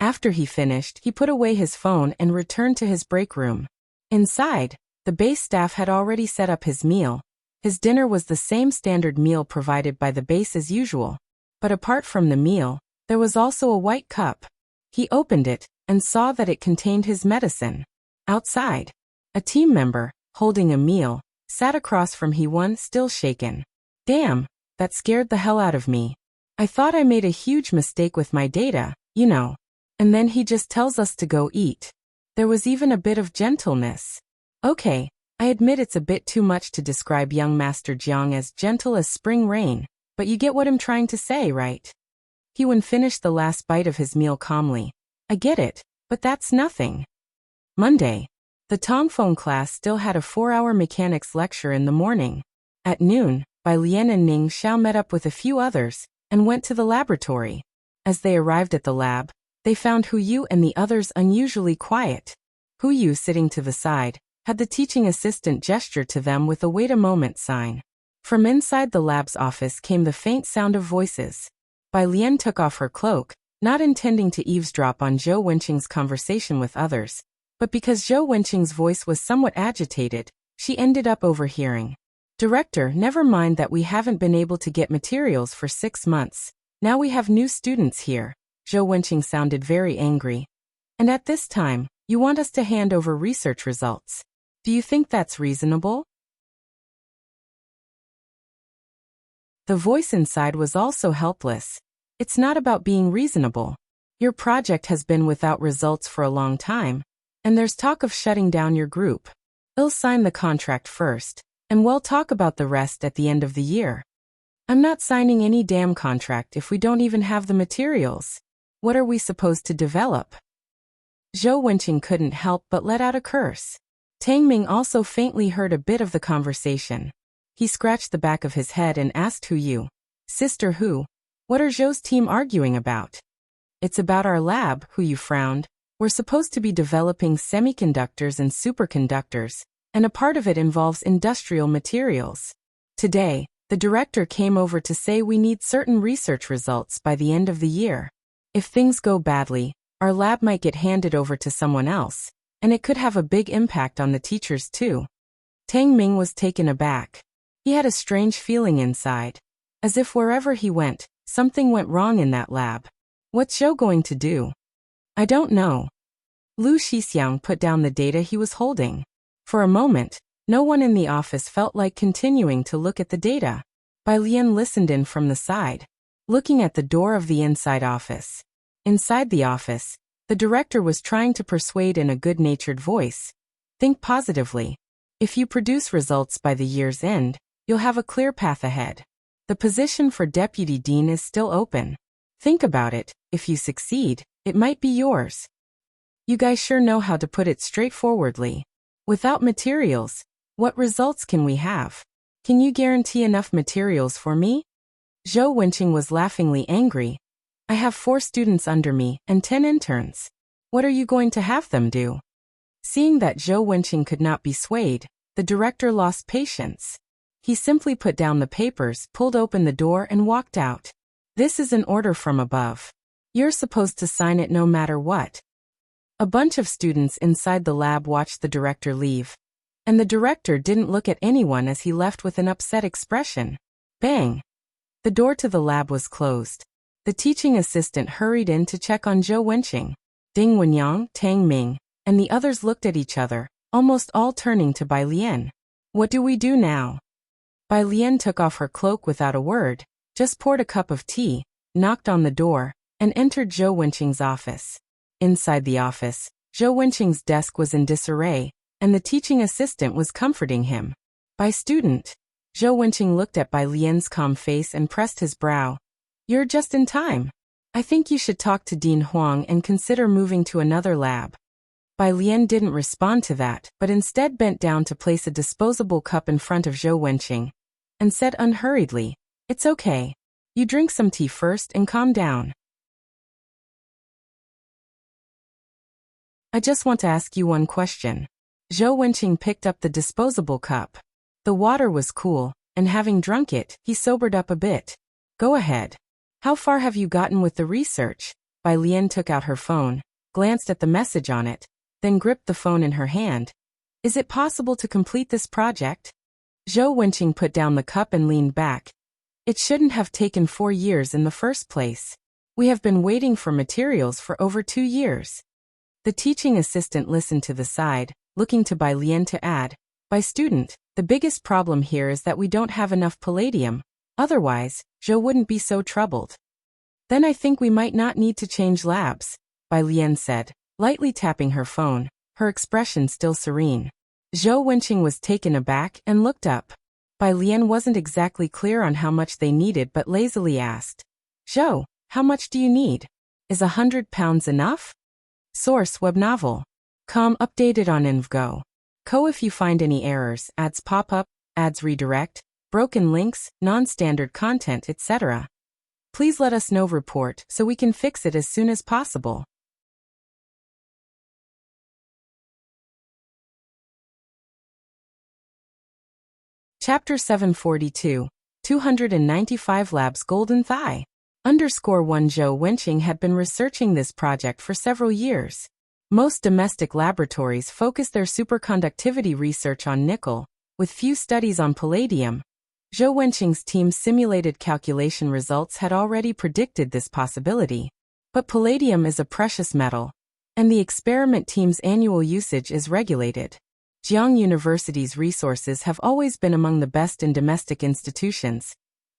After he finished, he put away his phone and returned to his break room. Inside, the base staff had already set up his meal. His dinner was the same standard meal provided by the base as usual. But apart from the meal, there was also a white cup. He opened it and saw that it contained his medicine. Outside, a team member, holding a meal, sat across from He-won, still shaken. Damn, that scared the hell out of me. I thought I made a huge mistake with my data, you know. And then he just tells us to go eat. There was even a bit of gentleness. Okay, I admit it's a bit too much to describe young Master Jiang as gentle as spring rain, but you get what I'm trying to say, right? He-won finished the last bite of his meal calmly. I get it, but that's nothing. Monday. The Tongfeng class still had a 4-hour mechanics lecture in the morning. At noon, Bai Lian and Ning Xiao met up with a few others and went to the laboratory. As they arrived at the lab, they found Hu Yu and the others unusually quiet. Hu Yu, sitting to the side, had the teaching assistant gesture to them with a wait a moment sign. From inside the lab's office came the faint sound of voices. Bai Lian took off her cloak, not intending to eavesdrop on Zhou Wenqing's conversation with others. But because Zhou Wenqing's voice was somewhat agitated, she ended up overhearing. Director, never mind that we haven't been able to get materials for 6 months. Now we have new students here. Zhou Wenqing sounded very angry. And at this time, you want us to hand over research results. Do you think that's reasonable? The voice inside was also helpless. It's not about being reasonable. Your project has been without results for a long time. And there's talk of shutting down your group. I'll sign the contract first, and we'll talk about the rest at the end of the year. I'm not signing any damn contract if we don't even have the materials. What are we supposed to develop? Zhou Wenqing couldn't help but let out a curse. Tang Ming also faintly heard a bit of the conversation. He scratched the back of his head and asked Hu Yu, Sister Hu, what are Zhou's team arguing about? It's about our lab, Hu Yu frowned. We're supposed to be developing semiconductors and superconductors, and a part of it involves industrial materials. Today, the director came over to say we need certain research results by the end of the year. If things go badly, our lab might get handed over to someone else, and it could have a big impact on the teachers too. Tang Ming was taken aback. He had a strange feeling inside, as if wherever he went, something went wrong in that lab. What's Zhou going to do? I don't know. Lu Shixiang put down the data he was holding. For a moment, no one in the office felt like continuing to look at the data. Bai Lian listened in from the side, looking at the door of the inside office. Inside the office, the director was trying to persuade in a good-natured voice. Think positively. If you produce results by the year's end, you'll have a clear path ahead. The position for deputy dean is still open. Think about it. If you succeed, it might be yours. You guys sure know how to put it straightforwardly. Without materials, what results can we have? Can you guarantee enough materials for me? Zhou Wenqing was laughingly angry. I have 4 students under me and 10 interns. What are you going to have them do? Seeing that Zhou Wenqing could not be swayed, the director lost patience. He simply put down the papers, pulled open the door and walked out. This is an order from above. You're supposed to sign it no matter what. A bunch of students inside the lab watched the director leave. And the director didn't look at anyone as he left with an upset expression. Bang! The door to the lab was closed. The teaching assistant hurried in to check on Zhou Wenqing. Ding Wenyang, Tang Ming, and the others looked at each other, almost all turning to Bai Lian. What do we do now? Bai Lian took off her cloak without a word, just poured a cup of tea, knocked on the door, and entered Zhou Wenqing's office. Inside the office, Zhou Wenqing's desk was in disarray, and the teaching assistant was comforting him. By student. Zhou Wenqing looked at Bai Lian's calm face and pressed his brow. You're just in time. I think you should talk to Dean Huang and consider moving to another lab. Bai Lian didn't respond to that, but instead bent down to place a disposable cup in front of Zhou Wenqing, and said unhurriedly, It's okay. You drink some tea first and calm down. I just want to ask you one question. Zhou Wenqing picked up the disposable cup. The water was cool, and having drunk it, he sobered up a bit. Go ahead. How far have you gotten with the research? Bai Lian took out her phone, glanced at the message on it, then gripped the phone in her hand. Is it possible to complete this project? Zhou Wenqing put down the cup and leaned back. It shouldn't have taken 4 years in the first place. We have been waiting for materials for over 2 years. The teaching assistant listened to the side, looking to Bai Lian to add, By student, the biggest problem here is that we don't have enough palladium. Otherwise, Zhou wouldn't be so troubled. Then I think we might not need to change labs, Bai Lian said, lightly tapping her phone, her expression still serene. Zhou Wenqing was taken aback and looked up. Bai Lian wasn't exactly clear on how much they needed but lazily asked, Zhou, how much do you need? Is £100 enough? Source web novel. Com updated on InvGo. Co if you find any errors, ads pop up, ads redirect, broken links, non-standard content, etc. Please let us know report so we can fix it as soon as possible. Chapter 742, 295 Labs Golden Thigh. _1 Zhou Wenqing had been researching this project for several years. Most domestic laboratories focus their superconductivity research on nickel, with few studies on palladium. Zhou Wenqing's team's simulated calculation results had already predicted this possibility. But palladium is a precious metal, and the experiment team's annual usage is regulated. Jiang University's resources have always been among the best in domestic institutions,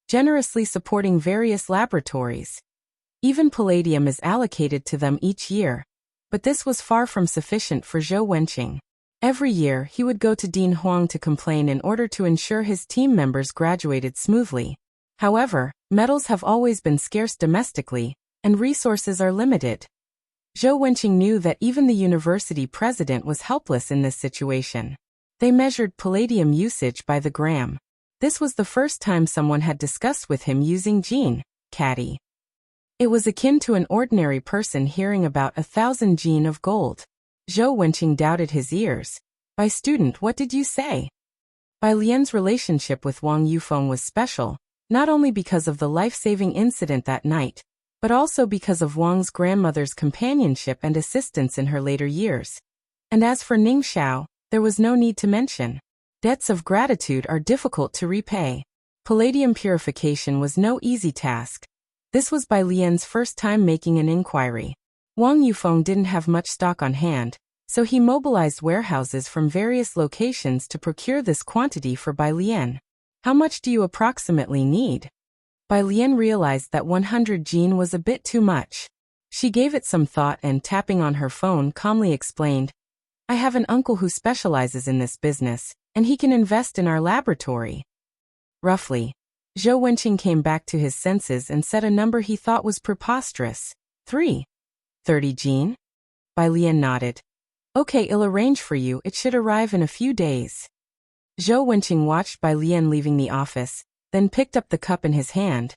generously supporting various laboratories. Even palladium is allocated to them each year. But this was far from sufficient for Zhou Wenqing. Every year, he would go to Dean Huang to complain in order to ensure his team members graduated smoothly. However, metals have always been scarce domestically, and resources are limited. Zhou Wenqing knew that even the university president was helpless in this situation. They measured palladium usage by the gram. This was the first time someone had discussed with him using gene, caddy. It was akin to an ordinary person hearing about 1,000 gene of gold. Zhou Wenqing doubted his ears. By student, what did you say? Bai Lian's relationship with Wang Yufeng was special, not only because of the life-saving incident that night, but also because of Wang's grandmother's companionship and assistance in her later years. And as for Ning Xiao, there was no need to mention. Debts of gratitude are difficult to repay. Palladium purification was no easy task. This was Bai Lian's first time making an inquiry. Wang Yufeng didn't have much stock on hand, so he mobilized warehouses from various locations to procure this quantity for Bai Lian. How much do you approximately need? Bai Lian realized that 100 gene was a bit too much. She gave it some thought and, tapping on her phone, calmly explained, I have an uncle who specializes in this business, and he can invest in our laboratory. Roughly. Zhou Wenqing came back to his senses and said a number he thought was preposterous. 30 gene? Bai Lian nodded. Okay, I'll arrange for you, it should arrive in a few days. Zhou Wenqing watched Bai Lian leaving the office, then picked up the cup in his hand.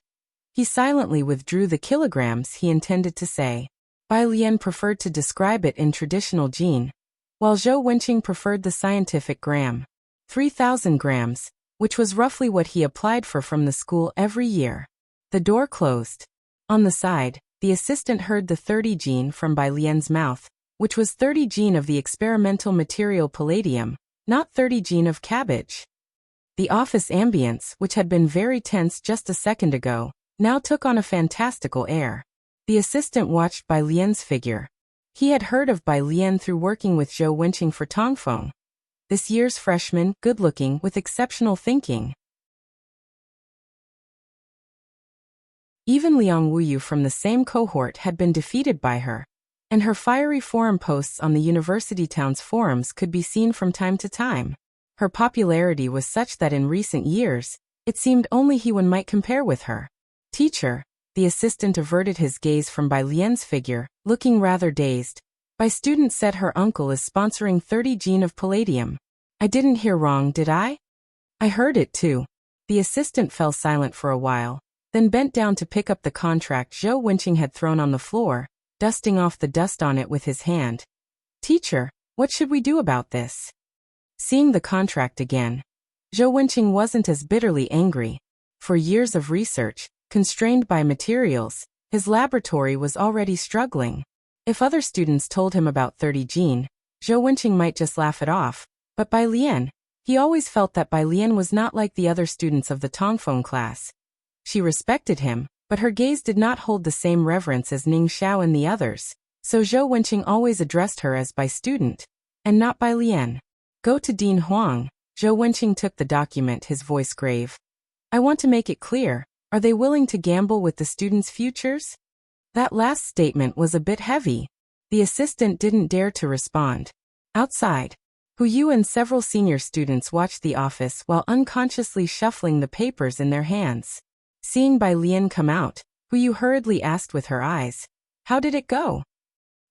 He silently withdrew the kilograms he intended to say. Bai Lian preferred to describe it in traditional gene, while Zhou Wenqing preferred the scientific gram. 3,000 grams. Which was roughly what he applied for from the school every year. The door closed. On the side, the assistant heard the 30 gene from Bai Lian's mouth, which was 30 gene of the experimental material palladium, not 30 gene of cabbage. The office ambience, which had been very tense just a second ago, now took on a fantastical air. The assistant watched Bai Lian's figure. He had heard of Bai Lian through working with Zhou Wenqing for Tongfeng. This year's freshman, good-looking, with exceptional thinking. Even Liang Wuyu from the same cohort had been defeated by her, and her fiery forum posts on the university town's forums could be seen from time to time. Her popularity was such that in recent years, it seemed only he one might compare with her. Teacher, the assistant averted his gaze from Bai Lian's figure, looking rather dazed. Bai student said her uncle is sponsoring 30 gene of palladium. I didn't hear wrong, did I? I heard it too. The assistant fell silent for a while, then bent down to pick up the contract Zhou Wenqing had thrown on the floor, dusting off the dust on it with his hand. Teacher, what should we do about this? Seeing the contract again, Zhou Wenqing wasn't as bitterly angry. For years of research, constrained by materials, his laboratory was already struggling. If other students told him about 30 gene, Zhou Wenqing might just laugh it off, but Bai Lian, he always felt that Bai Lian was not like the other students of the Tongfeng class. She respected him, but her gaze did not hold the same reverence as Ning Xiao and the others, so Zhou Wenqing always addressed her as Bai student, and not Bai Lian. Go to Dean Huang. Zhou Wenqing took the document, his voice grave. I want to make it clear, are they willing to gamble with the students' futures? That last statement was a bit heavy. The assistant didn't dare to respond. Outside, Hu Yu and several senior students watched the office while unconsciously shuffling the papers in their hands. Seeing Bai Lian come out, Hu Yu hurriedly asked with her eyes, how did it go?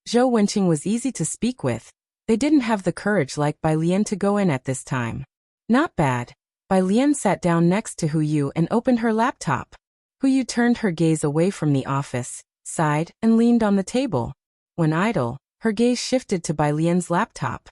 Zhou Wenqing was easy to speak with. They didn't have the courage like Bai Lian to go in at this time. Not bad. Bai Lian sat down next to Hu Yu and opened her laptop. Hu Yu turned her gaze away from the office, sighed, and leaned on the table. When idle, her gaze shifted to Bai Lian's laptop.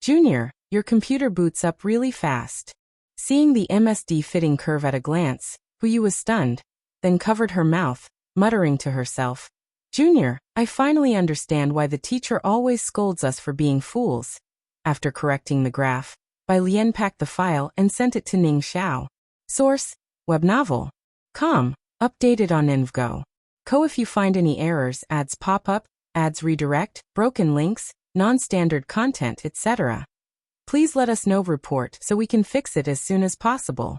Junior, your computer boots up really fast. Seeing the MSD fitting curve at a glance, Hu Yu was stunned, then covered her mouth, muttering to herself, Junior, I finally understand why the teacher always scolds us for being fools. After correcting the graph, Bai Lian packed the file and sent it to Ning Xiao. Source, web novel. Com, updated on InvGo. If you find any errors, ads pop up, ads redirect, broken links, non-standard content, etc. Please let us know report so we can fix it as soon as possible.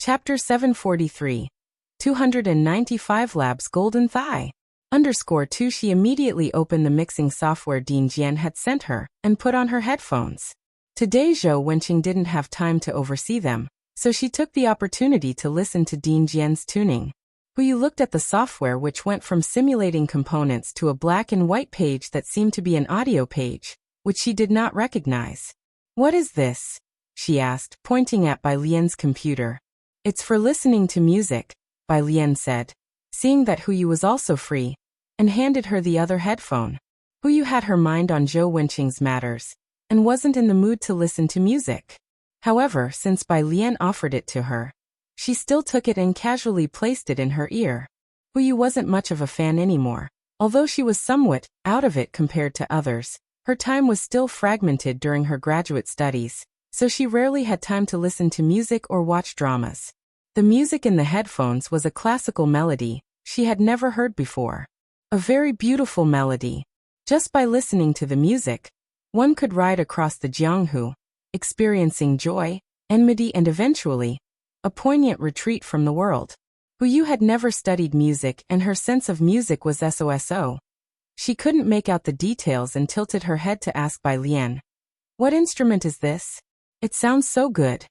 Chapter 743. 295 Labs Golden Thigh. _2 She immediately opened the mixing software Dean Jian had sent her, and put on her headphones. Today Zhou Wenqing didn't have time to oversee them, so she took the opportunity to listen to Dean Jian's tuning. Hu Yu looked at the software which went from simulating components to a black and white page that seemed to be an audio page, which she did not recognize. What is this? She asked, pointing at Bai Lian's computer. It's for listening to music, Bai Lian said, seeing that Hu Yu was also free, and handed her the other headphone. Hu Yu had her mind on Zhou Wenqing's matters, and wasn't in the mood to listen to music. However, since Bai Lian offered it to her, she still took it and casually placed it in her ear. Hu Yu wasn't much of a fan anymore. Although she was somewhat out of it compared to others, her time was still fragmented during her graduate studies, so she rarely had time to listen to music or watch dramas. The music in the headphones was a classical melody she had never heard before. A very beautiful melody. Just by listening to the music, one could ride across the Jianghu, experiencing joy, enmity and eventually, a poignant retreat from the world. Hu Yu had never studied music and her sense of music was so. She couldn't make out the details and tilted her head to ask Bai Lian, what instrument is this? It sounds so good.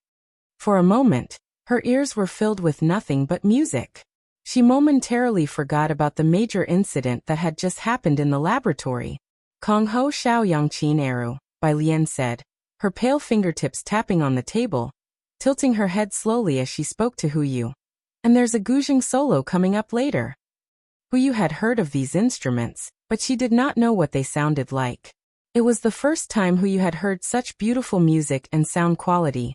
For a moment, her ears were filled with nothing but music. She momentarily forgot about the major incident that had just happened in the laboratory. Kong Ho Xiao Yangqin Eru, Bai Lian said, her pale fingertips tapping on the table, tilting her head slowly as she spoke to Hu Yu. And there's a guzheng solo coming up later. Hu Yu had heard of these instruments, but she did not know what they sounded like. It was the first time Hu Yu had heard such beautiful music and sound quality.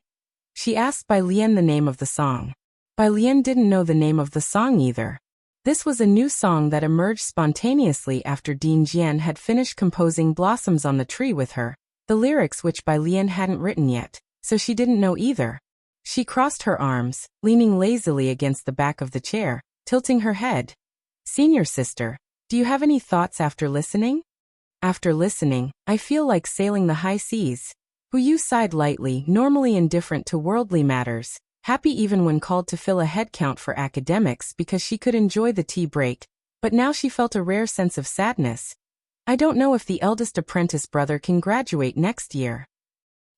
She asked Bai Lian the name of the song. Bai Lian didn't know the name of the song either. This was a new song that emerged spontaneously after Dean Jian had finished composing Blossoms on the Tree with her, the lyrics which Bai Lian hadn't written yet, so she didn't know either. She crossed her arms, leaning lazily against the back of the chair, tilting her head. Senior sister, do you have any thoughts after listening? After listening, I feel like sailing the high seas. Yu sighed lightly, normally indifferent to worldly matters, happy even when called to fill a headcount for academics because she could enjoy the tea break, but now she felt a rare sense of sadness. I don't know if the eldest apprentice brother can graduate next year.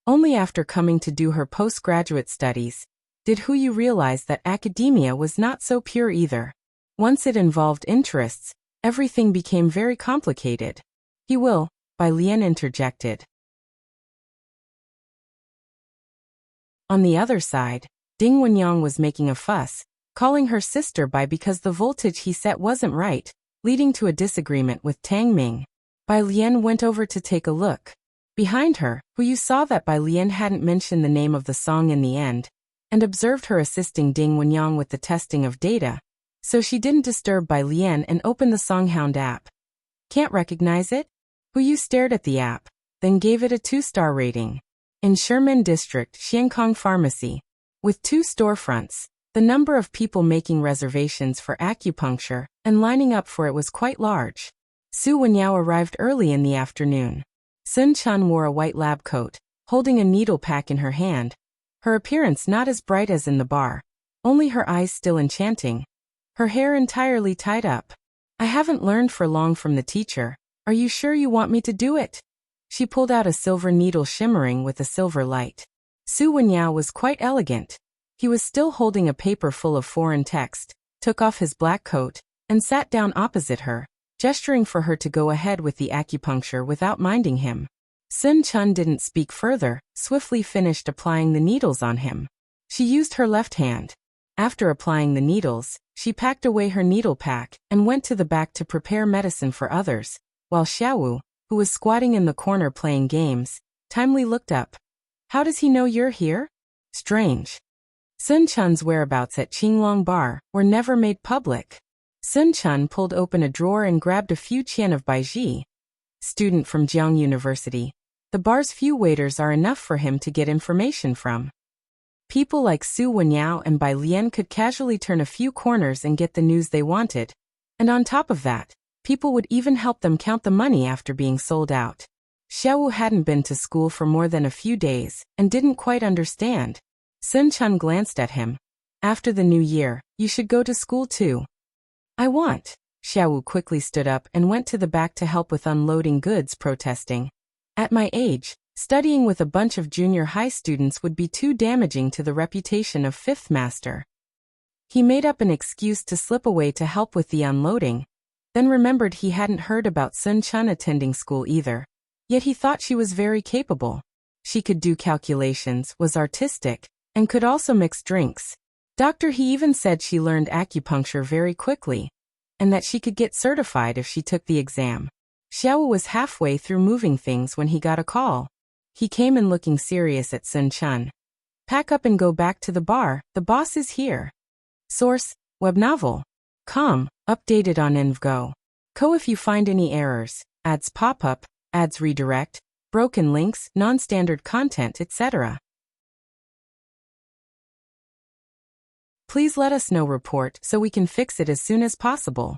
Only after coming to do her postgraduate studies did Yu realize that academia was not so pure either. Once it involved interests, everything became very complicated. He will, Bai Lian interjected. On the other side, Ding Wenyang was making a fuss, calling her sister Bai because the voltage he set wasn't right, leading to a disagreement with Tang Ming. Bai Lian went over to take a look. Behind her, Yu saw that Bai Lian hadn't mentioned the name of the song in the end, and observed her assisting Ding Wenyang with the testing of data, so she didn't disturb Bai Lian and opened the Songhound app. Can't recognize it? Yu stared at the app, then gave it a 2-star rating. In Sherman District, Xiankong Pharmacy, with 2 storefronts, the number of people making reservations for acupuncture and lining up for it was quite large. Su Wenyao arrived early in the afternoon. Sun Chun wore a white lab coat, holding a needle pack in her hand, her appearance not as bright as in the bar, only her eyes still enchanting, her hair entirely tied up. I haven't learned for long from the teacher. Are you sure you want me to do it? She pulled out a silver needle shimmering with a silver light. Su Wenyao was quite elegant. He was still holding a paper full of foreign text, took off his black coat, and sat down opposite her, gesturing for her to go ahead with the acupuncture without minding him. Sun Chun didn't speak further, swiftly finished applying the needles on him. She used her left hand. After applying the needles, she packed away her needle pack and went to the back to prepare medicine for others, while Xiaowu, who was squatting in the corner playing games, timely looked up. How does he know you're here? Strange. Sun Chun's whereabouts at Qinglong Bar were never made public. Sun Chun pulled open a drawer and grabbed a few qian of Baiji. Student from Jiang University. The bar's few waiters are enough for him to get information from. People like Su Wenyao and Bai Lian could casually turn a few corners and get the news they wanted. And on top of that, people would even help them count the money after being sold out. Xiaowu hadn't been to school for more than a few days and didn't quite understand. Sun Chun glanced at him. After the new year, you should go to school too. I want. Xiaowu quickly stood up and went to the back to help with unloading goods, protesting. At my age, studying with a bunch of junior high students would be too damaging to the reputation of fifth master. He made up an excuse to slip away to help with the unloading, then remembered he hadn't heard about Sun Chun attending school either. Yet he thought she was very capable. She could do calculations, was artistic, and could also mix drinks. He even said she learned acupuncture very quickly, and that she could get certified if she took the exam. Xiaowu was halfway through moving things when he got a call. He came in looking serious at Sun Chun. Pack up and go back to the bar, the boss is here. Source, web novel. Com, updated on Envgo. If you find any errors, ads pop up, ads redirect, broken links, non-standard content, etc. Please let us know report so we can fix it as soon as possible.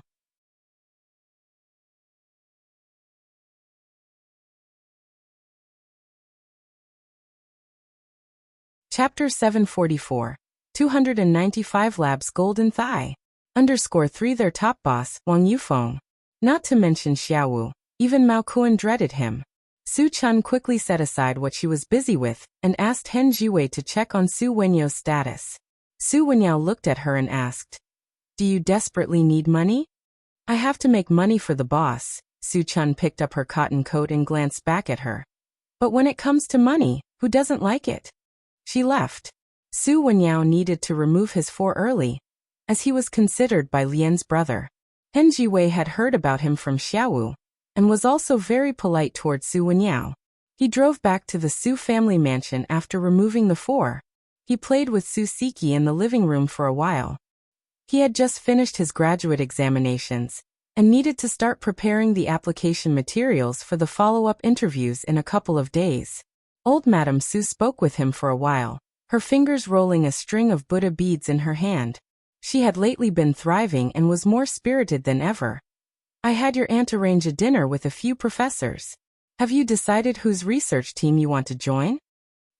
Chapter 744. 295 Labs Golden Thigh. _3 Their top boss, Wang Yufeng. Not to mention Xiaowu, even Mao Kuan dreaded him. Su Chun quickly set aside what she was busy with and asked Hen Jiwei to check on Su Wenyao's status. Su Wenyao looked at her and asked, Do you desperately need money? I have to make money for the boss. Su Chun picked up her cotton coat and glanced back at her. But when it comes to money, who doesn't like it? She left. Su Wenyao needed to remove his four early, as he was considered Bai Lian's brother. Hen Jiwei had heard about him from Xiaowu, and was also very polite toward Su Wenyao. He drove back to the Su family mansion after removing the four. He played with Su Siki in the living room for a while. He had just finished his graduate examinations, and needed to start preparing the application materials for the follow-up interviews in a couple of days. Old Madame Su spoke with him for a while, her fingers rolling a string of Buddha beads in her hand. She had lately been thriving and was more spirited than ever. I had your aunt arrange a dinner with a few professors. Have you decided whose research team you want to join?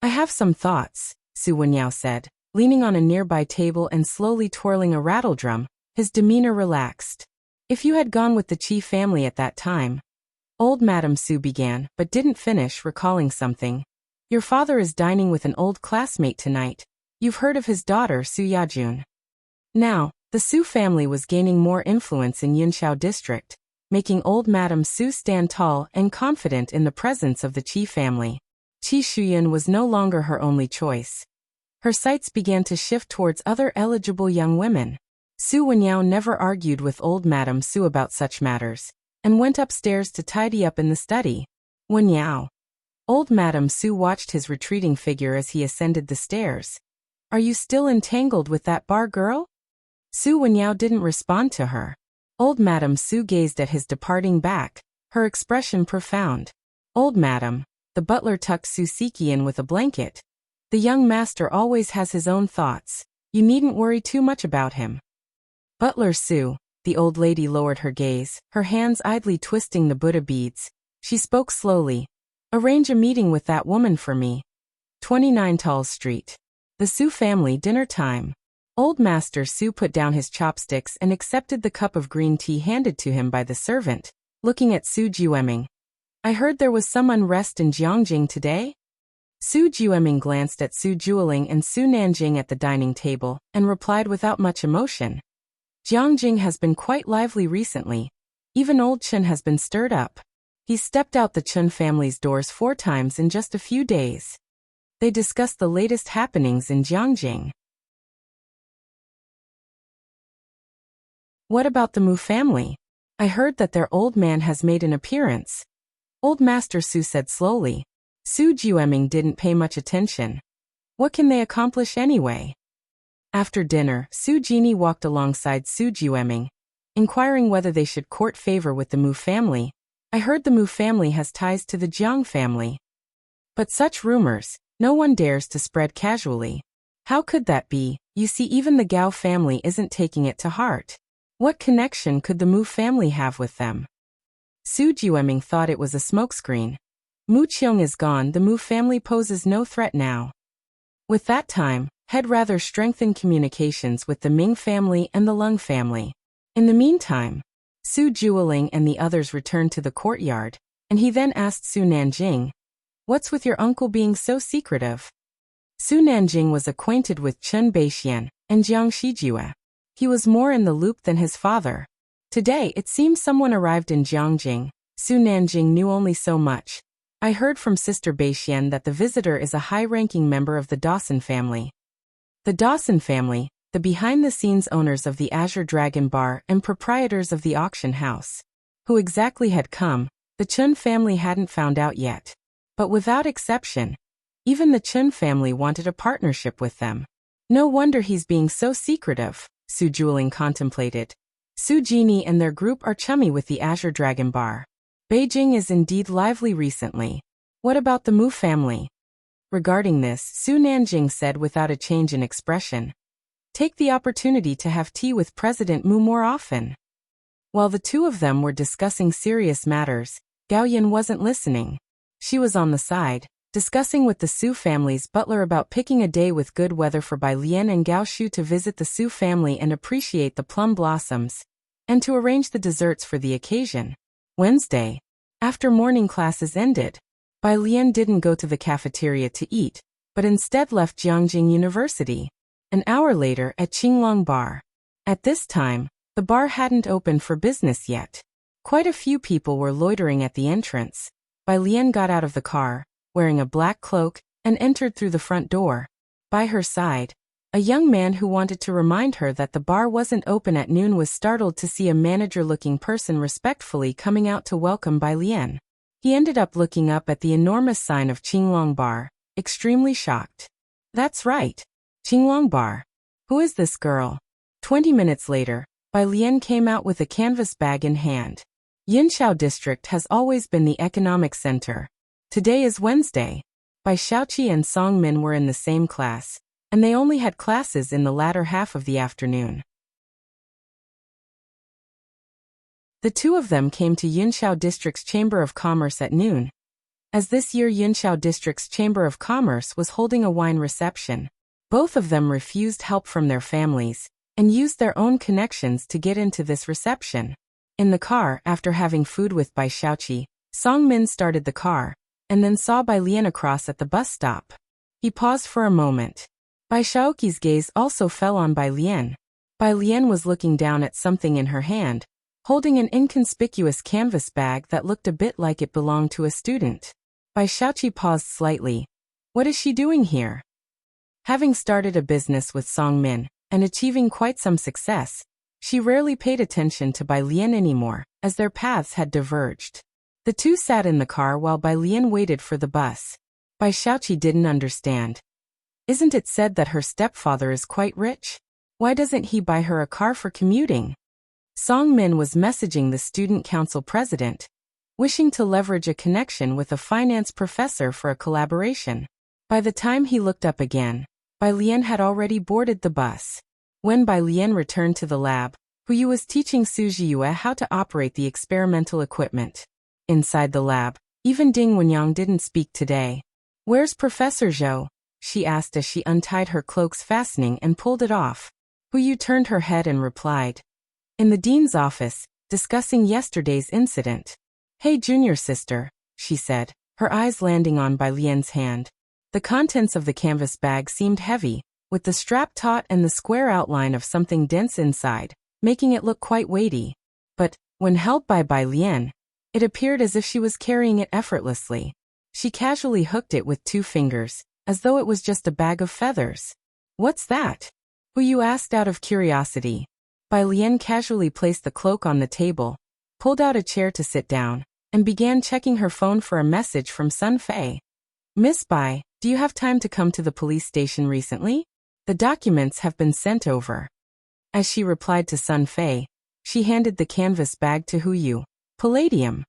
I have some thoughts, Su Wenyao said, leaning on a nearby table and slowly twirling a rattledrum, his demeanor relaxed. If you had gone with the Qi family at that time, old Madame Su began, but didn't finish, recalling something. Your father is dining with an old classmate tonight. You've heard of his daughter, Su Yajun. Now, the Su family was gaining more influence in Yunxiao district, making old Madame Su stand tall and confident in the presence of the Qi family. Qi Shuyan was no longer her only choice. Her sights began to shift towards other eligible young women. Su Wenyao never argued with old Madame Su about such matters, and went upstairs to tidy up in the study. Wenyao. Old Madame Su watched his retreating figure as he ascended the stairs. Are you still entangled with that bar girl? Su Wenyao didn't respond to her. Old Madame Su gazed at his departing back, her expression profound. Old Madame, the butler tucked Su Siki in with a blanket. The young master always has his own thoughts. You needn't worry too much about him. Butler Su, the old lady lowered her gaze, her hands idly twisting the Buddha beads. She spoke slowly. Arrange a meeting with that woman for me. 29 Talls Street. The Su family dinner time. Old Master Su put down his chopsticks and accepted the cup of green tea handed to him by the servant, looking at Su Jiueming. I heard there was some unrest in Jiangjing today? Su Jiueming glanced at Su Jueling and Su Nanjing at the dining table, and replied without much emotion. Jiangjing has been quite lively recently. Even old Chen has been stirred up. He stepped out the Chen family's doors 4 times in just a few days. They discussed the latest happenings in Jiangjing. What about the Mu family? I heard that their old man has made an appearance. Old Master Su said slowly. Su Jiueming didn't pay much attention. What can they accomplish anyway? After dinner, Su Jini walked alongside Su Jiueming, inquiring whether they should court favor with the Mu family. I heard the Mu family has ties to the Jiang family. But such rumors, no one dares to spread casually. How could that be? You see, even the Gao family isn't taking it to heart. What connection could the Mu family have with them? Su Jiueming thought it was a smokescreen. Mu Qiong is gone, the Mu family poses no threat now. With that time, had rather strengthen communications with the Ming family and the Lung family. In the meantime, Su Jueling and the others returned to the courtyard, and he then asked Su Nanjing, "What's with your uncle being so secretive?" Su Nanjing was acquainted with Chen Beixian and Jiang Shijue. He was more in the loop than his father. Today it seems someone arrived in Jiangjing. Su Nanjing knew only so much. I heard from Sister Beixian that the visitor is a high-ranking member of the Dawson family. The Dawson family, the behind-the-scenes owners of the Azure Dragon Bar and proprietors of the auction house. Who exactly had come, the Chun family hadn't found out yet. But without exception, even the Chun family wanted a partnership with them. No wonder he's being so secretive, Su Jueling contemplated. Su Jini and their group are chummy with the Azure Dragon Bar. Beijing is indeed lively recently. What about the Mu family? Regarding this, Su Nanjing said without a change in expression. Take the opportunity to have tea with President Mu more often. While the two of them were discussing serious matters, Gao Yin wasn't listening. She was on the side, discussing with the Su family's butler about picking a day with good weather for Bai Lian and Gao Shu to visit the Su family and appreciate the plum blossoms, and to arrange the desserts for the occasion. Wednesday, after morning classes ended, Bai Lian didn't go to the cafeteria to eat, but instead left Jiangjing University. An hour later at Qinglong Bar. At this time, the bar hadn't opened for business yet. Quite a few people were loitering at the entrance. Bai Lian got out of the car, wearing a black cloak, and entered through the front door. By her side, a young man who wanted to remind her that the bar wasn't open at noon was startled to see a manager-looking person respectfully coming out to welcome Bai Lian. He ended up looking up at the enormous sign of Qinglong Bar, extremely shocked. That's right. Qinglong Bar. Who is this girl? 20 minutes later, Bai Lian came out with a canvas bag in hand. Yinxiao district has always been the economic center. Today is Wednesday. Bai Xiaoqi and Song Min were in the same class, and they only had classes in the latter half of the afternoon. The two of them came to Yinxiao district's Chamber of Commerce at noon. as this year Yunshao District's Chamber of Commerce was holding a wine reception. Both of them refused help from their families and used their own connections to get into this reception. In the car, after having food with Bai Xiaoqi, Song Min started the car, and then saw Bai Lian across at the bus stop. He paused for a moment. Bai Xiaoqi's gaze also fell on Bai Lian. Bai Lian was looking down at something in her hand, holding an inconspicuous canvas bag that looked a bit like it belonged to a student. Bai Xiaoqi paused slightly. What is she doing here? Having started a business with Song Min, and achieving quite some success, she rarely paid attention to Bai Lian anymore, as their paths had diverged. The two sat in the car while Bai Lian waited for the bus. Bai Xiaoqi didn't understand. Isn't it said that her stepfather is quite rich? Why doesn't he buy her a car for commuting? Song Min was messaging the student council president, wishing to leverage a connection with a finance professor for a collaboration. By the time he looked up again, Bai Lian had already boarded the bus. When Bai Lian returned to the lab, Huyu was teaching Su Jiyue how to operate the experimental equipment. Inside the lab, even Ding Wenyang didn't speak today. Where's Professor Zhou? She asked as she untied her cloak's fastening and pulled it off. Huyu turned her head and replied. In the dean's office, discussing yesterday's incident. Hey junior sister, she said, her eyes landing on Bai Lian's hand. The contents of the canvas bag seemed heavy, with the strap taut and the square outline of something dense inside, making it look quite weighty. But, when held by Bai Lian, it appeared as if she was carrying it effortlessly. She casually hooked it with 2 fingers, as though it was just a bag of feathers. What's that? Huyu asked out of curiosity. Bai Lian casually placed the cloak on the table, pulled out a chair to sit down, and began checking her phone for a message from Sun Fei. Miss Bai, do you have time to come to the police station recently? The documents have been sent over. As she replied to Sun Fei, she handed the canvas bag to Huyu. Palladium.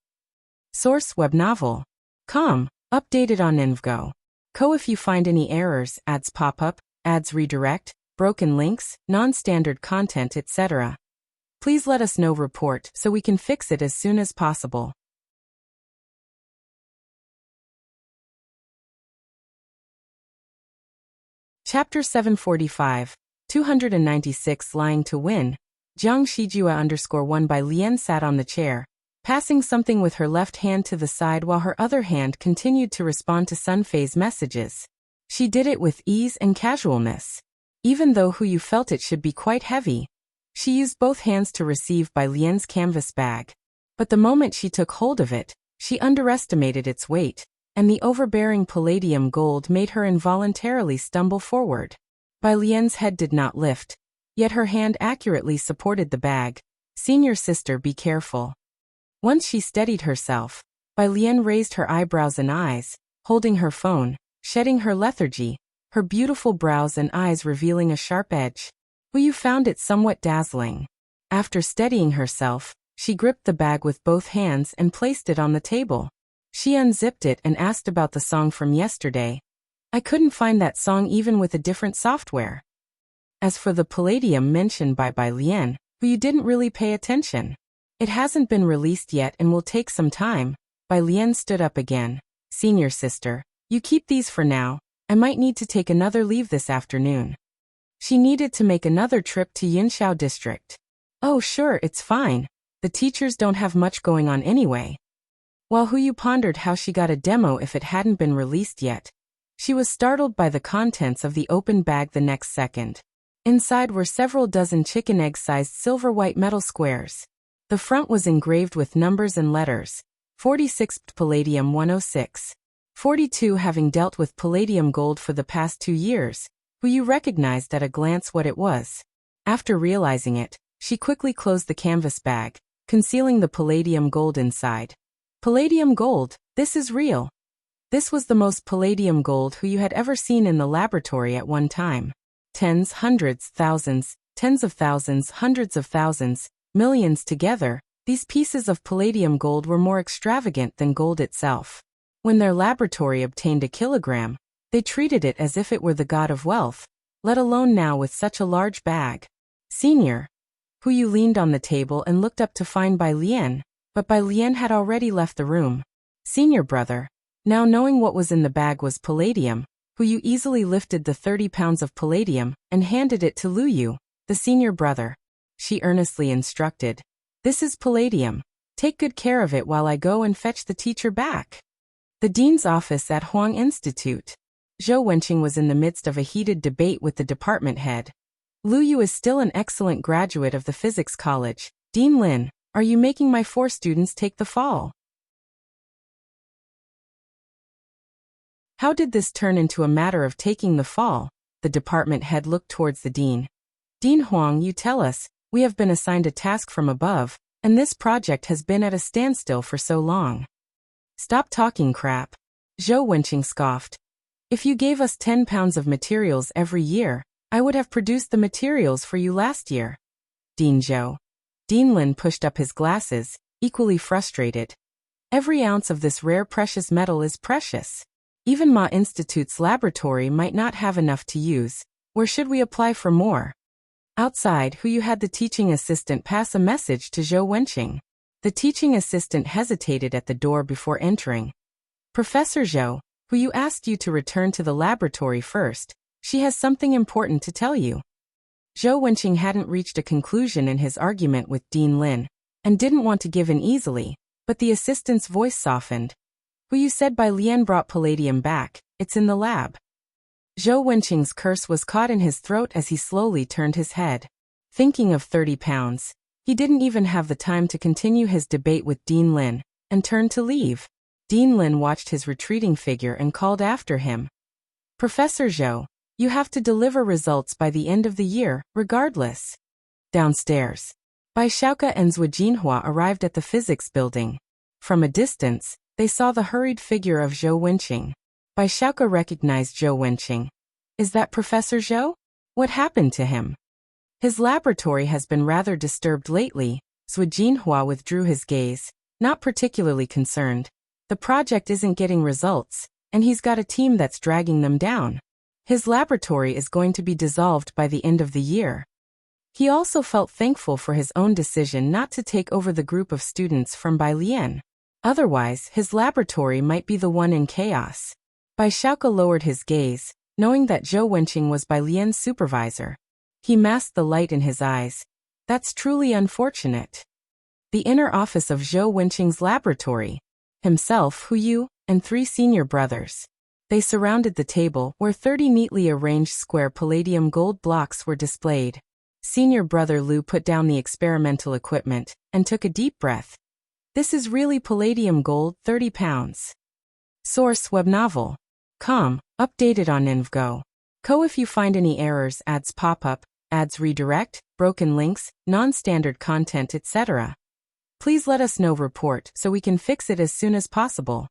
Source web novel. Com. Updated on Invgo. Co. If you find any errors, ads pop up, ads redirect, broken links, non-standard content, etc. Please let us know. Report so we can fix it as soon as possible. Chapter 745. 296 Lying to Win. Jiang Shijua_1 Bai Lian sat on the chair, passing something with her left hand to the side while her other hand continued to respond to Sun Fei's messages. She did it with ease and casualness. Even though Huyu felt it should be quite heavy, she used both hands to receive Bai Lian's canvas bag. But the moment she took hold of it, she underestimated its weight, and the overbearing palladium gold made her involuntarily stumble forward. Bai Lian's head did not lift, yet her hand accurately supported the bag. Senior sister, be careful. Once she steadied herself, Bai Lian raised her eyebrows and eyes, holding her phone, shedding her lethargy, her beautiful brows and eyes revealing a sharp edge. Huyu found it somewhat dazzling. After steadying herself, she gripped the bag with both hands and placed it on the table. She unzipped it and asked about the song from yesterday. I couldn't find that song even with a different software. As for the palladium mentioned by Bai Lian, Huyu didn't really pay attention. It hasn't been released yet and will take some time. Bai Lian stood up again. Senior sister, you keep these for now. I might need to take another leave this afternoon. She needed to make another trip to Yunshao District. Oh sure, it's fine. The teachers don't have much going on anyway. While Huyu pondered how she got a demo if it hadn't been released yet, she was startled by the contents of the open bag the next second. Inside were several dozen chicken egg-sized silver-white metal squares. The front was engraved with numbers and letters. 46 Palladium 106. 42 Having dealt with palladium gold for the past 2 years, Huyu recognized at a glance what it was. After realizing it, she quickly closed the canvas bag, concealing the palladium gold inside. Palladium gold, this is real. This was the most palladium gold Huyu had ever seen in the laboratory at one time. Tens, hundreds, thousands, tens of thousands, hundreds of thousands, millions together, these pieces of palladium gold were more extravagant than gold itself. When their laboratory obtained a kilogram, they treated it as if it were the god of wealth, let alone now with such a large bag. Senior. Huyu leaned on the table and looked up to find Bai Lian, but Bai Lian had already left the room. Senior brother. Now knowing what was in the bag was palladium, Yu easily lifted the 30 pounds of palladium and handed it to Yu, the senior brother. She earnestly instructed. This is palladium. Take good care of it while I go and fetch the teacher back. The dean's office at Huang Institute. Zhou Wenqing was in the midst of a heated debate with the department head. Yu is still an excellent graduate of the physics college. Dean Lin, are you making my 4 students take the fall? How did this turn into a matter of taking the fall? The department head looked towards the dean. Dean Huang, you tell us, we have been assigned a task from above, and this project has been at a standstill for so long. Stop talking crap. Zhou Wenqing scoffed. If you gave us 10 pounds of materials every year, I would have produced the materials for you last year. Dean Zhou. Dean Lin pushed up his glasses, equally frustrated. Every ounce of this rare precious metal is precious. Even Ma Institute's laboratory might not have enough to use. Where should we apply for more? Outside, Yu had the teaching assistant pass a message to Zhou Wenqing. The teaching assistant hesitated at the door before entering. Professor Zhou, Yu asked you to return to the laboratory first. She has something important to tell you. Zhou Wenqing hadn't reached a conclusion in his argument with Dean Lin, and didn't want to give in easily, but the assistant's voice softened. Yu said Bai Lian brought palladium back, it's in the lab. Zhou Wenqing's curse was caught in his throat as he slowly turned his head. Thinking of 30 pounds, he didn't even have the time to continue his debate with Dean Lin, and turned to leave. Dean Lin watched his retreating figure and called after him. Professor Zhou, you have to deliver results by the end of the year, regardless. Downstairs. Bai Xiaoke and Zhu Jinhua arrived at the physics building. From a distance, they saw the hurried figure of Zhou Wenqing. Bai Xiaoke recognized Zhou Wenqing. Is that Professor Zhou? What happened to him? His laboratory has been rather disturbed lately. Zhu Jinhua withdrew his gaze, not particularly concerned. The project isn't getting results, and he's got a team that's dragging them down. His laboratory is going to be dissolved by the end of the year. He also felt thankful for his own decision not to take over the group of students from Bai Lian. Otherwise, his laboratory might be the one in chaos. Bai Xiaoke lowered his gaze, knowing that Zhou Wenqing was Bai Lian's supervisor. He masked the light in his eyes. That's truly unfortunate. The inner office of Zhou Wenqing's laboratory. Himself, Yu, and 3 senior brothers. They surrounded the table where 30 neatly arranged square palladium gold blocks were displayed. Senior brother Lu put down the experimental equipment and took a deep breath. This is really palladium gold, 30 pounds. Source web novel. Com, updated on InvGo. If you find any errors, ads pop up, ads redirect, broken links, non-standard content, etc. Please let us know report so we can fix it as soon as possible.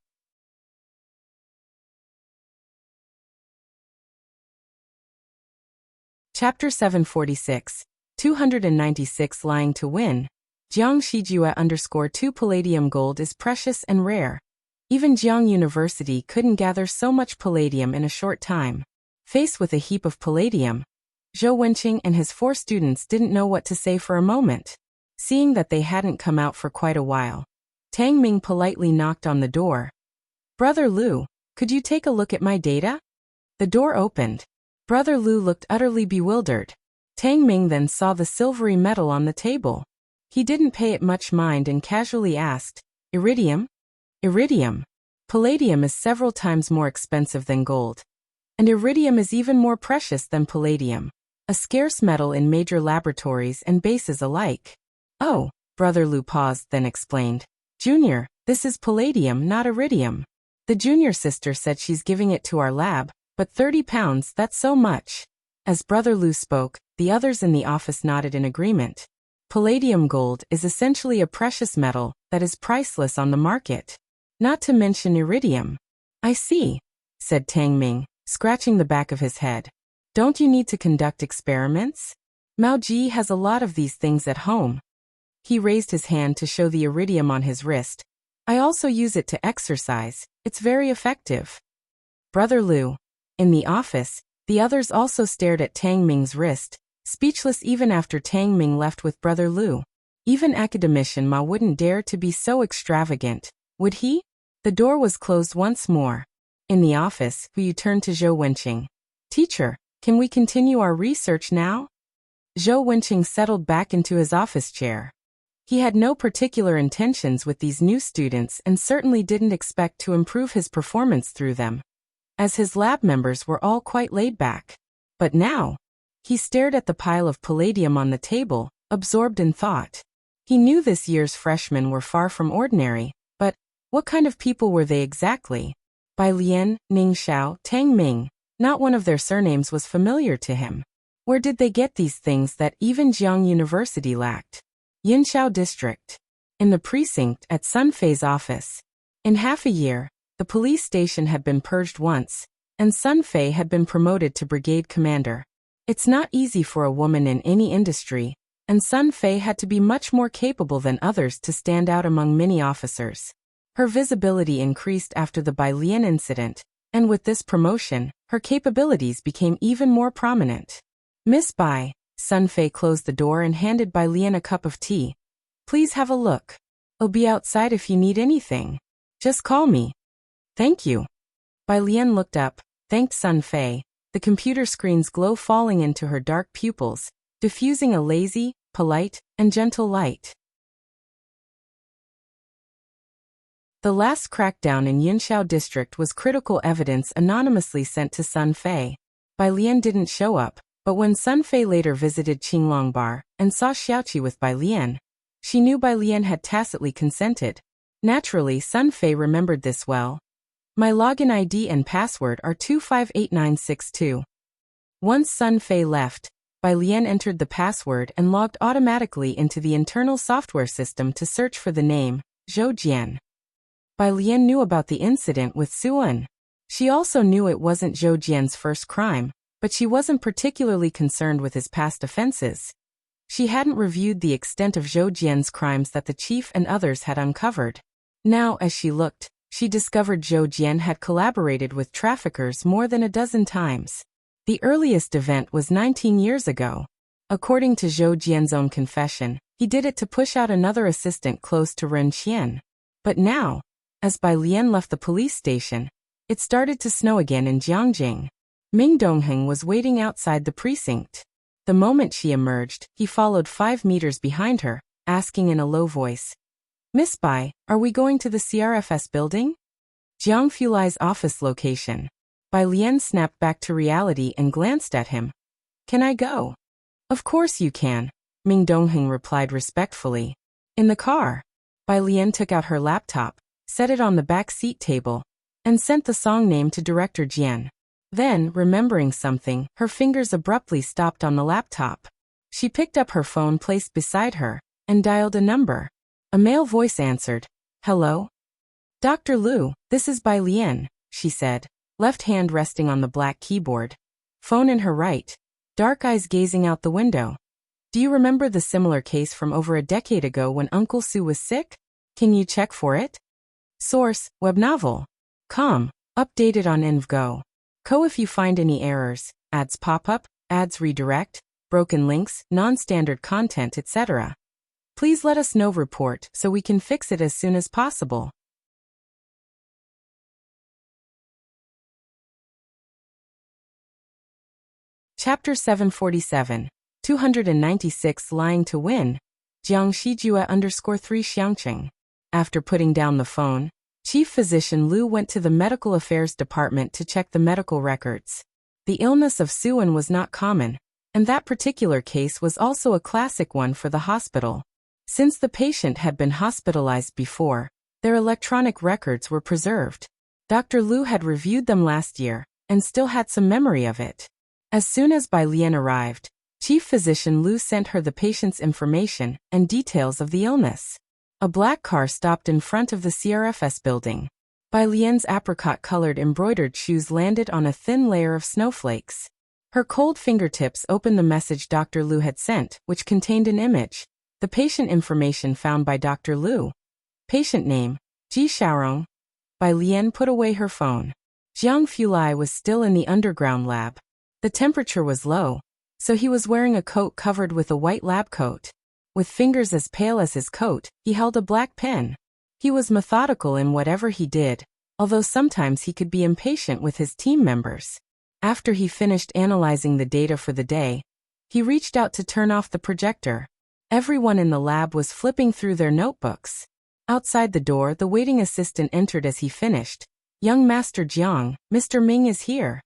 Chapter 746. 296 Lying to Win. Jiang Shijua _2 Palladium gold is precious and rare. Even Jiang University couldn't gather so much palladium in a short time. Faced with a heap of palladium, Zhou Wenqing and his 4 students didn't know what to say for a moment. Seeing that they hadn't come out for quite a while, Tang Ming politely knocked on the door. Brother Lu, could you take a look at my data? The door opened. Brother Lu looked utterly bewildered. Tang Ming then saw the silvery metal on the table. He didn't pay it much mind and casually asked, Iridium? Iridium. Palladium is several times more expensive than gold. And iridium is even more precious than palladium, a scarce metal in major laboratories and bases alike. Oh, Brother Lu paused, then explained. Junior, this is palladium, not iridium. The junior sister said she's giving it to our lab, but 30 pounds, that's so much. As Brother Lu spoke, the others in the office nodded in agreement. Palladium gold is essentially a precious metal that is priceless on the market. Not to mention iridium. I see, said Tang Ming, scratching the back of his head. Don't you need to conduct experiments? Mao Ji has a lot of these things at home. He raised his hand to show the iridium on his wrist. I also use it to exercise. It's very effective. Brother Lu. In the office, the others also stared at Tang Ming's wrist, speechless even after Tang Ming left with Brother Lu. Even academician Ma wouldn't dare to be so extravagant, would he? The door was closed once more. In the office, Yu turned to Zhou Wenqing. Teacher, can we continue our research now? Zhou Wenqing settled back into his office chair. He had no particular intentions with these new students and certainly didn't expect to improve his performance through them, as his lab members were all quite laid back. But now, he stared at the pile of palladium on the table, absorbed in thought. He knew this year's freshmen were far from ordinary, but what kind of people were they exactly? Bai Lian, Ning Xiao, Tang Ming, not one of their surnames was familiar to him. Where did they get these things that even Jiang University lacked? Yinxiao District. In the precinct at Sun Fei's office. In half a year, the police station had been purged once, and Sun Fei had been promoted to brigade commander. It's not easy for a woman in any industry, and Sun Fei had to be much more capable than others to stand out among many officers. Her visibility increased after the Bai Lian incident, and with this promotion, her capabilities became even more prominent. Miss Bai, Sun Fei closed the door and handed Bai Lian a cup of tea. Please have a look. I'll be outside if you need anything. Just call me. Thank you. Bai Lian looked up, thanked Sun Fei, the computer screen's glow falling into her dark pupils, diffusing a lazy, polite, and gentle light. The last crackdown in Yinxiao District was critical evidence anonymously sent to Sun Fei. Bai Lian didn't show up, but when Sun Fei later visited Qinglong Bar and saw Xiaoqi with Bai Lian, she knew Bai Lian had tacitly consented. Naturally, Sun Fei remembered this well. My login ID and password are 258962. Once Sun Fei left, Bai Lian entered the password and logged automatically into the internal software system to search for the name, Zhou Jian. Bai Lian knew about the incident with Suan. She also knew it wasn't Zhou Jian's first crime, but she wasn't particularly concerned with his past offenses. She hadn't reviewed the extent of Zhou Jian's crimes that the chief and others had uncovered. Now, as she looked, she discovered Zhou Jian had collaborated with traffickers more than a dozen times. The earliest event was 19 years ago. According to Zhou Jian's own confession, he did it to push out another assistant close to Ren Qian. But now, as Bai Lian left the police station, it started to snow again in Jiangjing. Ming Dongheng was waiting outside the precinct. The moment she emerged, he followed 5 meters behind her, asking in a low voice, Miss Bai, are we going to the CRFS building? Jiang Fulai's office location. Bai Lian snapped back to reality and glanced at him. Can I go? Of course you can, Ming Dongheng replied respectfully. In the car. Bai Lian took out her laptop, set it on the back seat table, and sent the song name to Director Jian. Then, remembering something, her fingers abruptly stopped on the laptop. She picked up her phone placed beside her, and dialed a number. A male voice answered. Hello? Dr. Liu, this is Bai Lian, she said, left hand resting on the black keyboard. Phone in her right, dark eyes gazing out the window. Do you remember the similar case from over a decade ago when Uncle Su was sick? Can you check for it? Source, web novel. Com, updated on InvGo. Co if you find any errors, ads pop up, ads redirect, broken links, non-standard content, etc. Please let us know report so we can fix it as soon as possible. Chapter 747, 296 Lying to Win, Jiang Shijua _3 Xiangqing. After putting down the phone, Chief Physician Liu went to the Medical Affairs Department to check the medical records. The illness of Suan was not common, and that particular case was also a classic one for the hospital. Since the patient had been hospitalized before, their electronic records were preserved. Dr. Liu had reviewed them last year, and still had some memory of it. As soon as Bai Lian arrived, Chief Physician Liu sent her the patient's information and details of the illness. A black car stopped in front of the CRFS building. Bai Lian's apricot-colored embroidered shoes landed on a thin layer of snowflakes. Her cold fingertips opened the message Dr. Liu had sent, which contained an image. The patient information found by Dr. Liu. Patient name, Ji Xiaorong. Bai Lian put away her phone. Jiang Fulai was still in the underground lab. The temperature was low, so he was wearing a coat covered with a white lab coat. With fingers as pale as his coat, he held a black pen. He was methodical in whatever he did, although sometimes he could be impatient with his team members. After he finished analyzing the data for the day, he reached out to turn off the projector. Everyone in the lab was flipping through their notebooks. Outside the door, the waiting assistant entered as he finished. "Young Master Jiang, Mr. Ming is here."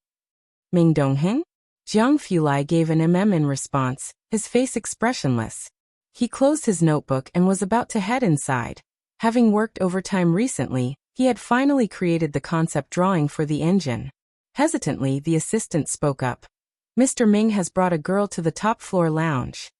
"Ming Dongheng?" Jiang Fulai gave an in response, his face expressionless. He closed his notebook and was about to head inside. Having worked overtime recently, he had finally created the concept drawing for the engine. Hesitantly, the assistant spoke up. "Mr. Ming has brought a girl to the top-floor lounge."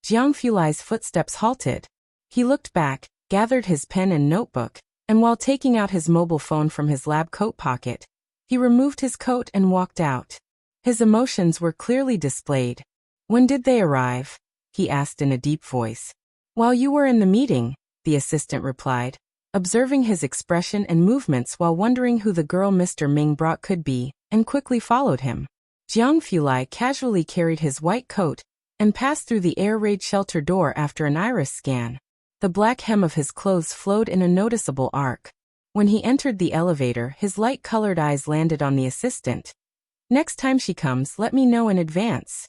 Jiang Fulai's footsteps halted. He looked back, gathered his pen and notebook, and while taking out his mobile phone from his lab coat pocket, he removed his coat and walked out. His emotions were clearly displayed. "When did they arrive?" he asked in a deep voice. "While you were in the meeting," the assistant replied, observing his expression and movements while wondering who the girl Mr. Ming brought could be, and quickly followed him. Jiang Fulai casually carried his white coat and passed through the air raid shelter door after an iris scan. The black hem of his clothes flowed in a noticeable arc. When he entered the elevator, his light-colored eyes landed on the assistant. "Next time she comes, let me know in advance."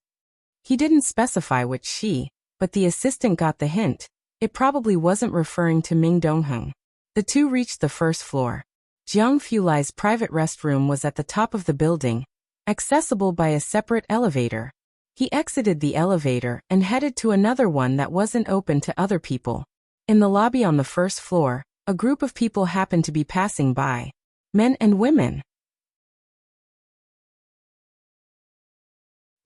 He didn't specify which she, but the assistant got the hint. It probably wasn't referring to Ming Dongheng. The two reached the first floor. Jiang Fulai's private restroom was at the top of the building, accessible by a separate elevator. He exited the elevator and headed to another one that wasn't open to other people. In the lobby on the first floor, a group of people happened to be passing by. Men and women.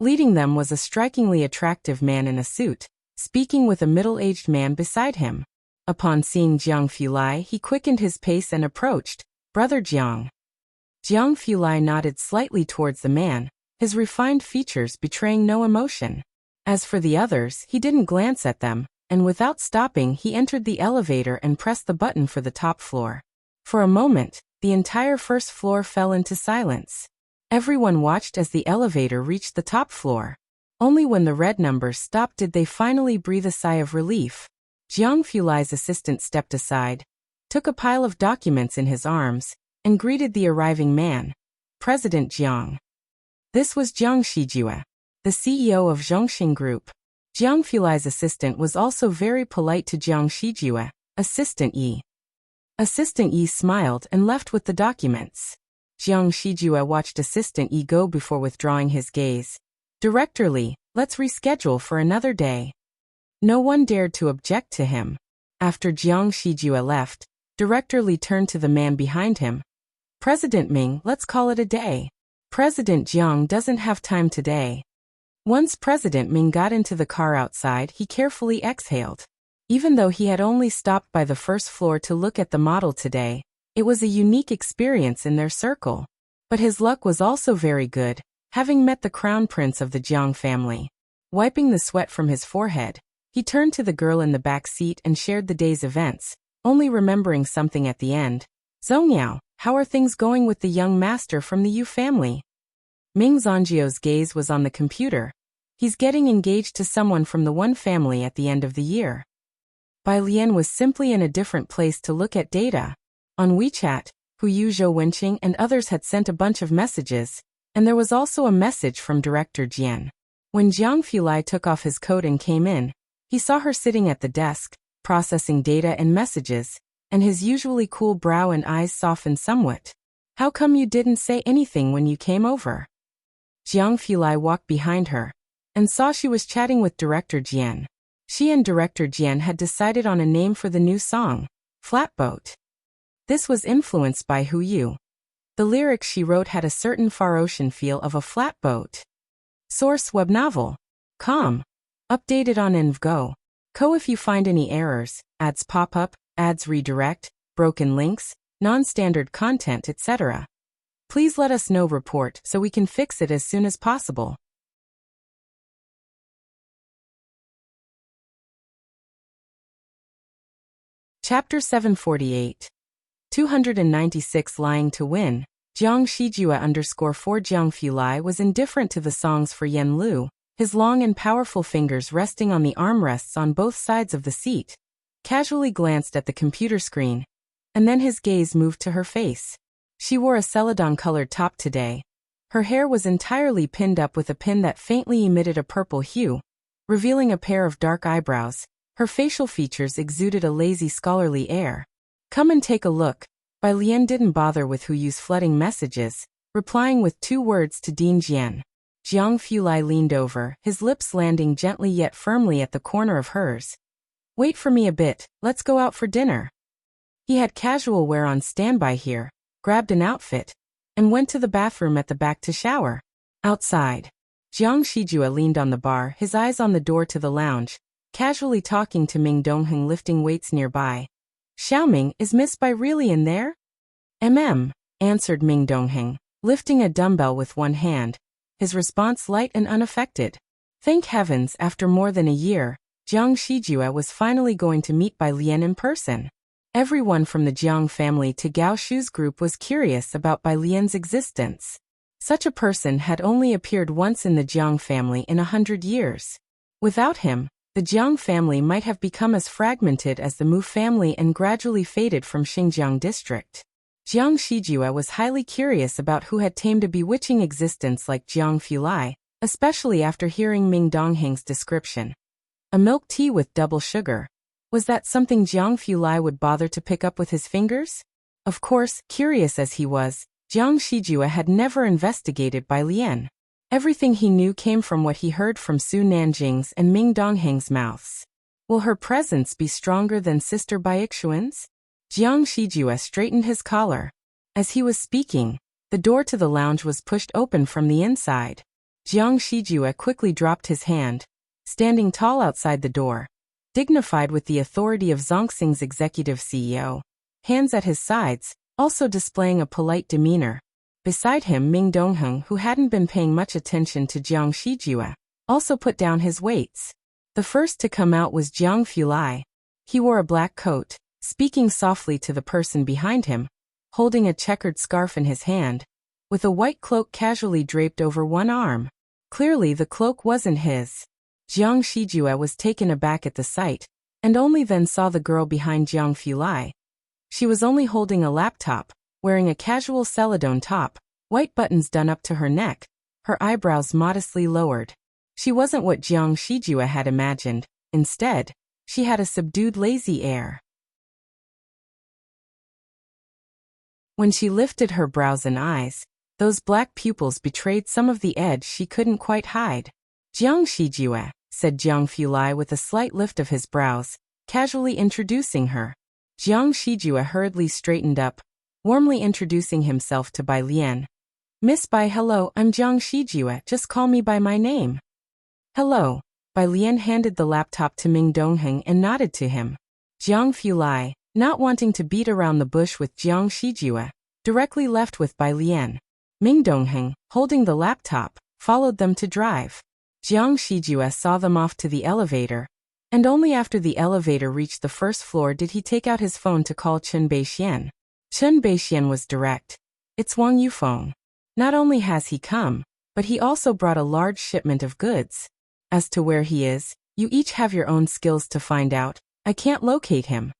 Leading them was a strikingly attractive man in a suit, speaking with a middle-aged man beside him. Upon seeing Jiang Fulai, he quickened his pace and approached. "Brother Jiang." Jiang Fulai nodded slightly towards the man, his refined features betraying no emotion. As for the others, he didn't glance at them, and without stopping he entered the elevator and pressed the button for the top floor. For a moment, the entire first floor fell into silence. Everyone watched as the elevator reached the top floor. Only when the red numbers stopped did they finally breathe a sigh of relief. Jiang Fulai's assistant stepped aside, took a pile of documents in his arms, and greeted the arriving man. "President Jiang." This was Jiang Shijue, the CEO of Zhongxing Group. Jiang Fulai's assistant was also very polite to Jiang Shijue, Assistant Yi. Assistant Yi smiled and left with the documents. Jiang Shijue watched Assistant Yi go before withdrawing his gaze. "Director Li, let's reschedule for another day." No one dared to object to him. After Jiang Shijue left, Director Li turned to the man behind him. "President Ming, let's call it a day. President Jiang doesn't have time today." Once President Ming got into the car outside, he carefully exhaled. Even though he had only stopped by the first floor to look at the model today, it was a unique experience in their circle. But his luck was also very good, having met the crown prince of the Jiang family. Wiping the sweat from his forehead, he turned to the girl in the back seat and shared the day's events, only remembering something at the end. "Zongyao, how are things going with the young master from the Yu family?" Ming Zongjiao's gaze was on the computer. "He's getting engaged to someone from the one family at the end of the year." Bai Lian was simply in a different place to look at data. On WeChat, Hu Yu Zhou Wenqing and others had sent a bunch of messages, and there was also a message from Director Jian. When Jiang Fulai took off his coat and came in, he saw her sitting at the desk, processing data and messages, and his usually cool brow and eyes softened somewhat. "How come you didn't say anything when you came over?" Jiang Fulai walked behind her, and saw she was chatting with Director Jian. She and Director Jian had decided on a name for the new song, Flatboat. This was influenced by Hu Yu. The lyrics she wrote had a certain Far Ocean feel of a flatboat. Source web novel. Com. Updated on NVGO. Co. If you find any errors, ads pop up, ads redirect, broken links, non-standard content, etc., please let us know. Report so we can fix it as soon as possible. Chapter 748. 296 Lying to Win. Jiang Shijue _4 Jiang Fulai was indifferent to the songs for Yen Lu, his long and powerful fingers resting on the armrests on both sides of the seat. Casually glanced at the computer screen, and then his gaze moved to her face. She wore a celadon-colored top today. Her hair was entirely pinned up with a pin that faintly emitted a purple hue, revealing a pair of dark eyebrows. Her facial features exuded a lazy scholarly air. "Come and take a look." Bai Lian didn't bother with Hu Yu's flooding messages, replying with 2 words to Dean Jian. Jiang Fulai leaned over, his lips landing gently yet firmly at the corner of hers. "Wait for me a bit, let's go out for dinner." He had casual wear on standby here, grabbed an outfit, and went to the bathroom at the back to shower. Outside, Jiang Shijue leaned on the bar, his eyes on the door to the lounge, casually talking to Ming Dongheng lifting weights nearby. "Xiaoming, is Miss Bai really in there?" Answered Ming Dongheng, lifting a dumbbell with one hand, his response light and unaffected. Thank heavens, after more than a year, Jiang Shijue was finally going to meet Bai Lian in person. Everyone from the Jiang family to Gao Shu's group was curious about Bai Lian's existence. Such a person had only appeared once in the Jiang family in 100 years. Without him, the Jiang family might have become as fragmented as the Mu family and gradually faded from Xinjiang district. Jiang Shijue was highly curious about who had tamed a bewitching existence like Jiang Fulai, especially after hearing Ming Dongheng's description. A milk tea with double sugar. Was that something Jiang Fulai would bother to pick up with his fingers? Of course, curious as he was, Jiang Shijue had never investigated Bai Lian. Everything he knew came from what he heard from Su Nanjing's and Ming Dongheng's mouths. Will her presence be stronger than Sister Baixuan's? Jiang Shijue straightened his collar. As he was speaking, the door to the lounge was pushed open from the inside. Jiang Shijue quickly dropped his hand, standing tall outside the door, dignified with the authority of Zongxing's executive CEO. Hands at his sides, also displaying a polite demeanor. Beside him, Ming Dongheng, who hadn't been paying much attention to Jiang Shijue, also put down his weights. The first to come out was Jiang Fulai. He wore a black coat, speaking softly to the person behind him, holding a checkered scarf in his hand, with a white cloak casually draped over one arm. Clearly the cloak wasn't his. Jiang Shijue was taken aback at the sight, and only then saw the girl behind Jiang Fulai. She was only holding a laptop, wearing a casual celadon top, white buttons done up to her neck, her eyebrows modestly lowered. She wasn't what Jiang Shijue had imagined. Instead, she had a subdued lazy air. When she lifted her brows and eyes, those black pupils betrayed some of the edge she couldn't quite hide. "Jiang Shijue," said Jiang Fulai with a slight lift of his brows, casually introducing her. Jiang Shijue hurriedly straightened up, warmly introducing himself to Bai Lian. "Miss Bai, hello, I'm Jiang Shijue, just call me by my name." "Hello." Bai Lian handed the laptop to Ming Dongheng and nodded to him. Jiang Fulai, not wanting to beat around the bush with Jiang Shijue, directly left with Bai Lian. Ming Dongheng, holding the laptop, followed them to drive. Jiang Shijue saw them off to the elevator, and only after the elevator reached the first floor did he take out his phone to call Chen Beixian. Chen Beixian was direct. "It's Wang Yufeng. Not only has he come, but he also brought a large shipment of goods. As to where he is, you each have your own skills to find out. I can't locate him."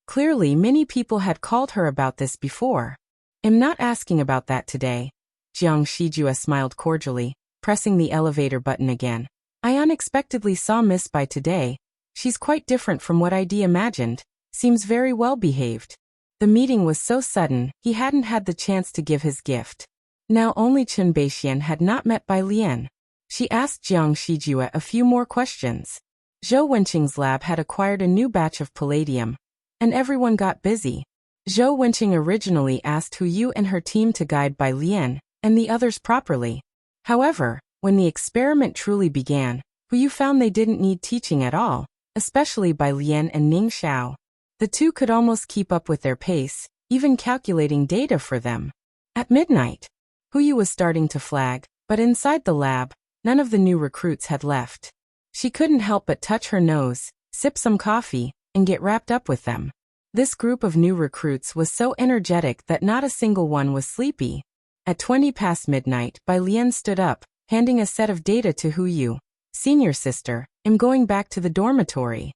Clearly, many people had called her about this before. "I'm not asking about that today." Jiang Shijue smiled cordially, pressing the elevator button again. "I unexpectedly saw Miss Bai today. She's quite different from what I'd imagined. Seems very well behaved." The meeting was so sudden, he hadn't had the chance to give his gift. Now only Chen Beixian had not met Bai Lian. She asked Jiang Shijue a few more questions. Zhou Wenqing's lab had acquired a new batch of palladium, and everyone got busy. Zhou Wenqing originally asked Hu Yu and her team to guide Bai Lian and the others properly. However, when the experiment truly began, Hu Yu found they didn't need teaching at all, especially Bai Lian and Ning Xiao. The two could almost keep up with their pace, even calculating data for them. At midnight, Hu Yu was starting to flag, but inside the lab, none of the new recruits had left. She couldn't help but touch her nose, sip some coffee, and get wrapped up with them. This group of new recruits was so energetic that not a single one was sleepy. At 20 past midnight, Bai Lian stood up, handing a set of data to Hu Yu. "Senior sister, I'm going back to the dormitory."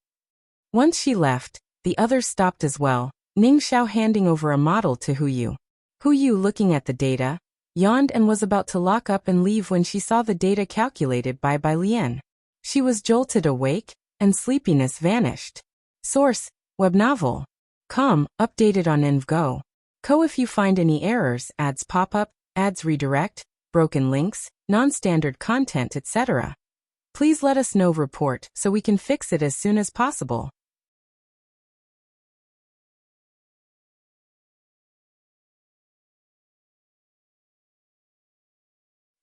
Once she left, the others stopped as well, Ning Xiao handing over a model to Hu Yu. Hu Yu, looking at the data, yawned and was about to lock up and leave when she saw the data calculated by Lien. She was jolted awake, and sleepiness vanished. Source: web novel. Com, updated on InvGo. If you find any errors, ads pop up, ads redirect, broken links, non-standard content, etc., please let us know. Report so we can fix it as soon as possible.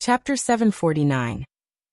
Chapter 749.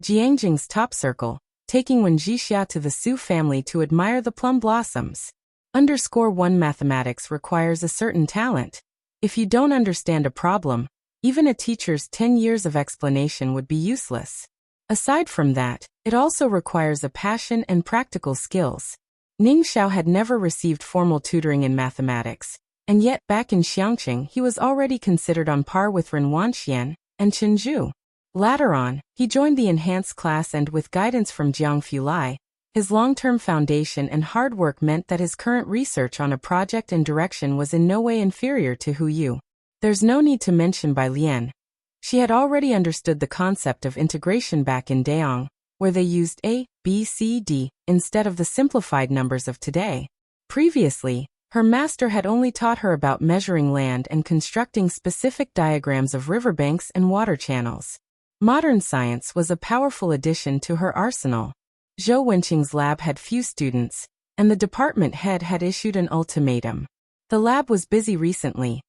Jiangjing's Top Circle, taking Wen Jixia to the Su family to admire the plum blossoms. _1 Mathematics requires a certain talent. If you don't understand a problem, even a teacher's 10 years of explanation would be useless. Aside from that, it also requires a passion and practical skills. Ning Xiao had never received formal tutoring in mathematics, and yet back in Xiangqing he was already considered on par with Ren Wanxian and Chen Zhu. Later on, he joined the enhanced class and with guidance from Jiang Fulai, his long-term foundation and hard work meant that his current research on a project and direction was in no way inferior to Hu Yu. There's no need to mention Bai Lian. She had already understood the concept of integration back in Daong, where they used A, B, C, D instead of the simplified numbers of today. Previously, her master had only taught her about measuring land and constructing specific diagrams of riverbanks and water channels. Modern science was a powerful addition to her arsenal. Zhou Wenqing's lab had few students, and the department head had issued an ultimatum. The lab was busy recently.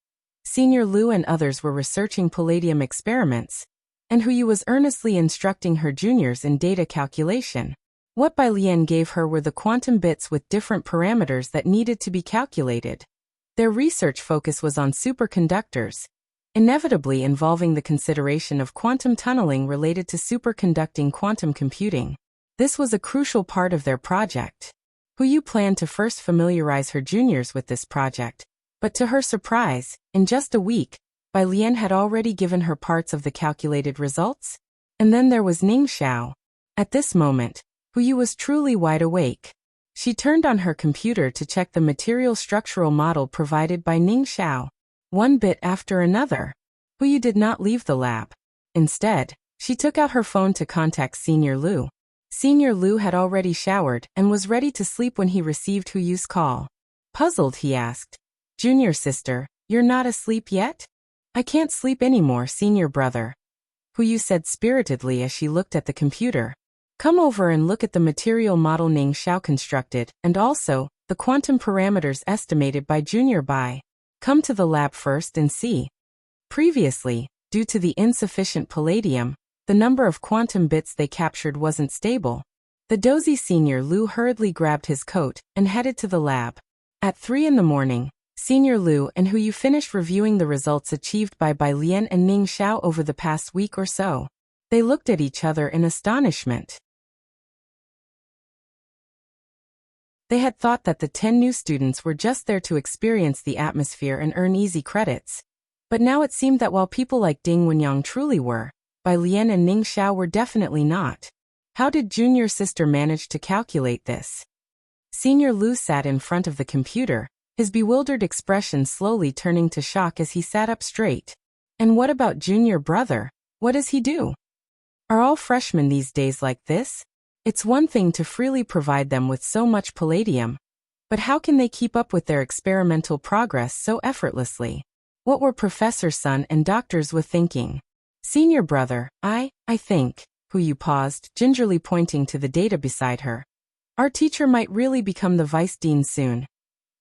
Senior Liu and others were researching palladium experiments, and Hu Yu was earnestly instructing her juniors in data calculation. What Bai Lian gave her were the quantum bits with different parameters that needed to be calculated. Their research focus was on superconductors, inevitably involving the consideration of quantum tunneling related to superconducting quantum computing. This was a crucial part of their project. Hu Yu planned to first familiarize her juniors with this project, but to her surprise, in just a week, Bai Lian had already given her parts of the calculated results. And then there was Ning Xiao. At this moment, Hu Yu was truly wide awake. She turned on her computer to check the material structural model provided by Ning Xiao. One bit after another. Hu Yu did not leave the lab. Instead, she took out her phone to contact Senior Liu. Senior Liu had already showered and was ready to sleep when he received Hu Yu's call. Puzzled, he asked, "Junior sister, you're not asleep yet?" "I can't sleep anymore, senior brother," Hu Yu said spiritedly as she looked at the computer. "Come over and look at the material model Ning Xiao constructed, and also, the quantum parameters estimated by Junior Bai. Come to the lab first and see." Previously, due to the insufficient palladium, the number of quantum bits they captured wasn't stable. The dozy Senior Liu hurriedly grabbed his coat and headed to the lab. At 3 in the morning, Senior Liu and Hu Yu finished reviewing the results achieved by Bai Lian and Ning Xiao over the past week or so. They looked at each other in astonishment. They had thought that the 10 new students were just there to experience the atmosphere and earn easy credits. But now it seemed that while people like Ding Wenyang truly were, Bai Lian and Ning Xiao were definitely not. How did junior sister manage to calculate this? Senior Liu sat in front of the computer, his bewildered expression slowly turning to shock as he sat up straight. And what about junior brother? What does he do? Are all freshmen these days like this? It's one thing to freely provide them with so much palladium, but how can they keep up with their experimental progress so effortlessly? What were Professor Sun and Dr. Zhu thinking? Senior brother, I think, Hu Yu paused, gingerly pointing to the data beside her. Our teacher might really become the vice dean soon.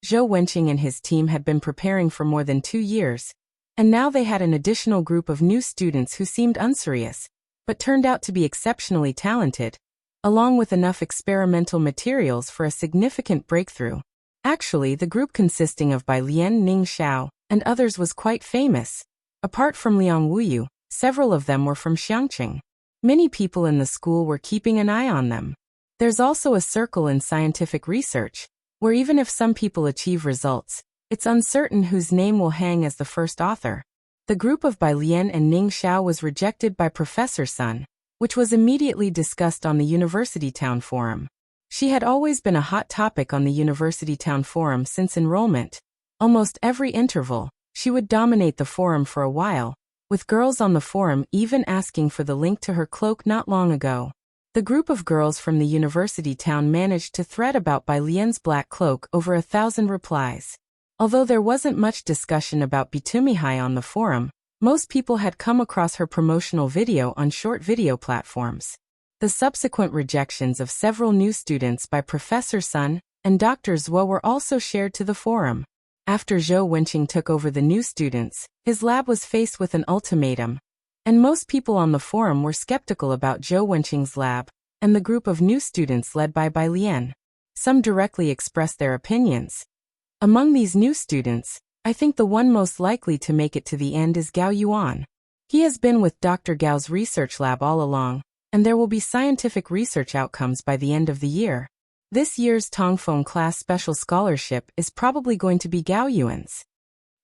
Zhou Wenqing and his team had been preparing for more than 2 years, and now they had an additional group of new students who seemed unserious, but turned out to be exceptionally talented, along with enough experimental materials for a significant breakthrough. Actually, the group consisting of Bai Lian, Ning Xiao, and others was quite famous. Apart from Liang Wuyu, several of them were from Xiangqing. Many people in the school were keeping an eye on them. There's also a circle in scientific research, where even if some people achieve results, it's uncertain whose name will hang as the first author. The group of Bai Lian and Ning Xiao was rejected by Professor Sun, which was immediately discussed on the University Town Forum. She had always been a hot topic on the University Town Forum since enrollment, Almost every interval, she would dominate the forum for a while, with girls on the forum even asking for the link to her cloak not long ago. The group of girls from the university town managed to thread about Bai Lian's black cloak over 1,000 replies. Although there wasn't much discussion about Bitumihai on the forum, most people had come across her promotional video on short video platforms. The subsequent rejections of several new students by Professor Sun and Dr. Zhuo were also shared to the forum. After Zhou Wenqing took over the new students, his lab was faced with an ultimatum, and most people on the forum were skeptical about Zhou Wenqing's lab and the group of new students led by Bai Lian. Some directly expressed their opinions. Among these new students, I think the one most likely to make it to the end is Gao Yuan. He has been with Dr. Gao's research lab all along, and there will be scientific research outcomes by the end of the year. This year's Tongfeng class special scholarship is probably going to be Gao Yuan's.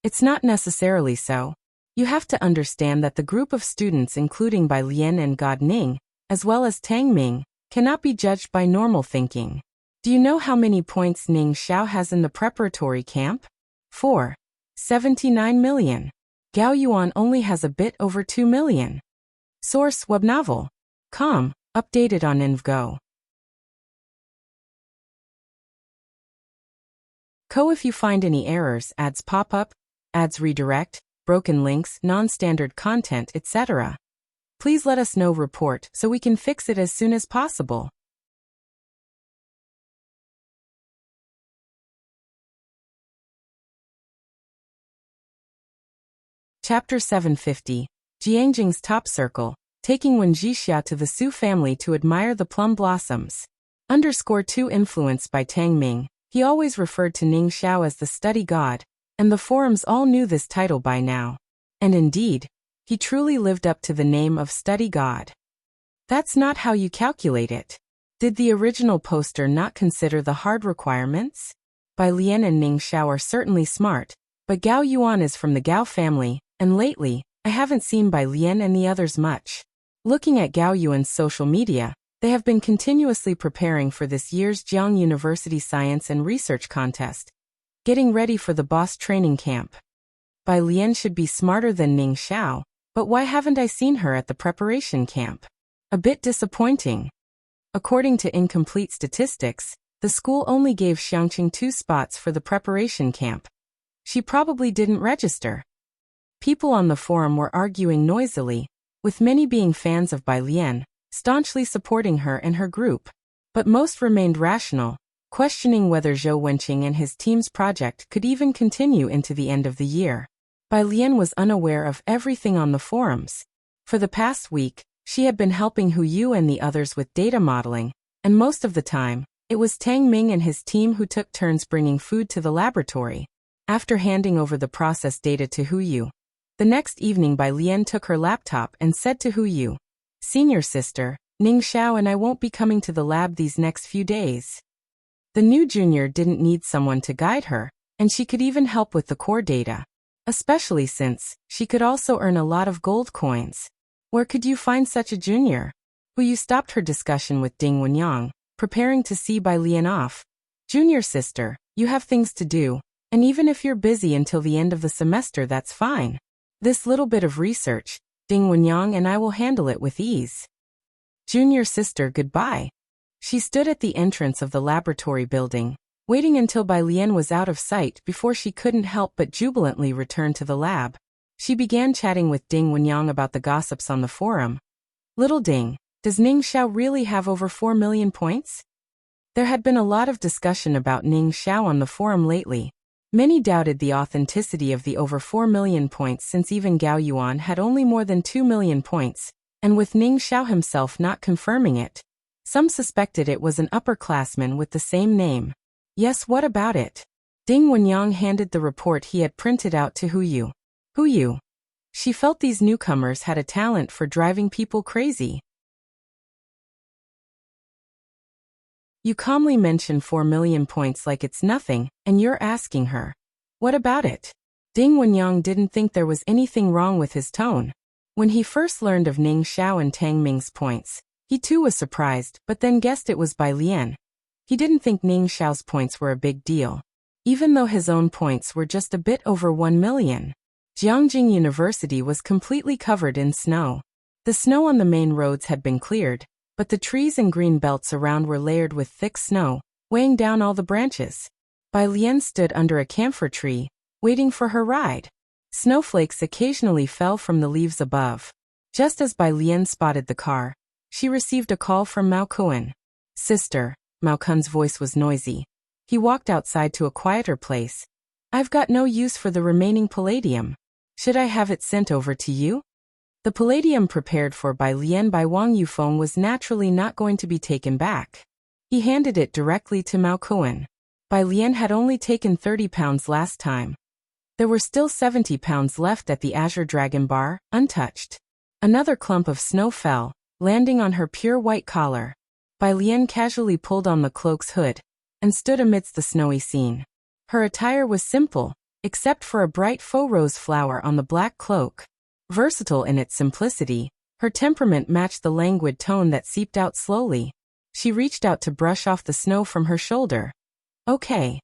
It's not necessarily so. You have to understand that the group of students including Bai Lian and God Ning, as well as Tang Ming, cannot be judged by normal thinking. Do you know how many points Ning Xiao has in the preparatory camp? 4.79 million. Gao Yuan only has a bit over 2 million. Source webnovel.com, updated on InvGo. If you find any errors, ads pop up, ads redirect, broken links, non-standard content, etc. Please let us know report so we can fix it as soon as possible. Chapter 750. Jiangjing's Top Circle, taking Wen Jixia to the Su family to admire the plum blossoms. _2 Influenced by Tang Ming, he always referred to Ning Xiao as the study god, and the forums all knew this title by now. And indeed, he truly lived up to the name of study god. That's not how you calculate it. Did the original poster not consider the hard requirements? Bai Lian and Ning Xiao are certainly smart, but Gao Yuan is from the Gao family, and lately, I haven't seen Bai Lian and the others much. Looking at Gao Yuan's social media, they have been continuously preparing for this year's Jiang University Science and Research Contest, getting ready for the boss training camp. Bai Lian should be smarter than Ning Xiao, but why haven't I seen her at the preparation camp? A bit disappointing. According to incomplete statistics, the school only gave Xiangqing 2 spots for the preparation camp. She probably didn't register. People on the forum were arguing noisily, with many being fans of Bai Lian, staunchly supporting her and her group. But most remained rational, questioning whether Zhou Wenqing and his team's project could even continue into the end of the year. Bai Lian was unaware of everything on the forums. For the past week, she had been helping Hu Yu and the others with data modeling, and most of the time, it was Tang Ming and his team who took turns bringing food to the laboratory. After handing over the process data to Hu Yu, the next evening Bai Lian took her laptop and said to Hu Yu, "Senior sister, Ning Xiao and I won't be coming to the lab these next few days." The new junior didn't need someone to guide her, and she could even help with the core data. Especially since she could also earn a lot of gold coins. Where could you find such a junior? Hu Yu stopped her discussion with Ding Wenyang, preparing to see Bai Lian off. "Junior sister, you have things to do, and even if you're busy until the end of the semester, that's fine. This little bit of research, Ding Wenyang and I will handle it with ease." "Junior sister, goodbye." She stood at the entrance of the laboratory building, waiting until Bai Lian was out of sight before she couldn't help but jubilantly return to the lab. She began chatting with Ding Wenyang about the gossips on the forum. "Little Ding, does Ning Xiao really have over 4 million points?" There had been a lot of discussion about Ning Xiao on the forum lately. Many doubted the authenticity of the over 4 million points since even Gao Yuan had only more than 2 million points, and with Ning Xiao himself not confirming it. Some suspected it was an upperclassman with the same name. Yes, what about it? Ding Wenyang handed the report he had printed out to Hu Yu. Hu Yu. She felt these newcomers had a talent for driving people crazy. You calmly mention 4 million points like it's nothing, and you're asking her, "What about it?" Ding Wenyang didn't think there was anything wrong with his tone. When he first learned of Ning Xiao and Tang Ming's points, he too was surprised, but then guessed it was Bai Lian. He didn't think Ning Xiao's points were a big deal. even though his own points were just a bit over 1 million. Jiangjing University was completely covered in snow. The snow on the main roads had been cleared, but the trees and green belts around were layered with thick snow, weighing down all the branches. Bai Lian stood under a camphor tree, waiting for her ride. Snowflakes occasionally fell from the leaves above. Just as Bai Lian spotted the car, she received a call from Mao Kun. "Sister," Mao Kun's voice was noisy. He walked outside to a quieter place. "I've got no use for the remaining palladium. Should I have it sent over to you?" The palladium prepared for Bai Lian by Wang Yufeng was naturally not going to be taken back. He handed it directly to Mao Kun. Bai Lian had only taken 30 pounds last time. There were still 70 pounds left at the Azure Dragon Bar, untouched. Another clump of snow fell, landing on her pure white collar. Bai Lian casually pulled on the cloak's hood and stood amidst the snowy scene. Her attire was simple, except for a bright faux rose flower on the black cloak. Versatile in its simplicity, her temperament matched the languid tone that seeped out slowly. She reached out to brush off the snow from her shoulder. "Okay."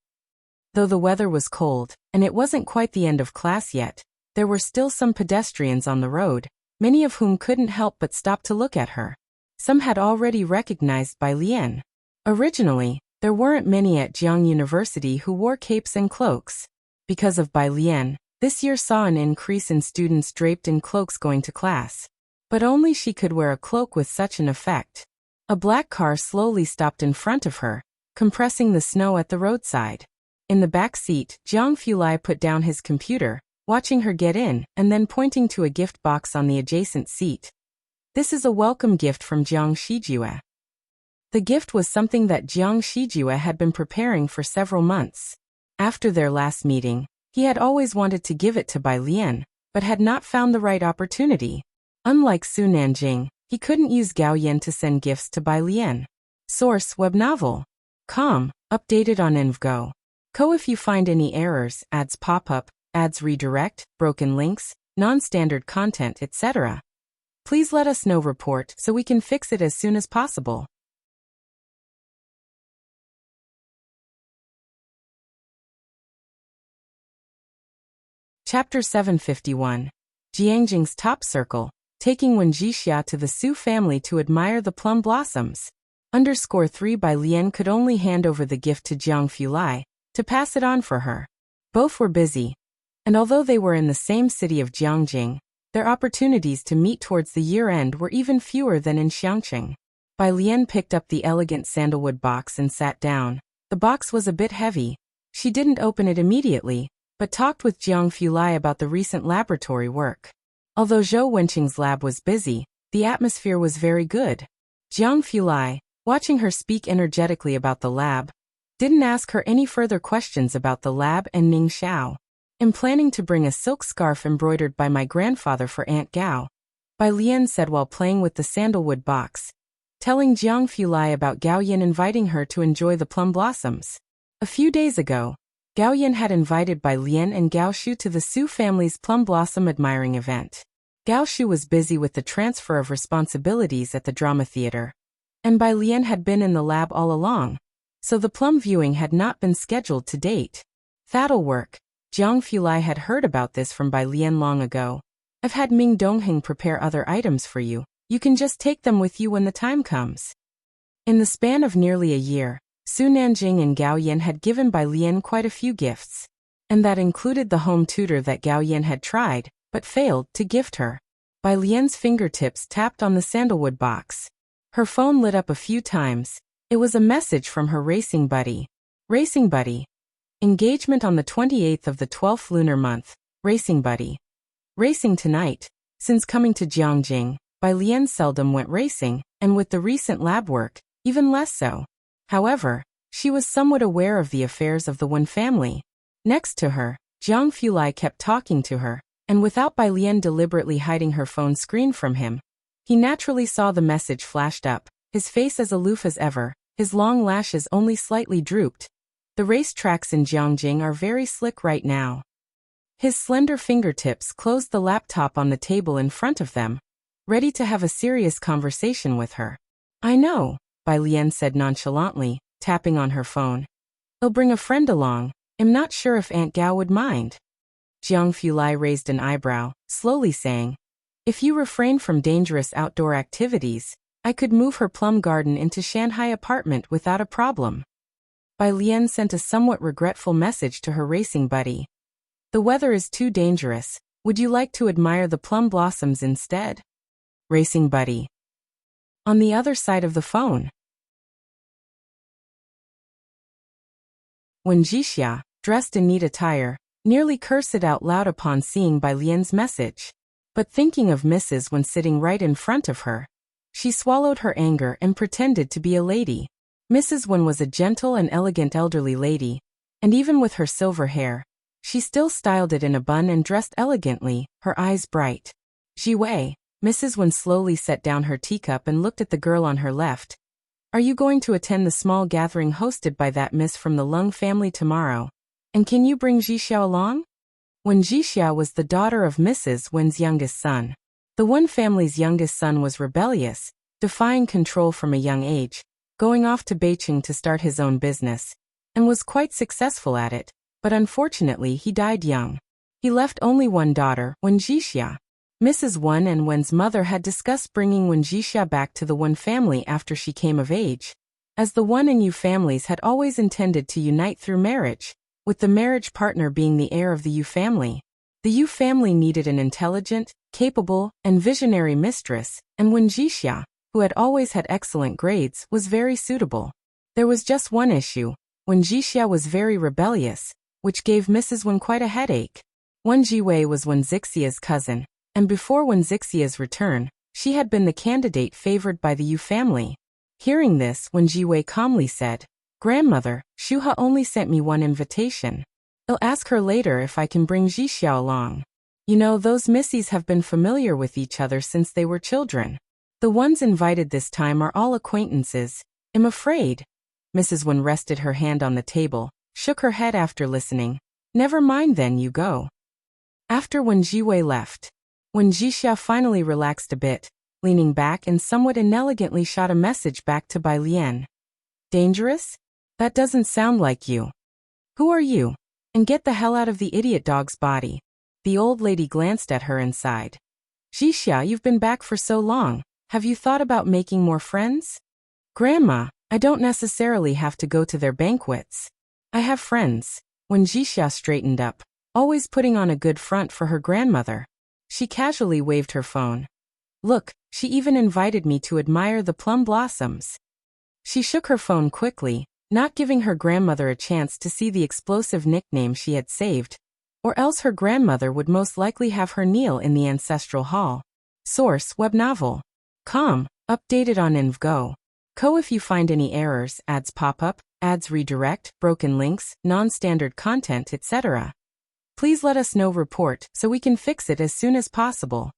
Though the weather was cold, and it wasn't quite the end of class yet, there were still some pedestrians on the road, many of whom couldn't help but stop to look at her. Some had already recognized Bai Lian. Originally, there weren't many at Jiang University who wore capes and cloaks. Because of Bai Lian, this year saw an increase in students draped in cloaks going to class. But only she could wear a cloak with such an effect. A black car slowly stopped in front of her, compressing the snow at the roadside. In the back seat, Jiang Fulai put down his computer, watching her get in, and then pointing to a gift box on the adjacent seat. "This is a welcome gift from Jiang Shijue." The gift was something that Jiang Shijue had been preparing for several months. After their last meeting, he had always wanted to give it to Bai Lian, but had not found the right opportunity. Unlike Su Nanjing, he couldn't use Gao Yan to send gifts to Bai Lian. Source: Web Novel. Com. Updated on InvGo. If you find any errors, ads pop up, ads redirect, broken links, non-standard content, etc. Please let us know. Report so we can fix it as soon as possible. Chapter 751. Jiangjing's Top Circle, taking Wen Jixia to the Su family to admire the plum blossoms. _3 Bai Lian could only hand over the gift to Jiang Fulai, to pass it on for her. Both were busy, and although they were in the same city of Jiangjing, their opportunities to meet towards the year-end were even fewer than in Xiangqing. Bai Lian picked up the elegant sandalwood box and sat down. The box was a bit heavy. She didn't open it immediately, but talked with Jiang Fulai about the recent laboratory work. Although Zhou Wenqing's lab was busy, the atmosphere was very good. Jiang Fulai, watching her speak energetically about the lab, didn't ask her any further questions about the lab and Ning Xiao. "I'm planning to bring a silk scarf embroidered by my grandfather for Aunt Gao," Bai Lian said while playing with the sandalwood box, telling Jiang Fulai about Gao Yan inviting her to enjoy the plum blossoms. A few days ago, Gao Yan had invited Bai Lian and Gao Shu to the Su family's plum blossom admiring event. Gao Shu was busy with the transfer of responsibilities at the drama theater, and Bai Lian had been in the lab all along, so the plum viewing had not been scheduled to date. "That'll work." Jiang Fulai had heard about this from Bai Lian long ago. "I've had Ming Dongheng prepare other items for you. You can just take them with you when the time comes." In the span of nearly a year, Su Nanjing and Gao Yan had given Bai Lian quite a few gifts, and that included the home tutor that Gao Yan had tried, but failed, to gift her. Bai Lian's fingertips tapped on the sandalwood box. Her phone lit up a few times. It was a message from her racing buddy. "Racing buddy. Engagement on the 28th of the 12th lunar month. Racing buddy. Racing tonight." Since coming to Jiangjing, Bai Lian seldom went racing, and with the recent lab work, even less so. However, she was somewhat aware of the affairs of the Wen family. Next to her, Jiang Fulai kept talking to her, and without Bai Lian deliberately hiding her phone screen from him, he naturally saw the message flashed up, his face as aloof as ever, his long lashes only slightly drooped. "The race tracks in Jiangjing are very slick right now." His slender fingertips closed the laptop on the table in front of them, ready to have a serious conversation with her. "I know," Bai Lian said nonchalantly, tapping on her phone. "I'll bring a friend along. am not sure if Aunt Gao would mind. Jiang Fulai raised an eyebrow, slowly saying, if you refrain from dangerous outdoor activities, I could move her plum garden into Shanghai apartment without a problem. Bai Lian sent a somewhat regretful message to her racing buddy. The weather is too dangerous. Would you like to admire the plum blossoms instead? Racing buddy. On the other side of the phone. When Jixia, dressed in neat attire, nearly cursed out loud upon seeing Bai Lian's message. But thinking of Mrs. Wen sitting right in front of her, she swallowed her anger and pretended to be a lady. Mrs. Wen was a gentle and elegant elderly lady, and even with her silver hair, she still styled it in a bun and dressed elegantly, her eyes bright. Ji Wei, Mrs. Wen slowly set down her teacup and looked at the girl on her left. Are you going to attend the small gathering hosted by that miss from the Lung family tomorrow? And can you bring Jixia along? When Jixia was the daughter of Mrs. Wen's youngest son. The Wen family's youngest son was rebellious, defying control from a young age, going off to Beijing to start his own business, and was quite successful at it, but unfortunately he died young. He left only one daughter, Wen Jixia. Mrs. Wen and Wen's mother had discussed bringing Wen Jixia back to the Wen family after she came of age, as the Wen and Yu families had always intended to unite through marriage, with the marriage partner being the heir of the Yu family. The Yu family needed an intelligent, capable, and visionary mistress, and Wen Jixia, who had always had excellent grades, was very suitable. There was just one issue. Wen Jixia was very rebellious, which gave Mrs. Wen quite a headache. Wen Jiwei was Wen Zixia's cousin, and before Wen Zixia's return, she had been the candidate favored by the Yu family. Hearing this, Wen Jiwei calmly said, Grandmother, Shuha only sent me one invitation. I'll ask her later if I can bring Jixia along. You know, those missies have been familiar with each other since they were children. The ones invited this time are all acquaintances. I'm afraid. Mrs. Wen rested her hand on the table, shook her head after listening. Never mind then, you go. After Wen Jiwei left, Wen Jixia finally relaxed a bit, leaning back and somewhat inelegantly shot a message back to Bai Lian. Dangerous? That doesn't sound like you. Who are you? And get the hell out of the idiot dog's body. The old lady glanced at her and sighed. Jixia, you've been back for so long. Have you thought about making more friends? Grandma, I don't necessarily have to go to their banquets. I have friends. When Jixia straightened up, always putting on a good front for her grandmother, she casually waved her phone. Look, she even invited me to admire the plum blossoms. She shook her phone quickly, not giving her grandmother a chance to see the explosive nickname she had saved, or else her grandmother would most likely have her kneel in the ancestral hall. Source: web novel. Com. Updated on InvGo. Co. If you find any errors, ads pop up, ads redirect, broken links, non-standard content, etc., please let us know. Report so we can fix it as soon as possible.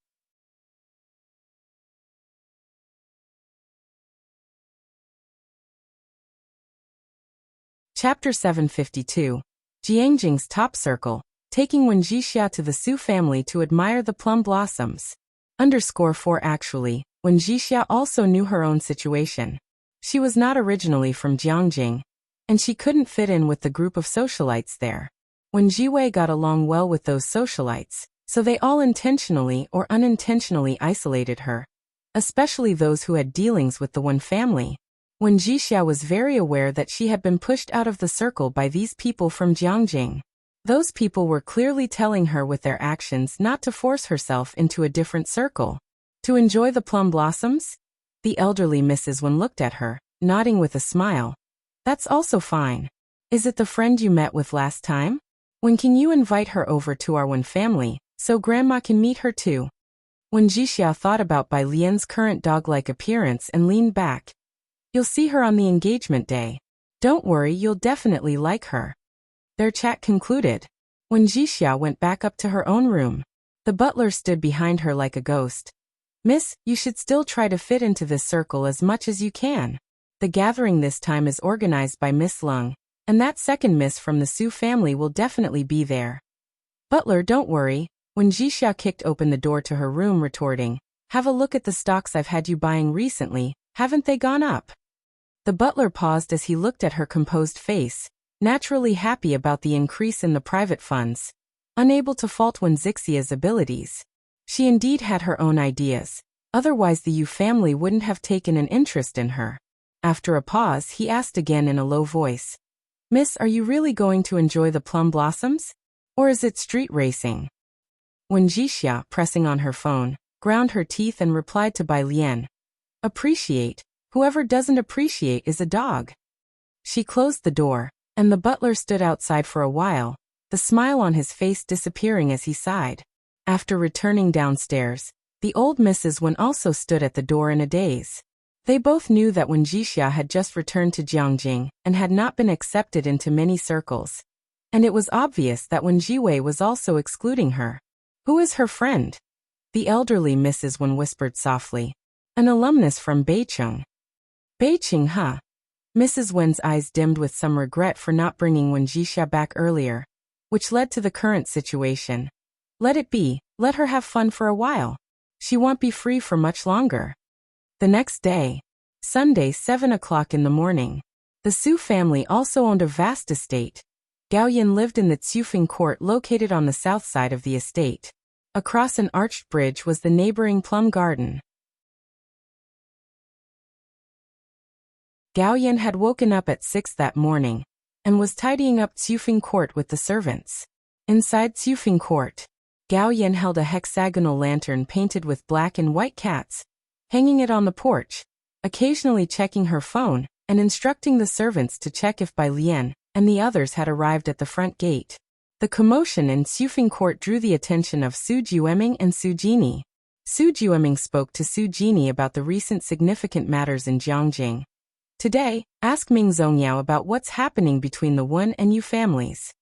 Chapter 752. Jiangjing's Top Circle, taking Wen Jixia to the Su family to admire the plum blossoms. _4 Actually, Wen Jixia also knew her own situation. She was not originally from Jiangjing, and she couldn't fit in with the group of socialites there. Wen Jiwei got along well with those socialites, so they all intentionally or unintentionally isolated her, especially those who had dealings with the Wen family. Wen Jixia was very aware that she had been pushed out of the circle by these people from Jiangjing. Those people were clearly telling her with their actions not to force herself into a different circle. To enjoy the plum blossoms? The elderly Mrs. Wen looked at her, nodding with a smile. That's also fine. Is it the friend you met with last time? When can you invite her over to our Wen family, so Grandma can meet her too? Wen Jixia thought about Bai Lian's current dog-like appearance and leaned back. You'll see her on the engagement day. Don't worry, you'll definitely like her. Their chat concluded. Wen Jixia went back up to her own room. The butler stood behind her like a ghost. Miss, you should still try to fit into this circle as much as you can. The gathering this time is organized by Miss Lung, and that second miss from the Su family will definitely be there. Butler, don't worry. Wen Jixia kicked open the door to her room, retorting, have a look at the stocks I've had you buying recently. Haven't they gone up? The butler paused as he looked at her composed face, naturally happy about the increase in the private funds, unable to fault Wuxia's abilities. She indeed had her own ideas, otherwise the Yu family wouldn't have taken an interest in her. After a pause, he asked again in a low voice, "Miss, are you really going to enjoy the plum blossoms? Or is it street racing?" Wuxia, pressing on her phone, ground her teeth and replied to Bai Lian, "Appreciate. Whoever doesn't appreciate is a dog." She closed the door, and the butler stood outside for a while, the smile on his face disappearing as he sighed. After returning downstairs, the old Mrs. Wen also stood at the door in a daze. They both knew that Wuxia had just returned to Jiangjing and had not been accepted into many circles. And it was obvious that Wenjiwei was also excluding her. "Who is her friend?" The elderly Mrs. Wen whispered softly. "An alumnus from Beicheng." "Beicheng, huh?" Mrs. Wen's eyes dimmed with some regret for not bringing Wuxia back earlier, which led to the current situation. Let it be, let her have fun for a while. She won't be free for much longer. The next day, Sunday 7 o'clock in the morning, the Su family also owned a vast estate. Gao Yin lived in the Tsufeng court located on the south side of the estate. Across an arched bridge was the neighboring plum garden. Gao Yin had woken up at 6 that morning and was tidying up Tsufeng court with the servants. Inside Tsufeng court, Gao Yin held a hexagonal lantern painted with black and white cats, hanging it on the porch, occasionally checking her phone and instructing the servants to check if Bai Lian and the others had arrived at the front gate. The commotion in Tsufeng court drew the attention of Su Jueming and Su Jini. Su Jueming spoke to Su Jini about the recent significant matters in Jiangjing. "Today, ask Ming Zongyao about what's happening between the Wen and Yu families."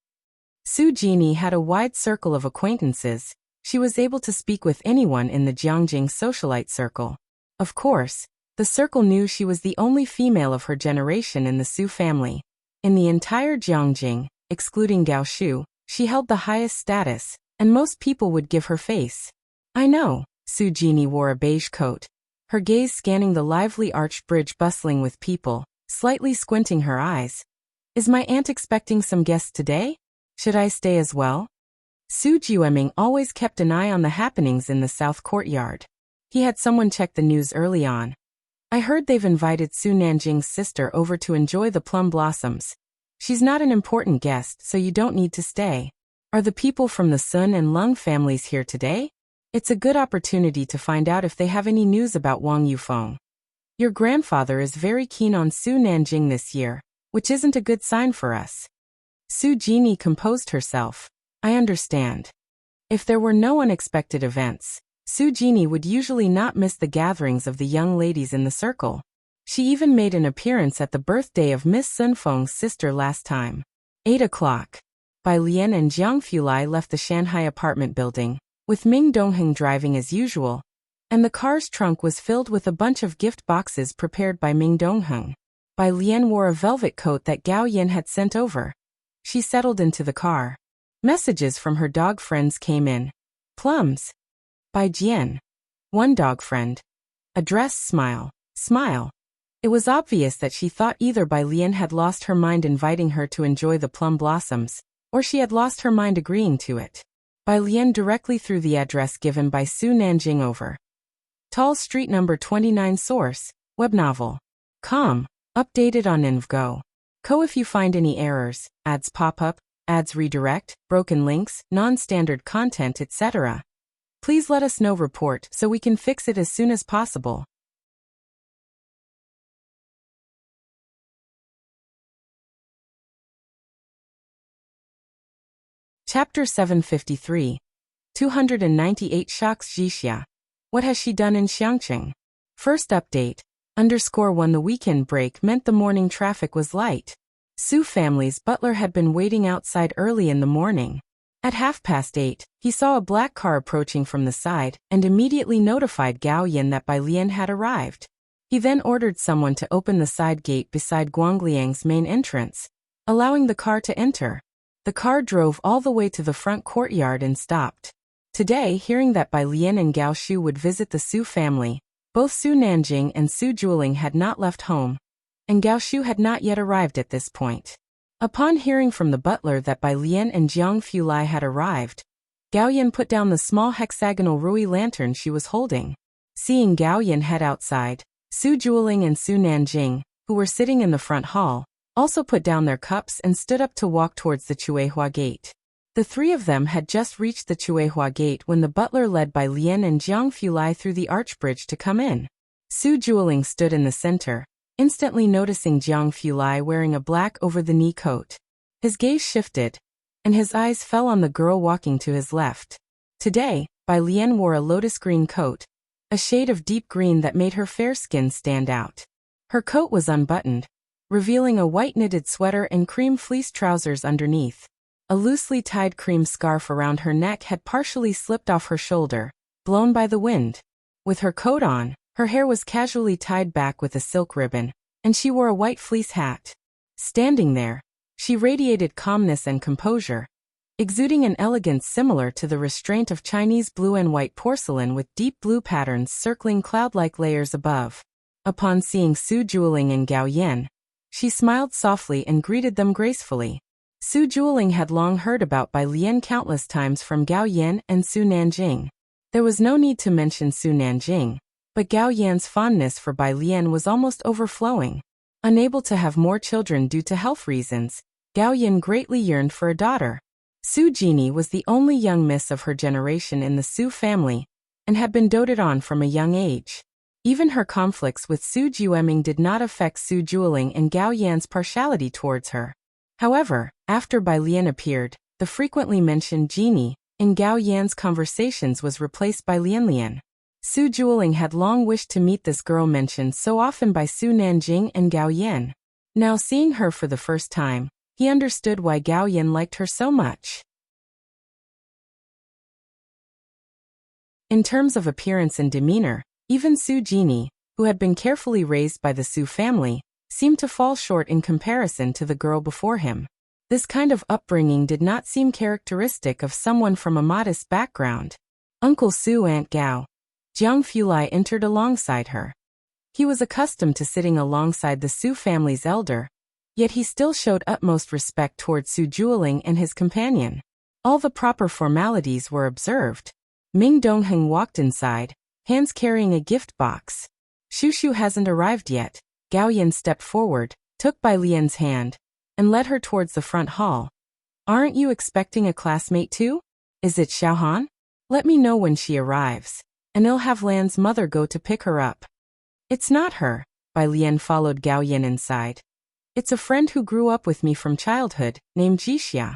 Su Jini had a wide circle of acquaintances. She was able to speak with anyone in the Jiangjing socialite circle. Of course, the circle knew she was the only female of her generation in the Su family. In the entire Jiangjing, excluding Gao Shu, she held the highest status, and most people would give her face. "I know." Su Jini wore a beige coat, her gaze scanning the lively arched bridge bustling with people, slightly squinting her eyes. "Is my aunt expecting some guests today? Should I stay as well?" Su Jueming always kept an eye on the happenings in the south courtyard. He had someone check the news early on. "I heard they've invited Su Nanjing's sister over to enjoy the plum blossoms. She's not an important guest, so you don't need to stay. Are the people from the Sun and Lung families here today? It's a good opportunity to find out if they have any news about Wang Yufeng. Your grandfather is very keen on Su Nanjing this year, which isn't a good sign for us." Su Jini composed herself. "I understand." If there were no unexpected events, Su Jini would usually not miss the gatherings of the young ladies in the circle. She even made an appearance at the birthday of Miss Sun Feng's sister last time. 8 o'clock. Bai Lian and Jiang Fulai left the Shanghai apartment building, with Ming Dongheng driving as usual, and the car's trunk was filled with a bunch of gift boxes prepared by Ming Dongheng. Bai Lian wore a velvet coat that Gao Yin had sent over. She settled into the car. Messages from her dog friends came in. "Plums. By Jian." One dog friend. Address smile. Smile. It was obvious that she thought either Bai Lian had lost her mind inviting her to enjoy the plum blossoms, or she had lost her mind agreeing to it. Bai Lian directly threw the address given by Su Nanjing over. Tall Street number 29 source, web novel. Com. Updated on InvGo. If you find any errors, ads pop up, ads redirect, broken links, non-standard content, etc. Please let us know report so we can fix it as soon as possible. Chapter 753. 298 Shocks Jixia. What has she done in Xiangqing? First update. _1 The weekend break meant the morning traffic was light. Su family's butler had been waiting outside early in the morning. At 8:30, he saw a black car approaching from the side and immediately notified Gao Yin that Bai Lian had arrived. He then ordered someone to open the side gate beside Guangliang's main entrance, allowing the car to enter. The car drove all the way to the front courtyard and stopped. Today, hearing that Bai Lian and Gao Shu would visit the Su family, both Su Nanjing and Su Jueling had not left home, and Gao Shu had not yet arrived at this point. Upon hearing from the butler that Bai Lian and Jiang Fulai had arrived, Gao Yan put down the small hexagonal rui lantern she was holding. Seeing Gao Yan head outside, Su Jueling and Su Nanjing, who were sitting in the front hall, also put down their cups and stood up to walk towards the Chuehua gate. The three of them had just reached the Chuehua gate when the butler led Bai Lian and Jiang Fulai through the archbridge to come in. Su Jueling stood in the center, instantly noticing Jiang Fulai wearing a black over-the-knee coat. His gaze shifted, and his eyes fell on the girl walking to his left. Today, Bai Lian wore a lotus green coat, a shade of deep green that made her fair skin stand out. Her coat was unbuttoned, revealing a white knitted sweater and cream fleece trousers underneath. A loosely tied cream scarf around her neck had partially slipped off her shoulder, blown by the wind. With her coat on, her hair was casually tied back with a silk ribbon, and she wore a white fleece hat. Standing there, she radiated calmness and composure, exuding an elegance similar to the restraint of Chinese blue and white porcelain with deep blue patterns circling cloud-like layers above. Upon seeing Su Jueling and Gao Yan, she smiled softly and greeted them gracefully. Su Jueling had long heard about Bai Lian countless times from Gao Yan and Su Nanjing. There was no need to mention Su Nanjing, but Gao Yan's fondness for Bai Lian was almost overflowing. Unable to have more children due to health reasons, Gao Yan greatly yearned for a daughter. Su Jini was the only young miss of her generation in the Su family, and had been doted on from a young age. Even her conflicts with Su Jueming did not affect Su Jueling and Gao Yan's partiality towards her. However, after Bai Lian appeared, the frequently mentioned Jini in Gao Yan's conversations was replaced by Lian Lian. Su Jueling had long wished to meet this girl mentioned so often by Su Nanjing and Gao Yan. Now seeing her for the first time, he understood why Gao Yan liked her so much. In terms of appearance and demeanor, even Su Jini, who had been carefully raised by the Su family, seemed to fall short in comparison to the girl before him. This kind of upbringing did not seem characteristic of someone from a modest background. Uncle Su Aunt Gao. Jiang Fulai entered alongside her. He was accustomed to sitting alongside the Su family's elder, yet he still showed utmost respect towards Su Jueling and his companion. All the proper formalities were observed. Ming Dongheng walked inside, hands carrying a gift box. Shushu hasn't arrived yet. Gao Yan stepped forward, took Bai Lian's hand, and led her towards the front hall. Aren't you expecting a classmate too? Is it Xiaohan? Let me know when she arrives, and I'll have Lan's mother go to pick her up. It's not her. Bai Lian followed Gao Yan inside. It's a friend who grew up with me from childhood, named Jixia.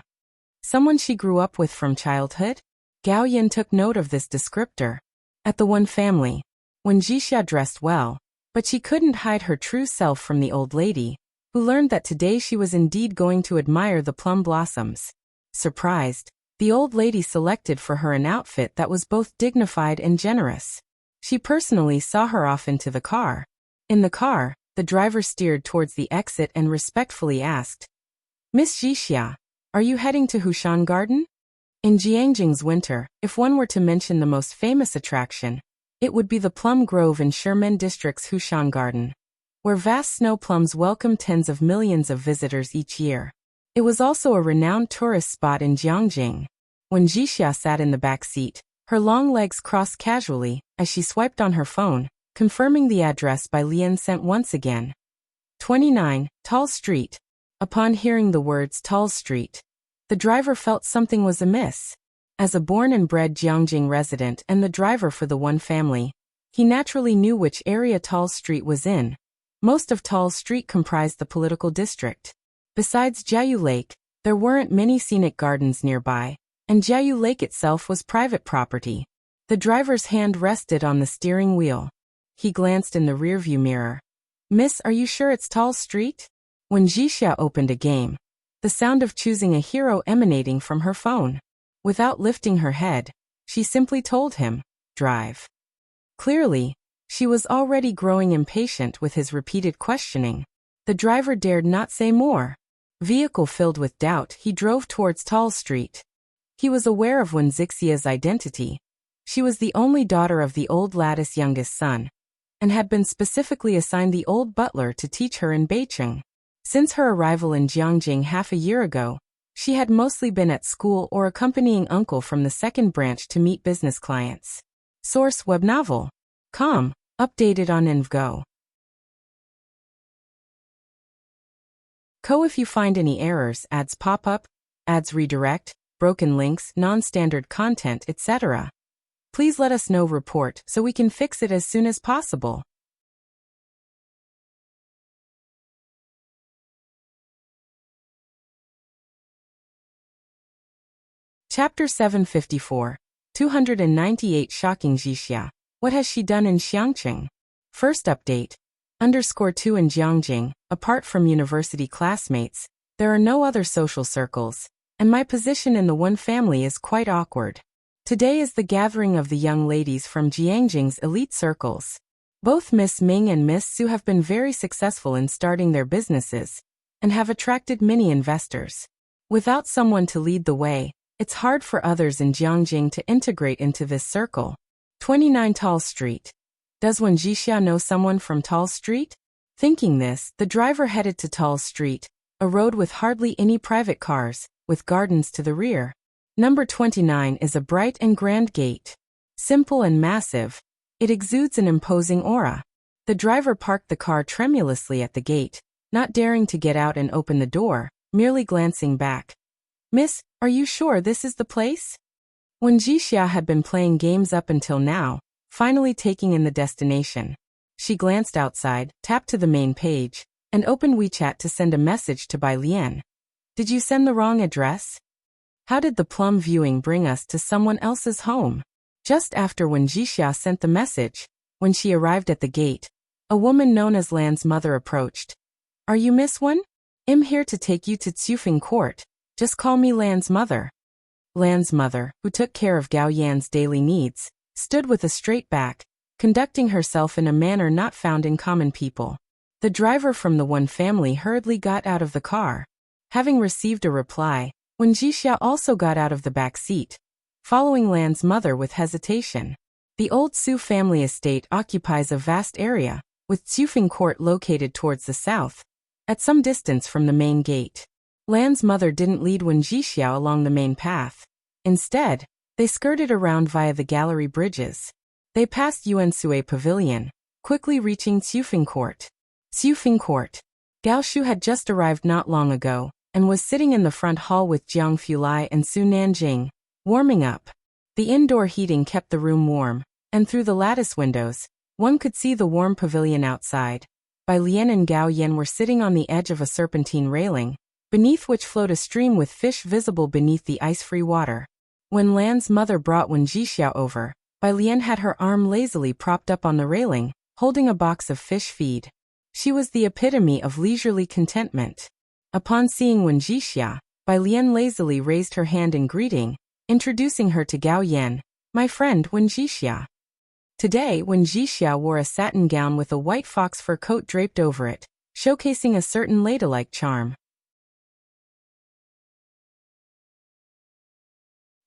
Someone she grew up with from childhood? Gao Yan took note of this descriptor. At the One family, when Jixia dressed well, but she couldn't hide her true self from the old lady, who learned that today she was indeed going to admire the plum blossoms. Surprised, the old lady selected for her an outfit that was both dignified and generous. She personally saw her off into the car. In the car, the driver steered towards the exit and respectfully asked, "Miss Jixia, are you heading to Hushan Garden?" In Jiangjing's winter, if one were to mention the most famous attraction, it would be the plum grove in Shimen District's Hushan Garden, where vast snow plums welcome tens of millions of visitors each year. It was also a renowned tourist spot in Jiangjing. When Jixia sat in the back seat, her long legs crossed casually as she swiped on her phone, confirming the address Bai Lian sent once again. 29, Tall Street. Upon hearing the words Tall Street, the driver felt something was amiss. As a born and bred Jiangjing resident and the driver for the One family, he naturally knew which area Tall Street was in. Most of Tall Street comprised the political district. Besides Jiayu Lake, there weren't many scenic gardens nearby, and Jiayu Lake itself was private property. The driver's hand rested on the steering wheel. He glanced in the rearview mirror. "Miss, are you sure it's Tall Street?" When Jixia opened a game, the sound of choosing a hero emanating from her phone. Without lifting her head, she simply told him, "Drive." Clearly, she was already growing impatient with his repeated questioning. The driver dared not say more. Vehicle filled with doubt, he drove towards Tall Street. He was aware of Wen Zixia's identity. She was the only daughter of the old lattice youngest son, and had been specifically assigned the old butler to teach her in Beicheng. Since her arrival in Jiangjing half a year ago, she had mostly been at school or accompanying uncle from the second branch to meet business clients. Source web novel. Com. Updated on InvGo. If you find any errors, ads pop up, ads redirect, broken links, non-standard content, etc., please let us know. Report so we can fix it as soon as possible. Chapter 754. 298 Shocking Wuxia. What has she done in Xiangqing? First update. _2 in Jiangjing, apart from university classmates, there are no other social circles, and my position in the one family is quite awkward. Today is the gathering of the young ladies from Jiangjing's elite circles. Both Miss Ming and Miss Su have been very successful in starting their businesses, and have attracted many investors. Without someone to lead the way, it's hard for others in Jiangjing to integrate into this circle. 29 Tall Street. Does Wuxia know someone from Tall Street? Thinking this, the driver headed to Tall Street, a road with hardly any private cars, with gardens to the rear. Number 29 is a bright and grand gate. Simple and massive, it exudes an imposing aura. The driver parked the car tremulously at the gate, not daring to get out and open the door, merely glancing back. Miss, are you sure this is the place? Wuxia had been playing games up until now, finally taking in the destination. She glanced outside, tapped to the main page, and opened WeChat to send a message to Bai Lian. Did you send the wrong address? How did the plum viewing bring us to someone else's home? Just after Wuxia sent the message, when she arrived at the gate, a woman known as Lan's mother approached. Are you Miss Wen? I'm here to take you to Tsufeng Court. Just call me Lan's mother. Lan's mother, who took care of Gao Yan's daily needs, stood with a straight back, conducting herself in a manner not found in common people. The driver from the one family hurriedly got out of the car. Having received a reply, Wuxia also got out of the back seat, following Lan's mother with hesitation. The old Su family estate occupies a vast area, with Tsufeng Court located towards the south, at some distance from the main gate. Lan's mother didn't lead Wuxia along the main path. Instead, they skirted around via the gallery bridges. They passed Yuansui Pavilion, quickly reaching Tsufeng Court. Tsufeng Court. Gao Shu had just arrived not long ago, and was sitting in the front hall with Jiang Fulai and Su Nanjing, warming up. The indoor heating kept the room warm, and through the lattice windows, one could see the warm pavilion outside. Bai Lian and Gao Yan were sitting on the edge of a serpentine railing, beneath which flowed a stream with fish visible beneath the ice-free water. When Lan's mother brought Wuxia over, Bai Lian had her arm lazily propped up on the railing, holding a box of fish feed. She was the epitome of leisurely contentment. Upon seeing Wuxia, Bai Lian lazily raised her hand in greeting, introducing her to Gao Yan, my friend Wuxia. Today, Wuxia wore a satin gown with a white fox fur coat draped over it, showcasing a certain ladylike charm.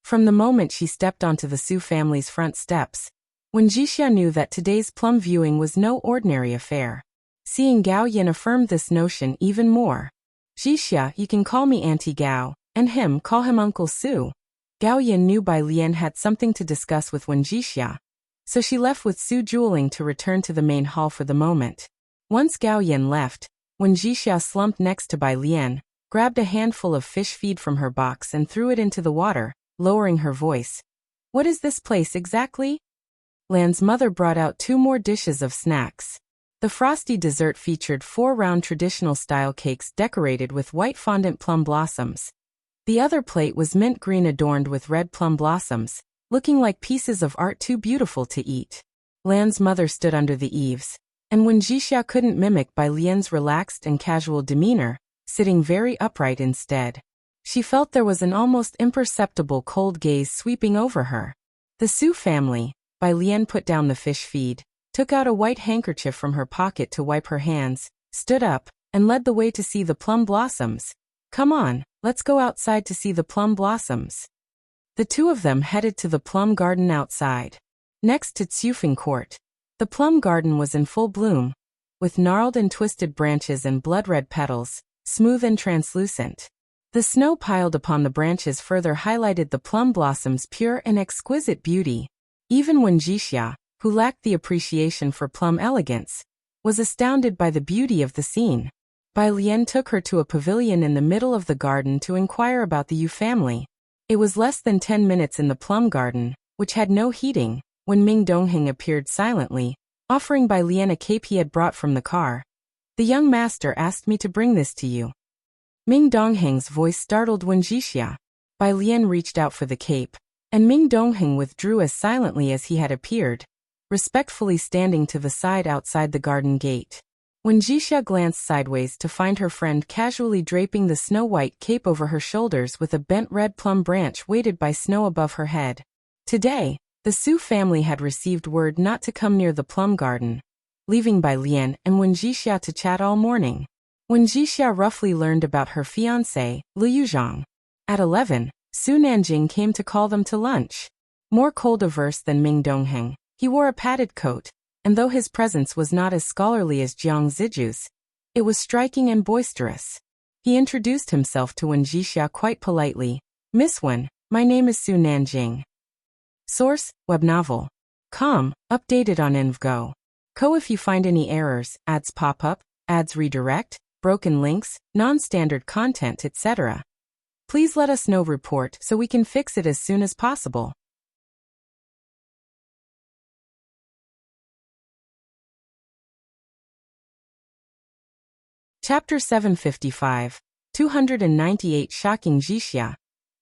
From the moment she stepped onto the Su family's front steps, Wuxia knew that today's plum viewing was no ordinary affair. Seeing Gao Yan affirmed this notion even more. Wuxia, you can call me Auntie Gao, and him, call him Uncle Su. Gao Yan knew Bai Lian had something to discuss with Wuxia, so she left with Su drooling to return to the main hall for the moment. Once Gao Yan left, Wuxia slumped next to Bai Lian, grabbed a handful of fish feed from her box and threw it into the water, lowering her voice. What is this place exactly? Lan's mother brought out 2 more dishes of snacks. The frosty dessert featured 4 round traditional-style cakes decorated with white fondant plum blossoms. The other plate was mint green adorned with red plum blossoms, looking like pieces of art too beautiful to eat. Lan's mother stood under the eaves, and Wuxia couldn't mimic Bai Lian's relaxed and casual demeanor, sitting very upright instead. She felt there was an almost imperceptible cold gaze sweeping over her. The Su family. Bai Lian put down the fish feed, took out a white handkerchief from her pocket to wipe her hands, stood up, and led the way to see the plum blossoms. Come on, let's go outside to see the plum blossoms. The 2 of them headed to the plum garden outside. Next to Tsufeng Court, the plum garden was in full bloom. With gnarled and twisted branches and blood-red petals, smooth and translucent. The snow piled upon the branches further highlighted the plum blossom's pure and exquisite beauty. Even Wen Jixia, who lacked the appreciation for plum elegance, was astounded by the beauty of the scene. Bai Lian took her to a pavilion in the middle of the garden to inquire about the Yu family. It was less than 10 minutes in the plum garden, which had no heating, when Ming Dongheng appeared silently, offering Bai Lian a cape he had brought from the car. "The young master asked me to bring this to you." Ming Dongheng's voice startled Wen Jixia. Bai Lian reached out for the cape, and Ming Dongheng withdrew as silently as he had appeared, respectfully standing to the side outside the garden gate. Wen Jixia glanced sideways to find her friend casually draping the snow-white cape over her shoulders with a bent red plum branch weighted by snow above her head. Today, the Su family had received word not to come near the plum garden, leaving Bai Lian and Wen Jixia to chat all morning. Wen Jixia roughly learned about her fiancé, Liu Yuzhang. At 11, Su Nanjing came to call them to lunch. More cold-averse than Ming Dongheng, he wore a padded coat, and though his presence was not as scholarly as Jiang Ziju's, it was striking and boisterous. He introduced himself to Wen Jixia quite politely. "Miss Wen, my name is Su Nanjing." Source: Web novel. Com, updated on InvGo. Co. If you find any errors, ads pop up, ads redirect, broken links, non-standard content, etc., please let us know. Report so we can fix it as soon as possible. Chapter 755. 298 Shocking Jixia.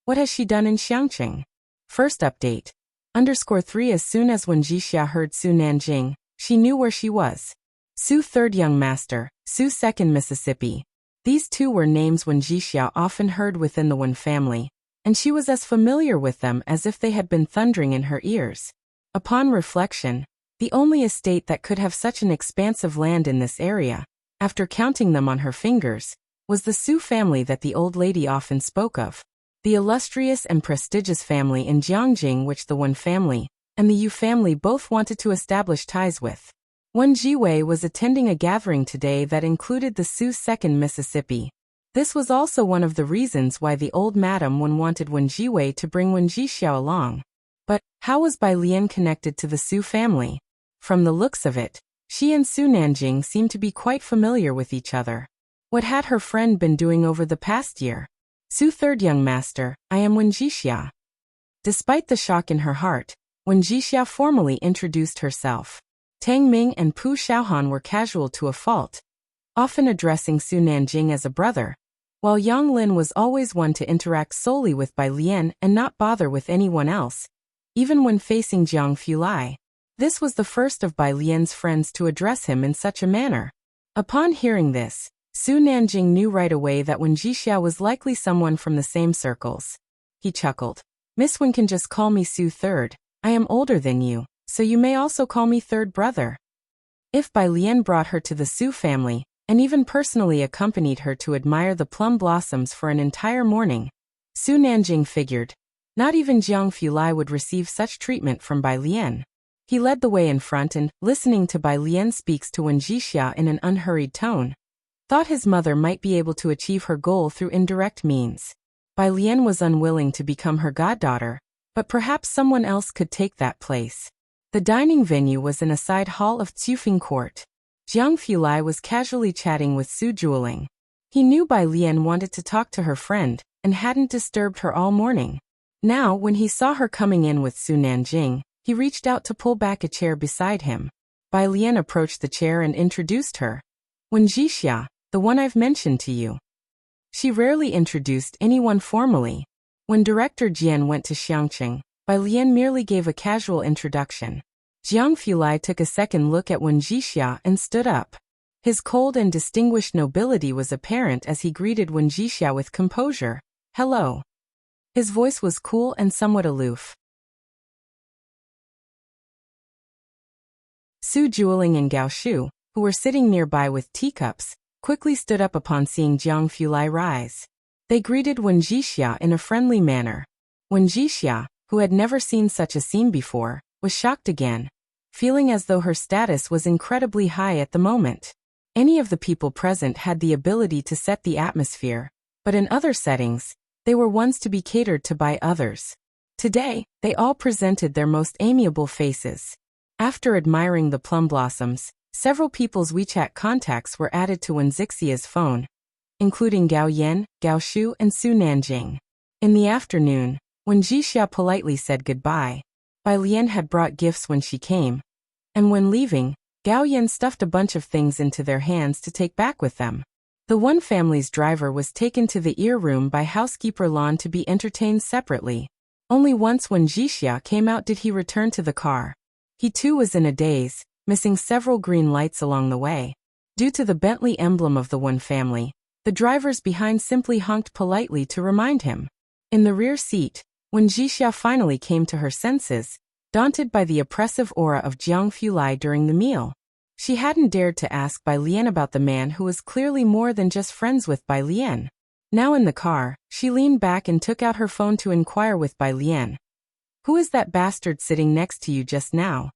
What has she done in Xiangqing? First update. _3 As soon as Wen Jixia heard Su Nanjing, she knew where she was. Su third young master, Su second Mississippi. These two were names Wen Jixia often heard within the Wen family, and she was as familiar with them as if they had been thundering in her ears. Upon reflection, the only estate that could have such an expansive land in this area, after counting them on her fingers, was the Su family that the old lady often spoke of. The illustrious and prestigious family in Jiangjing which the Wen family and the Yu family both wanted to establish ties with. Wen Jiwei was attending a gathering today that included the Su second Mississippi. This was also one of the reasons why the old Madam Wen wanted Wen Jiwei to bring Wen Jixia along. But how was Bai Lian connected to the Su family? From the looks of it, she and Su Nanjing seemed to be quite familiar with each other. What had her friend been doing over the past year? Su third young master, I am Wen Jixia. Despite the shock in her heart, Wen Jixia formally introduced herself. Tang Ming and Pu Xiaohan were casual to a fault, often addressing Su Nanjing as a brother, while Yang Lin was always one to interact solely with Bai Lian and not bother with anyone else, even when facing Jiang Fulai. This was the first of Bai Lian's friends to address him in such a manner. Upon hearing this, Su Nanjing knew right away that Wen Jixia was likely someone from the same circles. He chuckled. "Miss Wen can just call me Su third. I am older than you, so you may also call me third brother." If Bai Lian brought her to the Su family, and even personally accompanied her to admire the plum blossoms for an entire morning, Su Nanjing figured, not even Jiang Fulai would receive such treatment from Bai Lian. He led the way in front and, listening to Bai Lian speaks to Wen Jixia in an unhurried tone, thought his mother might be able to achieve her goal through indirect means. Bai Lian was unwilling to become her goddaughter, but perhaps someone else could take that place. The dining venue was in a side hall of Tsufing Court. Jiang Fulai was casually chatting with Su Jueling. He knew Bai Lian wanted to talk to her friend, and hadn't disturbed her all morning. Now, when he saw her coming in with Su Nanjing, he reached out to pull back a chair beside him. Bai Lian approached the chair and introduced her. "Wen Jixia, the one I've mentioned to you." She rarely introduced anyone formally. When Director Jian went to Xiangqing, Bai Lian merely gave a casual introduction. Jiang Fulai took a second look at Wen Jixia and stood up. His cold and distinguished nobility was apparent as he greeted Wen Jixia with composure. "Hello." His voice was cool and somewhat aloof. Su Jueling and Gao Shu, who were sitting nearby with teacups, quickly stood up upon seeing Jiang Fulai rise. They greeted Wen Jixia in a friendly manner. Wen Jixia, who had never seen such a scene before, was shocked again, feeling as though her status was incredibly high at the moment. Any of the people present had the ability to set the atmosphere, but in other settings, they were ones to be catered to by others. Today, they all presented their most amiable faces. After admiring the plum blossoms, several people's WeChat contacts were added to Wuxia's phone, including Gao Yan, Gao Shu, and Su Nanjing. In the afternoon, when Wuxia politely said goodbye, Bai Lian had brought gifts when she came, and when leaving, Gao Yan stuffed a bunch of things into their hands to take back with them. The one family's driver was taken to the ear room by housekeeper Lan to be entertained separately. Only once when Wuxia came out did he return to the car. He too was in a daze, missing several green lights along the way. Due to the Bentley emblem of the one family, the drivers behind simply honked politely to remind him. In the rear seat, when Wuxia finally came to her senses, daunted by the oppressive aura of Jiang Fulai during the meal, she hadn't dared to ask Bai Lian about the man who was clearly more than just friends with Bai Lian. Now in the car, she leaned back and took out her phone to inquire with Bai Lian. "Who is that bastard sitting next to you just now?"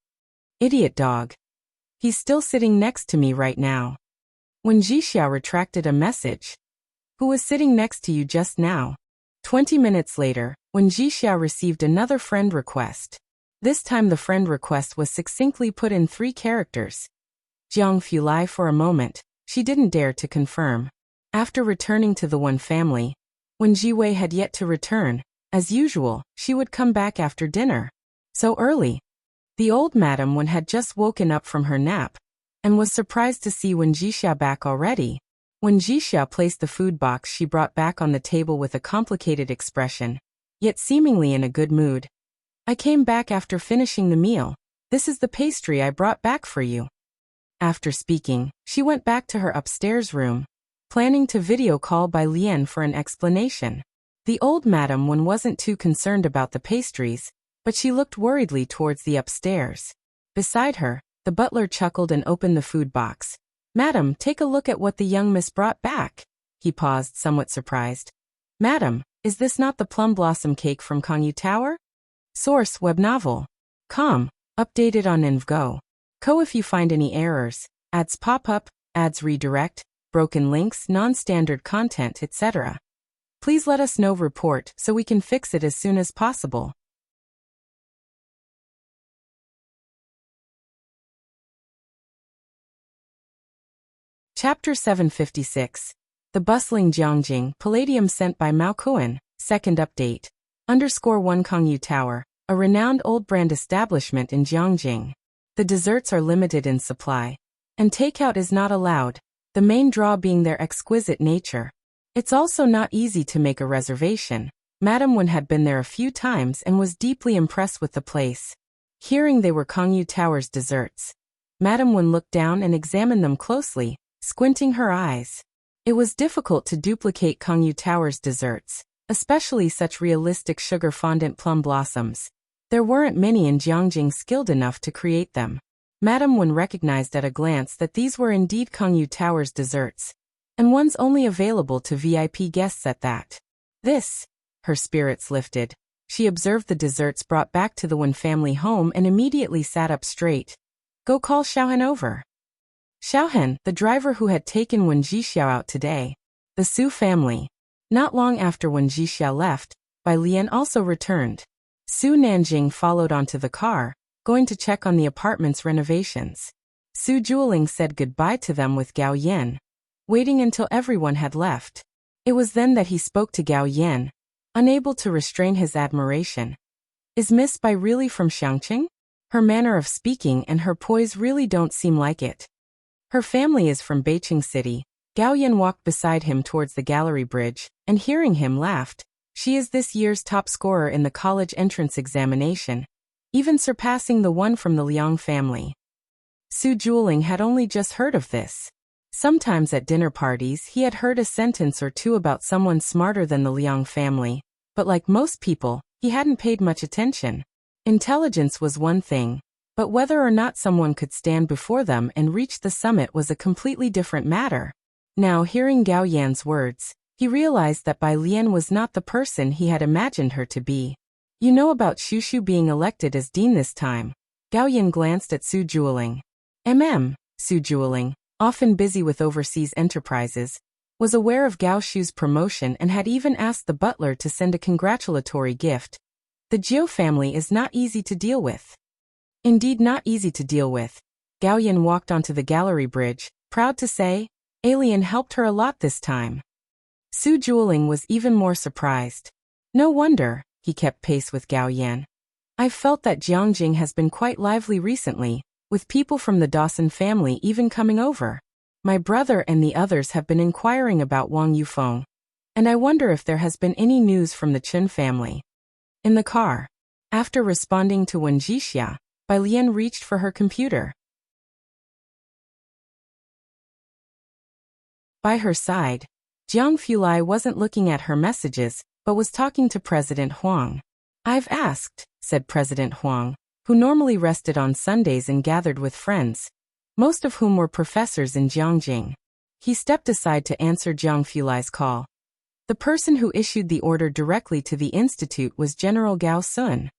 "Idiot dog. He's still sitting next to me right now." When Wuxia retracted a message. "Who was sitting next to you just now?" 20 minutes later, when Wuxia received another friend request. This time the friend request was succinctly put in 3 characters. Jiang Fulai. For a moment, she didn't dare to confirm. After returning to the one family, when Jiwei had yet to return, as usual, she would come back after dinner. So early. The old madam one had just woken up from her nap, and was surprised to see Wen Wuxia back already. When Wuxia placed the food box she brought back on the table with a complicated expression, yet seemingly in a good mood. "I came back after finishing the meal. This is the pastry I brought back for you." After speaking, she went back to her upstairs room, planning to video call Bai Lian for an explanation. The old madam one wasn't too concerned about the pastries, but she looked worriedly towards the upstairs. Beside her, the butler chuckled and opened the food box. "Madam, take a look at what the young miss brought back." He paused, somewhat surprised. "Madam, is this not the plum blossom cake from Kangyu Tower?" Source: web novel. Com. Updated on InvGo. Co. If you find any errors, ads pop up, ads redirect, broken links, non-standard content, etc., please let us know. Report so we can fix it as soon as possible. Chapter 756. The bustling Jiangjing Palladium sent by Mao Kuan. Second update. _1 Kangyu Tower, a renowned old brand establishment in Jiangjing. The desserts are limited in supply, and takeout is not allowed, the main draw being their exquisite nature. It's also not easy to make a reservation. Madam Wen had been there a few times and was deeply impressed with the place. Hearing they were Kangyu Tower's desserts, Madam Wen looked down and examined them closely, squinting her eyes. It was difficult to duplicate Kangyu Tower's desserts, especially such realistic sugar fondant plum blossoms. There weren't many in Jiangjing skilled enough to create them. Madam Wen recognized at a glance that these were indeed Kangyu Tower's desserts, and ones only available to VIP guests at that. This, her spirits lifted. She observed the desserts brought back to the Wen family home and immediately sat up straight. "Go call Xiaohen over." Xiaohen, the driver who had taken Wen Wuxia out today. The Su family. Not long after Wen Wuxia left, Bai Lian also returned. Su Nanjing followed onto the car, going to check on the apartment's renovations. Su Juling said goodbye to them with Gao Yan, waiting until everyone had left. It was then that he spoke to Gao Yan, unable to restrain his admiration. "Is Miss Bai really from Xiangqing? Her manner of speaking and her poise really don't seem like it." "Her family is from Beijing City." Gao Yan walked beside him towards the gallery bridge, and hearing him laughed. "She is this year's top scorer in the college entrance examination, even surpassing the one from the Liang family." Su Juling had only just heard of this. Sometimes at dinner parties he had heard a sentence or two about someone smarter than the Liang family, but like most people, he hadn't paid much attention. Intelligence was one thing, but whether or not someone could stand before them and reach the summit was a completely different matter. Now, hearing Gao Yan's words, he realized that Bai Lian was not the person he had imagined her to be. "You know about Shushu being elected as dean this time?" Gao Yan glanced at Su Juling. Su Juling, often busy with overseas enterprises, was aware of Gao Shu's promotion and had even asked the butler to send a congratulatory gift. The Jiu family is not easy to deal with. Indeed, not easy to deal with. Gao Yan walked onto the gallery bridge, proud to say, Alien helped her a lot this time. Su Juling was even more surprised. No wonder, he kept pace with Gao Yan. I've felt that Jiangjing has been quite lively recently, with people from the Dawson family even coming over. My brother and the others have been inquiring about Wang Yufeng, and I wonder if there has been any news from the Chen family. In the car, after responding to Wen Jixia, Bai Lian reached for her computer. By her side, Jiang Fulai wasn't looking at her messages, but was talking to President Huang. I've asked, said President Huang, who normally rested on Sundays and gathered with friends, most of whom were professors in Jiangjing. He stepped aside to answer Jiang Fulai's call. The person who issued the order directly to the institute was General Gao Sun.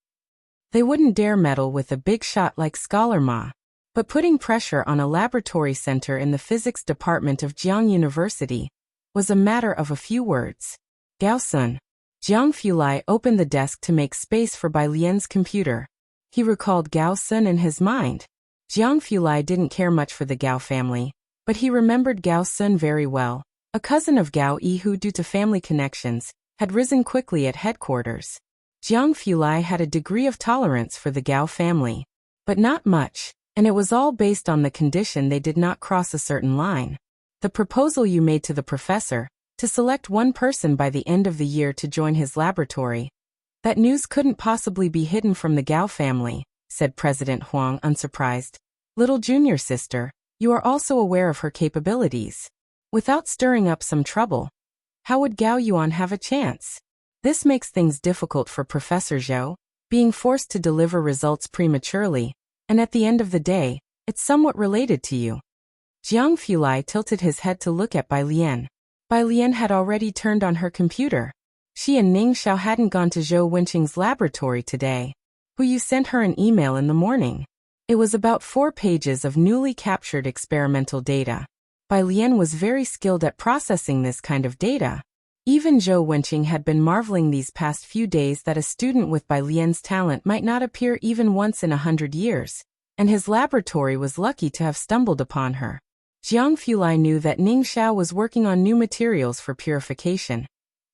They wouldn't dare meddle with a big shot like Scholar Ma, but putting pressure on a laboratory center in the physics department of Jiang University was a matter of a few words. Gao Sun. Jiang Fulai opened the desk to make space for Bai Lian's computer. He recalled Gao Sun in his mind. Jiang Fulai didn't care much for the Gao family, but he remembered Gao Sun very well. A cousin of Gao Yi who, due to family connections, had risen quickly at headquarters. Jiang Fulai had a degree of tolerance for the Gao family, but not much, and it was all based on the condition they did not cross a certain line. The proposal you made to the professor, to select one person by the end of the year to join his laboratory. That news couldn't possibly be hidden from the Gao family, said President Huang, unsurprised. Little junior sister, you are also aware of her capabilities. Without stirring up some trouble, how would Gao Yuan have a chance? This makes things difficult for Professor Zhou, being forced to deliver results prematurely, and at the end of the day, it's somewhat related to you. Jiang Fulai tilted his head to look at Bai Lian. Bai Lian had already turned on her computer. She and Ning Xiao hadn't gone to Zhou Wenqing's laboratory today. You sent her an email in the morning. It was about 4 pages of newly captured experimental data. Bai Lian was very skilled at processing this kind of data. Even Zhou Wenqing had been marveling these past few days that a student with Bai Lian's talent might not appear even once in 100 years, and his laboratory was lucky to have stumbled upon her. Jiang Fulai knew that Ning Xiao was working on new materials for purification,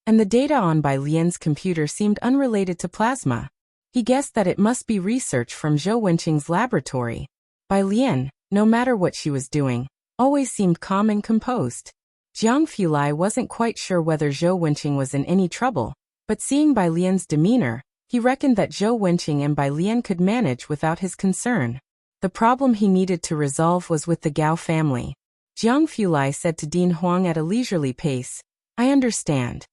and the data on Bai Lian's computer seemed unrelated to plasma. He guessed that it must be research from Zhou Wenqing's laboratory. Bai Lian, no matter what she was doing, always seemed calm and composed. Jiang Fulai wasn't quite sure whether Zhou Wenqing was in any trouble, but seeing Bai Lian's demeanor, he reckoned that Zhou Wenqing and Bai Lian could manage without his concern. The problem he needed to resolve was with the Gao family. Jiang Fulai said to Dean Huang at a leisurely pace, I understand.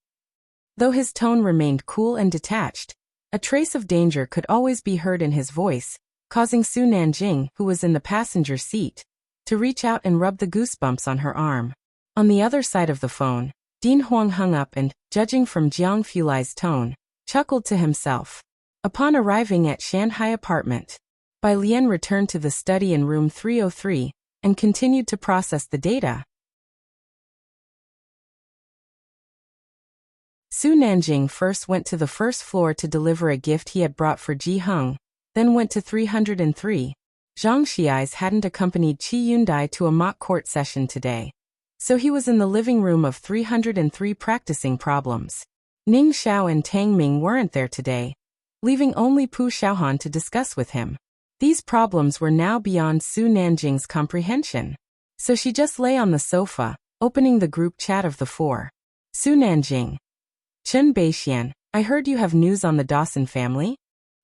Though his tone remained cool and detached, a trace of danger could always be heard in his voice, causing Su Nanjing, who was in the passenger seat, to reach out and rub the goosebumps on her arm. On the other side of the phone, Dean Huang hung up and, judging from Jiang Fulai's tone, chuckled to himself. Upon arriving at Shanghai apartment, Bai Lian returned to the study in room 303 and continued to process the data. Su Nanjing first went to the first floor to deliver a gift he had brought for Ji Heng, then went to 303. Zhang Xiais hadn't accompanied Qi Yundai to a mock court session today, so he was in the living room of 303 practicing problems. Ning Xiao and Tang Ming weren't there today, leaving only Pu Xiaohan to discuss with him. These problems were now beyond Su Nanjing's comprehension, so she just lay on the sofa, opening the group chat of the 4. Su Nanjing. Chen Beixian, I heard you have news on the Dawson family?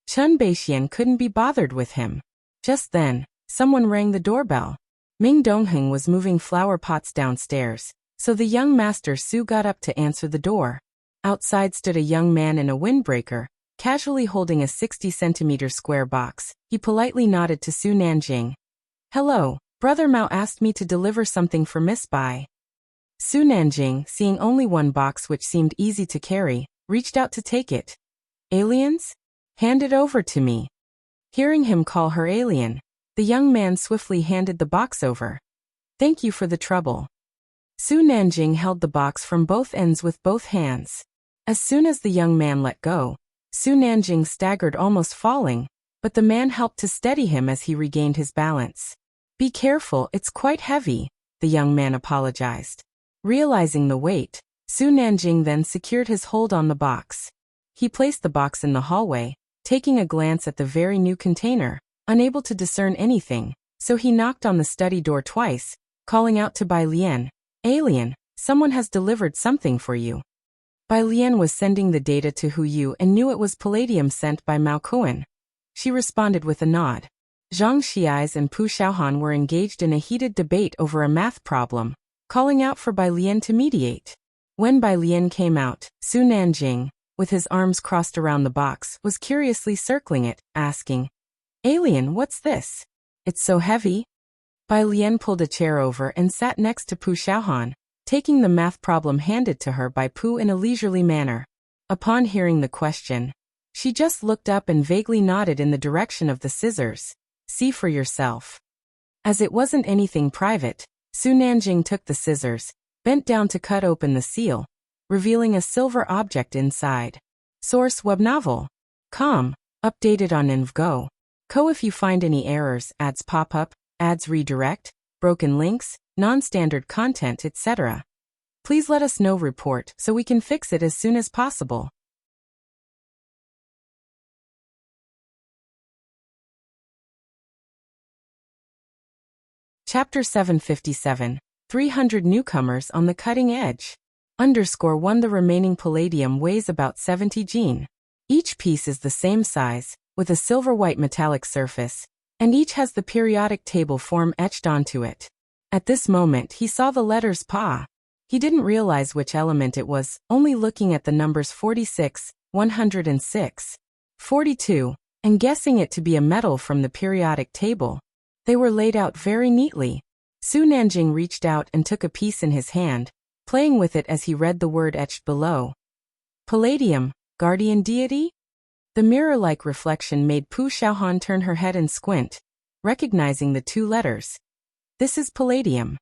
Chen Beixian couldn't be bothered with him. Just then, someone rang the doorbell. Ming Dongheng was moving flower pots downstairs, so the young master Su got up to answer the door. Outside stood a young man in a windbreaker, casually holding a 60-centimeter square box. He politely nodded to Su Nanjing. Hello, Brother Mao asked me to deliver something for Miss Bai. Su Nanjing, seeing only one box which seemed easy to carry, reached out to take it. Aliens? Hand it over to me. Hearing him call her alien, the young man swiftly handed the box over. Thank you for the trouble. Su Nanjing held the box from both ends with both hands. As soon as the young man let go, Su Nanjing staggered, almost falling, but the man helped to steady him as he regained his balance. Be careful, it's quite heavy, the young man apologized. Realizing the weight, Su Nanjing then secured his hold on the box. He placed the box in the hallway, taking a glance at the very new container, unable to discern anything, so he knocked on the study door twice, calling out to Bai Lian, "Alien, someone has delivered something for you." Bai Lian was sending the data to Hu Yu and knew it was palladium sent by Mao Kuan. She responded with a nod. Zhang Xiais and Pu Xiaohan were engaged in a heated debate over a math problem, calling out for Bai Lian to mediate. When Bai Lian came out, Su Nanjing, with his arms crossed around the box, was curiously circling it, asking, "Alien, what's this? It's so heavy?" Bai Lian pulled a chair over and sat next to Pu Xiaohan, taking the math problem handed to her by Pu in a leisurely manner. Upon hearing the question, she just looked up and vaguely nodded in the direction of the scissors. "See for yourself." As it wasn't anything private, Su Nanjing took the scissors, bent down to cut open the seal, revealing a silver object inside. Source: web novel. Com. Updated on InvGo. Co. If you find any errors, ads pop up, ads redirect, broken links, non-standard content, etc., please let us know. Report so we can fix it as soon as possible. Chapter 757. 300 newcomers on the cutting edge. _1 The remaining palladium weighs about 70 jin. Each piece is the same size, with a silver-white metallic surface, and each has the periodic table form etched onto it. At this moment he saw the letters Pa. He didn't realize which element it was, only looking at the numbers 46, 106, 42, and guessing it to be a metal from the periodic table. They were laid out very neatly. Su Nanjing reached out and took a piece in his hand, playing with it as he read the word etched below. Palladium, guardian deity? The mirror-like reflection made Pu Xiaohan turn her head and squint, recognizing the two letters. This is palladium.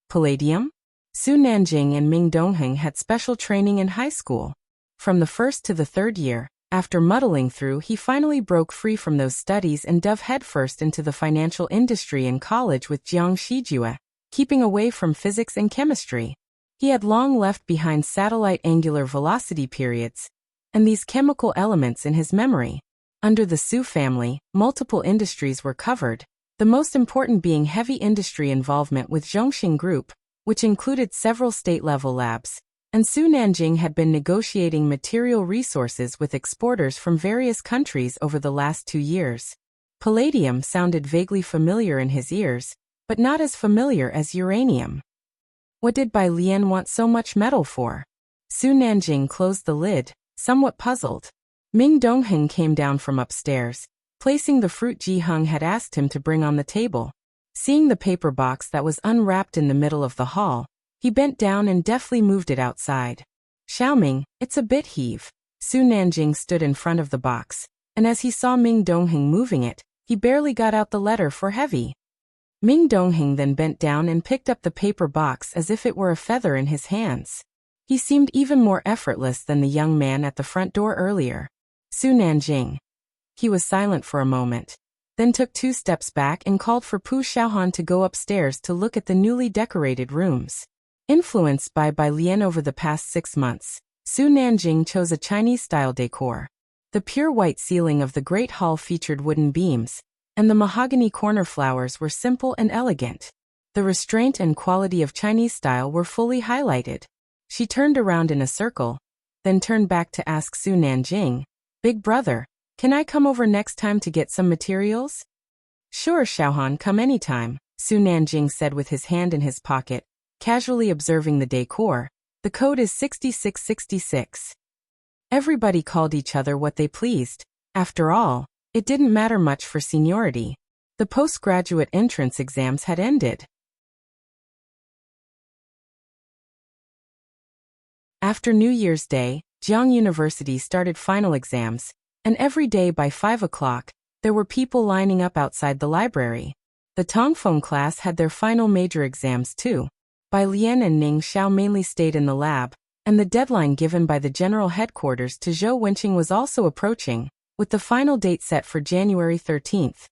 Palladium? Su Nanjing and Ming Dongheng had special training in high school. From the first to the third year, after muddling through, he finally broke free from those studies and dove headfirst into the financial industry in college with Jiang Shijue, keeping away from physics and chemistry. He had long left behind satellite angular velocity periods and these chemical elements in his memory. Under the Su family, multiple industries were covered, the most important being heavy industry involvement with Zhongxing Group, which included several state-level labs, and Su Nanjing had been negotiating material resources with exporters from various countries over the last 2 years. Palladium sounded vaguely familiar in his ears, but not as familiar as uranium. What did Bai Lian want so much metal for? Su Nanjing closed the lid, somewhat puzzled. Ming Dongheng came down from upstairs, placing the fruit Ji Hung had asked him to bring on the table. Seeing the paper box that was unwrapped in the middle of the hall, he bent down and deftly moved it outside. Xiaoming, it's a bit heave. Su Nanjing stood in front of the box, and as he saw Ming Dongheng moving it, he barely got out the letter for heavy. Ming Dongheng then bent down and picked up the paper box as if it were a feather in his hands. He seemed even more effortless than the young man at the front door earlier. Su Nanjing. He was silent for a moment, then took 2 steps back and called for Pu Xiaohan to go upstairs to look at the newly decorated rooms. Influenced by Bai Lian over the past 6 months, Su Nanjing chose a Chinese-style decor. The pure white ceiling of the great hall featured wooden beams, and the mahogany corner flowers were simple and elegant. The restraint and quality of Chinese style were fully highlighted. She turned around in a circle, then turned back to ask Su Nanjing, "Big brother, can I come over next time to get some materials?" "Sure, Xiaohan, come anytime," Su Nanjing said with his hand in his pocket, casually observing the decor. The code is 6666. Everybody called each other what they pleased. After all, it didn't matter much for seniority. The postgraduate entrance exams had ended. After New Year's Day, Jiang University started final exams, and every day by 5 o'clock, there were people lining up outside the library. The Tongfeng class had their final major exams too. Bai Lian and Ning Xiao mainly stayed in the lab, and the deadline given by the general headquarters to Zhou Wenqing was also approaching, with the final date set for January 13th.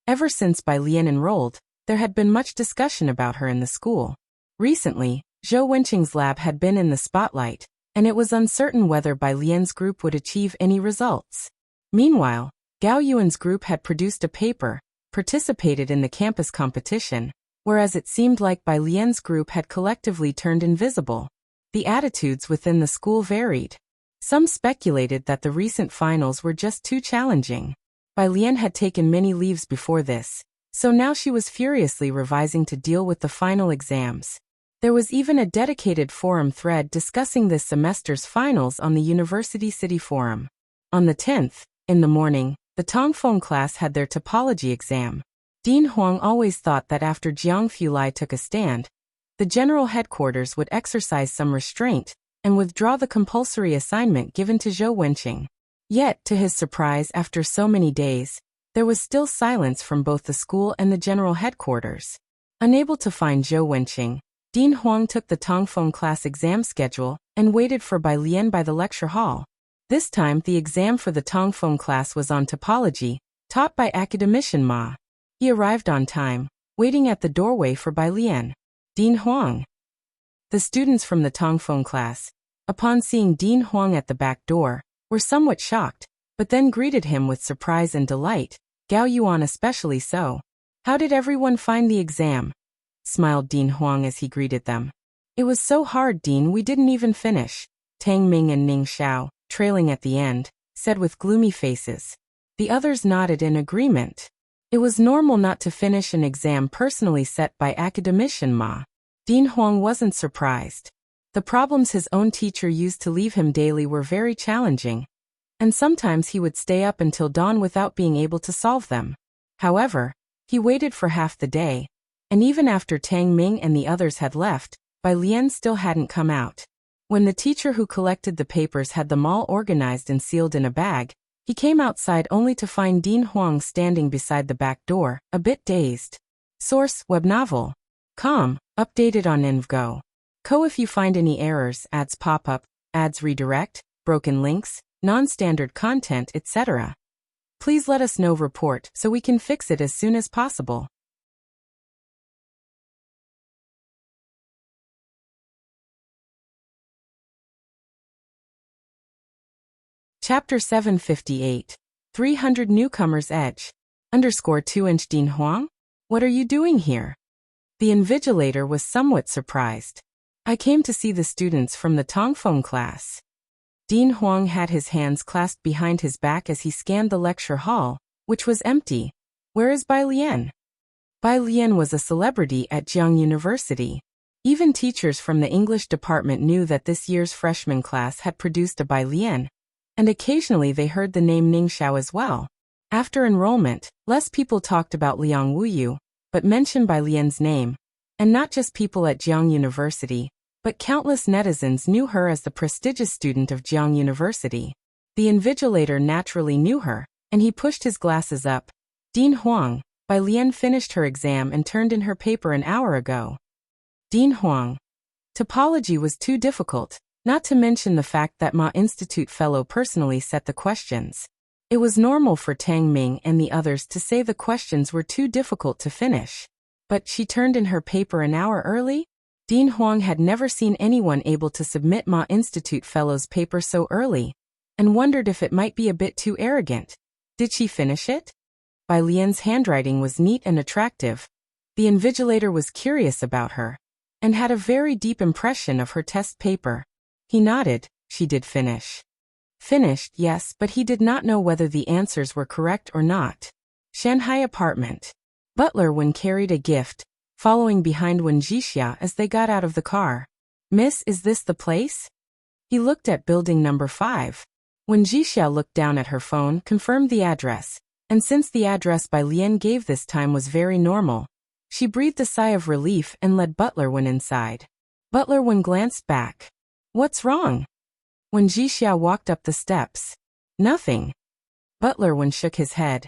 Ever since Bai Lian enrolled, there had been much discussion about her in the school. Recently, Zhou Wenqing's lab had been in the spotlight, and it was uncertain whether Bai Lian's group would achieve any results. Meanwhile, Gao Yuan's group had produced a paper, participated in the campus competition, whereas it seemed like Bai Lian's group had collectively turned invisible. The attitudes within the school varied. Some speculated that the recent finals were just too challenging. Bai Lian had taken many leaves before this, so now she was furiously revising to deal with the final exams. There was even a dedicated forum thread discussing this semester's finals on the University City Forum. On the 10th, in the morning, the Tongfeng class had their topology exam. Dean Huang always thought that after Jiang Fulai took a stand, the general headquarters would exercise some restraint and withdraw the compulsory assignment given to Zhou Wenqing. Yet, to his surprise, after so many days, there was still silence from both the school and the general headquarters. Unable to find Zhou Wenqing, Dean Huang took the Tongfeng class exam schedule and waited for Bai Lian by the lecture hall. This time, the exam for the Tongfeng class was on topology, taught by academician Ma. He arrived on time, waiting at the doorway for Bai Lian. Dean Huang. The students from the Tongfeng class, upon seeing Dean Huang at the back door, were somewhat shocked, but then greeted him with surprise and delight, Gao Yuan especially so. "How did everyone find the exam?" smiled Dean Huang as he greeted them. "It was so hard, Dean, we didn't even finish," Tang Ming and Ning Xiao, trailing at the end, said with gloomy faces. The others nodded in agreement. It was normal not to finish an exam personally set by academician Ma. Dean Huang wasn't surprised. The problems his own teacher used to leave him daily were very challenging, and sometimes he would stay up until dawn without being able to solve them. However, he waited for half the day, and even after Tang Ming and the others had left, Bai Lian still hadn't come out. When the teacher who collected the papers had them all organized and sealed in a bag, he came outside only to find Dean Huang standing beside the back door, a bit dazed. Source: web novel. Com. Updated on InvGo. Co. If you find any errors, ads pop up, ads redirect, broken links, non-standard content, etc., please let us know. Report so we can fix it as soon as possible. Chapter 758. 300 Newcomers Edge. _2 Dean Huang? What are you doing here? The invigilator was somewhat surprised. I came to see the students from the Tongfeng class. Dean Huang had his hands clasped behind his back as he scanned the lecture hall, which was empty. Where is Bai Lian? Bai Lian was a celebrity at Jiang University. Even teachers from the English department knew that this year's freshman class had produced a Bai Lian, and occasionally they heard the name Ning Xiao as well. After enrollment, less people talked about Liang Wuyu, but mentioned Bai Lian's name, and not just people at Jiang University, but countless netizens knew her as the prestigious student of Jiang University. The invigilator naturally knew her, and he pushed his glasses up. Dean Huang, Bai Lian finished her exam and turned in her paper an hour ago. Dean Huang. Topology was too difficult, not to mention the fact that Ma Institute fellow personally set the questions. It was normal for Tang Ming and the others to say the questions were too difficult to finish. But she turned in her paper an hour early? Dean Huang had never seen anyone able to submit Ma Institute Fellow's paper so early, and wondered if it might be a bit too arrogant. Did she finish it? Bai Lian's handwriting was neat and attractive. The invigilator was curious about her, and had a very deep impression of her test paper. He nodded. She did finish. Finished, yes, but he did not know whether the answers were correct or not. Shanghai apartment. Butler Wen carried a gift, following behind Wen Jixia as they got out of the car. "Miss, is this the place?" He looked at building number 5. Wen Jixia looked down at her phone, confirmed the address, and since the address Bai Lian gave this time was very normal, she breathed a sigh of relief and led Butler Wen inside. Butler Wen glanced back. "What's wrong?" When Jixia walked up the steps. "Nothing." Butler Wen shook his head.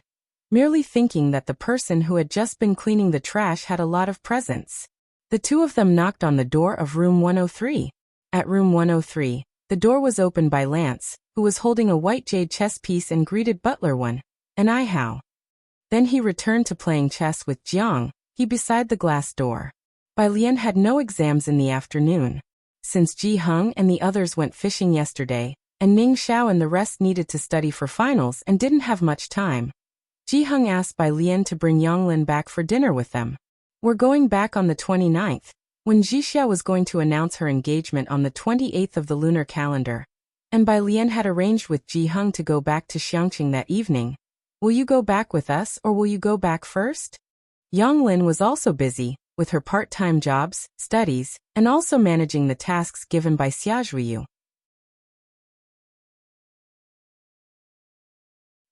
merely thinking that the person who had just been cleaning the trash had a lot of presents. The two of them knocked on the door of room 103. At room 103, the door was opened by Lance, who was holding a white jade chess piece and greeted Butler One. "And I how?" Then he returned to playing chess with Jiang, he beside the glass door. Bai Lian had no exams in the afternoon. Since Ji Heng and the others went fishing yesterday, and Ning Xiao and the rest needed to study for finals and didn't have much time, Ji Heng asked Bai Lian to bring Yonglin back for dinner with them. "We're going back on the 29th, when Jixia was going to announce her engagement on the 28th of the lunar calendar, and Bai Lian had arranged with Ji Heng to go back to Xiangqing that evening. Will you go back with us or will you go back first?" Yonglin was also busy, with her part-time jobs, studies, and also managing the tasks given by Xiaozhuiyu.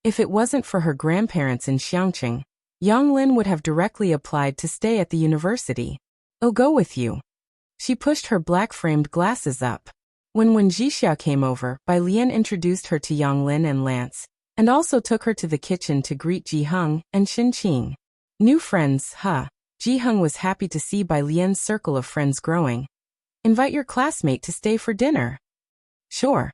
If it wasn't for her grandparents in Xiangqing, Yonglin would have directly applied to stay at the university. "I'll go with you." She pushed her black-framed glasses up. When Jixia came over, Bai Lian introduced her to Yonglin and Lance, and also took her to the kitchen to greet Ji Heng and Xin Qing. New friends, huh? Ji Heng was happy to see Bai Lian's circle of friends growing. "Invite your classmate to stay for dinner." "Sure."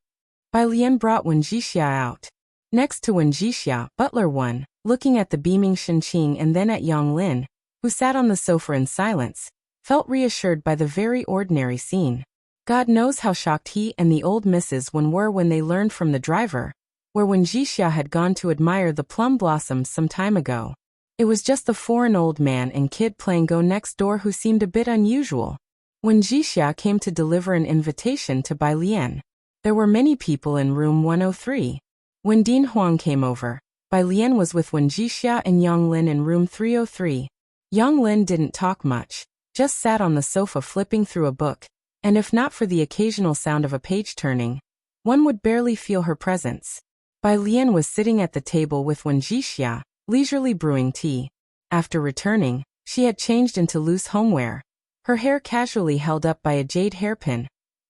Bai Lian brought Wen Jixia out. Next to Wen Jixia, Butler One, looking at the beaming Xin Qing and then at Yonglin, who sat on the sofa in silence, felt reassured by the very ordinary scene. God knows how shocked he and the old Mrs. Wen were when they learned from the driver, where Wen Jixia had gone to admire the plum blossoms some time ago. It was just the foreign old man and kid playing Go next door who seemed a bit unusual. When Jixia came to deliver an invitation to Bai Lian, there were many people in room 103. When Dean Huang came over, Bai Lian was with Wen Jixia and Yonglin in room 303. Yonglin didn't talk much, just sat on the sofa flipping through a book, and if not for the occasional sound of a page turning, one would barely feel her presence. Bai Lian was sitting at the table with Wen Jixia, leisurely brewing tea. After returning, she had changed into loose homewear, her hair casually held up by a jade hairpin,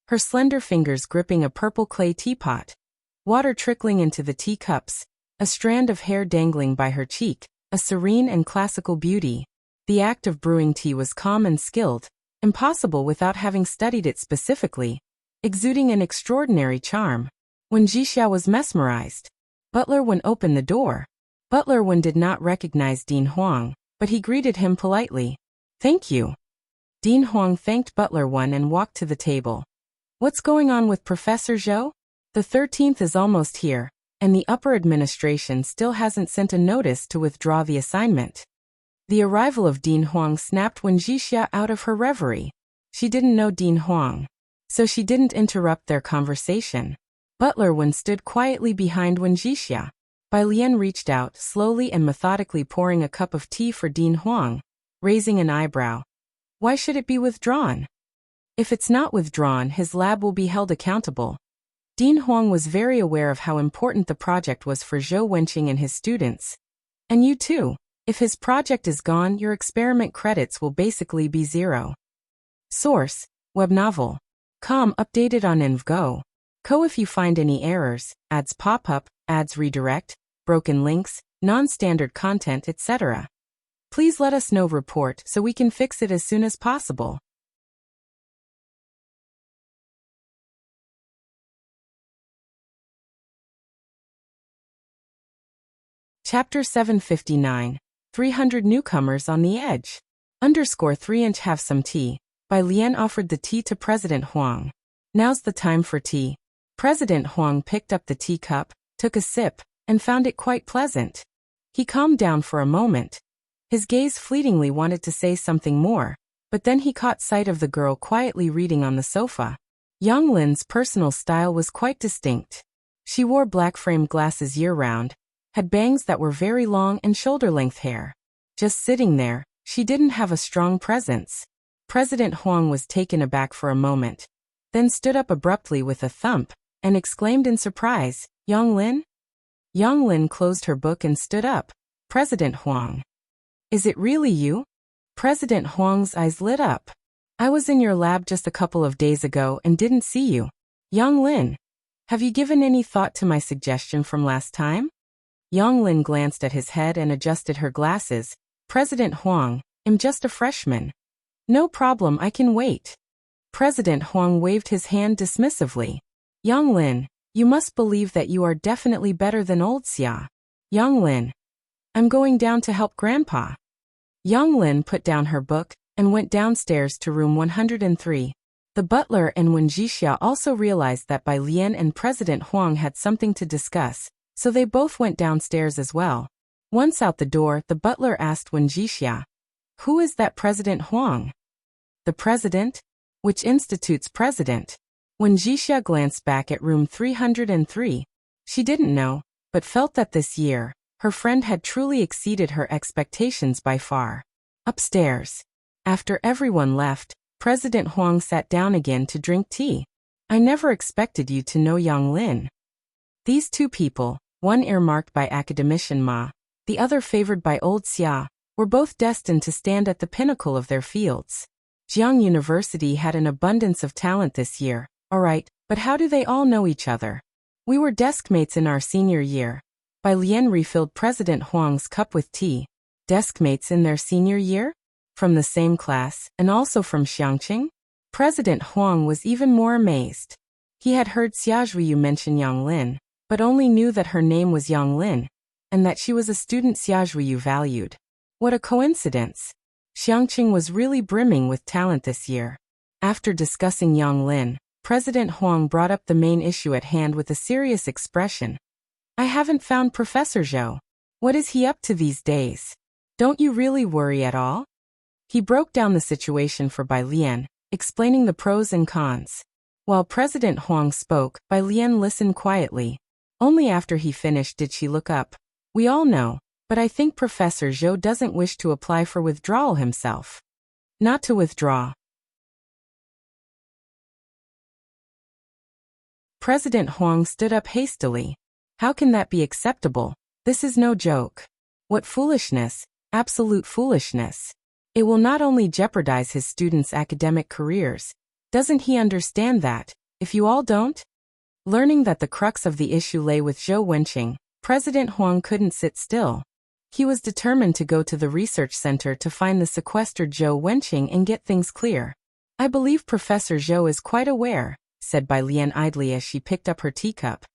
her slender fingers gripping a purple clay teapot, water trickling into the teacups, a strand of hair dangling by her cheek, a serene and classical beauty. The act of brewing tea was calm and skilled, impossible without having studied it specifically, exuding an extraordinary charm. When Jixia was mesmerized, Butler Wen opened the door. Butler Wen did not recognize Dean Huang, but he greeted him politely. "Thank you." Dean Huang thanked Butler Wen and walked to the table. "What's going on with Professor Zhou? The 13th is almost here, and the upper administration still hasn't sent a notice to withdraw the assignment." The arrival of Dean Huang snapped Wen Jixia out of her reverie. She didn't know Dean Huang, so she didn't interrupt their conversation. Butler Wen stood quietly behind Wen Jixia. Bai Lian reached out, slowly and methodically pouring a cup of tea for Dean Huang, raising an eyebrow. "Why should it be withdrawn?" "If it's not withdrawn, his lab will be held accountable." Dean Huang was very aware of how important the project was for Zhou Wenqing and his students. "And you too. If his project is gone, your experiment credits will basically be zero." Source: Web novel. Com updated on InvGo. Co if you find any errors, ads pop up, ads redirect, broken links, non-standard content, etc. Please let us know report so we can fix it as soon as possible. Chapter 759. 300 Newcomers on the Edge. Underscore 3" Have some tea. Bai Lian offered the tea to President Huang. "Now's the time for tea." President Huang picked up the teacup, took a sip, and found it quite pleasant. He calmed down for a moment. His gaze fleetingly wanted to say something more, but then he caught sight of the girl quietly reading on the sofa. Yonglin's personal style was quite distinct. She wore black-framed glasses year-round, had bangs that were very long and shoulder-length hair. Just sitting there, she didn't have a strong presence. President Huang was taken aback for a moment, then stood up abruptly with a thump, and exclaimed in surprise, "Yonglin?" Yonglin closed her book and stood up. "President Huang. Is it really you?" President Huang's eyes lit up. "I was in your lab just a couple of days ago and didn't see you. Yonglin, have you given any thought to my suggestion from last time?" Yang Lin glanced at his head and adjusted her glasses. President Huang, I'm just a freshman. No problem, I can wait. President Huang waved his hand dismissively. Yang Lin, you must believe that you are definitely better than old Xia. Yang Lin, I'm going down to help Grandpa. Yang Lin put down her book and went downstairs to room 103. The butler and Wuxia also realized that Bai Lian and President Huang had something to discuss, so they both went downstairs as well. Once out the door, the butler asked Wuxia, "Who is that President Huang?" "The president? Which institute's president?" Wuxia glanced back at room 303. She didn't know, but felt that this year, her friend had truly exceeded her expectations by far. Upstairs. After everyone left, President Huang sat down again to drink tea. "I never expected you to know Yang Lin." These two people, one earmarked by academician Ma, the other favored by old Xia, were both destined to stand at the pinnacle of their fields. Jiang University had an abundance of talent this year, alright, but how do they all know each other? "We were deskmates in our senior year." Bai Lian refilled President Huang's cup with tea. Deskmates in their senior year? From the same class, and also from Xiangqing? President Huang was even more amazed. He had heard Xiazhuiyu mention Yang Lin, but only knew that her name was Yang Lin, and that she was a student Xiazhuiyu valued. What a coincidence! Xiangqing was really brimming with talent this year. After discussing Yang Lin, President Huang brought up the main issue at hand with a serious expression. "I haven't found Professor Zhou. What is he up to these days? Don't you really worry at all?" He broke down the situation for Bai Lian, explaining the pros and cons. While President Huang spoke, Bai Lian listened quietly. Only after he finished did she look up. "We all know, but I think Professor Zhou doesn't wish to apply for withdrawal himself." "Not to withdraw." President Huang stood up hastily. "How can that be acceptable? This is no joke. What foolishness, absolute foolishness. It will not only jeopardize his students' academic careers. Doesn't he understand that, if you all don't?" Learning that the crux of the issue lay with Zhou Wenqing, President Huang couldn't sit still. He was determined to go to the research center to find the sequestered Zhou Wenqing and get things clear. "I believe Professor Zhou is quite aware," said Bai Lian idly as she picked up her teacup.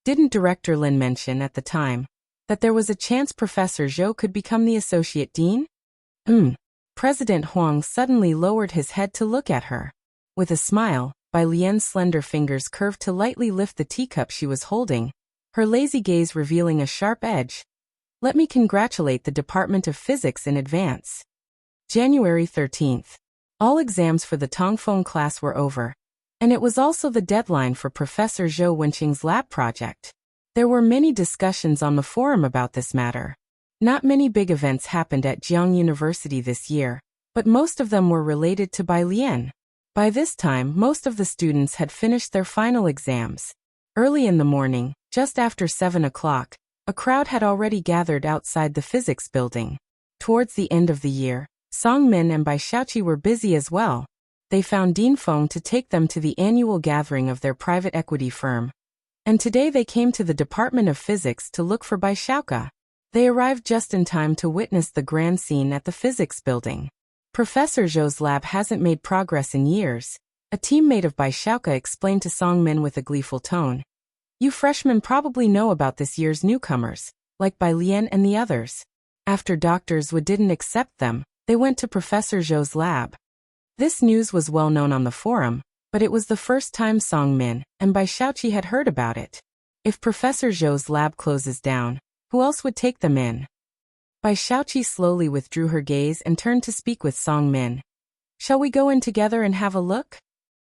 "Didn't Director Lin mention at the time that there was a chance Professor Zhou could become the associate dean?" President Huang suddenly lowered his head to look at her. With a smile, Bai Lian's slender fingers curved to lightly lift the teacup she was holding, her lazy gaze revealing a sharp edge. "Let me congratulate the Department of Physics in advance." January 13th. All exams for the Tongfeng class were over, and it was also the deadline for Professor Zhou Wenqing's lab project. There were many discussions on the forum about this matter. Not many big events happened at Jiang University this year, but most of them were related to Bai Lian. By this time, most of the students had finished their final exams. Early in the morning, just after 7 o'clock, a crowd had already gathered outside the physics building. Towards the end of the year, Song Min and Bai Xiaoqi were busy as well. They found Dean Feng to take them to the annual gathering of their private equity firm. And today they came to the Department of Physics to look for Bai Xiaoqi. They arrived just in time to witness the grand scene at the physics building. Professor Zhou's lab hasn't made progress in years, a teammate of Bai Xiaoqi explained to Song Min with a gleeful tone. "You freshmen probably know about this year's newcomers, like Bai Lian and the others. After doctors didn't accept them, they went to Professor Zhou's lab." This news was well known on the forum, but it was the first time Song Min and Bai Xiaoqi had heard about it. If Professor Zhou's lab closes down, who else would take them in? Bai Xiaoqi slowly withdrew her gaze and turned to speak with Song Min. "Shall we go in together and have a look?"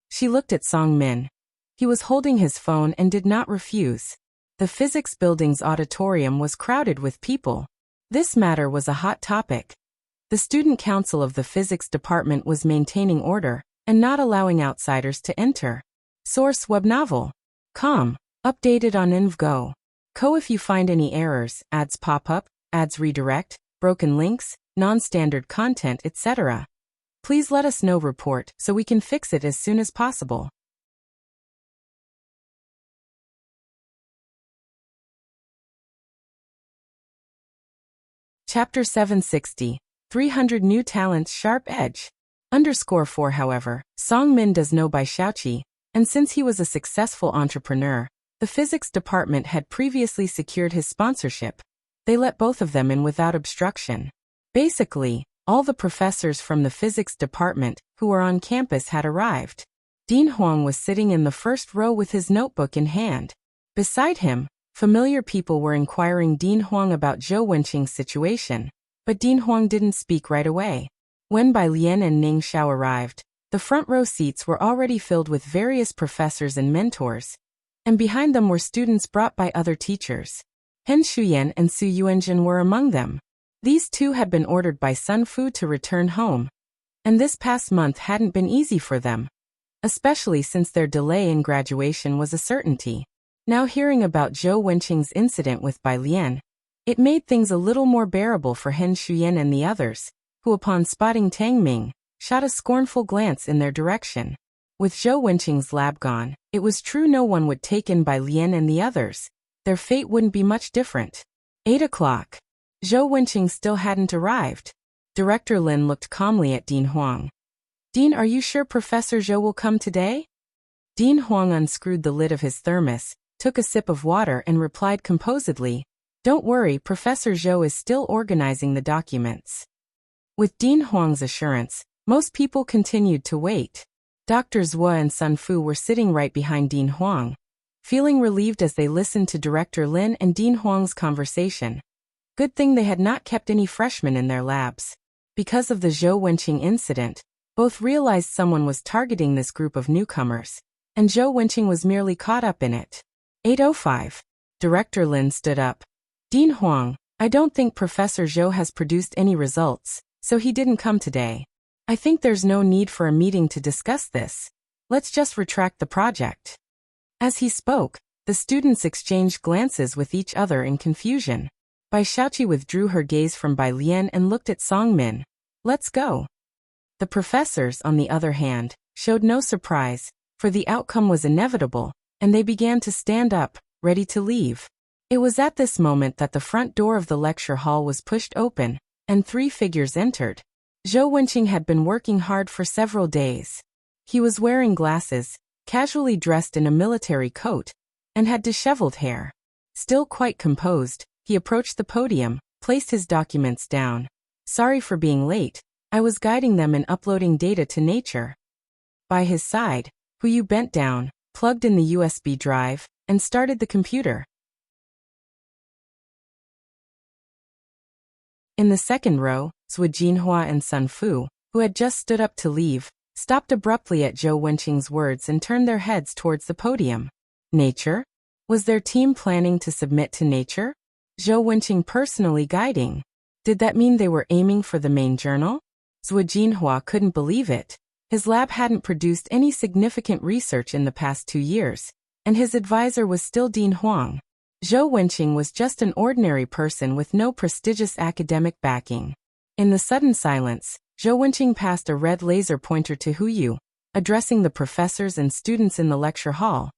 She looked at Song Min. He was holding his phone and did not refuse. The physics building's auditorium was crowded with people. This matter was a hot topic. The student council of the physics department was maintaining order and not allowing outsiders to enter. Source web novel. Com. Updated on InvGo. Co. If you find any errors, ads pop up, ads redirect, broken links, non-standard content, etc., please let us know. Report so we can fix it as soon as possible. Chapter 760, 300 New Talents Sharp Edge. _4 However, Song-min does know by Xiaoqi, and since he was a successful entrepreneur, the physics department had previously secured his sponsorship. They let both of them in without obstruction. Basically, all the professors from the physics department who were on campus had arrived. Dean Huang was sitting in the first row with his notebook in hand. Beside him, familiar people were inquiring Dean Huang about Zhou Wenqing's situation, but Dean Huang didn't speak right away. When Bai Lian and Ning Xiao arrived, the front row seats were already filled with various professors and mentors, and behind them were students brought by other teachers. Hen Shuyan and Su Yuanjun were among them. These two had been ordered by Sun Fu to return home, and this past month hadn't been easy for them, especially since their delay in graduation was a certainty. Now hearing about Zhou Wenqing's incident with Bai Lian, it made things a little more bearable for Hen Shuyan and the others, who upon spotting Tang Ming, shot a scornful glance in their direction. With Zhou Wenqing's lab gone, it was true no one would take in Bai Lian and the others. Their fate wouldn't be much different. 8 o'clock. Zhou Wenqing still hadn't arrived. Director Lin looked calmly at Dean Huang. Dean, are you sure Professor Zhou will come today? Dean Huang unscrewed the lid of his thermos, took a sip of water and replied composedly, Don't worry, Professor Zhou is still organizing the documents. With Dean Huang's assurance, most people continued to wait. Dr. Zhua and Sun Fu were sitting right behind Dean Huang, feeling relieved as they listened to Director Lin and Dean Huang's conversation. Good thing they had not kept any freshmen in their labs. Because of the Zhou Wenqing incident, both realized someone was targeting this group of newcomers, and Zhou Wenqing was merely caught up in it. 8:05. Director Lin stood up. Dean Huang, I don't think Professor Zhou has produced any results, so he didn't come today. I think there's no need for a meeting to discuss this. Let's just retract the project. As he spoke, the students exchanged glances with each other in confusion. Bai Xiaoqi withdrew her gaze from Bai Lian and looked at Song Min. Let's go. The professors, on the other hand, showed no surprise, for the outcome was inevitable, and they began to stand up, ready to leave. It was at this moment that the front door of the lecture hall was pushed open, and 3 figures entered. Zhou Wenqing had been working hard for several days. He was wearing glasses, casually dressed in a military coat, and had disheveled hair. Still quite composed, he approached the podium, placed his documents down. Sorry for being late, I was guiding them in uploading data to Nature. By his side, Yu bent down, plugged in the USB drive, and started the computer. In the second row, Zhu Jinhua and Sun Fu, who had just stood up to leave, stopped abruptly at Zhou Wenqing's words and turned their heads towards the podium. Nature? Was their team planning to submit to Nature? Zhou Wenqing personally guiding? Did that mean they were aiming for the main journal? Zhu Jinhua couldn't believe it. His lab hadn't produced any significant research in the past 2 years, and his advisor was still Dean Huang. Zhou Wenqing was just an ordinary person with no prestigious academic backing. In the sudden silence, Zhou Wenqing passed a red laser pointer to Yu, addressing the professors and students in the lecture hall.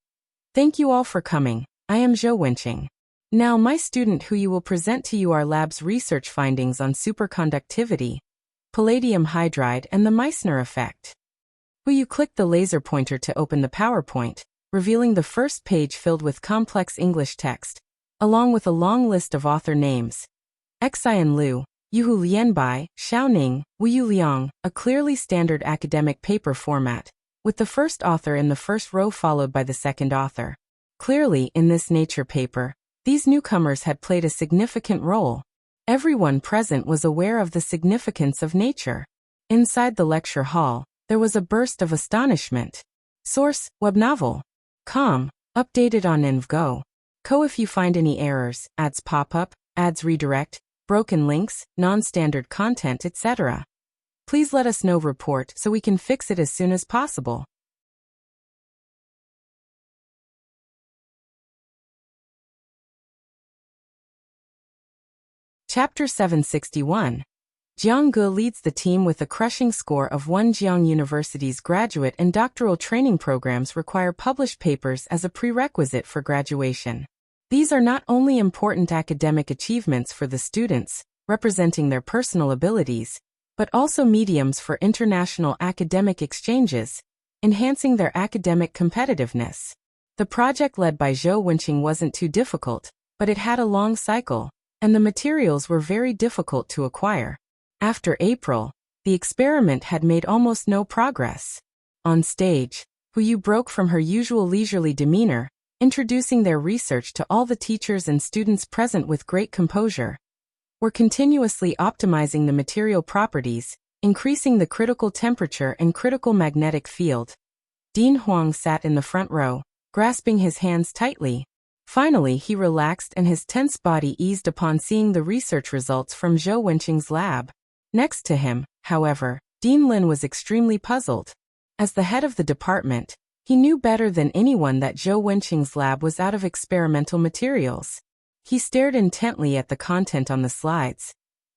Thank you all for coming. I am Zhou Wenqing. Now my student Yu will present to you our lab's research findings on superconductivity, palladium hydride and the Meissner effect. Yu clicked the laser pointer to open the PowerPoint, revealing the first page filled with complex English text, along with a long list of author names. Xian Liu, Yuhu Lianbai, Xiaoning, Wuyu Liang, a clearly standard academic paper format, with the first author in the first row followed by the second author. Clearly, in this Nature paper, these newcomers had played a significant role. Everyone present was aware of the significance of Nature. Inside the lecture hall, there was a burst of astonishment. Source, web novel. Updated on InvGo. If you find any errors, ads pop up, ads redirect, broken links, non-standard content, etc. Please let us know report so we can fix it as soon as possible. Chapter 761. Jiang Ge leads the team with a crushing score of 1. Jiang University's graduate and doctoral training programs require published papers as a prerequisite for graduation. These are not only important academic achievements for the students, representing their personal abilities, but also mediums for international academic exchanges, enhancing their academic competitiveness. The project led by Zhou Wenqing wasn't too difficult, but it had a long cycle, and the materials were very difficult to acquire. After April, the experiment had made almost no progress. On stage, Yu broke from her usual leisurely demeanor, introducing their research to all the teachers and students present with great composure. We're continuously optimizing the material properties, increasing the critical temperature and critical magnetic field. Dean Huang sat in the front row, grasping his hands tightly. Finally, he relaxed and his tense body eased upon seeing the research results from Zhou Wenqing's lab. Next to him, however, Dean Lin was extremely puzzled. As the head of the department, he knew better than anyone that Zhou Wenqing's lab was out of experimental materials. He stared intently at the content on the slides.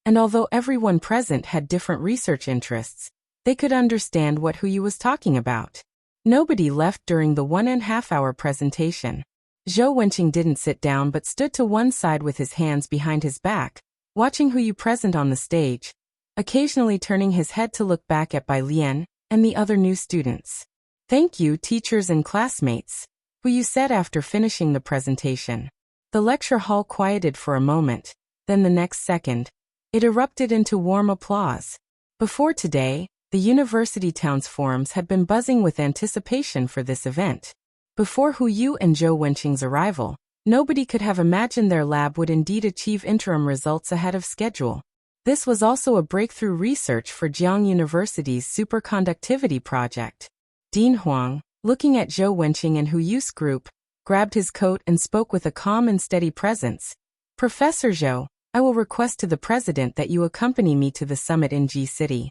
And although everyone present had different research interests, they could understand what Yu was talking about. Nobody left during the 1.5-hour presentation. Zhou Wenqing didn't sit down but stood to one side with his hands behind his back, watching Yu present on the stage, occasionally turning his head to look back at Bai Lian and the other new students. "Thank you, teachers and classmates," Yu said after finishing the presentation. The lecture hall quieted for a moment, then the next second, it erupted into warm applause. Before today, the university town's forums had been buzzing with anticipation for this event. Before Yu and Zhou Wenqing's arrival, nobody could have imagined their lab would indeed achieve interim results ahead of schedule. This was also a breakthrough research for Jiang University's superconductivity project. Dean Huang, looking at Zhou Wenqing and Yu's group, grabbed his coat and spoke with a calm and steady presence. "Professor Zhou, I will request to the president that you accompany me to the summit in Ji City."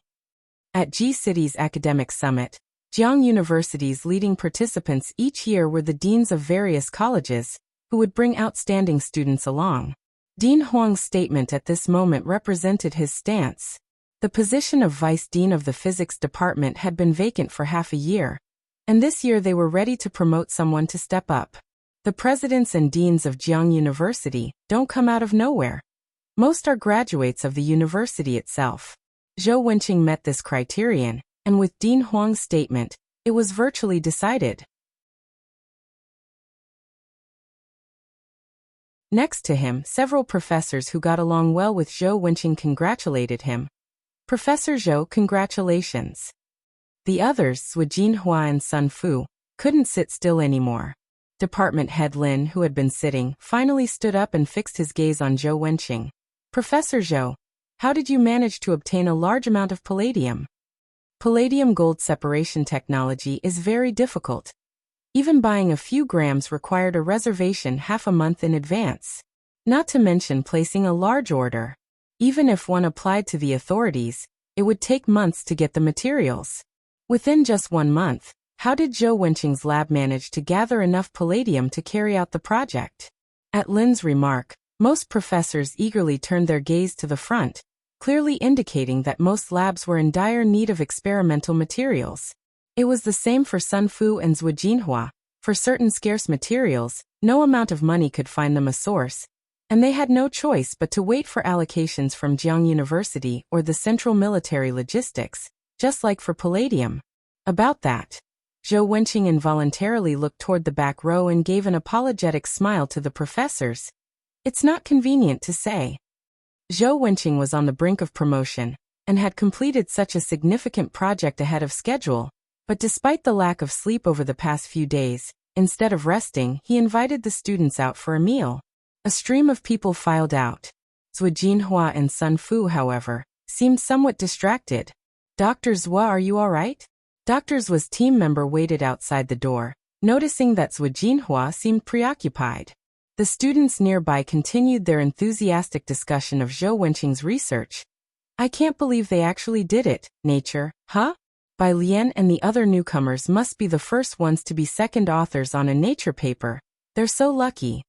At Ji City's academic summit, Jiang University's leading participants each year were the deans of various colleges, who would bring outstanding students along. Dean Huang's statement at this moment represented his stance. The position of vice dean of the physics department had been vacant for half a year, and this year they were ready to promote someone to step up. The presidents and deans of Jiang University don't come out of nowhere. Most are graduates of the university itself. Zhou Wenqing met this criterion, and with Dean Huang's statement, it was virtually decided. Next to him, several professors who got along well with Zhou Wenqing congratulated him. "Professor Zhou, congratulations." The others, Zhu Jinhua and Sun Fu, couldn't sit still anymore. Department head Lin, who had been sitting, finally stood up and fixed his gaze on Zhou Wenqing. "Professor Zhou, how did you manage to obtain a large amount of palladium?" Palladium-gold separation technology is very difficult. Even buying a few grams required a reservation half a month in advance. Not to mention placing a large order. Even if one applied to the authorities, it would take months to get the materials. Within just 1 month, how did Zhou Wenqing's lab manage to gather enough palladium to carry out the project? At Lin's remark, most professors eagerly turned their gaze to the front, clearly indicating that most labs were in dire need of experimental materials. It was the same for Sun Fu and Zhu Jinhua. For certain scarce materials, no amount of money could find them a source, and they had no choice but to wait for allocations from Jiang University or the Central Military Logistics, just like for palladium. About that, Zhou Wenqing involuntarily looked toward the back row and gave an apologetic smile to the professors. It's not convenient to say. Zhou Wenqing was on the brink of promotion, and had completed such a significant project ahead of schedule, but despite the lack of sleep over the past few days, instead of resting, he invited the students out for a meal. A stream of people filed out. Zhu Jinhua and Sun Fu, however, seemed somewhat distracted. "Dr. Zhua, are you all right?" Dr. Zhua's team member waited outside the door, noticing that Zhu Jinhua seemed preoccupied. The students nearby continued their enthusiastic discussion of Zhou Wenqing's research. "I can't believe they actually did it, Nature, huh? Bai Lian and the other newcomers must be the first ones to be second authors on a Nature paper. They're so lucky."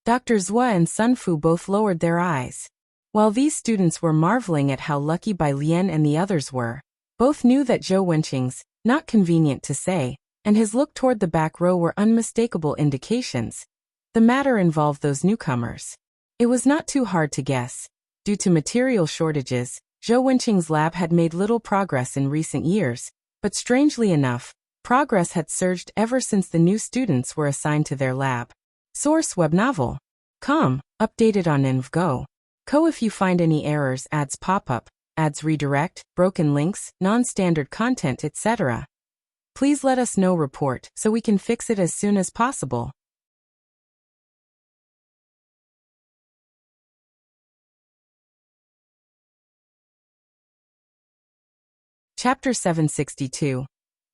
Dr. Zhua and Sun Fu both lowered their eyes. While these students were marveling at how lucky Bai Lian and the others were, both knew that Zhou Wenqing's, not convenient to say, and his look toward the back row were unmistakable indications. The matter involved those newcomers. It was not too hard to guess. Due to material shortages, Zhou Wenqing's lab had made little progress in recent years, but strangely enough, progress had surged ever since the new students were assigned to their lab. Source web novel. Com, updated on InvGo. Co if you find any errors, ads pop up, ads redirect, broken links, non-standard content, etc. Please let us know report so we can fix it as soon as possible. Chapter 762.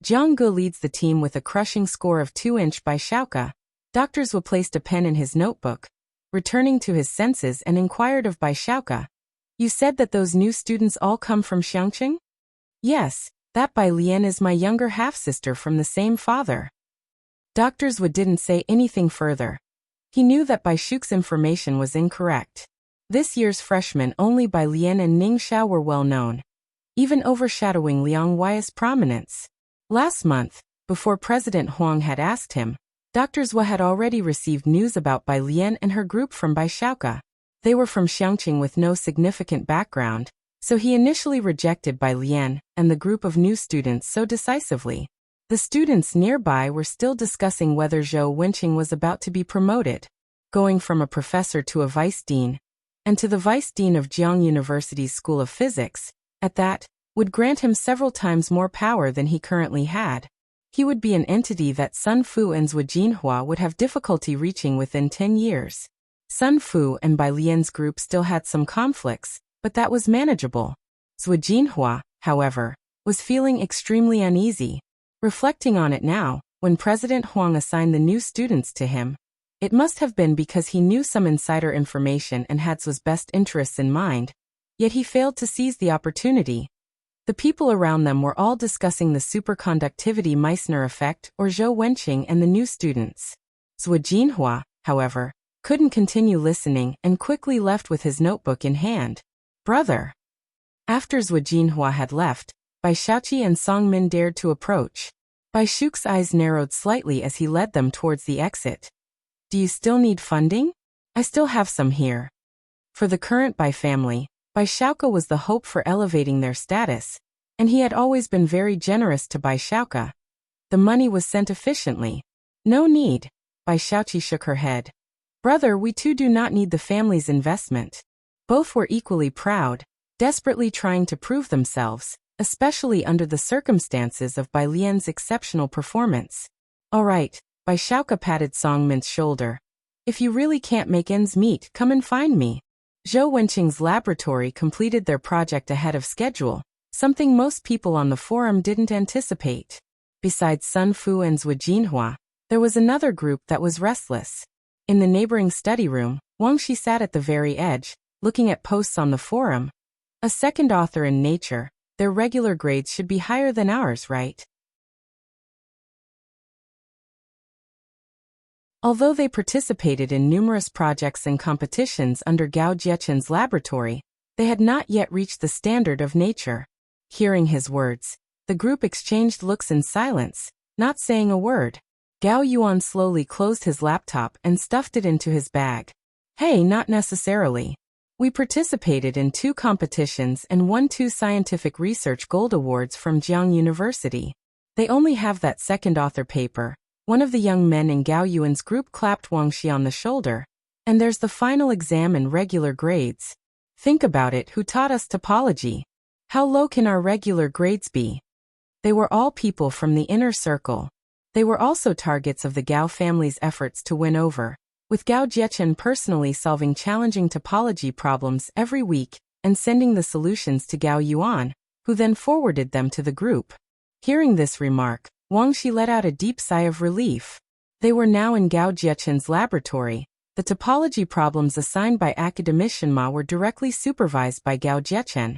Jiang Ge leads the team with a crushing score of 2 by Xiaoke. Dr. Zhu placed a pen in his notebook, returning to his senses, and inquired of Bai Xiaoke. You said that those new students all come from Xiangqing? Yes, that Bai Lian is my younger half-sister from the same father. Dr. Zhu didn't say anything further. He knew that Bai Shuke's information was incorrect. This year's freshmen only Bai Lian and Ning Xiao were well known, even overshadowing Liang Wei's prominence. Last month, before President Huang had asked him, Dr. Zhu had already received news about Bai Lian and her group from Bai Xiaoke. They were from Xiangqing with no significant background, so he initially rejected Bai Lian and the group of new students so decisively. The students nearby were still discussing whether Zhou Wenqing was about to be promoted, going from a professor to a vice dean, and to the vice dean of Jiang University's School of Physics. At that, would grant him several times more power than he currently had. He would be an entity that Sun Fu and Zhu Jinhua would have difficulty reaching within 10 years. Sun Fu and Bai Lian's group still had some conflicts, but that was manageable. Zhu Jinhua, however, was feeling extremely uneasy. Reflecting on it now, when President Huang assigned the new students to him, it must have been because he knew some insider information and had Zhu's best interests in mind, yet he failed to seize the opportunity. The people around them were all discussing the superconductivity Meissner effect or Zhou Wenqing and the new students. Zhu Jinhua, however, couldn't continue listening and quickly left with his notebook in hand. Brother. After Zhu Jinhua had left, Bai Xiaoqi and Song Min dared to approach. Bai Shuke's eyes narrowed slightly as he led them towards the exit. Do you still need funding? I still have some here. For the current Bai family, Bai Xiaoke was the hope for elevating their status, and he had always been very generous to Bai Xiaoke. The money was sent efficiently. No need. Bai Xiaoqi shook her head. Brother, we too do not need the family's investment. Both were equally proud, desperately trying to prove themselves, especially under the circumstances of Bai Lian's exceptional performance. All right, Bai Xiaoke patted Song Min's shoulder. If you really can't make ends meet, come and find me. Zhou Wenqing's laboratory completed their project ahead of schedule, something most people on the forum didn't anticipate. Besides Sun Fu and Zhu Jinhua, there was another group that was restless. In the neighboring study room, Wang Shi sat at the very edge, looking at posts on the forum. A second author in Nature, their regular grades should be higher than ours, right? Although they participated in numerous projects and competitions under Gao Jiechen's laboratory, they had not yet reached the standard of Nature. Hearing his words, the group exchanged looks in silence, not saying a word. Gao Yuan slowly closed his laptop and stuffed it into his bag. Hey, not necessarily. We participated in 2 competitions and won 2 scientific research gold awards from Jiang University. They only have that second author paper. One of the young men in Gao Yuan's group clapped Wang Shi on the shoulder. And there's the final exam and regular grades. Think about it, who taught us topology? How low can our regular grades be? They were all people from the inner circle. They were also targets of the Gao family's efforts to win over, with Gao Jiechen personally solving challenging topology problems every week and sending the solutions to Gao Yuan, who then forwarded them to the group. Hearing this remark, Wang Shi let out a deep sigh of relief. They were now in Gao Jiechen's laboratory. The topology problems assigned by academician Ma were directly supervised by Gao Jiechen,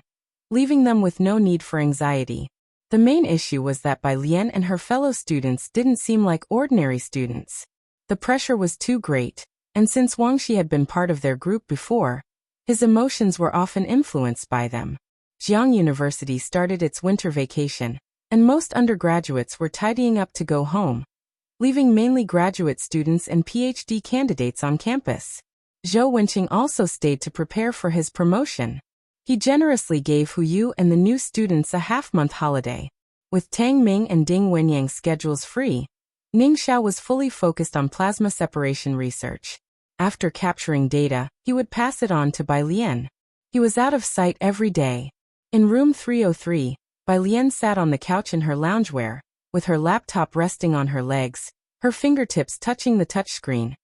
leaving them with no need for anxiety. The main issue was that Bai Lian and her fellow students didn't seem like ordinary students. The pressure was too great, and since Wang Shi had been part of their group before, his emotions were often influenced by them. Jiang University started its winter vacation, and most undergraduates were tidying up to go home, leaving mainly graduate students and PhD candidates on campus. Zhou Wenqing also stayed to prepare for his promotion. He generously gave Hu Yu and the new students a half-month holiday. With Tang Ming and Ding Wenyang's schedules free, Ning Xiao was fully focused on plasma separation research. After capturing data, he would pass it on to Bai Lian. He was out of sight every day. In room 303, Bai Lian sat on the couch in her loungewear, with her laptop resting on her legs, her fingertips touching the touchscreen,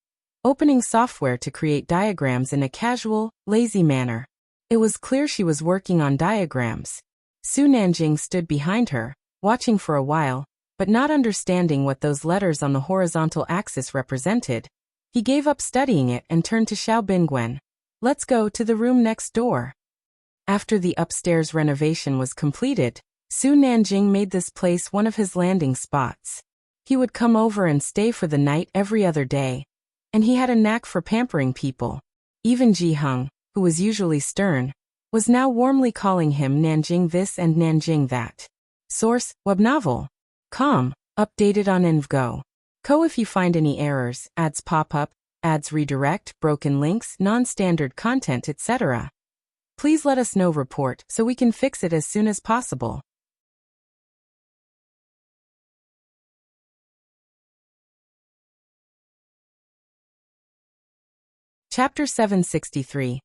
opening software to create diagrams in a casual, lazy manner. It was clear she was working on diagrams. Su Nanjing stood behind her, watching for a while, but not understanding what those letters on the horizontal axis represented. He gave up studying it and turned to Xiao Bingwen. Let's go to the room next door. After the upstairs renovation was completed, Su Nanjing made this place one of his landing spots. He would come over and stay for the night every other day, and he had a knack for pampering people. Even Ji Heng, who was usually stern, was now warmly calling him Nanjing this and Nanjing that. Source, web novel. Com. Updated on InvGo. Co. If you find any errors, ads pop up, ads redirect, broken links, non-standard content, etc., please let us know. Report so we can fix it as soon as possible. Chapter 763.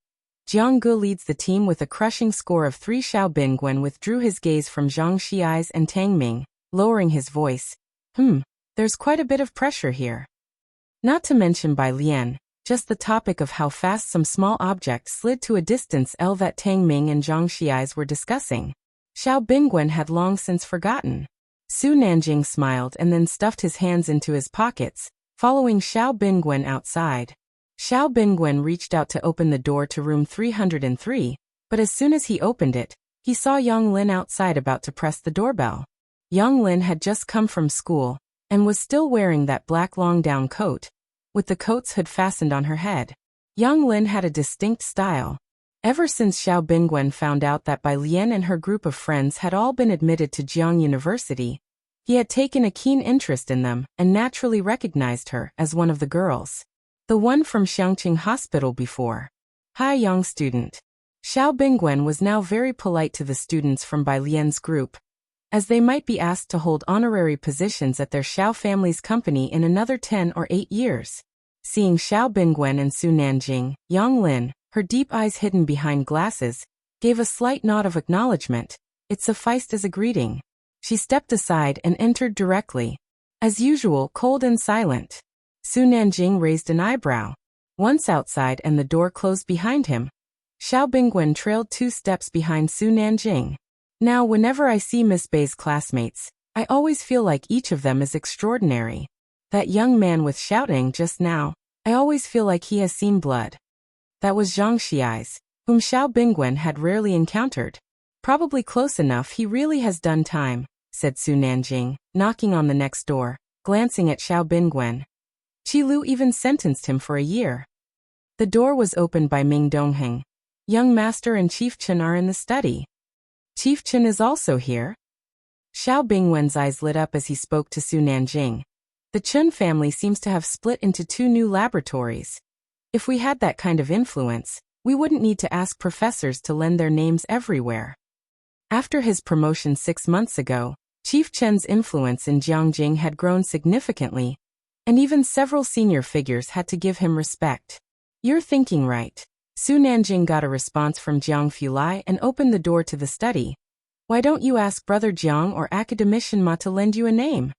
Jiang Ge leads the team with a crushing score of 3. Xiao Bingwen withdrew his gaze from Zhang Xiai's and Tang Ming, lowering his voice. There's quite a bit of pressure here. Not to mention Bai Lian, just the topic of how fast some small object slid to a distance L that Tang Ming and Zhang Xiai's were discussing. Xiao Bingwen had long since forgotten. Su Nanjing smiled and then stuffed his hands into his pockets, following Xiao Bingwen outside. Xiao Bingwen reached out to open the door to room 303, but as soon as he opened it, he saw Yang Lin outside about to press the doorbell. Yang Lin had just come from school, and was still wearing that black long-down coat, with the coat's hood fastened on her head. Yang Lin had a distinct style. Ever since Xiao Bingwen found out that Bai Lian and her group of friends had all been admitted to Jiang University, he had taken a keen interest in them and naturally recognized her as one of the girls. The one from Xiangqing Hospital before. Hi, young student. Xiao Bingwen was now very polite to the students from Bai Lian's group, as they might be asked to hold honorary positions at their Xiao family's company in another 10 or 8 years. Seeing Xiao Bingwen and Su Nanjing, Yang Lin, her deep eyes hidden behind glasses, gave a slight nod of acknowledgement. It sufficed as a greeting. She stepped aside and entered directly. As usual, cold and silent. Su Nanjing raised an eyebrow. Once outside and the door closed behind him, Xiao Bingwen trailed 2 steps behind Su Nanjing. Now whenever I see Miss Bei's classmates, I always feel like each of them is extraordinary. That young man with shouting just now, I always feel like he has seen blood. That was Zhang Xiai's, whom Xiao Bingwen had rarely encountered. Probably close enough he really has done time, said Su Nanjing, knocking on the next door, glancing at Xiao Bingwen. Qi Lu even sentenced him for a year. The door was opened by Ming Dongheng. Young Master and Chief Chen are in the study. Chief Chen is also here? Xiao Bingwen's eyes lit up as he spoke to Su Nanjing. The Chen family seems to have split into 2 new laboratories. If we had that kind of influence, we wouldn't need to ask professors to lend their names everywhere. After his promotion 6 months ago, Chief Chen's influence in Jiangjing had grown significantly, and even several senior figures had to give him respect. You're thinking right. Su Nanjing got a response from Jiang Fulai and opened the door to the study. Why don't you ask Brother Jiang or Academician Ma to lend you a name?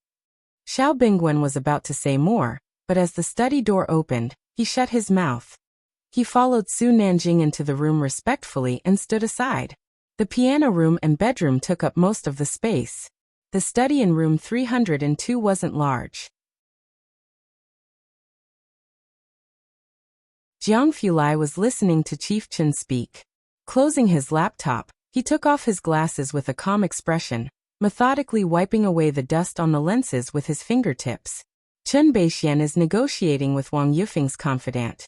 Xiao Bingwen was about to say more, but as the study door opened, he shut his mouth. He followed Su Nanjing into the room respectfully and stood aside. The piano room and bedroom took up most of the space. The study in room 302 wasn't large. Jiang Fulai was listening to Chief Chen speak. Closing his laptop, he took off his glasses with a calm expression, methodically wiping away the dust on the lenses with his fingertips. Chen Beixian is negotiating with Wang Yufeng's confidant.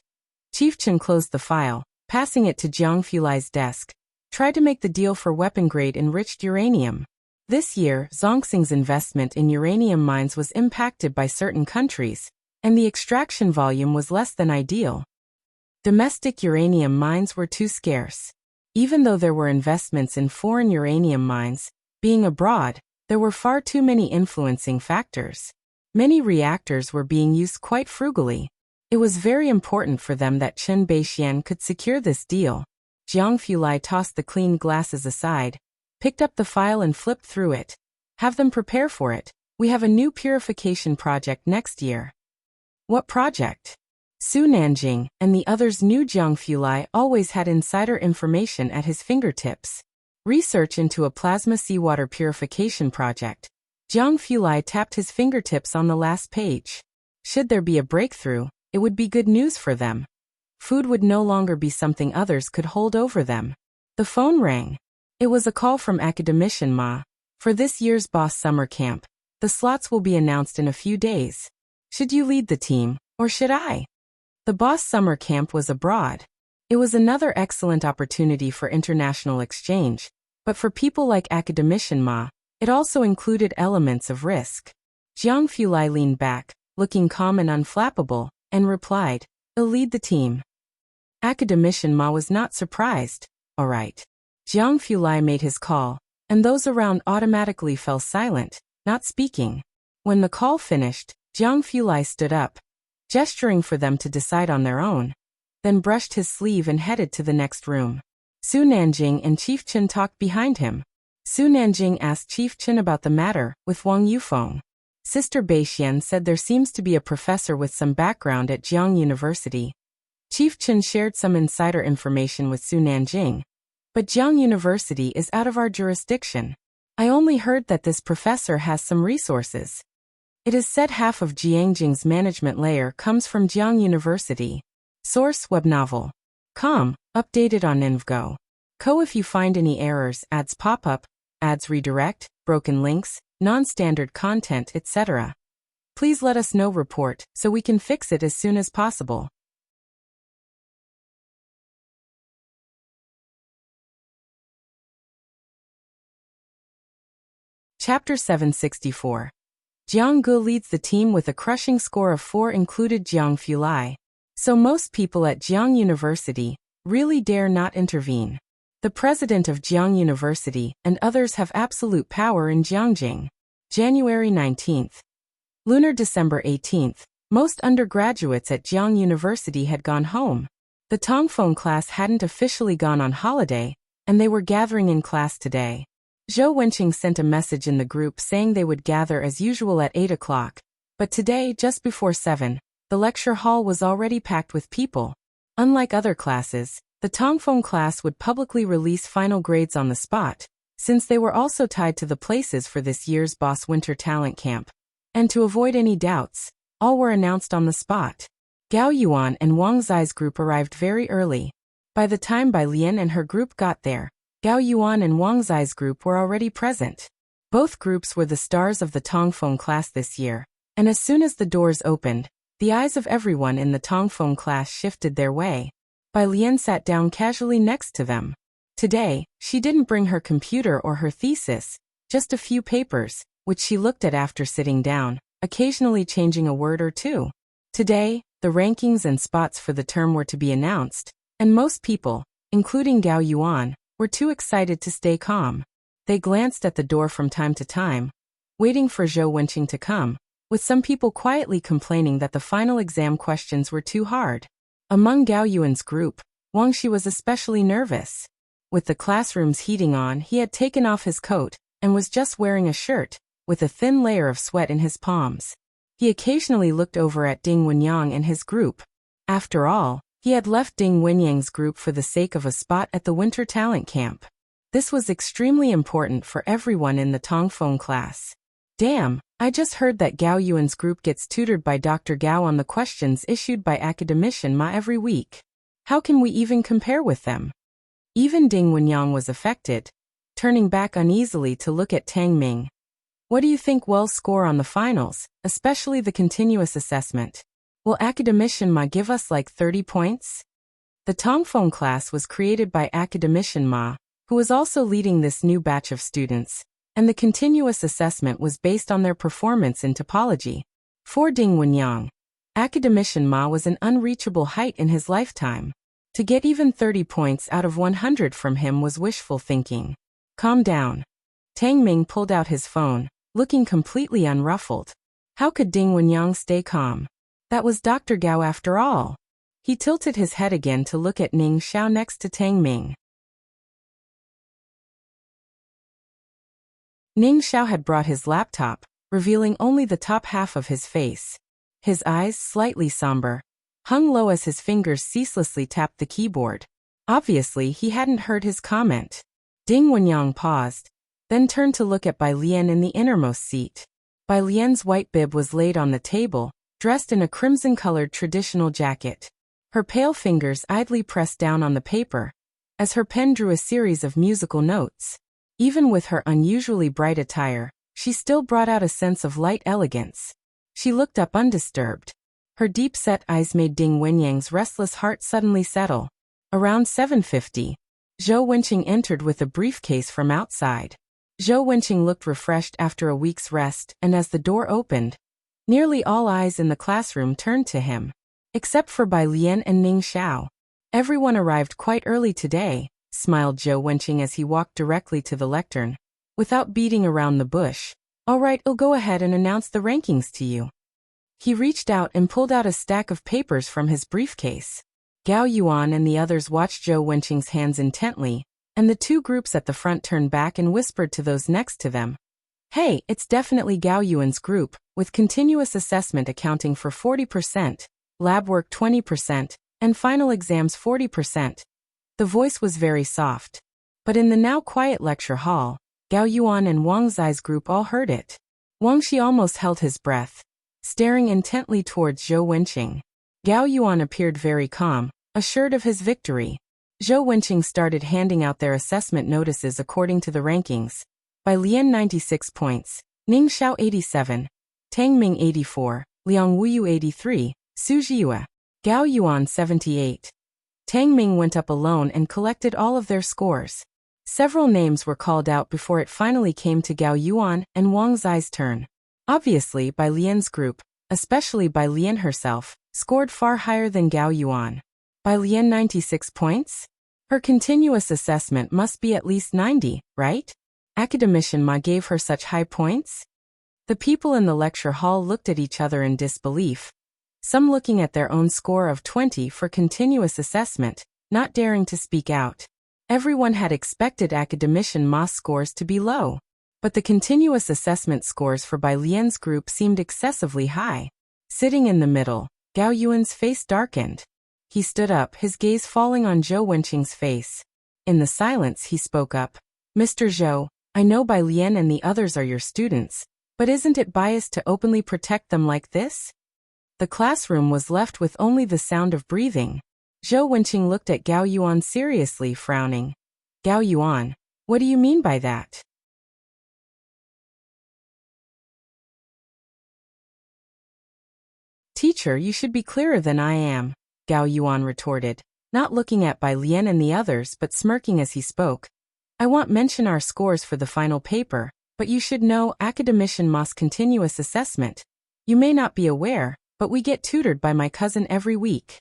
Chief Chen closed the file, passing it to Jiang Fulai's desk. Tried to make the deal for weapon-grade enriched uranium. This year, Zongxing's investment in uranium mines was impacted by certain countries, and the extraction volume was less than ideal. Domestic uranium mines were too scarce. Even though there were investments in foreign uranium mines, being abroad, there were far too many influencing factors. Many reactors were being used quite frugally. It was very important for them that Chen Beixian could secure this deal. Jiang Fulai tossed the clean glasses aside, picked up the file and flipped through it. Have them prepare for it. We have a new purification project next year. What project? Su Nanjing and the others knew Jiang Fulai always had insider information at his fingertips. Research into a plasma seawater purification project. Jiang Fulai tapped his fingertips on the last page. Should there be a breakthrough, it would be good news for them. Food would no longer be something others could hold over them. The phone rang. It was a call from Academician Ma. For this year's Boss Summer Camp, the slots will be announced in a few days. Should you lead the team, or should I? The Boss Summer Camp was abroad. It was another excellent opportunity for international exchange, but for people like Academician Ma, it also included elements of risk. Jiang Fulai leaned back, looking calm and unflappable, and replied, "I'll lead the team." Academician Ma was not surprised. All right. Jiang Fulai made his call, and those around automatically fell silent, not speaking. When the call finished, Jiang Fulai stood up, gesturing for them to decide on their own, then brushed his sleeve and headed to the next room. Su Nanjing and Chief Chen talked behind him. Su Nanjing asked Chief Chen about the matter with Wang Yufeng. Sister Beixian said there seems to be a professor with some background at Jiang University. Chief Chen shared some insider information with Su Nanjing. But Jiang University is out of our jurisdiction. I only heard that this professor has some resources. It is said half of Jiangjing's management layer comes from Jiang University. Source web novel. Com, updated on InvGo. Co. If you find any errors, ads pop up, ads redirect, broken links, non-standard content, etc. Please let us know report so we can fix it as soon as possible. Chapter 764. Jiang Gu leads the team with a crushing score of 4 included Jiang Fulai. So most people at Jiang University really dare not intervene. The president of Jiang University and others have absolute power in Jiangjing. January 19th. Lunar December 18th. Most undergraduates at Jiang University had gone home. The Tongfeng class hadn't officially gone on holiday, and they were gathering in class today. Zhou Wenqing sent a message in the group saying they would gather as usual at 8 o'clock, but today, just before 7, the lecture hall was already packed with people. Unlike other classes, the Tongfeng class would publicly release final grades on the spot, since they were also tied to the places for this year's Boss Winter Talent Camp. And to avoid any doubts, all were announced on the spot. Gao Yuan and Wang Zai's group arrived very early. By the time Bai Lian and her group got there, Gao Yuan and Wang Zai's group were already present. Both groups were the stars of the Tongfeng class this year, and as soon as the doors opened, the eyes of everyone in the Tongfeng class shifted their way. Bai Lian sat down casually next to them. Today, she didn't bring her computer or her thesis, just a few papers, which she looked at after sitting down, occasionally changing a word or two. Today, the rankings and spots for the term were to be announced, and most people, including Gao Yuan, were too excited to stay calm. They glanced at the door from time to time, waiting for Zhou Wenqing to come, with some people quietly complaining that the final exam questions were too hard. Among Gao Yuan's group, Wang Shi was especially nervous. With the classrooms heating on, he had taken off his coat and was just wearing a shirt, with a thin layer of sweat in his palms. He occasionally looked over at Ding Wenyang and his group. After all, he had left Ding Wenyang's group for the sake of a spot at the Winter Talent Camp. This was extremely important for everyone in the Tongfeng class. Damn, I just heard that Gao Yuan's group gets tutored by Dr. Gao on the questions issued by Academician Ma every week. How can we even compare with them? Even Ding Wenyang was affected, turning back uneasily to look at Tang Ming. What do you think will score on the finals, especially the continuous assessment? Will Academician Ma give us like 30 points? The Tongfeng class was created by Academician Ma, who was also leading this new batch of students, and the continuous assessment was based on their performance in topology. For Ding Wenyang, Academician Ma was an unreachable height in his lifetime. To get even 30 points out of 100 from him was wishful thinking. Calm down. Tang Ming pulled out his phone, looking completely unruffled. How could Ding Wenyang stay calm? That was Dr. Gao after all. He tilted his head again to look at Ning Xiao next to Tang Ming. Ning Xiao had brought his laptop, revealing only the top half of his face. His eyes, slightly somber, hung low as his fingers ceaselessly tapped the keyboard. Obviously, he hadn't heard his comment. Ding Wenyang paused, then turned to look at Bai Lian in the innermost seat. Bai Lian's white bib was laid on the table, dressed in a crimson-colored traditional jacket. Her pale fingers idly pressed down on the paper, as her pen drew a series of musical notes. Even with her unusually bright attire, she still brought out a sense of light elegance. She looked up undisturbed. Her deep-set eyes made Ding Wenyang's restless heart suddenly settle. Around 7:50, Zhou Wenqing entered with a briefcase from outside. Zhou Wenqing looked refreshed after a week's rest, and as the door opened, nearly all eyes in the classroom turned to him. Except for Bai Lian and Ning Xiao. Everyone arrived quite early today, smiled Zhou Wenqing as he walked directly to the lectern. Without beating around the bush. All right, I'll go ahead and announce the rankings to you. He reached out and pulled out a stack of papers from his briefcase. Gao Yuan and the others watched Zhou Wenqing's hands intently, and the two groups at the front turned back and whispered to those next to them. Hey, it's definitely Gao Yuan's group, with continuous assessment accounting for 40%, lab work 20%, and final exams 40%. The voice was very soft. But in the now quiet lecture hall, Gao Yuan and Wang Zai's group all heard it. Wang Shi almost held his breath, staring intently towards Zhou Wenqing. Gao Yuan appeared very calm, assured of his victory. Zhou Wenqing started handing out their assessment notices according to the rankings. Bai Lian 96 points, Ning Xiao 87, Tang Ming 84, Liang Wuyu 83, Su Jiyue, Gao Yuan 78. Tang Ming went up alone and collected all of their scores. Several names were called out before it finally came to Gao Yuan and Wang Zai's turn. Obviously, Bai Lian's group, especially Bai Lian herself, scored far higher than Gao Yuan. Bai Lian 96 points? Her continuous assessment must be at least 90, right? Academician Ma gave her such high points? The people in the lecture hall looked at each other in disbelief, some looking at their own score of 20 for continuous assessment, not daring to speak out. Everyone had expected Academician Ma's scores to be low, but the continuous assessment scores for Bai Lian's group seemed excessively high. Sitting in the middle, Gao Yuan's face darkened. He stood up, his gaze falling on Zhou Wenqing's face. In the silence, he spoke up. Mr. Zhou, I know Bai Lian and the others are your students, but isn't it biased to openly protect them like this? The classroom was left with only the sound of breathing. Zhou Wenqing looked at Gao Yuan seriously, frowning. Gao Yuan, what do you mean by that? Teacher, you should be clearer than I am, Gao Yuan retorted, not looking at Bai Lian and the others but smirking as he spoke. I won't mention our scores for the final paper, but you should know Academician Ma's continuous assessment. You may not be aware, but we get tutored by my cousin every week.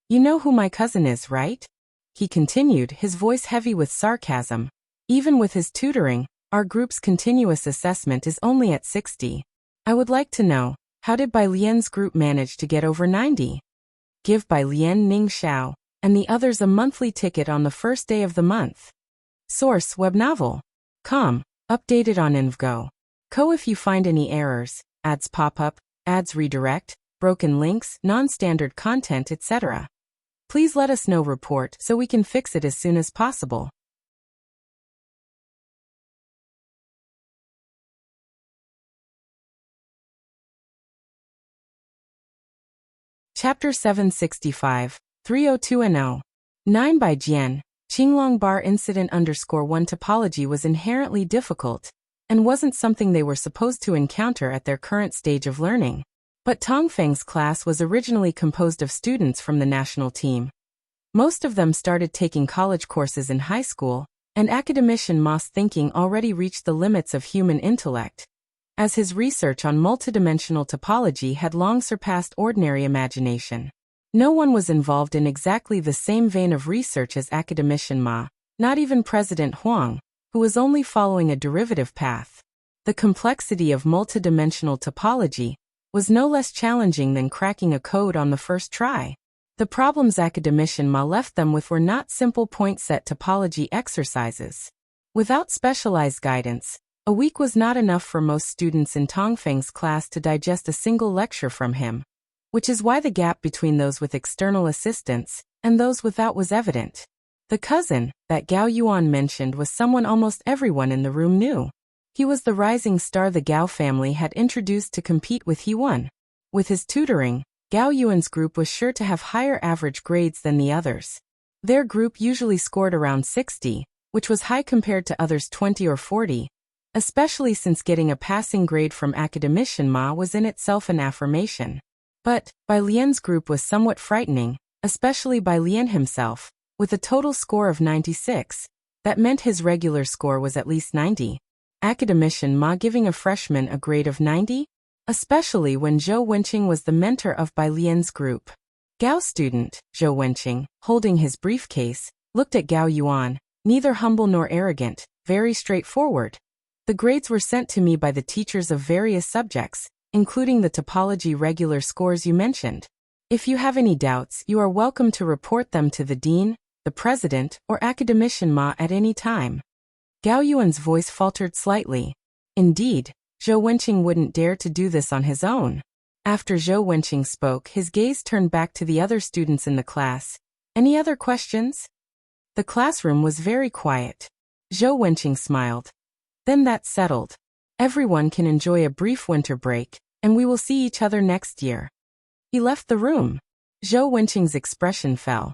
You know who my cousin is, right? He continued, his voice heavy with sarcasm. Even with his tutoring, our group's continuous assessment is only at 60. I would like to know, how did Bai Lian's group manage to get over 90? Give Bai Lian Ning Xiao and the others a monthly ticket on the first day of the month. Source, web novel. Com. Updated on InvGo. Co. If you find any errors, ads pop up, ads redirect, broken links, non-standard content, etc. Please let us know report so we can fix it as soon as possible. Chapter 765, 302-0. 9 by Jian. Qinglong Bar Incident _1 topology was inherently difficult, and wasn't something they were supposed to encounter at their current stage of learning. But Tongfeng's class was originally composed of students from the national team. Most of them started taking college courses in high school, and Academician Ma's thinking already reached the limits of human intellect. as his research on multidimensional topology had long surpassed ordinary imagination. No one was involved in exactly the same vein of research as academician Ma, not even President Huang, who was only following a derivative path. The complexity of multidimensional topology was no less challenging than cracking a code on the first try. The problems academician Ma left them with were not simple point-set topology exercises. Without specialized guidance, a week was not enough for most students in Tongfeng's class to digest a single lecture from him, which is why the gap between those with external assistance and those without was evident. The cousin that Gao Yuan mentioned was someone almost everyone in the room knew. He was the rising star the Gao family had introduced to compete with He Won. With his tutoring, Gao Yuan's group was sure to have higher average grades than the others. Their group usually scored around 60, which was high compared to others' 20 or 40, especially since getting a passing grade from academician Ma was in itself an affirmation. But Bai Lian's group was somewhat frightening, especially Bai Lian himself, with a total score of 96. That meant his regular score was at least 90. Academician Ma giving a freshman a grade of 90? Especially when Zhou Wenqing was the mentor of Bai Lian's group. Gao student, Zhou Wenqing, holding his briefcase, looked at Gao Yuan, neither humble nor arrogant, very straightforward. The grades were sent to me by the teachers of various subjects, including the topology regular scores you mentioned. If you have any doubts, you are welcome to report them to the dean, the president, or academician Ma at any time. Gao Yuan's voice faltered slightly. Indeed, Zhou Wenqing wouldn't dare to do this on his own. After Zhou Wenqing spoke, his gaze turned back to the other students in the class. Any other questions? The classroom was very quiet. Zhou Wenqing smiled. Then that's settled. Everyone can enjoy a brief winter break, and we will see each other next year. He left the room. Zhou Wenqing's expression fell.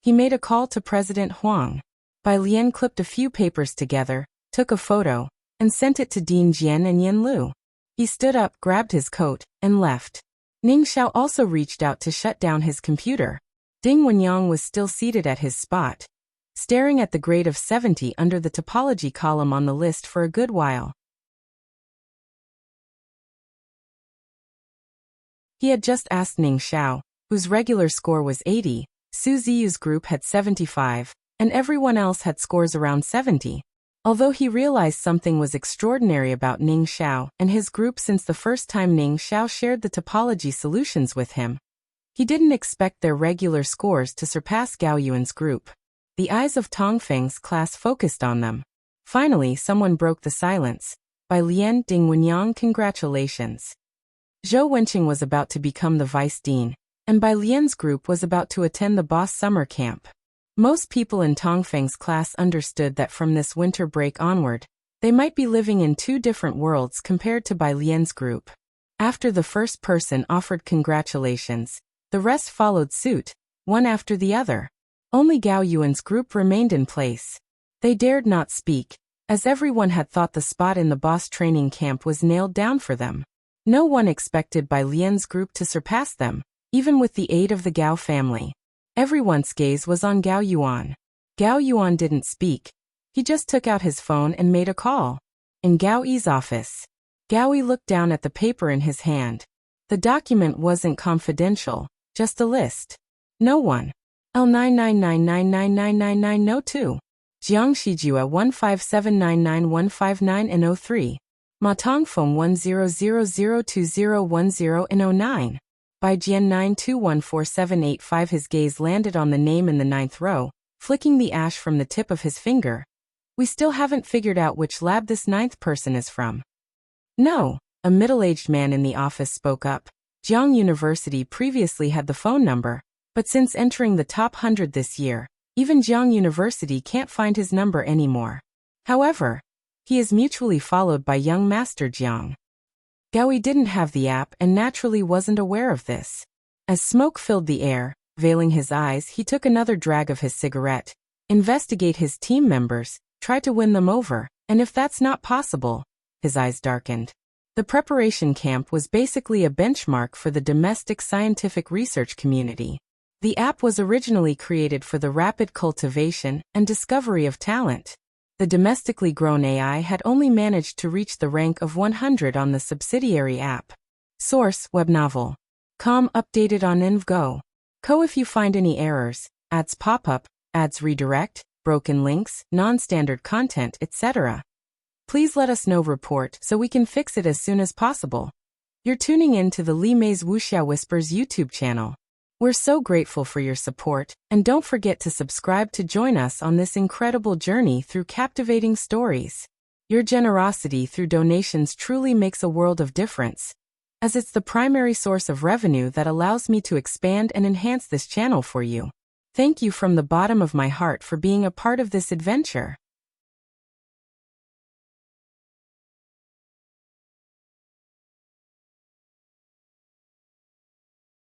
He made a call to President Huang. Bai Lian clipped a few papers together, took a photo, and sent it to Dean Jian and Yin Lu. He stood up, grabbed his coat, and left. Ning Xiao also reached out to shut down his computer. Ding Wenyang was still seated at his spot, staring at the grade of 70 under the topology column on the list for a good while. He had just asked Ning Xiao, whose regular score was 80, Su Ziyu's group had 75, and everyone else had scores around 70. Although he realized something was extraordinary about Ning Xiao and his group since the first time Ning Xiao shared the topology solutions with him, he didn't expect their regular scores to surpass Gao Yuan's group. The eyes of Tongfeng's class focused on them. Finally, someone broke the silence. Bai Lian, Ding Wenyang, congratulations. Zhou Wenqing was about to become the vice dean, and Bai Lian's group was about to attend the boss summer camp. Most people in Tongfeng's class understood that from this winter break onward, they might be living in two different worlds compared to Bai Lian's group. After the first person offered congratulations, the rest followed suit, one after the other. Only Gao Yuan's group remained in place. They dared not speak, as everyone had thought the spot in the boss training camp was nailed down for them. No one expected Bai Lian's group to surpass them, even with the aid of the Gao family. Everyone's gaze was on Gao Yuan. Gao Yuan didn't speak. He just took out his phone and made a call. In Gao Yi's office. Gao Yi looked down at the paper in his hand. The document wasn't confidential, just a list. No one. L999999999 no 2. Jiangxijua 157999159 and 03. Matongfeng 100020110 and 09. By Jian 9214785 his gaze landed on the name in the 9th row, flicking the ash from the tip of his finger. We still haven't figured out which lab this 9th person is from. No, a middle-aged man in the office spoke up. Jiang University previously had the phone number, but since entering the top 100 this year, even Jiang University can't find his number anymore. However, he is mutually followed by young Master Jiang. Gao Yi didn't have the app and naturally wasn't aware of this. As smoke filled the air, veiling his eyes, he took another drag of his cigarette. Investigate his team members, try to win them over, and if that's not possible, his eyes darkened. The preparation camp was basically a benchmark for the domestic scientific research community. The app was originally created for the rapid cultivation and discovery of talent. The domestically grown AI had only managed to reach the rank of 100 on the subsidiary app. Source: web novel. Com updated on InvGo. Co. If you find any errors, ads pop up, ads redirect, broken links, non-standard content, etc., please let us know. Report so we can fix it as soon as possible. You're tuning in to the Li Mei's Wuxia Whispers YouTube channel. We're so grateful for your support, and don't forget to subscribe to join us on this incredible journey through captivating stories. Your generosity through donations truly makes a world of difference, as it's the primary source of revenue that allows me to expand and enhance this channel for you. Thank you from the bottom of my heart for being a part of this adventure.